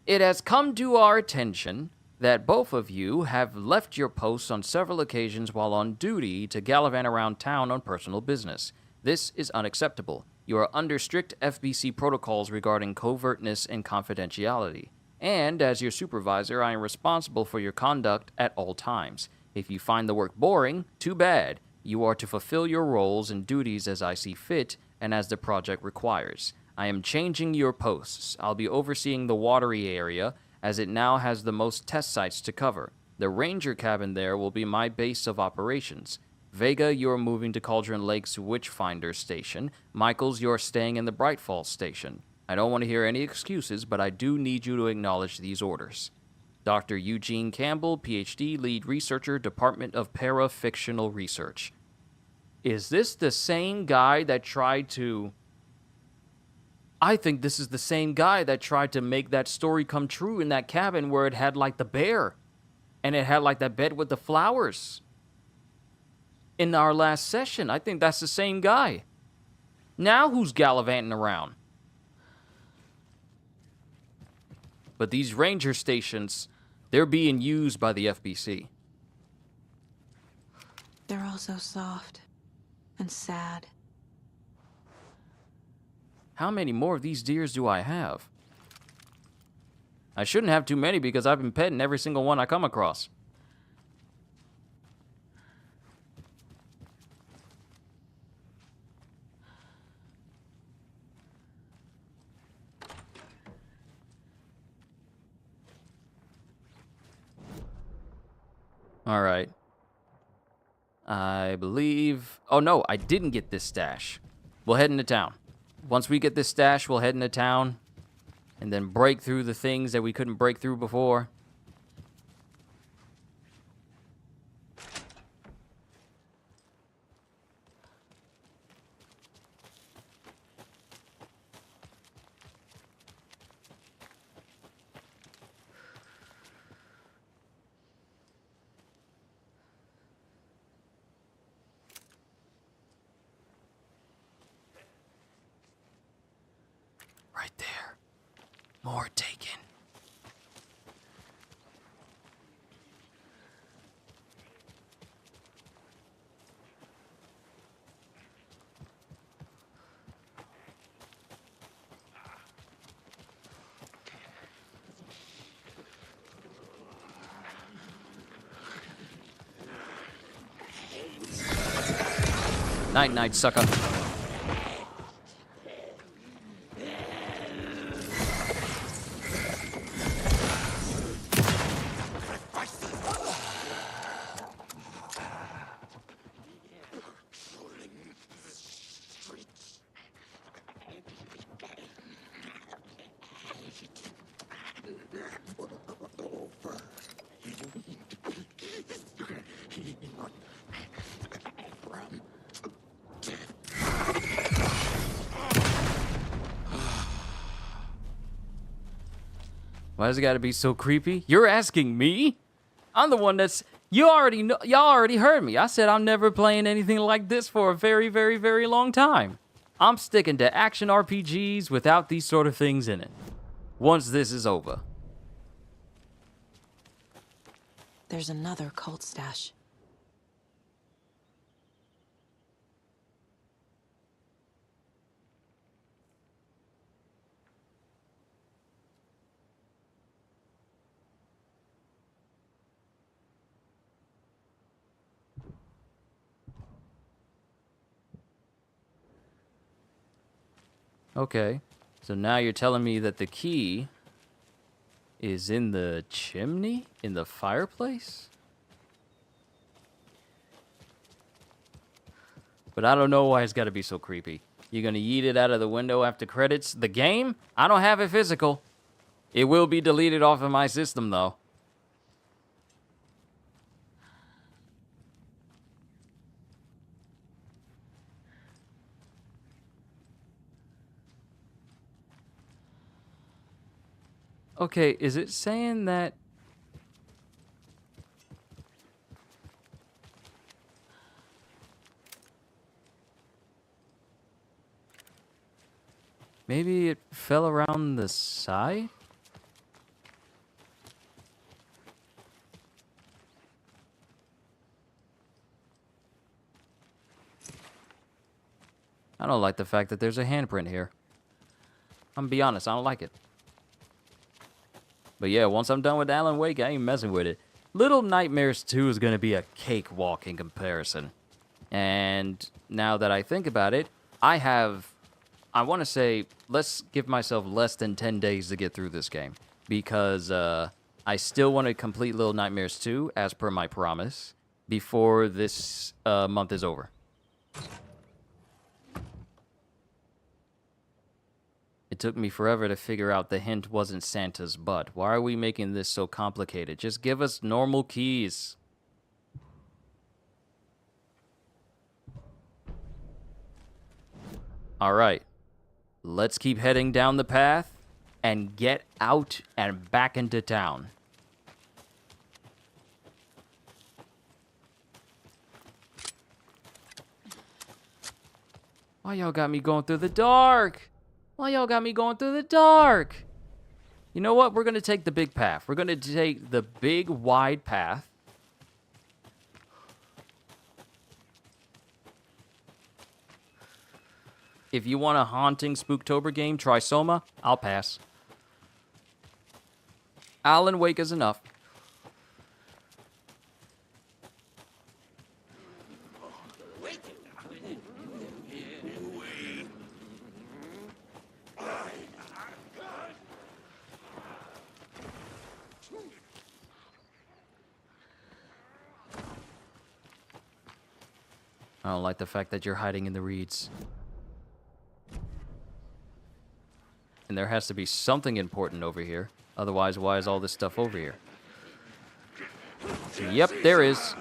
it has come to our attention that both of you have left your posts on several occasions while on duty to gallivant around town on personal business. This is unacceptable. You are under strict FBC protocols regarding covertness and confidentiality. And as your supervisor, I am responsible for your conduct at all times. If you find the work boring, too bad. You are to fulfill your roles and duties as I see fit and as the project requires. I am changing your posts. I'll be overseeing the watery area, as it now has the most test sites to cover. The ranger cabin there will be my base of operations. Vega, you're moving to Cauldron Lake's Witchfinder station. Michaels, you're staying in the Bright Falls station. I don't want to hear any excuses, but I do need you to acknowledge these orders. Dr. Eugene Campbell, PhD, lead researcher, Department of Parafictional Research. Is this the same guy that tried to... I think this is the same guy that tried to make that story come true in that cabin where it had, like, the bear. And it had, like, that bed with the flowers. In our last session, I think that's the same guy. Now who's gallivanting around? But these ranger stations, they're being used by the FBC. They're all so soft and sad. How many more of these deers do I have? I shouldn't have too many because I've been petting every single one I come across. All right. I believe... Oh, no, I didn't get this stash. We'll head into town. Once we get this stash, we'll head into town. And then break through the things that we couldn't break through before. Right there. More taken. Night, night, sucker. Why does it gotta be so creepy? You're asking me? I'm the one that's... You already know... Y'all already heard me. I said I'm never playing anything like this for a very, very, very long time. I'm sticking to action RPGs without these sort of things in it. Once this is over. There's another cult stash. Okay, so now you're telling me that the key is in the chimney? In the fireplace? But I don't know why it's gotta be so creepy. You're gonna yeet it out of the window after credits? The game? I don't have it physical. It will be deleted off of my system, though. Okay, is it saying that... Maybe it fell around the side? I don't like the fact that there's a handprint here. I'm gonna be honest, I don't like it. But yeah, once I'm done with Alan Wake, I ain't messing with it. Little Nightmares 2 is going to be a cakewalk in comparison. And now that I think about it, I have I want to say, let's give myself less than 10 days to get through this game. Because I still want to complete Little Nightmares 2, as per my promise, before this month is over. It took me forever to figure out the hint wasn't Santa's butt. Why are we making this so complicated? Just give us normal keys. Alright. Let's keep heading down the path and get out and back into town. Why y'all got me going through the dark? Why y'all got me going through the dark? You know what? We're going to take the big path. We're going to take the big, wide path. If you want a haunting Spooktober game, try Soma. I'll pass. Alan Wake is enough. I don't like the fact that you're hiding in the reeds. And there has to be something important over here. Otherwise, why is all this stuff over here? Yep, there is.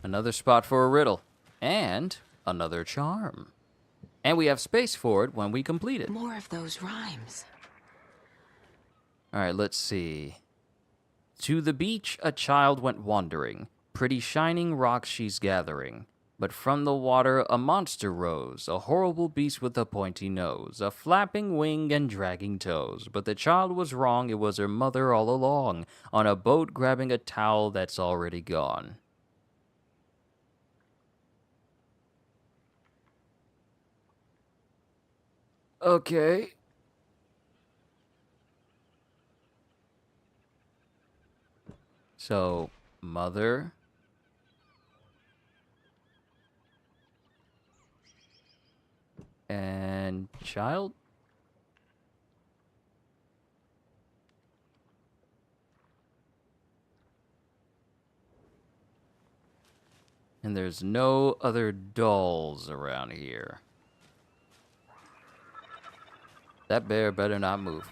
Another spot for a riddle. And another charm. And we have space for it when we complete it. More of those rhymes. Alright, let's see. To the beach a child went wandering. Pretty shining rocks she's gathering. But from the water a monster rose. A horrible beast with a pointy nose. A flapping wing and dragging toes. But the child was wrong, it was her mother all along. On a boat grabbing a towel that's already gone. Okay. So, mother. And child? And there's no other dolls around here. That bear better not move.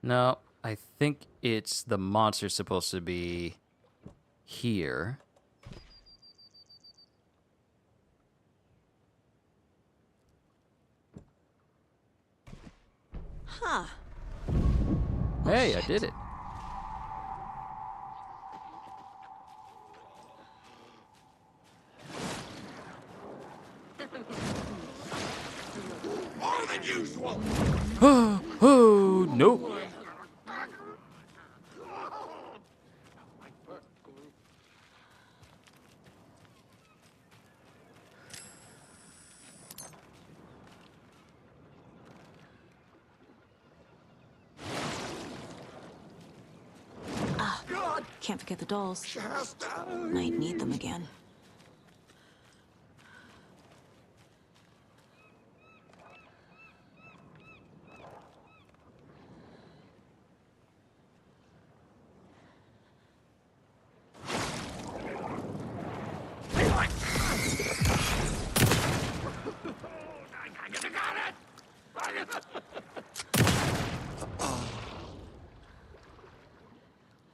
No, I think it's the monster supposed to be here. Huh. Hey, I did it. More than usual. Oh, nope. Can't forget the dolls. Might need them again.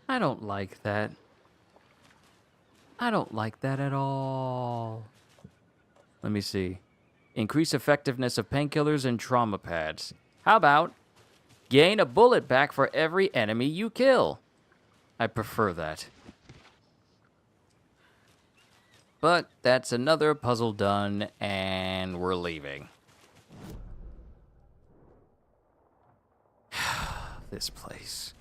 I don't like that. I don't like that at all. Let me see. Increase effectiveness of painkillers and trauma pads. How about gain a bullet back for every enemy you kill? I prefer that. But that's another puzzle done, and we're leaving. This place.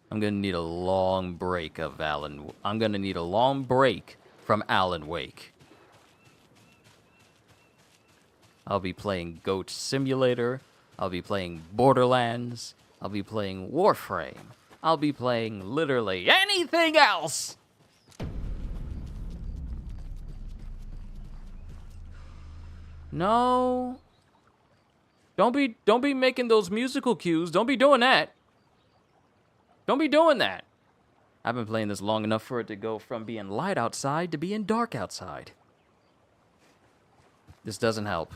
I'm gonna need a long break of I'm gonna need a long break from Alan Wake. I'll be playing Goat Simulator. I'll be playing Borderlands. I'll be playing Warframe. I'll be playing literally anything else. No. Don't be making those musical cues. Don't be doing that. Don't be doing that. I've been playing this long enough for it to go from being light outside to being dark outside. This doesn't help.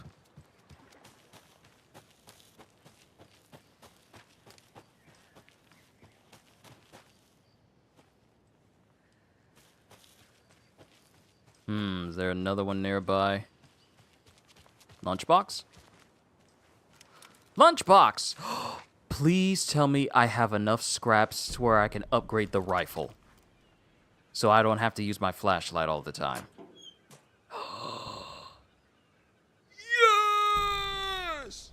Is there another one nearby? Lunchbox? Lunchbox! Please tell me I have enough scraps to where I can upgrade the rifle. So I don't have to use my flashlight all the time. Yes!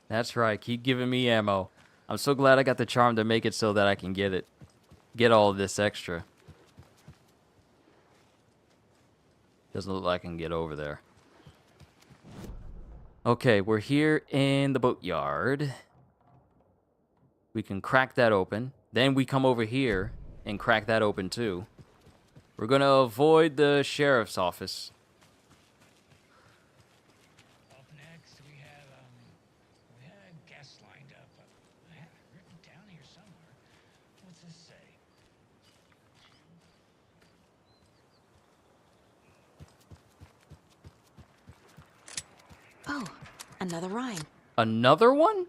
That's right, keep giving me ammo. I'm so glad I got the charm to make it so that I can get all of this extra. Doesn't look like I can get over there. Okay, we're here in the boatyard. We can crack that open. Then we come over here and crack that open too. We're gonna avoid the sheriff's office. Oh, another rhyme. Another one?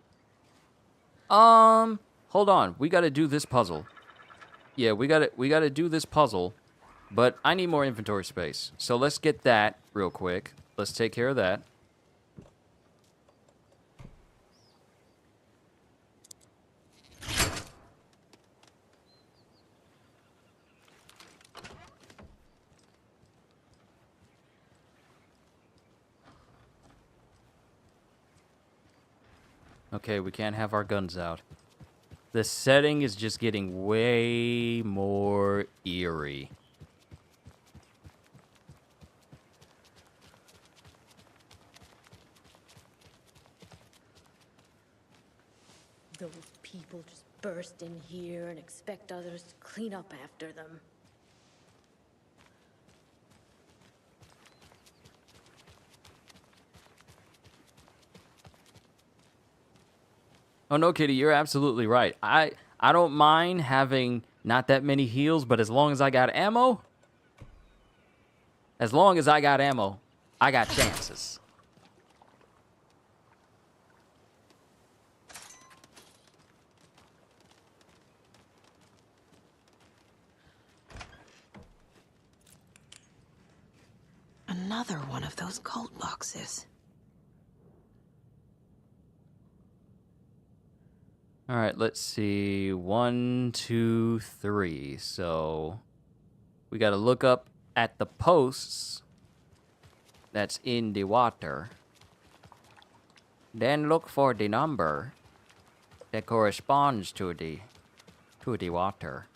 Hold on. We gotta do this puzzle. Yeah, we gotta do this puzzle, but I need more inventory space. So let's get that real quick. Let's take care of that. Okay, we can't have our guns out. The setting is just getting way more eerie. Those people just burst in here and expect others to clean up after them. Oh no, Kitty, you're absolutely right. I don't mind having not that many heals, but as long as I got ammo, I got chances. Another one of those cult boxes. All right, let's see. 1, 2, 3. So we got to look up at the posts that's in the water. Then look for the number that corresponds to the water.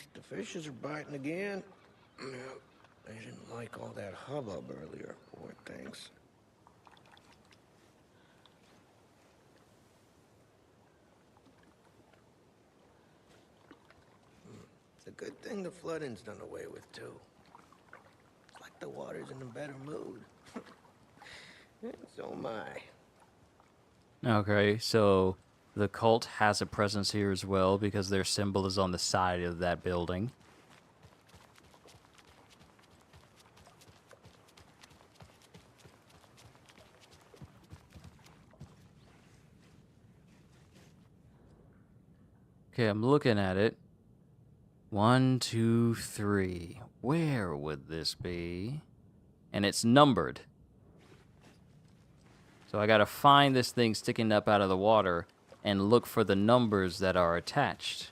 least the fishes are biting again. Yeah, they didn't like all that hubbub earlier, poor things. It's a good thing the flooding's done away with, too. It's like the water's in a better mood. So am I. Okay, so the cult has a presence here as well because their symbol is on the side of that building. Okay, I'm looking at it. 1, 2, 3. Where would this be? And it's numbered. So I gotta find this thing sticking up out of the water and look for the numbers that are attached.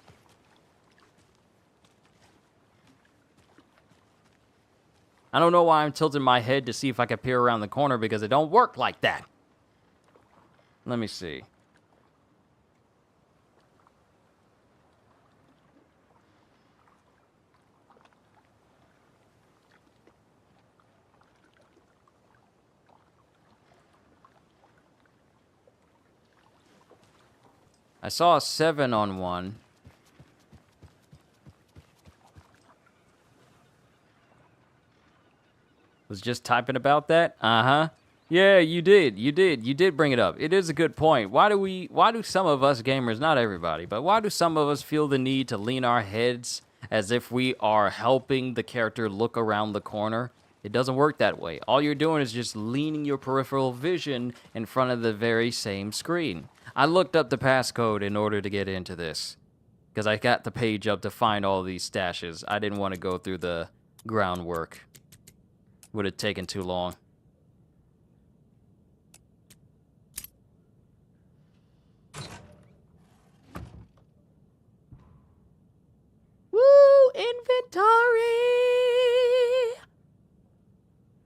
I don't know why I'm tilting my head to see if I can peer around the corner because it don't work like that. Let me see. I saw a 7 on one. Was just typing about that? Uh-huh. Yeah, you did. You did bring it up. It is a good point. Why do some of us gamers, not everybody, but why do some of us feel the need to lean our heads as if we are helping the character look around the corner? It doesn't work that way. All you're doing is just leaning your peripheral vision in front of the very same screen. I looked up the passcode in order to get into this because I got the page up to find all these stashes. I didn't want to go through the groundwork. Would have taken too long. Woo! Inventory!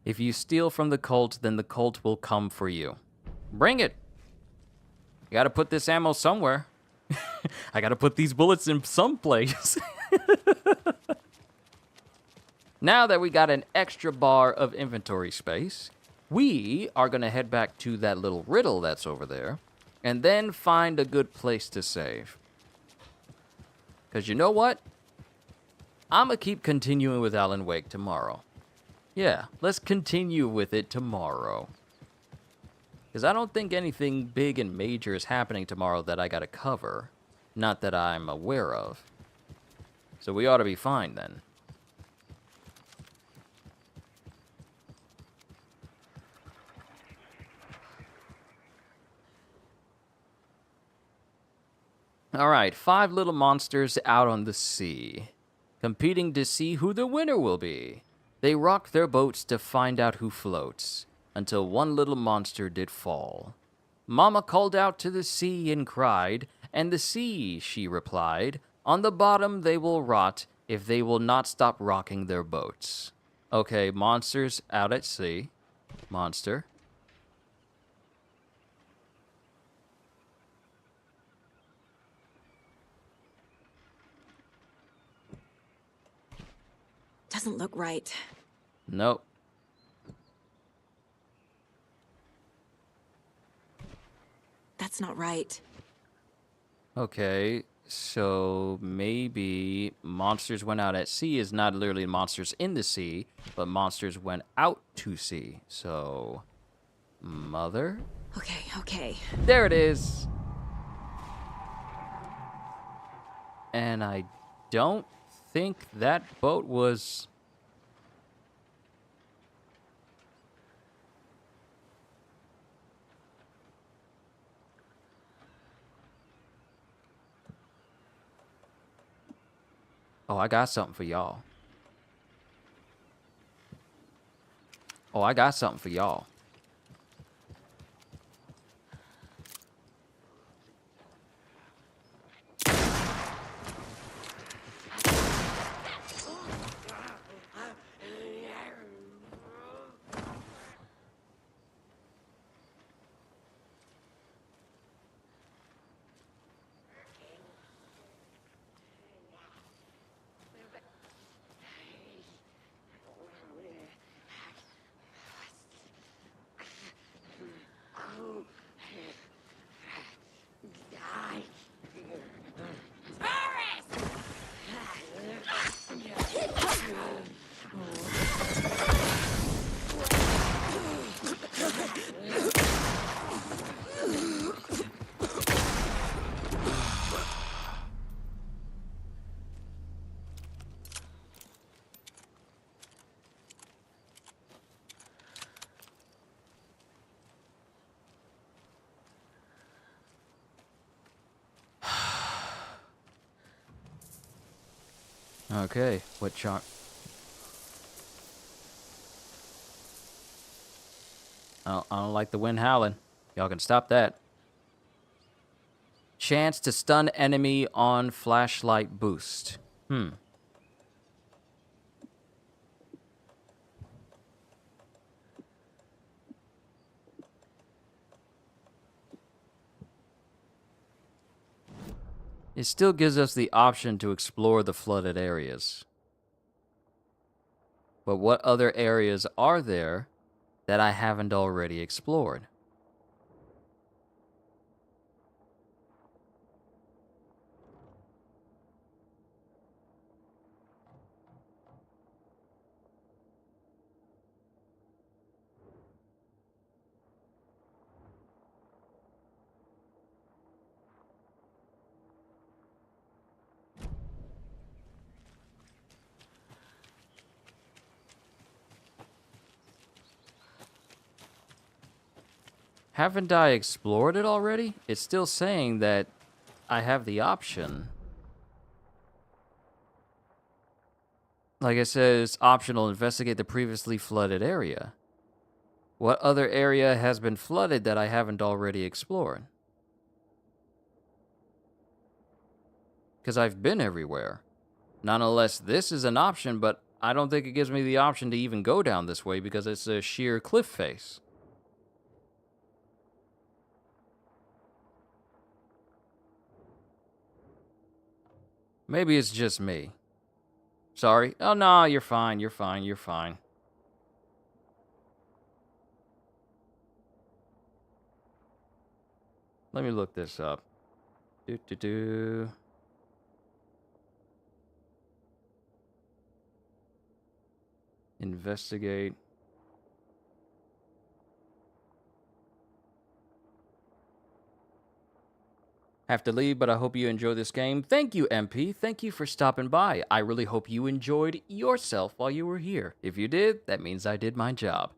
If you steal from the cult, then the cult will come for you. Bring it! You gotta put this ammo somewhere. I gotta put these bullets in some place. Now that we got an extra bar of inventory space, we are gonna head back to that little riddle that's over there, and then find a good place to save. Because you know what? I'm gonna keep continuing with Alan Wake tomorrow. Yeah, let's continue with it tomorrow. Because I don't think anything big and major is happening tomorrow that I gotta cover. Not that I'm aware of. So we ought to be fine then. Alright, 5 little monsters out on the sea, competing to see who the winner will be. They rock their boats to find out who floats, until one little monster did fall. Mama called out to the sea and cried, and the sea, she replied, on the bottom they will rot if they will not stop rocking their boats. Okay, monsters out at sea. Monster. Doesn't look right. Nope. That's not right. Okay, so maybe monsters went out at sea is not literally monsters in the sea, but monsters went out to sea. So, mother? Okay. There it is. And I don't think that boat was... Oh, I got something for y'all. Oh, I got something for y'all. Okay, what charm? I don't like the wind howling. Y'all can stop that. Chance to stun enemy on flashlight boost. It still gives us the option to explore the flooded areas. But what other areas are there that I haven't already explored? Haven't I explored it already? It's still saying that I have the option. Like it says, optional, investigate the previously flooded area. What other area has been flooded that I haven't already explored? Because I've been everywhere. Not unless this is an option, but I don't think it gives me the option to even go down this way because it's a sheer cliff face. Maybe it's just me. Sorry. Oh, no, you're fine. You're fine. You're fine. Let me look this up. Investigate. Have to leave, but I hope you enjoy this game. Thank you, MP. Thank you for stopping by. I really hope you enjoyed yourself while you were here. If you did, that means I did my job.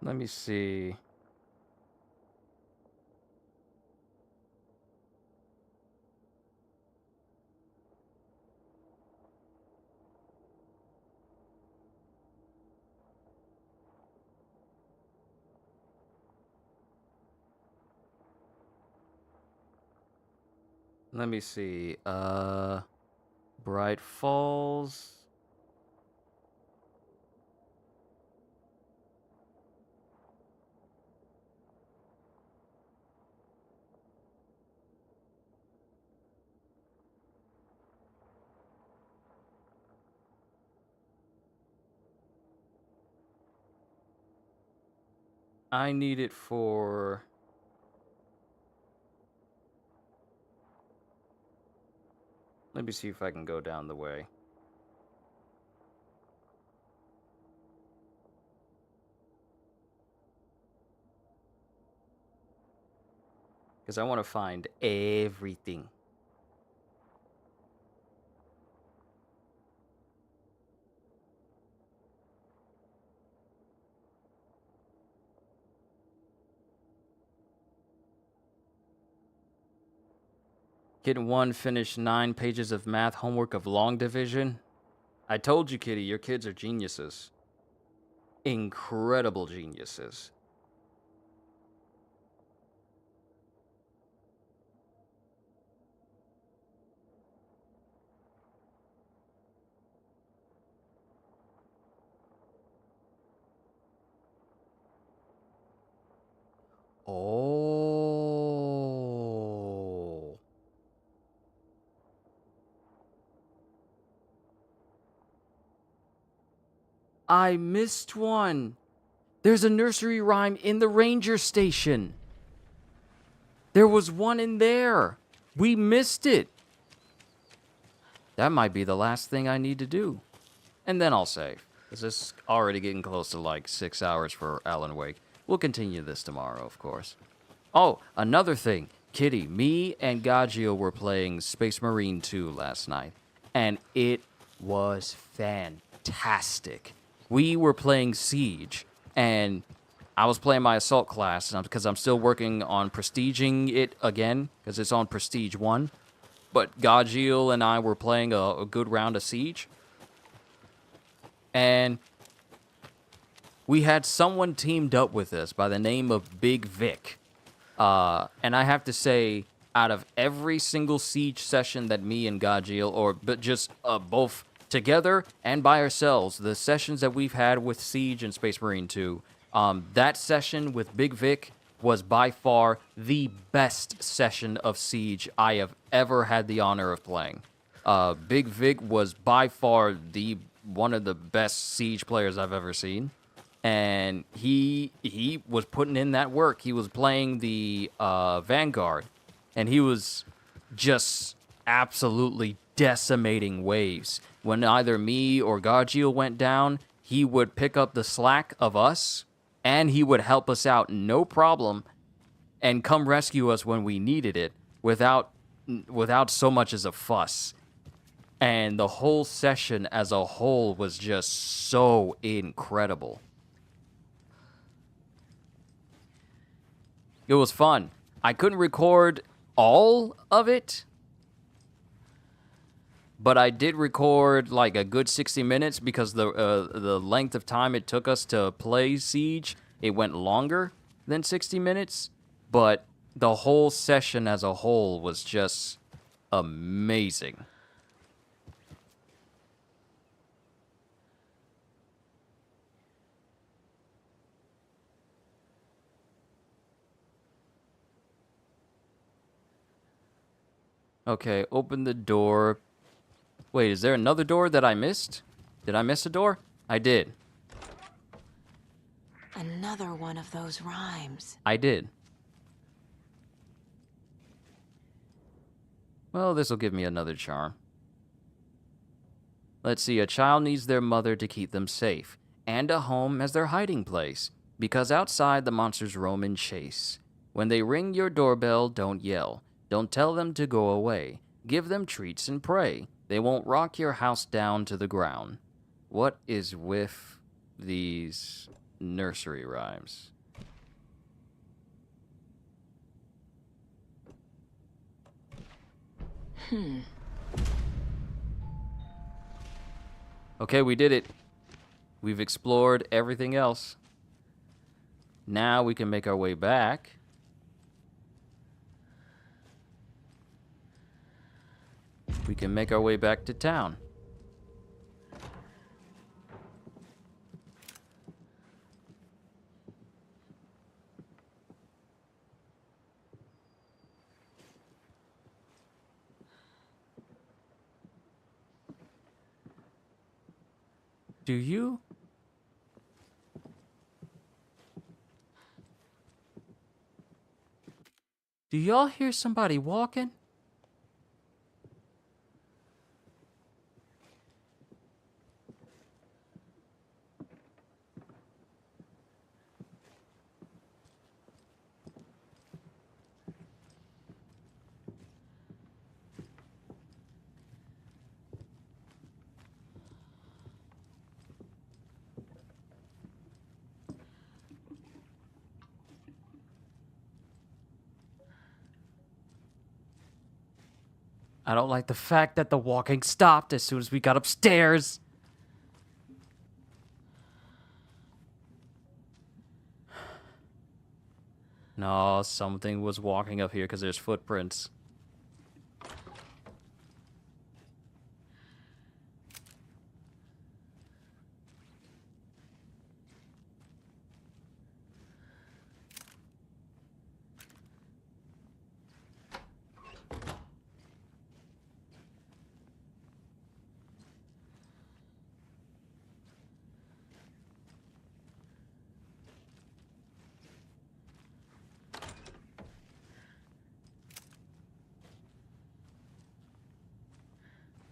Let me see. Let me see. Bright Falls. I need it for... Let me see if I can go down the way. Because I want to find everything. Kid 1 finished 9 pages of math homework of long division. I told you, Kitty, your kids are geniuses. Incredible geniuses. Oh. I missed one. There's a nursery rhyme in the ranger station. There was one in there. We missed it. That might be the last thing I need to do. And then I'll save. This is already getting close to like 6 hours for Alan Wake. We'll continue this tomorrow, of course. Oh, another thing. Kitty, me and Gaggio were playing Space Marine 2 last night. And it was fantastic. We were playing Siege. And I was playing my assault class because I'm still working on prestiging it again because it's on Prestige 1. But Gajil and I were playing a good round of Siege. And we had someone teamed up with us by the name of Big Vic. And I have to say, out of every single Siege session that me and Gajil, but just both together and by ourselves, the sessions that we've had with Siege and Space Marine 2, that session with Big Vic was by far the best session of Siege I have ever had the honor of playing. Big Vic was by far one of the best Siege players I've ever seen. And he was putting in that work. He was playing the Vanguard, and he was just absolutely decimating waves. When either me or Gargiel went down, he would pick up the slack of us, and he would help us out no problem, and come rescue us when we needed it without so much as a fuss. And the whole session as a whole was just so incredible. It was fun. I couldn't record all of it, but I did record like a good 60 minutes because the length of time it took us to play Siege, it went longer than 60 minutes, but the whole session as a whole was just amazing. Okay, open the door. Wait, is there another door that I missed? Did I miss a door? I did. Another one of those rhymes. I did. Well, this will give me another charm. Let's see, a child needs their mother to keep them safe, and a home as their hiding place, because outside the monsters roam and chase. When they ring your doorbell, don't yell. Don't tell them to go away. Give them treats and pray. They won't rock your house down to the ground. What is with these nursery rhymes? Okay, we did it. We've explored everything else. Now we can make our way back. We can make our way back to town. Do you? Do y'all hear somebody walking? I don't like the fact that the walking stopped as soon as we got upstairs. No, something was walking up here because there's footprints.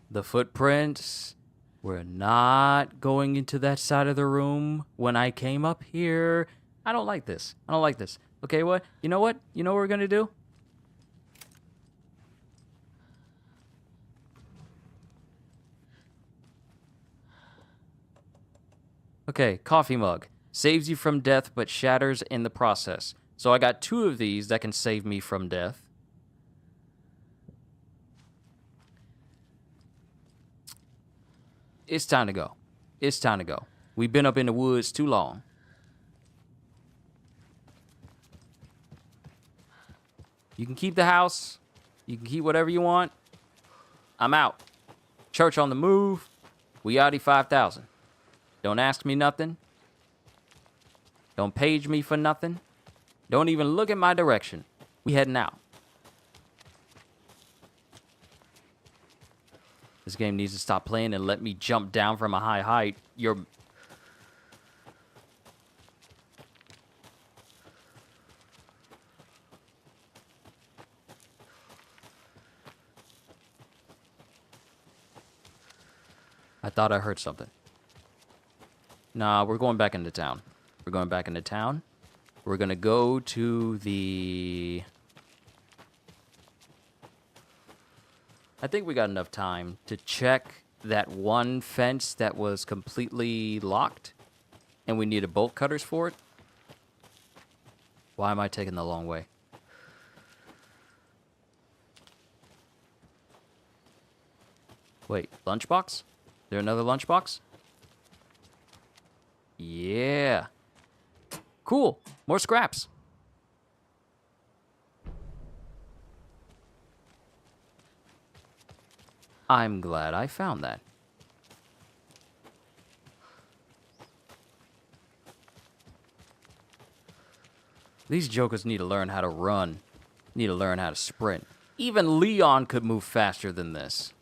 The footprints were not going into that side of the room when I came up here. I don't like this. I don't like this. Okay, what? You know what? You know what we're gonna do? Okay, coffee mug. Saves you from death, but shatters in the process. So I got 2 of these that can save me from death. It's time to go. It's time to go. We've been up in the woods too long. You can keep the house. You can keep whatever you want. I'm out. Church on the move. We outie 5,000. Don't ask me nothing. Don't page me for nothing. Don't even look in my direction. We heading out. This game needs to stop playing and let me jump down from a high height. I thought I heard something. Nah, we're going back into town. We're going back into town. We're gonna go to the... I think we got enough time to check that one fence that was completely locked. And we needed bolt cutters for it. Why am I taking the long way? Wait, lunchbox? Is there another lunchbox? Yeah. Cool. More scraps. I'm glad I found that. These jokers need to learn how to run. Need to learn how to sprint. Even Leon could move faster than this.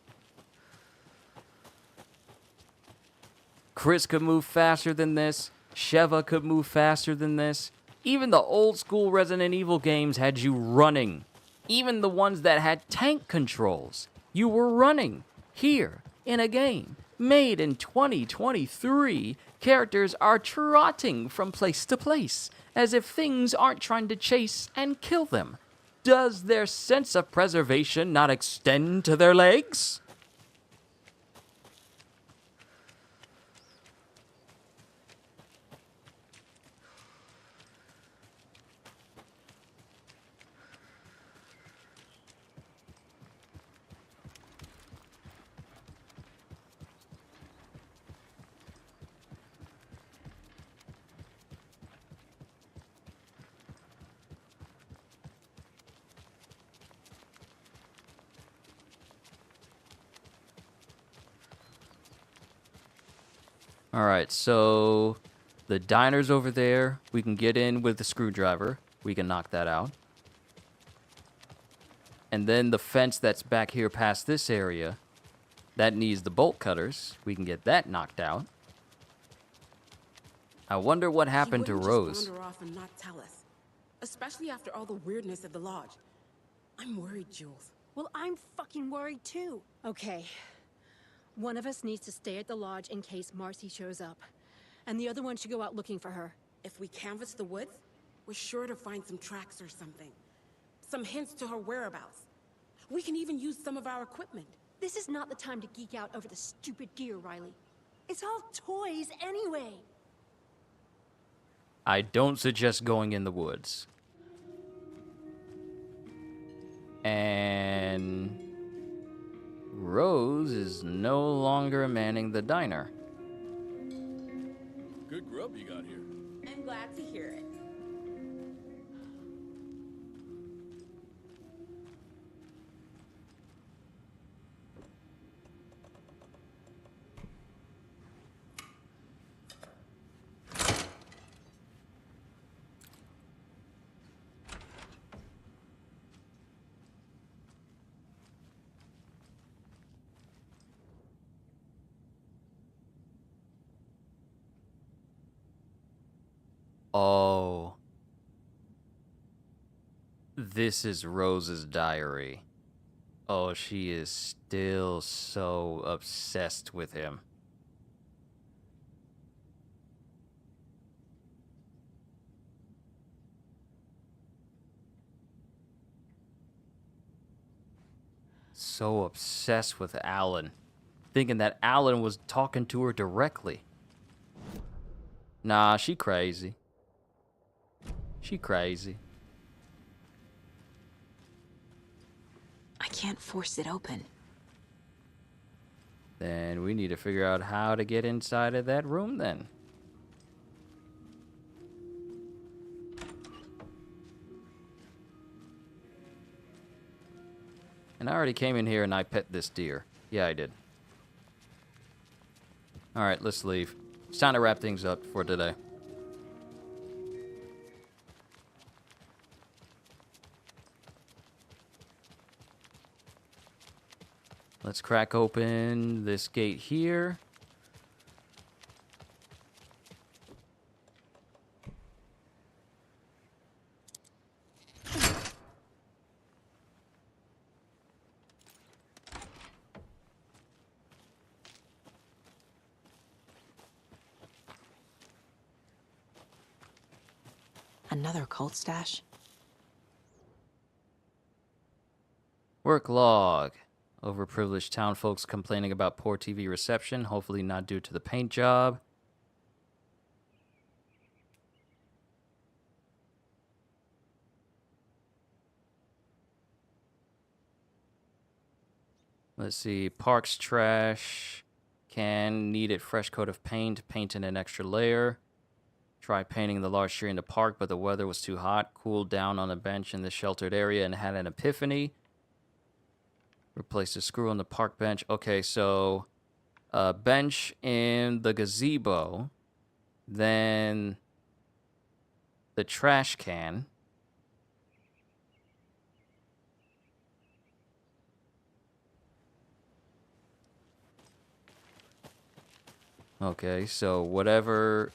Chris could move faster than this. Sheva could move faster than this. Even the old school Resident Evil games had you running. Even the ones that had tank controls. You were running. Here, in a game made in 2023, characters are trotting from place to place, as if things aren't trying to chase and kill them. Does their sense of preservation not extend to their legs? All right, so the diner's over there. We can get in with the screwdriver. We can knock that out. And then the fence that's back here past this area, that needs the bolt cutters. We can get that knocked out. I wonder what happened to Rose. Just wander off and not tell us, especially after all the weirdness at the lodge. I'm worried, Jules. Well, I'm fucking worried too. Okay. One of us needs to stay at the lodge in case Marcy shows up. And the other one should go out looking for her. If we canvass the woods, we're sure to find some tracks or something. Some hints to her whereabouts. We can even use some of our equipment. This is not the time to geek out over the stupid gear, Riley. It's all toys anyway. I don't suggest going in the woods. And Rose is no longer manning the diner. Good grub you got here. I'm glad to hear it. Oh. This is Rose's diary. Oh, she is still so obsessed with him. So obsessed with Alan. Thinking that Alan was talking to her directly. Nah, she crazy. She crazy. I can't force it open. Then we need to figure out how to get inside of that room then. And I already came in here and I pet this deer. Yeah, I did. Alright, let's leave. It's time to wrap things up for today. Let's crack open this gate here. Another cult stash? Work log. Overprivileged town folks complaining about poor TV reception, hopefully not due to the paint job. Let's see. Parks trash can needed fresh coat of paint. Paint in an extra layer. Try painting the large tree in the park, but the weather was too hot. Cooled down on a bench in the sheltered area and had an epiphany. Replace the screw on the park bench. Okay, so bench in the gazebo. Then the trash can. Okay, so whatever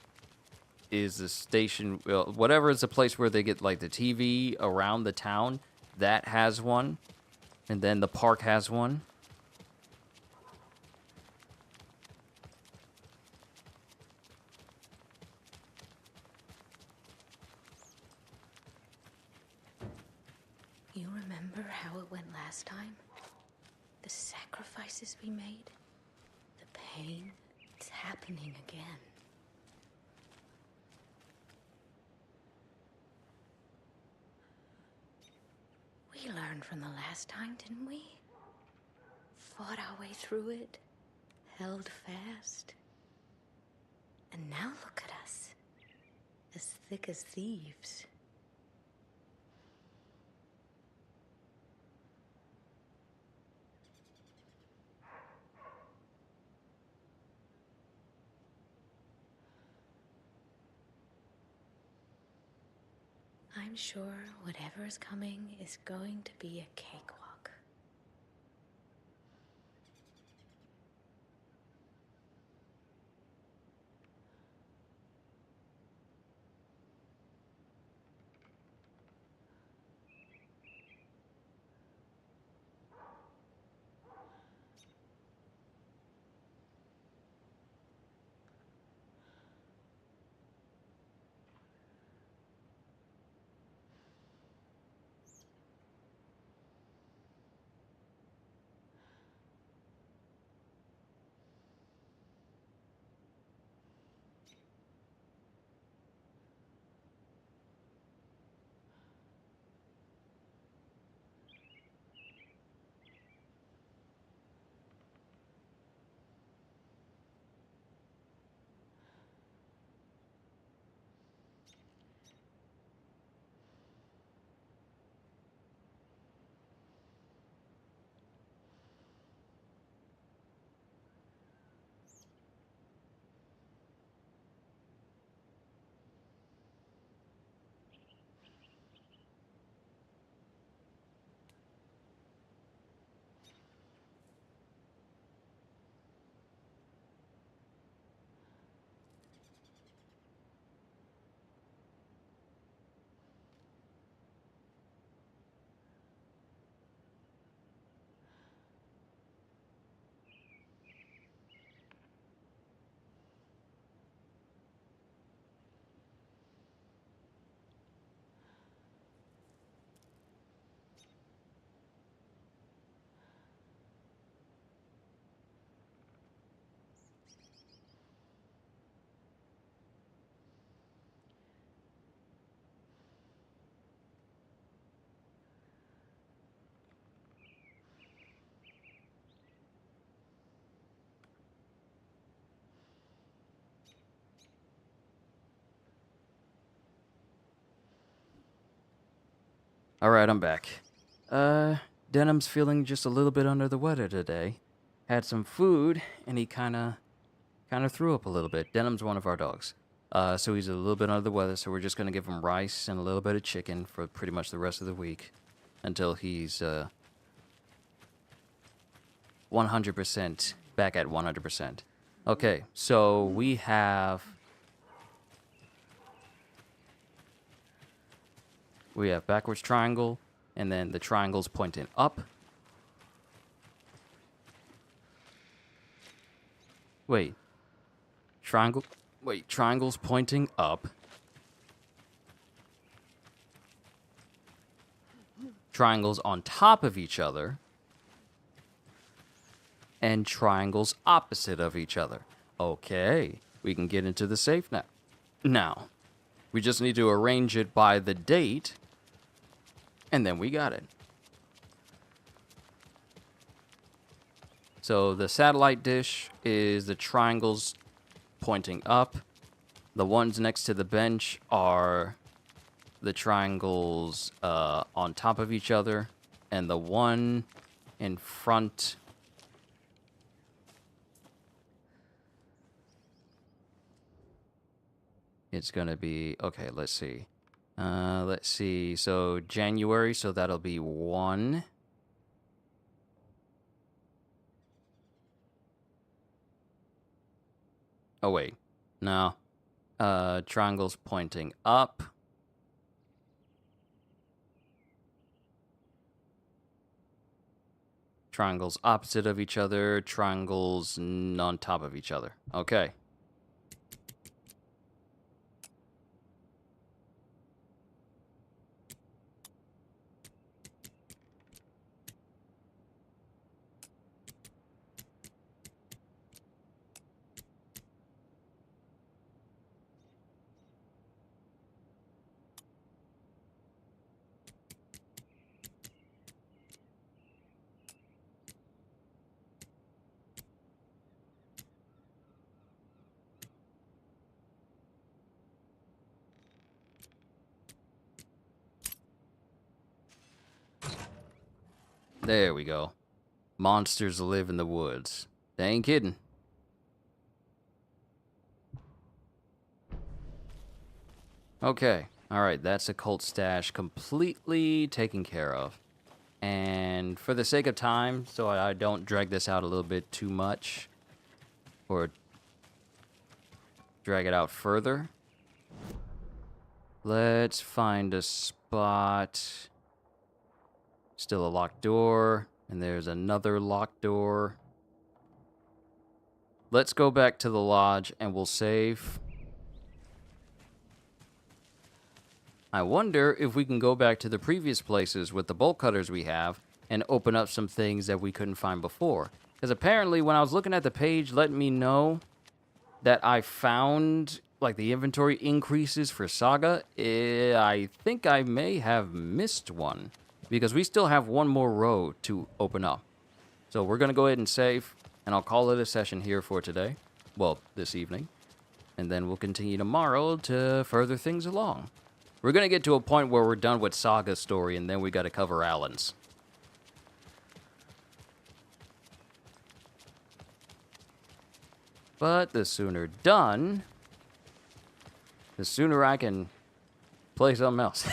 is the station, whatever is the place where they get like the TV around the town, that has one. And then the park has one. You remember how it went last time? The sacrifices we made? The pain? It's happening again. We learned from the last time, didn't we? Fought our way through it, held fast. And now look at us, as thick as thieves. I'm sure whatever is coming is going to be a cakewalk. Alright, I'm back. Denham's feeling just a little bit under the weather today. Had some food, and he kinda threw up a little bit. Denham's one of our dogs. So he's a little bit under the weather, so we're just gonna give him rice and a little bit of chicken for pretty much the rest of the week. Until he's, 100% back at 100%. Okay, so we have backwards triangle, and then the triangle's pointing up. Wait. Triangle's pointing up. Triangles on top of each other. And triangles opposite of each other. Okay, we can get into the safe now. Now, we just need to arrange it by the date, and then we got it. So the satellite dish is the triangles pointing up. The ones next to the bench are the triangles on top of each other, and the one in front it's gonna be, okay, let's see. So January, so that'll be 1. Oh, wait. No. Triangles pointing up. Triangles opposite of each other. Triangles on top of each other. Okay. There we go. Monsters live in the woods. They ain't kidding. Okay. Alright, that's a cult stash completely taken care of. And for the sake of time, so I don't drag this out a little bit too much, or drag it out further, let's find a spot. Still a locked door, and there's another locked door. Let's go back to the lodge and we'll save. I wonder if we can go back to the previous places with the bolt cutters we have and open up some things that we couldn't find before. Because apparently when I was looking at the page letting me know that I found like the inventory increases for Saga, I think I may have missed one. Because we still have one more row to open up. So we're going to go ahead and save, and I'll call it a session here for today. Well, this evening. And then we'll continue tomorrow to further things along. We're going to get to a point where we're done with Saga's story, and then we got to cover Alan's. But the sooner done, the sooner I can play something else.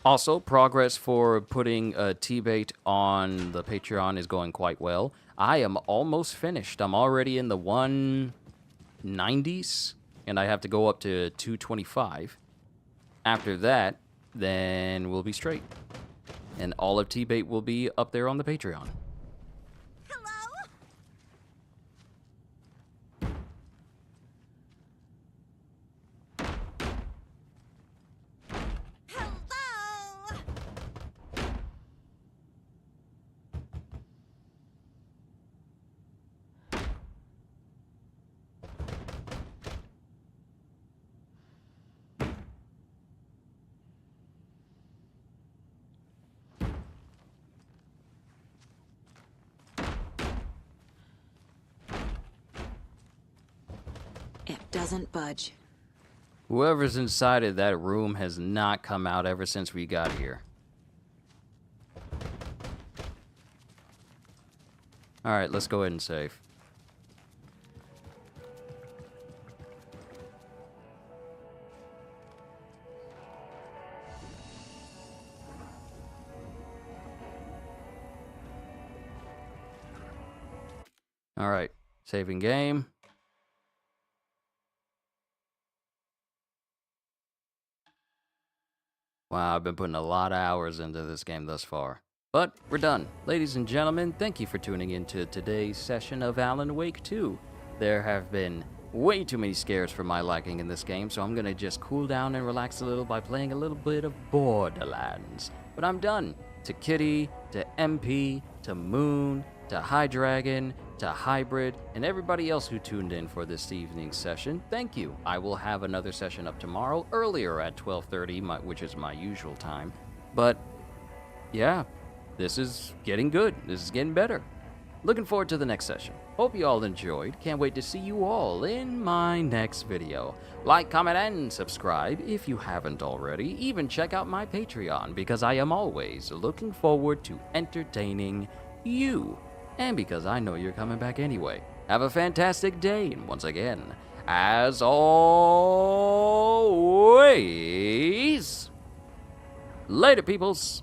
Also, progress for putting T-Bait on the Patreon is going quite well. I am almost finished. I'm already in the 190s, and I have to go up to 225. After that, then we'll be straight. And all of T-Bait will be up there on the Patreon. It doesn't budge. Whoever's inside of that room has not come out ever since we got here. Alright, let's go ahead and save. Alright, saving game. Wow, I've been putting a lot of hours into this game thus far. But we're done. Ladies and gentlemen, thank you for tuning in to today's session of Alan Wake 2. There have been way too many scares for my liking in this game, so I'm gonna just cool down and relax a little by playing a little bit of Borderlands. But I'm done. To Kitty, to MP, to Moon, to High Dragon, to Hybrid, and everybody else who tuned in for this evening's session, thank you. I will have another session up tomorrow, earlier at 12:30, which is my usual time. But, yeah, this is getting good. This is getting better. Looking forward to the next session. Hope you all enjoyed. Can't wait to see you all in my next video. Like, comment, and subscribe if you haven't already. Even check out my Patreon, because I am always looking forward to entertaining you. And because I know you're coming back anyway. Have a fantastic day, and once again, as always, later, peoples.